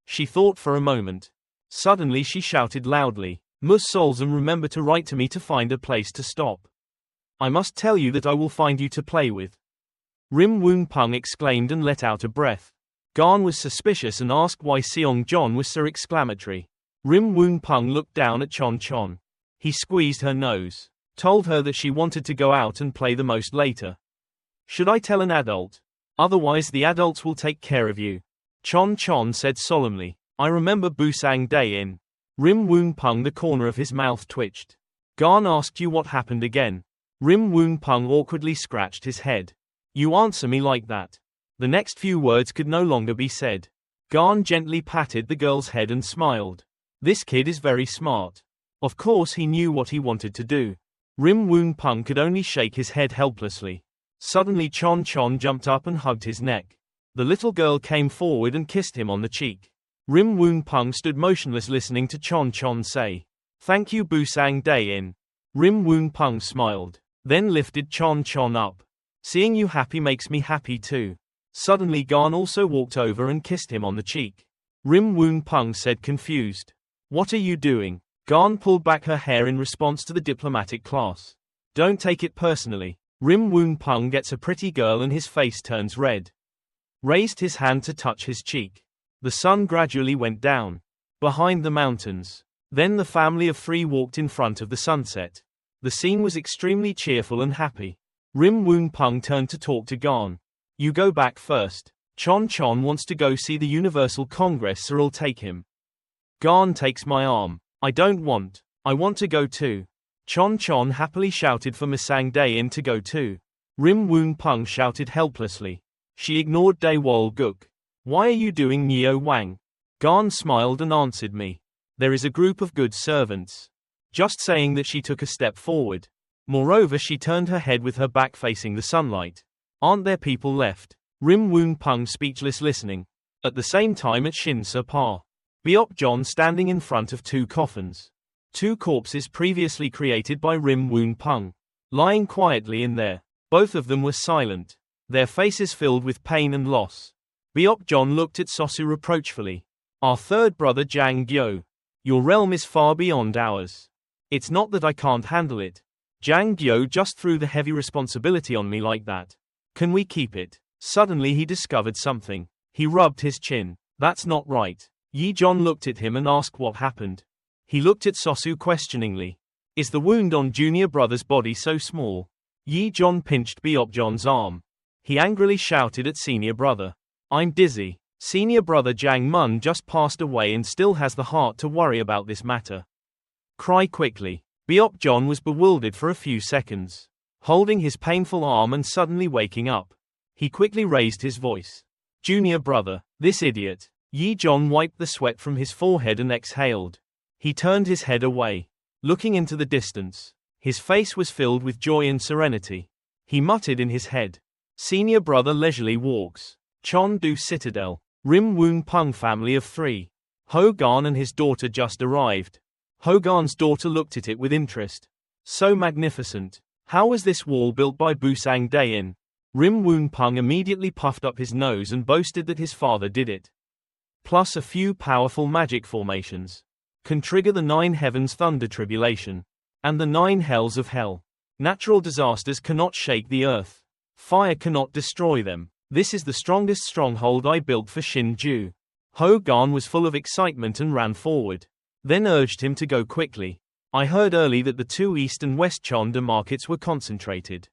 She thought for a moment. Suddenly she shouted loudly, Must Solzum remember to write to me to find a place to stop. I must tell you that I will find you to play with. Won Pong exclaimed and let out a breath. Garn was suspicious and asked why Seong-jon was so exclamatory. Won Pong looked down at Chon. He squeezed her nose. Told her that she wanted to go out and play the most later. Should I tell an adult? Otherwise the adults will take care of you. Chon said solemnly. I remember Busang Day in. Won Pong the corner of his mouth twitched. Garn asked you what happened again. Won Pong awkwardly scratched his head. You answer me like that. The next few words could no longer be said. Garn gently patted the girl's head and smiled. This kid is very smart. Of course he knew what he wanted to do. Won Pong could only shake his head helplessly. Suddenly Chon jumped up and hugged his neck. The little girl came forward and kissed him on the cheek. Won Pong stood motionless listening to Chon say, Thank you Busang Day in. Won Pong smiled. Then lifted Chon up. Seeing you happy makes me happy too. Suddenly Garn also walked over and kissed him on the cheek. Won Pong said confused. What are you doing? Garn pulled back her hair in response to the diplomatic class. Don't take it personally. Won Pong gets a pretty girl and his face turns red. Raised his hand to touch his cheek. The sun gradually went down. Behind the mountains. Then the family of three walked in front of the sunset. The scene was extremely cheerful and happy. Won Pong turned to talk to Garn. You go back first. Chon wants to go see the Universal Congress so I'll take him. Garn takes my arm. I don't want. I want to go too. Chon happily shouted for Misang Dae-in to go too. Won Pong shouted helplessly. She ignored Dae-wol Guk. Why are you doing Neo Wang? Garn smiled and answered me. There is a group of good servants. Just saying that she took a step forward. Moreover she turned her head with her back facing the sunlight. Aren't there people left? Won Pong speechless listening. At the same time at Shin Pa. Beop-jon standing in front of two coffins. Two corpses previously created by Won Pong. Lying quietly in there. Both of them were silent. Their faces filled with pain and loss. Beop-jon looked at Sosu reproachfully. Our third brother Jang Gyo. Your realm is far beyond ours. It's not that I can't handle it. Jang Gyo just threw the heavy responsibility on me like that. Can we keep it? Suddenly he discovered something. He rubbed his chin. That's not right. Yi-jon looked at him and asked what happened. He looked at Sosu questioningly. Is the wound on junior brother's body so small? Yi-jon pinched Beop-jon's arm. He angrily shouted at senior brother. I'm dizzy. Senior brother Jang Mun just passed away and still has the heart to worry about this matter. Cry quickly. Beop-jon was bewildered for a few seconds. Holding his painful arm and suddenly waking up. He quickly raised his voice. Junior brother, this idiot. Yi Zhong wiped the sweat from his forehead and exhaled. He turned his head away, looking into the distance. His face was filled with joy and serenity. He muttered in his head. Senior brother leisurely walks. Chon Du Citadel. Rim Won Pong family of 3. Hogan and his daughter just arrived. Hogan's daughter looked at it with interest. So magnificent. How was this wall built by Busang Dayin? Rim Won Pong immediately puffed up his nose and boasted that his father did it. Plus a few powerful magic formations. Can trigger the 9 heavens thunder tribulation. And the 9 hells of hell. Natural disasters cannot shake the earth. Fire cannot destroy them. This is the strongest stronghold I built for Shinju. Hogan was full of excitement and ran forward. Then urged him to go quickly. I heard early that the 2 East and West Chonda markets were concentrated.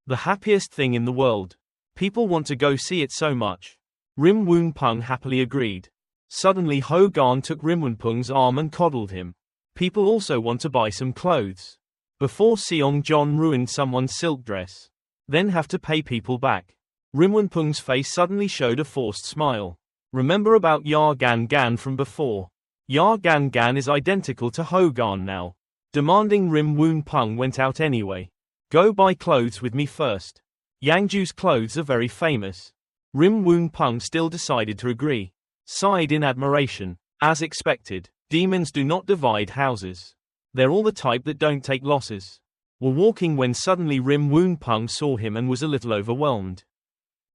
The happiest thing in the world. People want to go see it so much. Rim Won Pong happily agreed. Suddenly Hogan took Rim Won Pong's arm and coddled him. People also want to buy some clothes. Before Seong John ruined someone's silk dress. Then have to pay people back. Rim Won Pong's face suddenly showed a forced smile. Remember about Ya Gan Gan from before? Ya Gan Gan is identical to Hogan now. Demanding Rim Won Pong went out anyway. Go buy clothes with me first. Yangju's clothes are very famous. Rim Won Pong still decided to agree. Sighed in admiration. As expected, demons do not divide houses. They're all the type that don't take losses. Were walking when suddenly Rim Won Pong saw him and was a little overwhelmed.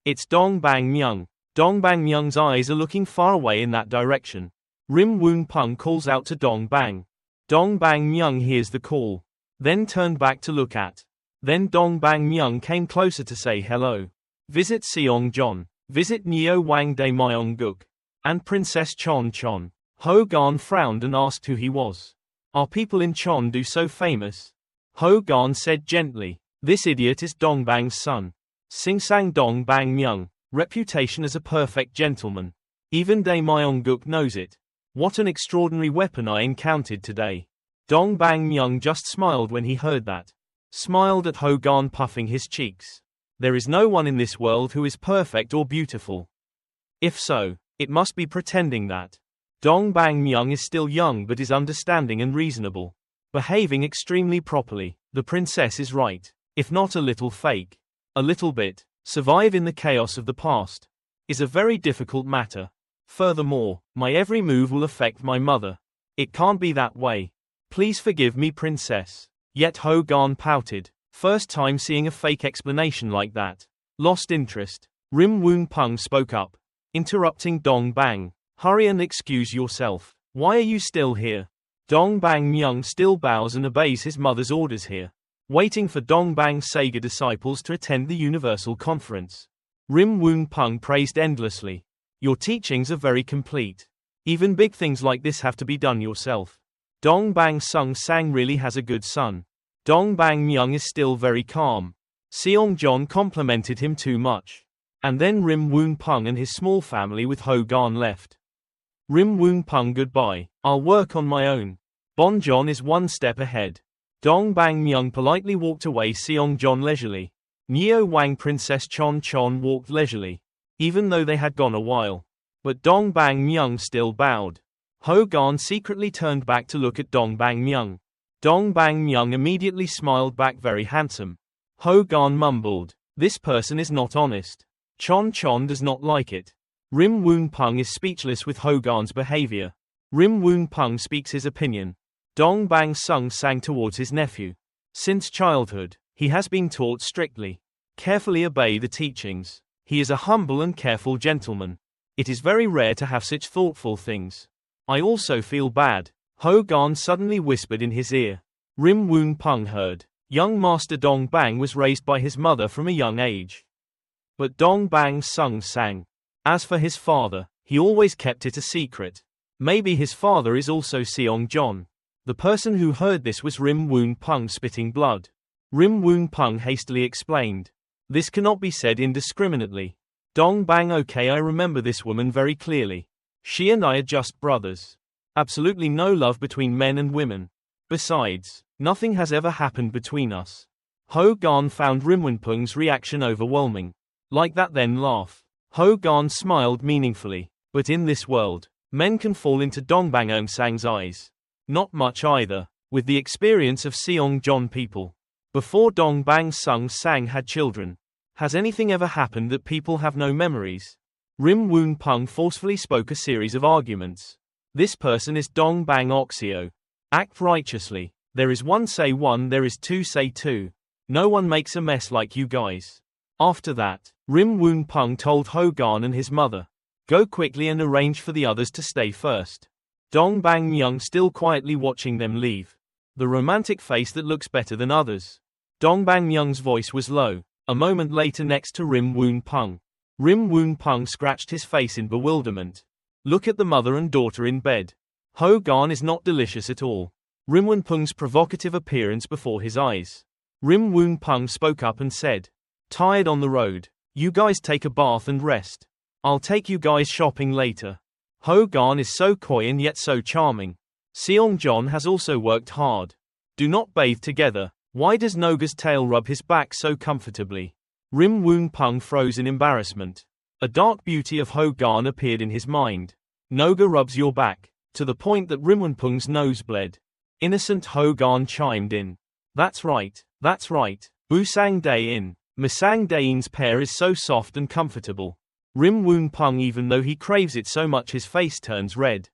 It's Dong Bang Myung. Dong Bang Myung's eyes are looking far away in that direction. Rim Won Pong calls out to Dong Bang. Dong Bang Myung hears the call. Then turned back to look at. Then Dong Bang Myung came closer to say hello. Visit Seong John. Visit Neo Wang De Myongguk. And Princess Chon Chon. Hogan frowned and asked who he was. Are people in Chondu so famous? Hogan said gently. This idiot is Dong Bang's son. Sing Sang Dong Bang Myung. Reputation as a perfect gentleman. Even De Myongguk knows it. What an extraordinary weapon I encountered today. Dong Bang Myung just smiled when he heard that. Smiled at Hogan puffing his cheeks. There is no one in this world who is perfect or beautiful. If so, it must be pretending that. Dong Bang Myung is still young but is understanding and reasonable. Behaving extremely properly. The princess is right. If not a little fake. A little bit. Survive in the chaos of the past. Is a very difficult matter. Furthermore, my every move will affect my mother. It can't be that way. Please forgive me, princess. Yet Hogan pouted. First time seeing a fake explanation like that. Lost interest. Rim Won Pong spoke up. Interrupting Dong Bang. Hurry and excuse yourself. Why are you still here? Dong Bang Myung still bows and obeys his mother's orders here. Waiting for Dong Bang's Sega disciples to attend the Universal Conference. Rim Won Pong praised endlessly. Your teachings are very complete. Even big things like this have to be done yourself. Dong Bang Sung Sang really has a good son. Dong Bang Myung is still very calm. Seong John complimented him too much. And then Rim Won Pong and his small family with Hogan left. Rim Won Pong goodbye. I'll work on my own. Bon John is one step ahead. Dong Bang Myung politely walked away. Seong John leisurely. Neo Wang Princess Chon Chon walked leisurely. Even though they had gone a while. But Dong Bang Myung still bowed. Hogan secretly turned back to look at Dong Bang Myung. Dong Bang Myung immediately smiled back, very handsome. Hogan mumbled. This person is not honest. Chon Chon does not like it. Rim Won Pong is speechless with Hogan's behavior. Rim Won Pong speaks his opinion. Dong Bang Sung sang towards his nephew. Since childhood, he has been taught strictly. Carefully obey the teachings. He is a humble and careful gentleman. It is very rare to have such thoughtful things. I also feel bad. Hogan suddenly whispered in his ear. Rim Won Pong heard. Young Master Dong Bang was raised by his mother from a young age. But Dong Bang Sung sang. As for his father, he always kept it a secret. Maybe his father is also Seong John. The person who heard this was Rim Won Pong spitting blood. Rim Won Pong hastily explained. This cannot be said indiscriminately. Dong Bang, okay, I remember this woman very clearly. She and I are just brothers. Absolutely no love between men and women. Besides, nothing has ever happened between us. Hogan found Rim Won Pong's reaction overwhelming. Like that then laugh. Ho Gan smiled meaningfully. But in this world, men can fall into Dongbang Eungsang's eyes. Not much either, with the experience of Seongjeon people. Before Dongbang Sung Sang had children. Has anything ever happened that people have no memories? Rim Woon Pung forcefully spoke a series of arguments. This person is Dongbang Oxio. Act righteously. There is one say one, there is two say two. No one makes a mess like you guys. After that, Rim Woon Pung told Ho Gan and his mother. Go quickly and arrange for the others to stay first. Dongbang Myung still quietly watching them leave. The romantic face that looks better than others. Dongbang Myung's voice was low, a moment later next to Rim Woon Pung. Rim Woon Pung scratched his face in bewilderment. Look at the mother and daughter in bed. Ho Gan is not delicious at all. Rim Woon Pung's provocative appearance before his eyes. Rim Woon Pung spoke up and said. Tired on the road. You guys take a bath and rest. I'll take you guys shopping later. Ho Gan is so coy and yet so charming. Seongjeon has also worked hard. Do not bathe together. Why does Noga's tail rub his back so comfortably? Rim Woon Pung froze in embarrassment. A dark beauty of Ho Gan appeared in his mind. Noga rubs your back, to the point that Rim Woon Pung's nose bled. Innocent Ho Gan chimed in. That's right, Busang Dae-in. Masang Dae-in's pair is so soft and comfortable. Rim Woon Pung, even though he craves it so much his face turns red.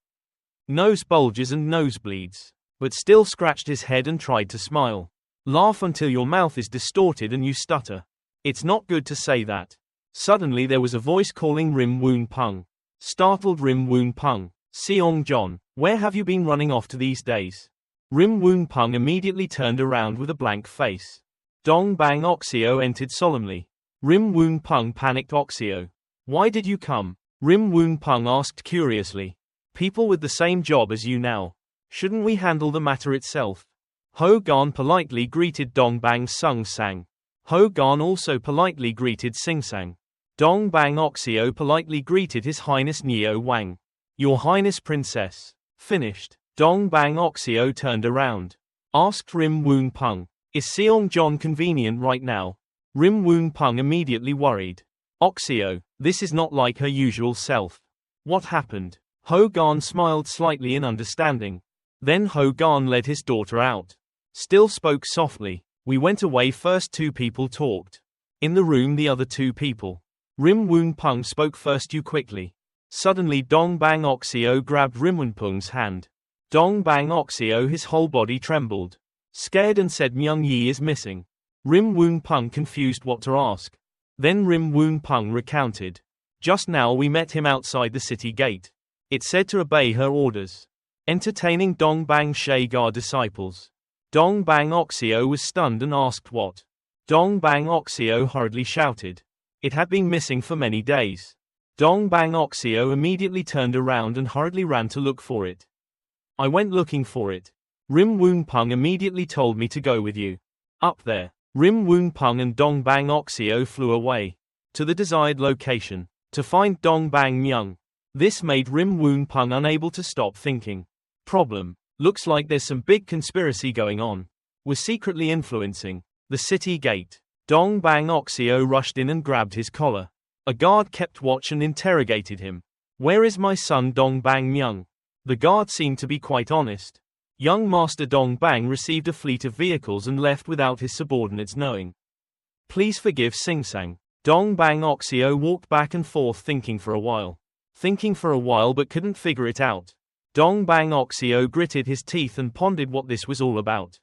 Nose bulges and nosebleeds. But still scratched his head and tried to smile. Laugh until your mouth is distorted and you stutter. It's not good to say that. Suddenly there was a voice calling Rim Woon Pung. Startled Rim Woon Pung. Seongjeon, where have you been running off to these days? Rim Woon Pung immediately turned around with a blank face. Dongbang Oxio entered solemnly. Rim Woon Pung panicked. Oxio. Why did you come? Rim Woon Pung asked curiously. People with the same job as you now. Shouldn't we handle the matter itself? Ho Gan politely greeted Dongbang Sung Sang. Ho Gan also politely greeted Sing Sang. Dongbang Oxio politely greeted His Highness Neo Wang. Your Highness Princess. Finished. Dongbang Oxio turned around. Asked Rim Woon Pung. Is Seongjeon convenient right now? Rim Woon Pung immediately worried. Oxio, this is not like her usual self. What happened? Ho Gan smiled slightly in understanding. Then Ho Gan led his daughter out. Still spoke softly. We went away first, two people talked. In the room the other two people. Rim Woon Pung spoke first. You quickly. Suddenly Dongbang Oxio grabbed Rim Woon Pung's hand. Dongbang Oxio his whole body trembled. Scared and said Myung Yi is missing. Rim Woon Pung confused what to ask. Then Rim Woon Pung recounted. Just now we met him outside the city gate. It said to obey her orders. Entertaining Dongbang Shagar disciples. Dongbang Oxio was stunned and asked what. Dongbang Oxio hurriedly shouted. It had been missing for many days. Dongbang Oxio immediately turned around and hurriedly ran to look for it. I went looking for it. Rim Woon Pung immediately told me to go with you. Up there. Rim Woon Pung and Dongbang Oxio flew away. To the desired location. To find Dongbang Myung. This made Rim Woon Pung unable to stop thinking. Problem. Looks like there's some big conspiracy going on. Was secretly influencing. The city gate. Dongbang Oxio rushed in and grabbed his collar. A guard kept watch and interrogated him. Where is my son Dongbang Myung? The guard seemed to be quite honest. Young Master Dongbang received a fleet of vehicles and left without his subordinates knowing. Please forgive Sing Sang. Dongbang Oxio walked back and forth thinking for a while but couldn't figure it out. Dongbang Oxio gritted his teeth and pondered what this was all about.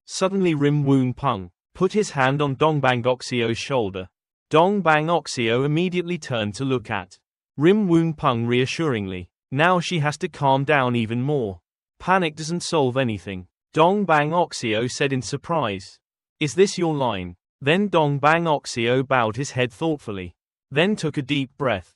Suddenly Rim Woon Pung put his hand on Dongbang Oxio's shoulder. Dongbang Oxio immediately turned to look at Rim Woon Pung reassuringly. Now she has to calm down even more. Panic doesn't solve anything. Dongbang Oxio said in surprise. Is this your line? Then Dongbang Oxio bowed his head thoughtfully. Then took a deep breath.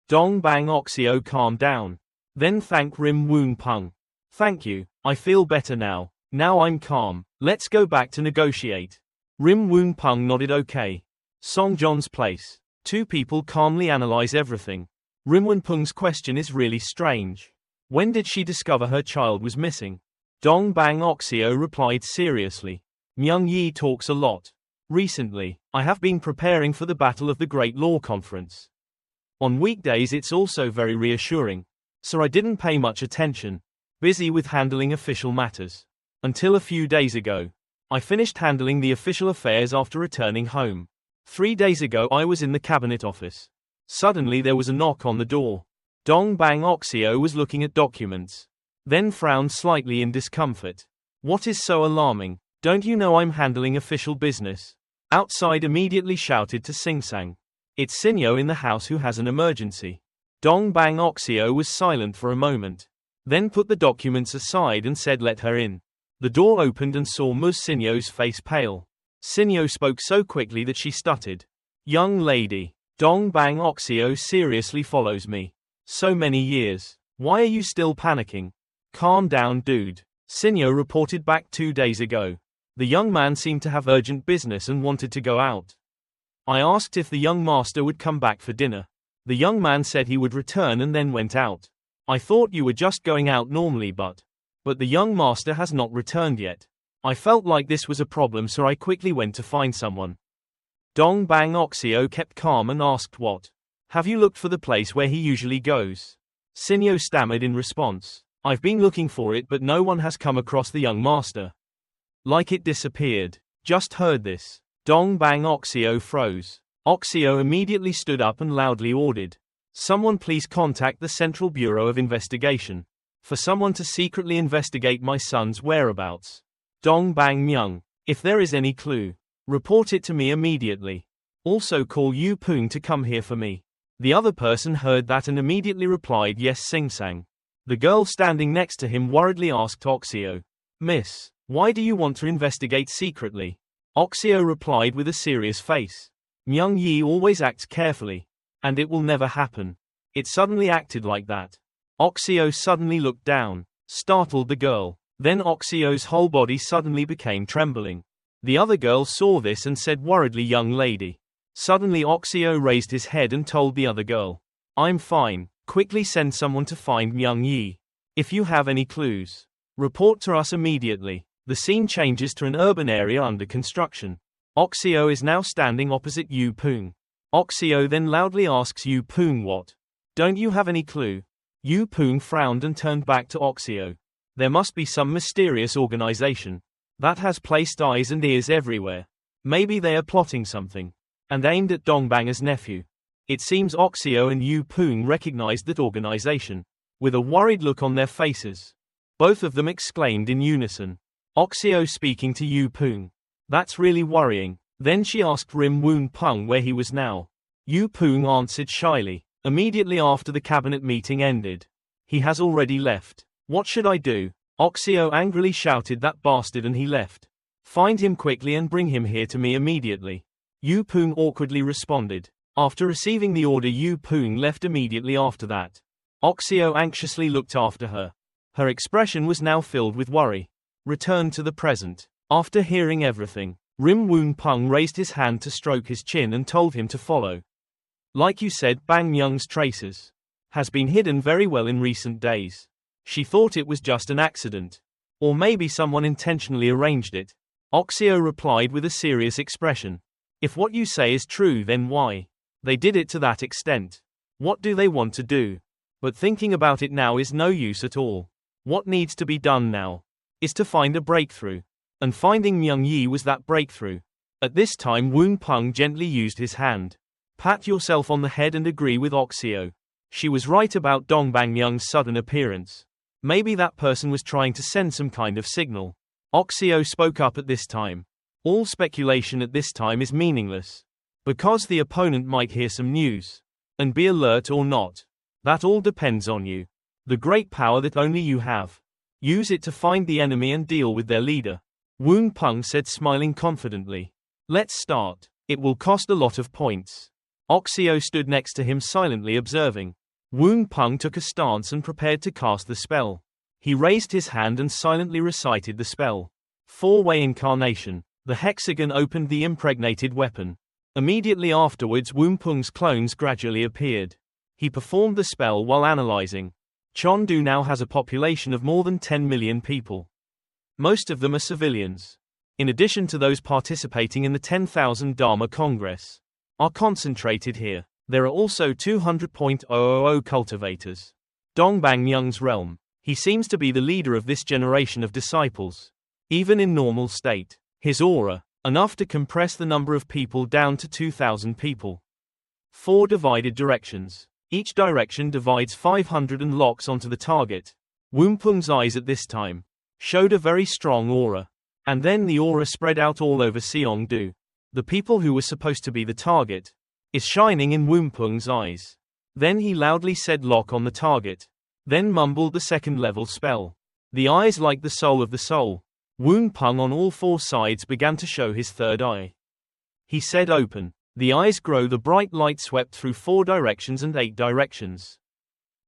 Dongbang Oxio calmed down. Then thanked Rim Woon Pung. Thank you, I feel better now. Now I'm calm. Let's go back to negotiate. Rim Woon Pung nodded okay. Songjeon's place. Two people calmly analyze everything. Rim Woon Pung's question is really strange. When did she discover her child was missing? Dongbang Oxio replied seriously. Myung Yi talks a lot. Recently, I have been preparing for the Battle of the Great Law Conference. On weekdays it's also very reassuring. So I didn't pay much attention, busy with handling official matters. Until a few days ago. I finished handling the official affairs after returning home. 3 days ago I was in the cabinet office. Suddenly there was a knock on the door. Dong Bang Oxio was looking at documents. Then frowned slightly in discomfort. What is so alarming? Don't you know I'm handling official business? Outside immediately shouted to Sing Sang. It's Sinyo in the house who has an emergency. Dong Bang Oxio was silent for a moment. Then put the documents aside and said let her in. The door opened and saw Ms. Sinyo's face pale. Sinyo spoke so quickly that she stuttered. Young lady, Dong Bang Oxio seriously follows me. So many years. Why are you still panicking? Calm down, dude. Sinyo reported back 2 days ago. The young man seemed to have urgent business and wanted to go out. I asked if the young master would come back for dinner. The young man said he would return and then went out. I thought you were just going out normally but the young master has not returned yet. I felt like this was a problem so I quickly went to find someone. Dong Bang Oxio kept calm and asked what? Have you looked for the place where he usually goes? Sinyo stammered in response. I've been looking for it but no one has come across the young master. Like it disappeared. Just heard this. Dong Bang Oxio froze. Oxio immediately stood up and loudly ordered. Someone please contact the Central Bureau of Investigation. For someone to secretly investigate my son's whereabouts. Dong Bang Myung. If there is any clue, report it to me immediately. Also call Yu Pung to come here for me. The other person heard that and immediately replied yes Sing Sang. The girl standing next to him worriedly asked Oxio. Miss, why do you want to investigate secretly? Oxio replied with a serious face. Myung Yi always acts carefully. And it will never happen. It suddenly acted like that. Oxio suddenly looked down, startled the girl. Then Oxio's whole body suddenly became trembling. The other girl saw this and said worriedly young lady. Suddenly Oxio raised his head and told the other girl. I'm fine, quickly send someone to find Myung Yi. If you have any clues, report to us immediately. The scene changes to an urban area under construction. Oxio is now standing opposite Yu Pung. Oxio then loudly asks Yu Pung what? Don't you have any clue? Yu Pung frowned and turned back to Oxio. There must be some mysterious organization that has placed eyes and ears everywhere. Maybe they are plotting something. And aimed at Dongbanger's nephew. It seems Oxio and Yu Pung recognized that organization. With a worried look on their faces. Both of them exclaimed in unison. Oxio speaking to Yu Pung. That's really worrying. Then she asked Won Pong where he was now. Yu Pung answered shyly. Immediately after the cabinet meeting ended. He has already left. What should I do? Oxio angrily shouted that bastard and he left. Find him quickly and bring him here to me immediately. Yu Pung awkwardly responded. After receiving the order Yu Pung left immediately after that. Oxio anxiously looked after her. Her expression was now filled with worry. Return to the present. After hearing everything, Won Pong raised his hand to stroke his chin and told him to follow. Like you said, Bang Myung's traces has been hidden very well in recent days. She thought it was just an accident. Or maybe someone intentionally arranged it. Oxio replied with a serious expression. If what you say is true then why? They did it to that extent. What do they want to do? But thinking about it now is no use at all. What needs to be done now is to find a breakthrough. And finding Myung Yi was that breakthrough. At this time Won Pong gently used his hand. Pat yourself on the head and agree with Oxio. She was right about Dongbang Myung's sudden appearance. Maybe that person was trying to send some kind of signal. Oxio spoke up at this time. All speculation at this time is meaningless. Because the opponent might hear some news. And be alert or not. That all depends on you. The great power that only you have. Use it to find the enemy and deal with their leader. Won Pong said smiling confidently. Let's start. It will cost a lot of points. Oxio stood next to him silently observing. Won Pong took a stance and prepared to cast the spell. He raised his hand and silently recited the spell. Four-way incarnation. The hexagon opened the impregnated weapon. Immediately afterwards Won Pong's clones gradually appeared. He performed the spell while analyzing. Chengdu now has a population of more than 10 million people. Most of them are civilians. in addition to those participating in the 10,000 Dharma Congress, are concentrated here. There are also 200,000 cultivators. Dongbang Myung's realm. He seems to be the leader of this generation of disciples. Even in normal state, his aura, enough to compress the number of people down to 2,000 people. 4 divided directions. Each direction divides 500 and locks onto the target. Won Pong's eyes at this time showed a very strong aura. And then the aura spread out all over Seongdo. The people who were supposed to be the target is shining in Won Pong's eyes. Then he loudly said lock on the target. Then mumbled the second level spell. The eyes like the soul of the soul. Won Pong on all 4 sides began to show his third eye. He said open. The eyes grow, the bright light swept through 4 directions and 8 directions.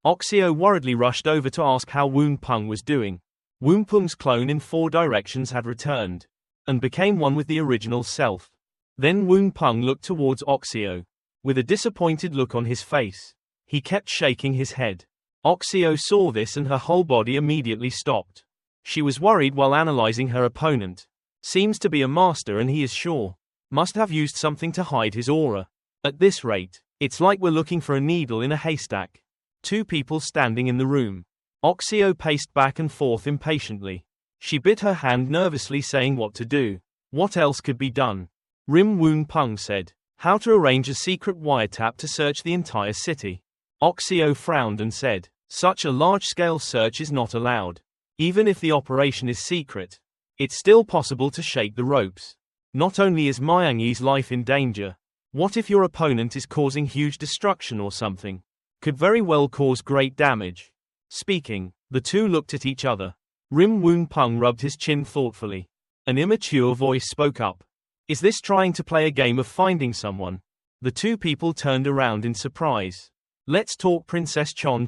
Oxio worriedly rushed over to ask how Won Pong was doing. Won Pong's clone in 4 directions had returned and became one with the original self. Then Won Pong looked towards Oxio with a disappointed look on his face. He kept shaking his head. Oxio saw this and her whole body immediately stopped. She was worried while analyzing her opponent. Seems to be a master and he is sure. Must have used something to hide his aura. At this rate, it's like we're looking for a needle in a haystack. 2 people standing in the room. Oxio paced back and forth impatiently. She bit her hand nervously, saying what to do. What else could be done? Won Pong said. How to arrange a secret wiretap to search the entire city. Oxio frowned and said, such a large-scale search is not allowed. Even if the operation is secret, it's still possible to shake the ropes. Not only is Myangyi's life in danger, what if your opponent is causing huge destruction or something? Could very well cause great damage. Speaking, the 2 looked at each other. Won Pong rubbed his chin thoughtfully. An immature voice spoke up. Is this trying to play a game of finding someone? The 2 people turned around in surprise. Let's talk, Princess Chon.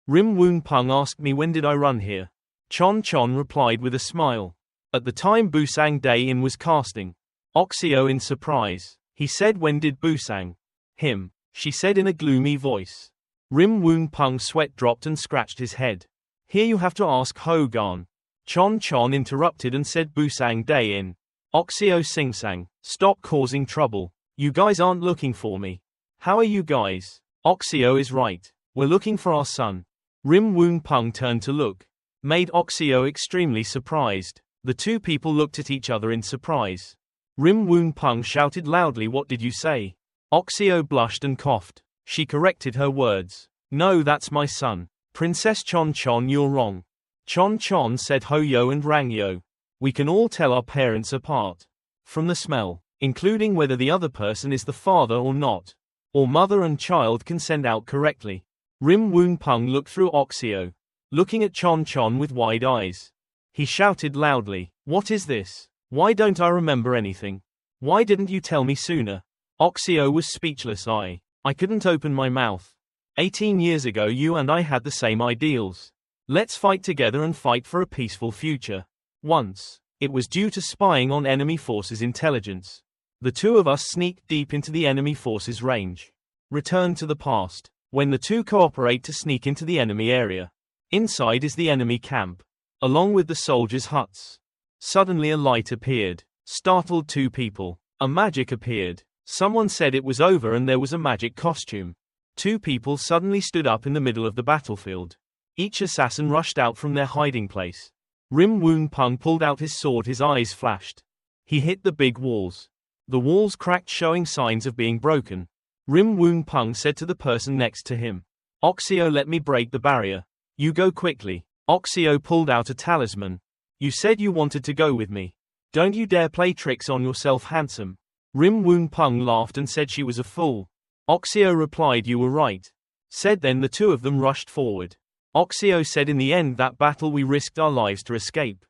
Won Pong asked me when did I run here. Chon replied with a smile. At the time Busang Day-in was casting. Oxio in surprise. He said when did Busang? Him, she said in a gloomy voice. Won Pong's sweat dropped and scratched his head. Here you have to ask Hogan. Chon interrupted and said Busang Day-in. Oxio singsang, stop causing trouble. You guys aren't looking for me. How are you guys? Oxio is right. We're looking for our son. Won Pong turned to look. Made Oxio extremely surprised. The 2 people looked at each other in surprise. Won Pong shouted loudly, what did you say? Oxio blushed and coughed. She corrected her words. No, that's my son. Princess Chon, you're wrong. Chon said Ho-yo and Rang-yo. We can all tell our parents apart. From the smell, including whether the other person is the father or not. Or mother and child can send out correctly. Won Pong looked through Oxio, looking at Chon with wide eyes. He shouted loudly, what is this? Why don't I remember anything? Why didn't you tell me sooner? Oxio was speechless. I couldn't open my mouth. 18 years ago you and I had the same ideals. Let's fight together and fight for a peaceful future. Once, it was due to spying on enemy forces' intelligence. The 2 of us sneaked deep into the enemy forces' range. Return to the past, when the 2 cooperate to sneak into the enemy area. Inside is the enemy camp, along with the soldiers' huts. Suddenly a light appeared, startled 2 people. A magic appeared. Someone said it was over and there was a magic costume. 2 people suddenly stood up in the middle of the battlefield. Each assassin rushed out from their hiding place. Won Pong pulled out his sword, his eyes flashed. He hit the big walls. The walls cracked, showing signs of being broken. Won Pong said to the person next to him, Oxio, let me break the barrier. You go quickly. Oxio pulled out a talisman. You said you wanted to go with me. Don't you dare play tricks on yourself, handsome. Won Pong laughed and said she was a fool. Oxio replied, you were right. Said then the 2 of them rushed forward. Oxio said, in the end that battle we risked our lives to escape.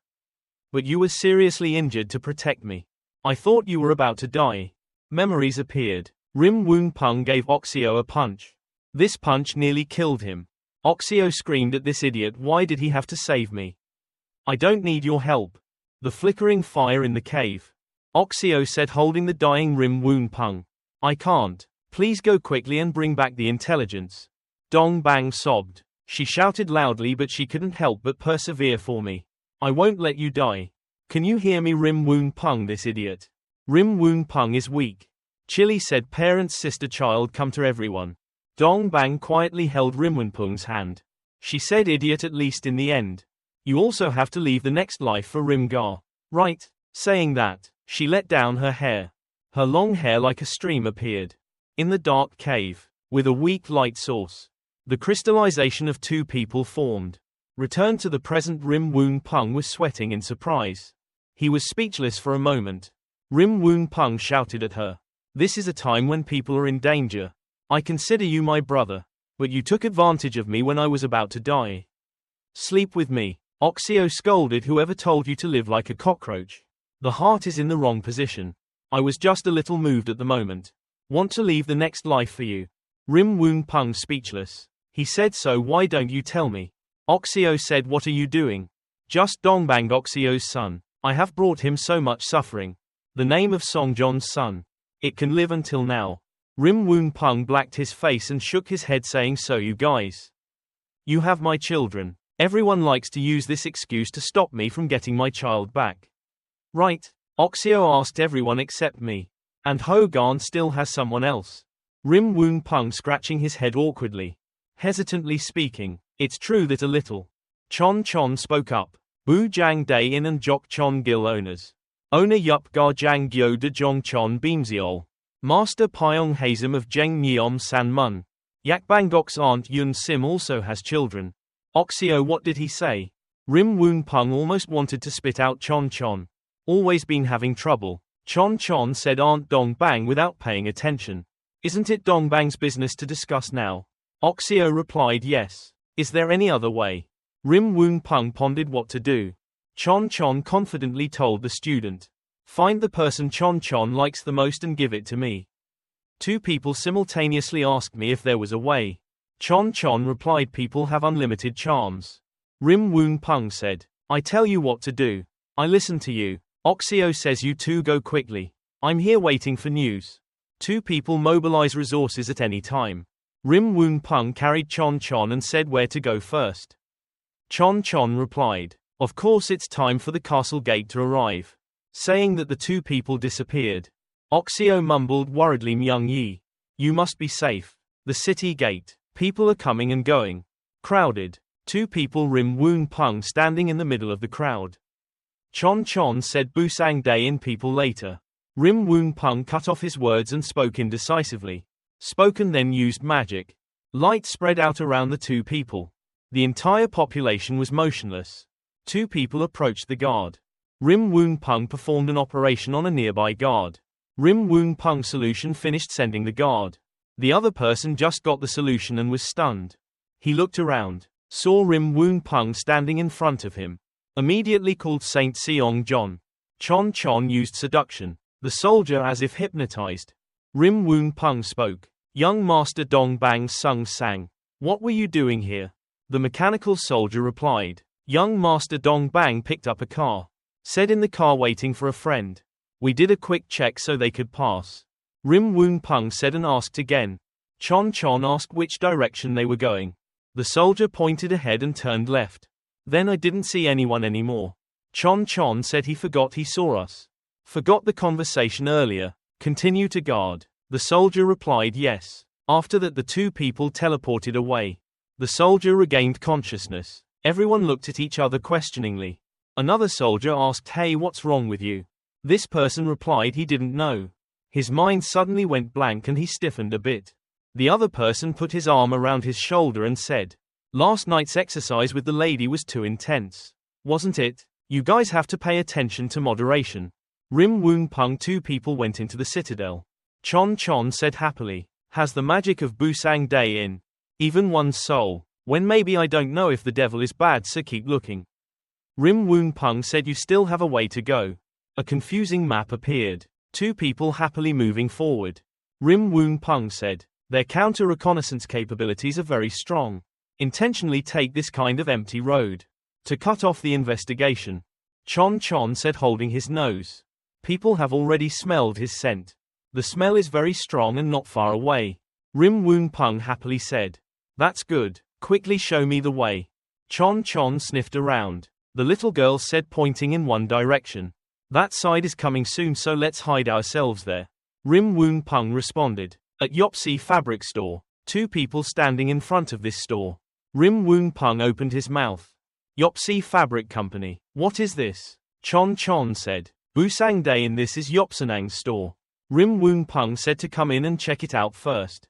But you were seriously injured to protect me. I thought you were about to die. Memories appeared. Won Pong gave Oxio a punch. This punch nearly killed him. Oxio screamed at this idiot, why did he have to save me? I don't need your help. The flickering fire in the cave. Oxio said, holding the dying Won Pong. I can't. Please go quickly and bring back the intelligence. Dong Bang sobbed. She shouted loudly, but she couldn't help but persevere for me. I won't let you die. Can you hear me? Rim Woon Pong, this idiot. Rim Woon Pong is weak. Chili said, parents, sister, child, come to everyone. Dong Bang quietly held Rim Woon Pong's hand. She said, idiot, at least in the end. You also have to leave the next life for Rim Ga. Right? Saying that, she let down her hair. Her long hair like a stream appeared in the dark cave, with a weak light source. The crystallization of two people formed. Returned to the present, Rim Woon Pong was sweating in surprise. He was speechless for a moment. Rim Woon Pong shouted at her. This is a time when people are in danger. I consider you my brother, but you took advantage of me when I was about to die. Sleep with me. Oxio scolded, whoever told you to live like a cockroach? The heart is in the wrong position. I was just a little moved at the moment. Want to leave the next life for you. Rim Woon Pong speechless. He said, so why don't you tell me? Oxio said, what are you doing? Just Dongbang, Oxio's son. I have brought him so much suffering. The name of Songjon's son. It can live until now. Rim Woon Pong blacked his face and shook his head, saying, so you guys. You have my children. Everyone likes to use this excuse to stop me from getting my child back. Right? Oxio asked everyone except me. And Hogan still has someone else. Rim Woon Pong scratching his head awkwardly. Hesitantly speaking, it's true that a little. Chon spoke up. Bu Jang Day In and Jok Chon Gil owners. Owner Yup Ga Jang Gyo De Jong Chon Beamseol. Master Pyong Hazem of Jeng Nyeom San Mun. Yak Bangok's aunt Yun Sim also has children. Oxio, what did he say? Rim Woon Pong almost wanted to spit out Chon. Always been having trouble. Chon said Aunt Dong Bang without paying attention. Isn't it Dong Bang's business to discuss now? Oxio replied yes. Is there any other way? Rim Woon Pong pondered what to do. Chon confidently told the student. Find the person Chon likes the most and give it to me. Two people simultaneously asked me if there was a way. Chon replied, people have unlimited charms. Rim Woon Pong said, I tell you what to do. I listen to you. Oxio says you two go quickly. I'm here waiting for news. Two people mobilize resources at any time. Rim Woon Pong carried Chon and said where to go first. Chon replied, of course it's time for the castle gate to arrive. Saying that the two people disappeared. Oxio mumbled worriedly, Myung Yi. You must be safe. The city gate. People are coming and going. Crowded. Two people. Rim Woon Pong standing in the middle of the crowd. Chon said Busang Day In people later. Rim Woon Pong cut off his words and spoke indecisively. Spoken then used magic. Light spread out around the two people. The entire population was motionless. Two people approached the guard. Rim Woon Pong performed an operation on a nearby guard. Rim Woon Pong's solution finished sending the guard. The other person just got the solution and was stunned. He looked around, saw Rim Woon Pong standing in front of him. Immediately called Saint Seong John. Chon used seduction. The soldier as if hypnotized. Rim Woon Pong spoke. Young Master Dong Bang Sung Sang. What were you doing here? The mechanical soldier replied. Young Master Dong Bang picked up a car. Said in the car waiting for a friend. We did a quick check so they could pass. Rim Woon Pong said and asked again. Chon asked which direction they were going. The soldier pointed ahead and turned left. Then I didn't see anyone anymore. Chon said he forgot he saw us. Forgot the conversation earlier. Continue to guard. The soldier replied yes. After that the two people teleported away. The soldier regained consciousness. Everyone looked at each other questioningly. Another soldier asked, hey, what's wrong with you? This person replied he didn't know. His mind suddenly went blank and he stiffened a bit. The other person put his arm around his shoulder and said, last night's exercise with the lady was too intense. Wasn't it? You guys have to pay attention to moderation. Rim Woon Pong. Two people went into the citadel. Chon said happily. Has the magic of Busang Day In. Even one's soul. When maybe I don't know if the devil is bad, so keep looking. Rim Woon Pong said you still have a way to go. A confusing map appeared. Two people happily moving forward. Rim Woon Pong said. Their counter-reconnaissance capabilities are very strong. Intentionally take this kind of empty road. To cut off the investigation. Chon said, holding his nose. People have already smelled his scent. The smell is very strong and not far away. Rim Woon Pong happily said. That's good. Quickly show me the way. Chon sniffed around. The little girl said, pointing in one direction. That side is coming soon, so let's hide ourselves there. Won Pong responded. At Yopsi fabric store. Two people standing in front of this store. Won Pong opened his mouth. Yopsi Fabric Company. What is this? Chon said. Busang Day in this is Yopsanang's store. Won Pong said to come in and check it out first.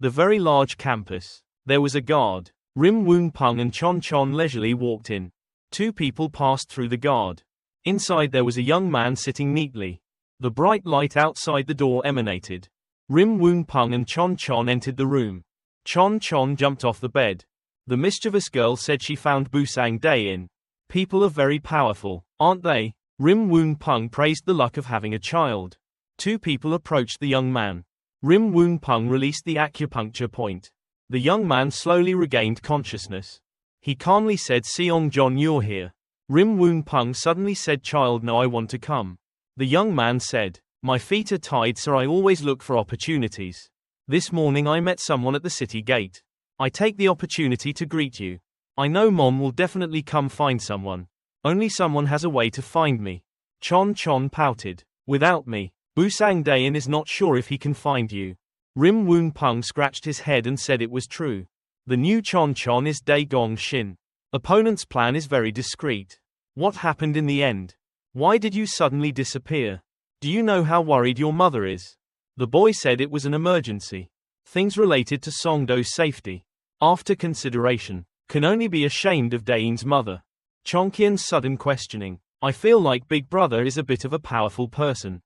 The very large campus. There was a guard. Won Pong and Chon leisurely walked in. Two people passed through the guard. Inside there was a young man sitting neatly. The bright light outside the door emanated. Won Pong and Chon entered the room. Chon jumped off the bed. The mischievous girl said she found Busang Day in. People are very powerful, aren't they? Won Pong praised the luck of having a child. Two people approached the young man. Won Pong released the acupuncture point. The young man slowly regained consciousness. He calmly said, Seong John, you're here. Won Pong suddenly said, child, no, I want to come. The young man said, my feet are tied, sir, I always look for opportunities. This morning I met someone at the city gate. I take the opportunity to greet you. I know Mom will definitely come find someone. Only someone has a way to find me. Chon pouted. Without me, Busang Daein is not sure if he can find you. Won Pong scratched his head and said it was true. The new Chon is Dae Gong Shin. Opponent's plan is very discreet. What happened in the end? Why did you suddenly disappear? Do you know how worried your mother is? The boy said it was an emergency. Things related to Songdo's safety. After consideration, can only be ashamed of Daein's mother. Chongqian's sudden questioning. I feel like Big Brother is a bit of a powerful person.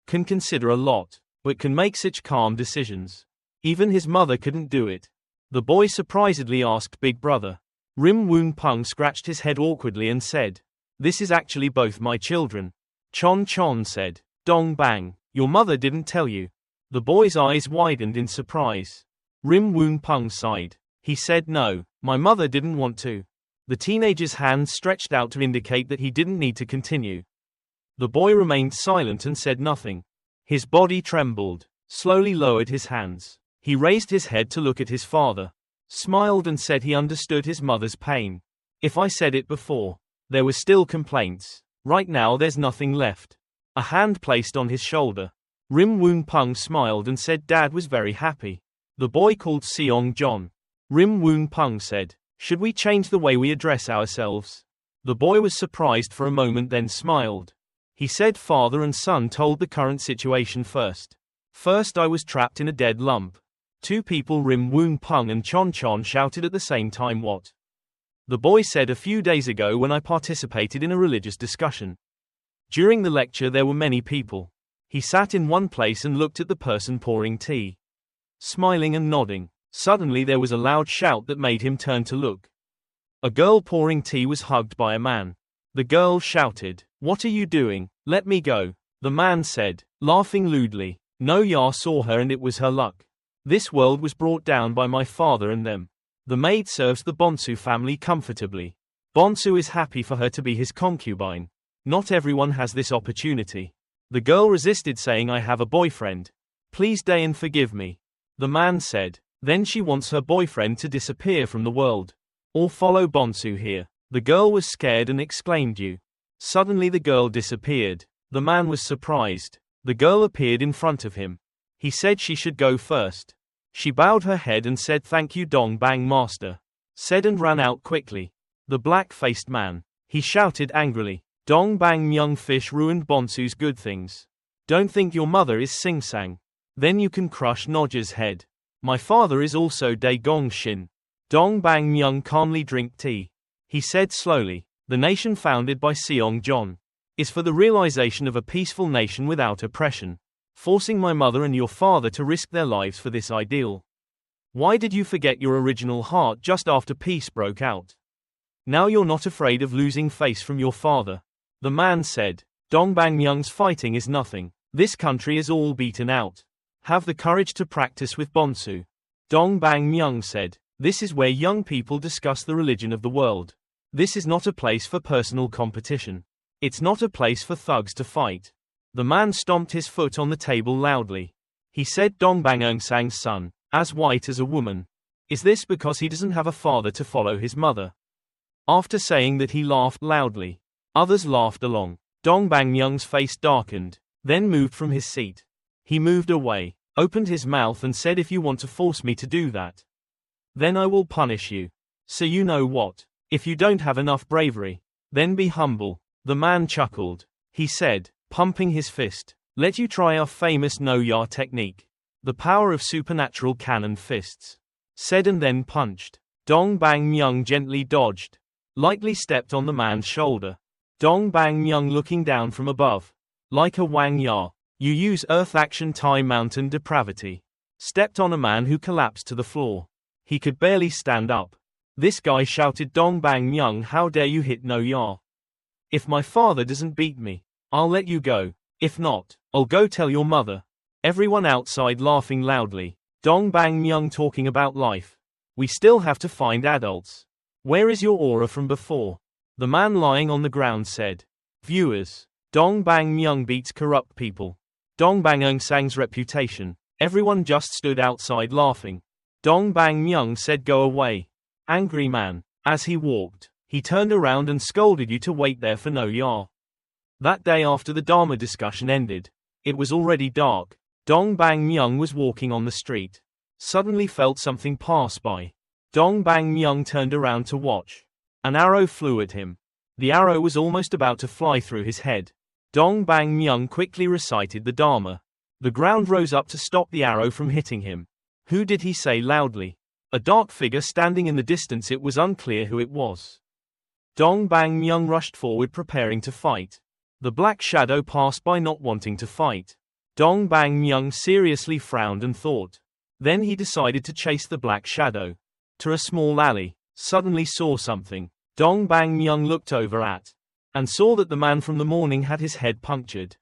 Can consider a lot, but can make such calm decisions. Even his mother couldn't do it. The boy surprisedly asked Big Brother. Won Pong scratched his head awkwardly and said, this is actually both my children. Chon said. Dong bang, your mother didn't tell you. The boy's eyes widened in surprise. Won Pong sighed. He said no, my mother didn't want to. The teenager's hands stretched out to indicate that he didn't need to continue. The boy remained silent and said nothing. His body trembled, slowly lowered his hands. He raised his head to look at his father. Smiled and said he understood his mother's pain. If I said it before, there were still complaints. Right now there's nothing left. A hand placed on his shoulder. Won Pong smiled and said Dad was very happy. The boy called Seong John. Won Pong said, should we change the way we address ourselves? The boy was surprised for a moment, then smiled. He said father and son told the current situation first. First I was trapped in a dead lump. Two people Won Pong and Chon shouted at the same time. What? The boy said a few days ago when I participated in a religious discussion. During the lecture there were many people. He sat in one place and looked at the person pouring tea. Smiling and nodding. Suddenly there was a loud shout that made him turn to look. A girl pouring tea was hugged by a man. The girl shouted, what are you doing? Let me go. The man said, laughing lewdly, no, ya saw her and it was her luck. This world was brought down by my father and them. The maid serves the Bonsu family comfortably. Bonsu is happy for her to be his concubine. Not everyone has this opportunity. The girl resisted, saying I have a boyfriend. Please Daein, forgive me. The man said. Then she wants her boyfriend to disappear from the world. Or follow Bonsu here. The girl was scared and exclaimed you. Suddenly the girl disappeared. The man was surprised. The girl appeared in front of him. He said she should go first. She bowed her head and said thank you Dong Bang Master. Said and ran out quickly. The black-faced man. He shouted angrily. Dong Bang Myung Fish ruined Bonsu's good things. Don't think your mother is Sing Sang. Then you can crush Nodja's head. My father is also Dae Gong Shin. Dong Bang Myung calmly drink tea. He said slowly. The nation founded by Seong John is for the realization of a peaceful nation without oppression. Forcing my mother and your father to risk their lives for this ideal. Why did you forget your original heart just after peace broke out? Now you're not afraid of losing face from your father. The man said, Dongbang Myung's fighting is nothing. This country is all beaten out. Have the courage to practice with Bonsu. Dongbang Myung said, this is where young people discuss the religion of the world. This is not a place for personal competition. It's not a place for thugs to fight. The man stomped his foot on the table loudly. He said Dongbang Eungsang's son, as white as a woman. Is this because he doesn't have a father to follow his mother? After saying that, he laughed loudly. Others laughed along. Dong Bang Myung's face darkened, then moved from his seat. He moved away, opened his mouth and said, "If you want to force me to do that, then I will punish you. So you know what? If you don't have enough bravery, then be humble." The man chuckled. He said, pumping his fist, "Let you try our famous no-ya technique. The power of supernatural cannon fists." Said and then punched. Dong Bang Myung gently dodged, lightly stepped on the man's shoulder. Dong Bang Myung looking down from above. Like a Wang Ya, you use earth action Thai mountain depravity. Stepped on a man who collapsed to the floor. He could barely stand up. This guy shouted, "Dong Bang Myung, how dare you hit no ya? If my father doesn't beat me, I'll let you go. If not, I'll go tell your mother." Everyone outside laughing loudly. Dong Bang Myung talking about life. "We still have to find adults. Where is your aura from before?" The man lying on the ground said. Viewers. Dong Bang Myung beats corrupt people. Dong Bang Eungsang's reputation. Everyone just stood outside laughing. Dong Bang Myung said, "Go away, angry man." As he walked, he turned around and scolded you to wait there for no ya. That day after the Dharma discussion ended, it was already dark. Dong Bang Myung was walking on the street. Suddenly felt something pass by. Dong Bang Myung turned around to watch. An arrow flew at him. The arrow was almost about to fly through his head. Dong Bang Myung quickly recited the Dharma. The ground rose up to stop the arrow from hitting him. Who did he say loudly? A dark figure standing in the distance. It was unclear who it was. Dong Bang Myung rushed forward preparing to fight. The black shadow passed by not wanting to fight. Dong Bang Myung seriously frowned and thought. Then he decided to chase the black shadow to a small alley. Suddenly saw something. Dong Bang Myung looked over at and saw that the man from the morning had his head punctured,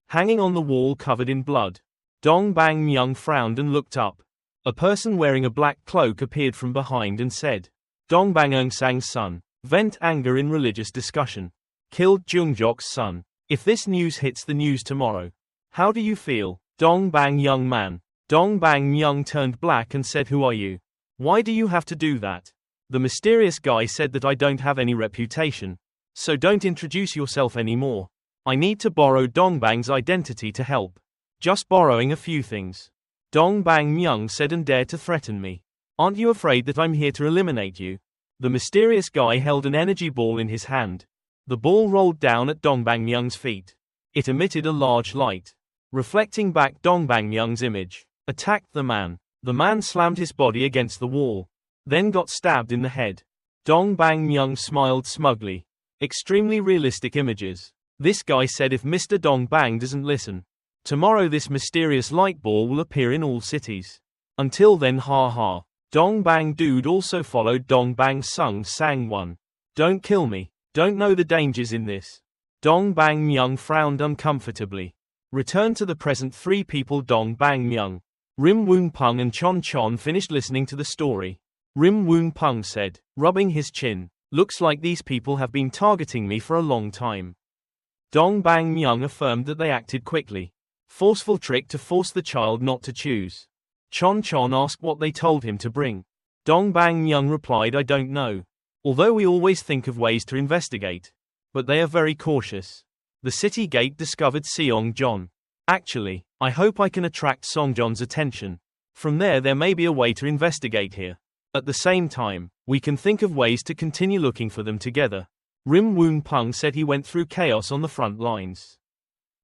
hanging on the wall covered in blood. Dong Bang Myung frowned and looked up. A person wearing a black cloak appeared from behind and said, "Dong Bang Eungsang's son. Vent anger in religious discussion. Killed Jungjok's son. If this news hits the news tomorrow, how do you feel?" Dong Bang young man. Dong Bang Myung turned black and said, "Who are you? Why do you have to do that?" The mysterious guy said that, "I don't have any reputation, so don't introduce yourself anymore. I need to borrow Dong Bang's identity to help. Just borrowing a few things." Dong Bang Myung said, "And dare to threaten me? Aren't you afraid that I'm here to eliminate you?" The mysterious guy held an energy ball in his hand. The ball rolled down at Dong Bang Myung's feet. It emitted a large light, reflecting back Dong Bang Myung's image. Attacked the man. The man slammed his body against the wall, then got stabbed in the head. Dong Bang Myung smiled smugly. Extremely realistic images. This guy said, "If Mr. Dong Bang doesn't listen, tomorrow this mysterious light ball will appear in all cities. Until then, ha ha." Dong Bang Dude also followed Dong Bang Sung sang one. "Don't kill me. Don't know the dangers in this." Dong Bang Myung frowned uncomfortably. Return to the present. Three people, Dong Bang Myung, Won Pong and Chon Chon, finished listening to the story. Won Pong said, rubbing his chin, "Looks like these people have been targeting me for a long time." Dong Bang Myung affirmed that they acted quickly. Forceful trick to force the child not to choose. Chon Chon asked what they told him to bring. Dong Bang Myung replied, "I don't know. Although we always think of ways to investigate, but they are very cautious." The city gate discovered Seong John. "Actually, I hope I can attract Song John's attention. From there may be a way to investigate here. At the same time, we can think of ways to continue looking for them together." Won Pong said he went through chaos on the front lines.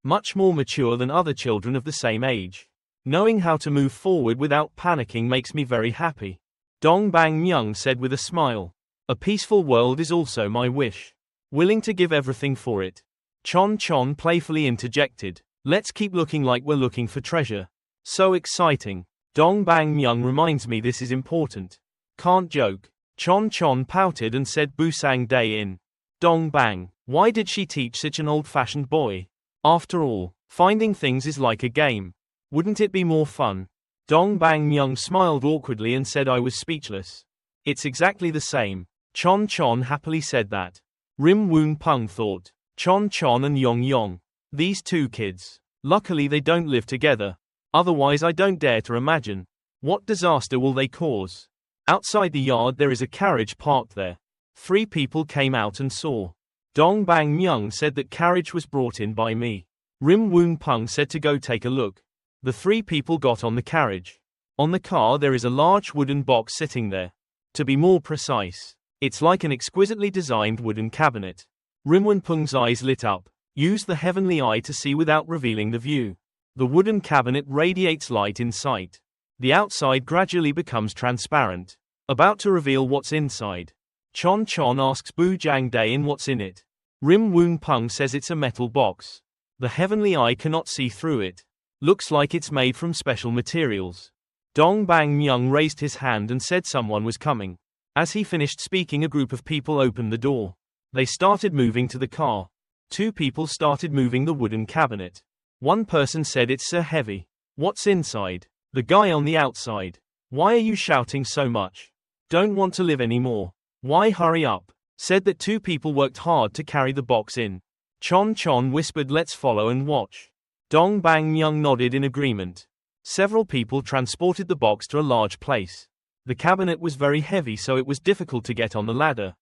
Much more mature than other children of the same age. Knowing how to move forward without panicking makes me very happy. Dong Bang Myung said with a smile. "A peaceful world is also my wish. Willing to give everything for it." Chon Chon playfully interjected, "Let's keep looking like we're looking for treasure. So exciting." Dong Bang Myung reminds me this is important. Can't joke. Chon Chon pouted and said, "Busang Day in." Dong Bang, why did she teach such an old-fashioned boy? After all, finding things is like a game. Wouldn't it be more fun? Dong Bang Myung smiled awkwardly and said, "I was speechless." It's exactly the same. Chon Chon happily said that. Won Pong thought. Chon Chon and Yong Yong. These two kids. Luckily they don't live together. Otherwise I don't dare to imagine. What disaster will they cause? Outside the yard there is a carriage parked there. 3 people came out and saw. Dong Bang Myung said that carriage was brought in by me. Rim Woon Pung said to go take a look. The 3 people got on the carriage. On the car there is a large wooden box sitting there. To be more precise, it's like an exquisitely designed wooden cabinet. Rim Woon Pung's eyes lit up. Use the heavenly eye to see without revealing the view. The wooden cabinet radiates light in sight. The outside gradually becomes transparent. About to reveal what's inside. Chon asks Bu Jang Dae-in what's in it. Rim Woon Pung says it's a metal box. The heavenly eye cannot see through it. Looks like it's made from special materials. Dong Bang Myung raised his hand and said someone was coming. As he finished speaking, a group of people opened the door. They started moving to the car. 2 people started moving the wooden cabinet. One person said it's so heavy. What's inside? The guy on the outside. Why are you shouting so much? Don't want to live anymore. Why hurry up? Said that 2 people worked hard to carry the box in. Chon whispered let's follow and watch. Dong Bang Myung nodded in agreement. Several people transported the box to a large place. The cabinet was very heavy so it was difficult to get on the ladder.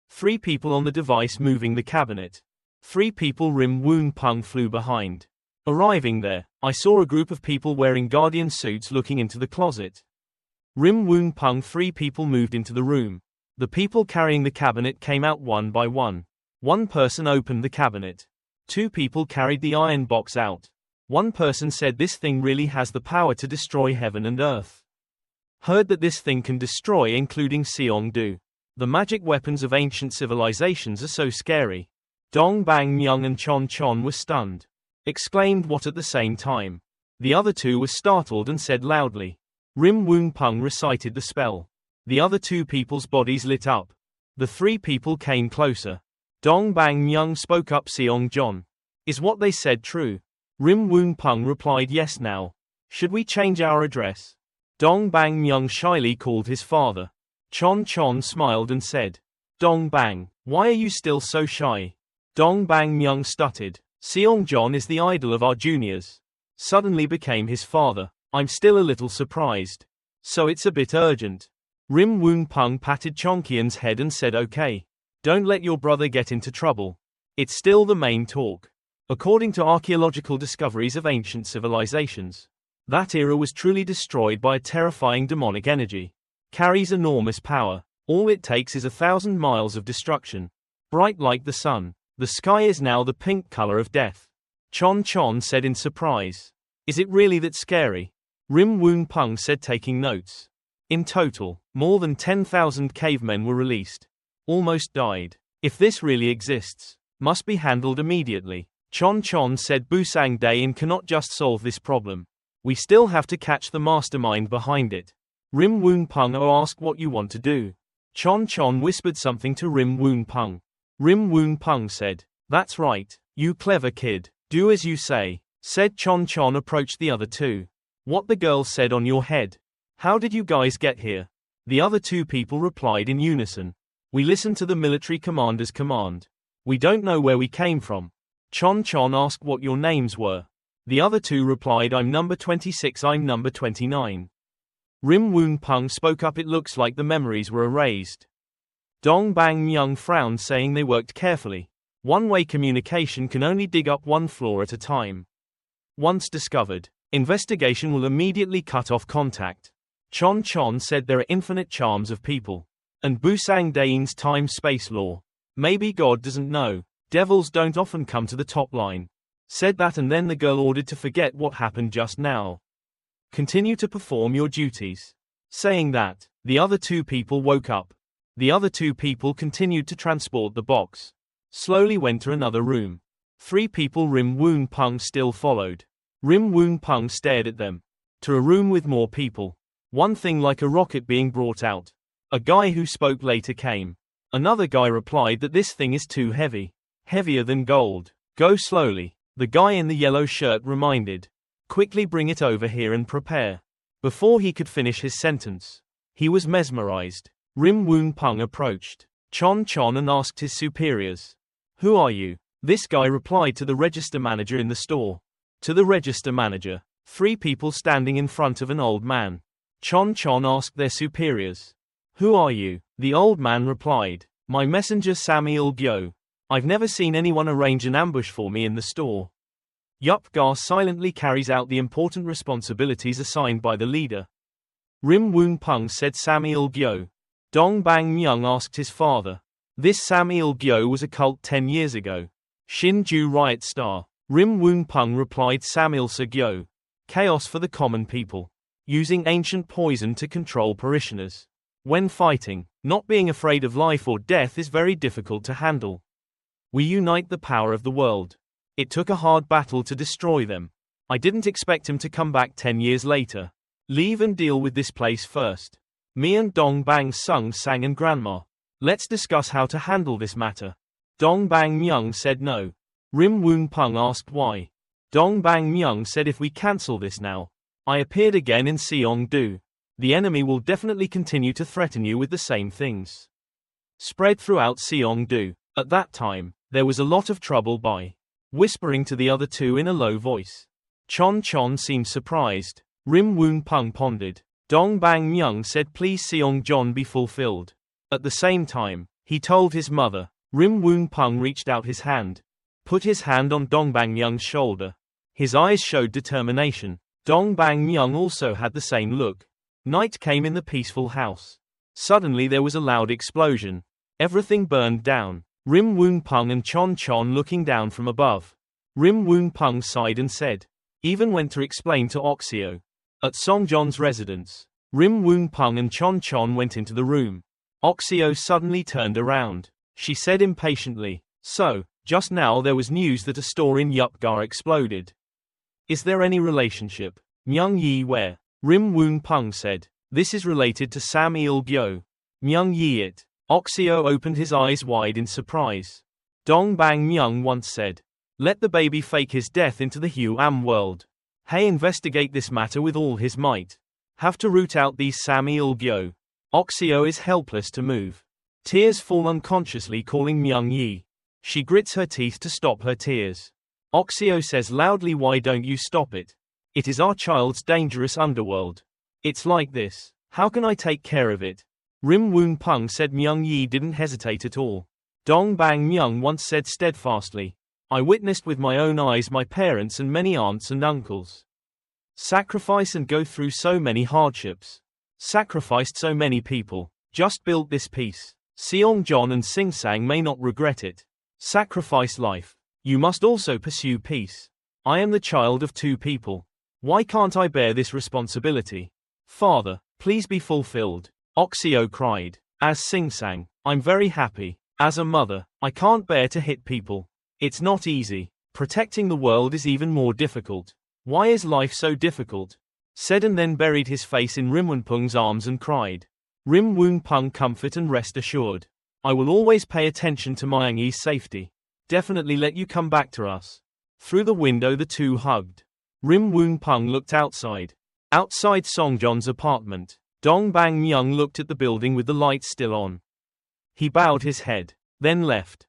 3 people on the device moving the cabinet. 3 people Rim Woon Pung flew behind. Arriving there, I saw a group of people wearing guardian suits looking into the closet. Rim Woon Pung 3 people moved into the room. The people carrying the cabinet came out one by one. 1 person opened the cabinet. 2 people carried the iron box out. 1 person said this thing really has the power to destroy heaven and earth. Heard that this thing can destroy including Seong-do. The magic weapons of ancient civilizations are so scary. Dong Bang Myung and Chon were stunned. Exclaimed what at the same time. The other 2 were startled and said loudly. Rim Woon Pung recited the spell. The other 2 people's bodies lit up. The 3 people came closer. Dong Bang Myung spoke up Seong-jon. Is what they said true? Rim Woon Pung replied yes now. Should we change our address? Dong Bang Myung shyly called his father. Chon smiled and said. Dong Bang, why are you still so shy? Dong Bang Myung stuttered. Seong-jon is the idol of our juniors. Suddenly became his father. I'm still a little surprised. So it's a bit urgent. Rim Woon Pung patted Chonkyun's head and said okay. Don't let your brother get into trouble. It's still the main talk. According to archaeological discoveries of ancient civilizations, that era was truly destroyed by a terrifying demonic energy. Carries enormous power. All it takes is 1,000 miles of destruction. Bright like the sun. The sky is now the pink color of death. Chon said in surprise. Is it really that scary? Rim Woon Pung said taking notes. In total, more than 10,000 cavemen were released. Almost died. If this really exists, must be handled immediately. Chon said Busang Dae-in cannot just solve this problem. We still have to catch the mastermind behind it. Rim Woon Pung asked what you want to do. Chon whispered something to Rim Woon Pung. Rim Woon Pung said, that's right, you clever kid, do as you say. Said Chon approached the other 2. What the girl said on your head? How did you guys get here? The other 2 people replied in unison. We listened to the military commander's command. We don't know where we came from. Chon asked what your names were. The other 2 replied I'm number 26, I'm number 29. Rim Woon Pung spoke up it looks like the memories were erased. Dong Bang Myung frowned saying they worked carefully. One-way communication can only dig up 1 floor at a time. Once discovered, investigation will immediately cut off contact. Chon said there are infinite charms of people. And Busang Dae-in's time-space law. Maybe God doesn't know. Devils don't often come to the top line. Said that and then the girl ordered to forget what happened just now. Continue to perform your duties. Saying that, the other 2 people woke up. The other 2 people continued to transport the box. Slowly went to another room. 3 people Rim Woon Pung still followed. Rim Woon Pung stared at them. To a room with more people. One thing like a rocket being brought out. A guy who spoke later came. Another guy replied that this thing is too heavy. Heavier than gold. Go slowly. The guy in the yellow shirt reminded. Quickly bring it over here and prepare. Before he could finish his sentence, he was mesmerized. Rim Woon Pung approached Chon and asked his superiors. Who are you? This guy replied to the register manager in the store. To the register manager. 3 people standing in front of an old man. Chon asked their superiors. Who are you? The old man replied. My messenger Samuel Gyo. I've never seen anyone arrange an ambush for me in the store. Yup Gar silently carries out the important responsibilities assigned by the leader. Rim Won Pong said Samuel Gyo. Dong Bang Myung asked his father. This Samuel Gyo was a cult 10 years ago. Shin Ju riot star. Rim Won Pong replied Samuel Sa Gyo. Chaos for the common people. Using ancient poison to control parishioners. When fighting, not being afraid of life or death is very difficult to handle. We unite the power of the world. It took a hard battle to destroy them. I didn't expect him to come back 10 years later. Leave and deal with this place first. Me and Dong Bang Sung sang and Grandma. Let's discuss how to handle this matter. Dong Bang Myung said no. Rim Won Pong asked why. Dong Bang Myung said if we cancel this now. I appeared again in Seong-do. The enemy will definitely continue to threaten you with the same things. Spread throughout Seong-do. At that time, there was a lot of trouble by whispering to the other two in a low voice. Chon seemed surprised. Rim Won Pong pondered. Dong Bang Myung said please Seong-jon be fulfilled. At the same time, he told his mother. Rim Won Pong reached out his hand. Put his hand on Dong Bang Myung's shoulder. His eyes showed determination. Dong Bang Myung also had the same look. Night came in the peaceful house. Suddenly there was a loud explosion. Everything burned down. Rim Won Pong and Chon looking down from above. Rim Won Pong sighed and said. Even went to explain to Oxio. At Songjon's residence. Rim Won Pong and Chon went into the room. Oxio suddenly turned around. She said impatiently. So, just now there was news that a store in Yupgar exploded. Is there any relationship? Myung Yi where? Rim Won Pong said. This is related to Sam Il-gyo. Myung Yi it. Oxio opened his eyes wide in surprise. Dong Bang Myung once said. Let the baby fake his death into the Hue-am world. Hey investigate this matter with all his might. Have to root out these Sam Il-gyo. Oxio is helpless to move. Tears fall unconsciously calling Myung Yi. She grits her teeth to stop her tears. Oxio says loudly why don't you stop it? It is our child's dangerous underworld. It's like this. How can I take care of it? Rim Won Pong said Myung Yi didn't hesitate at all. Dong Bang Myung once said steadfastly. I witnessed with my own eyes my parents and many aunts and uncles sacrifice and go through so many hardships. Sacrificed so many people. Just built this peace. Seong-jon and Sing-sang may not regret it. Sacrifice life. You must also pursue peace. I am the child of two people. Why can't I bear this responsibility? Father, please be fulfilled. Oxio cried. As Sing-sang, I'm very happy. As a mother, I can't bear to hit people. It's not easy. Protecting the world is even more difficult. Why is life so difficult? Said and then buried his face in Rim Won Pong's arms and cried. Rim Won Pong comfort and rest assured. I will always pay attention to Myung Yi's safety. Definitely let you come back to us. Through the window the two hugged. Rim Won Pong looked outside. Outside Songjon's apartment. Dong Bang Myung looked at the building with the lights still on. He bowed his head. Then left.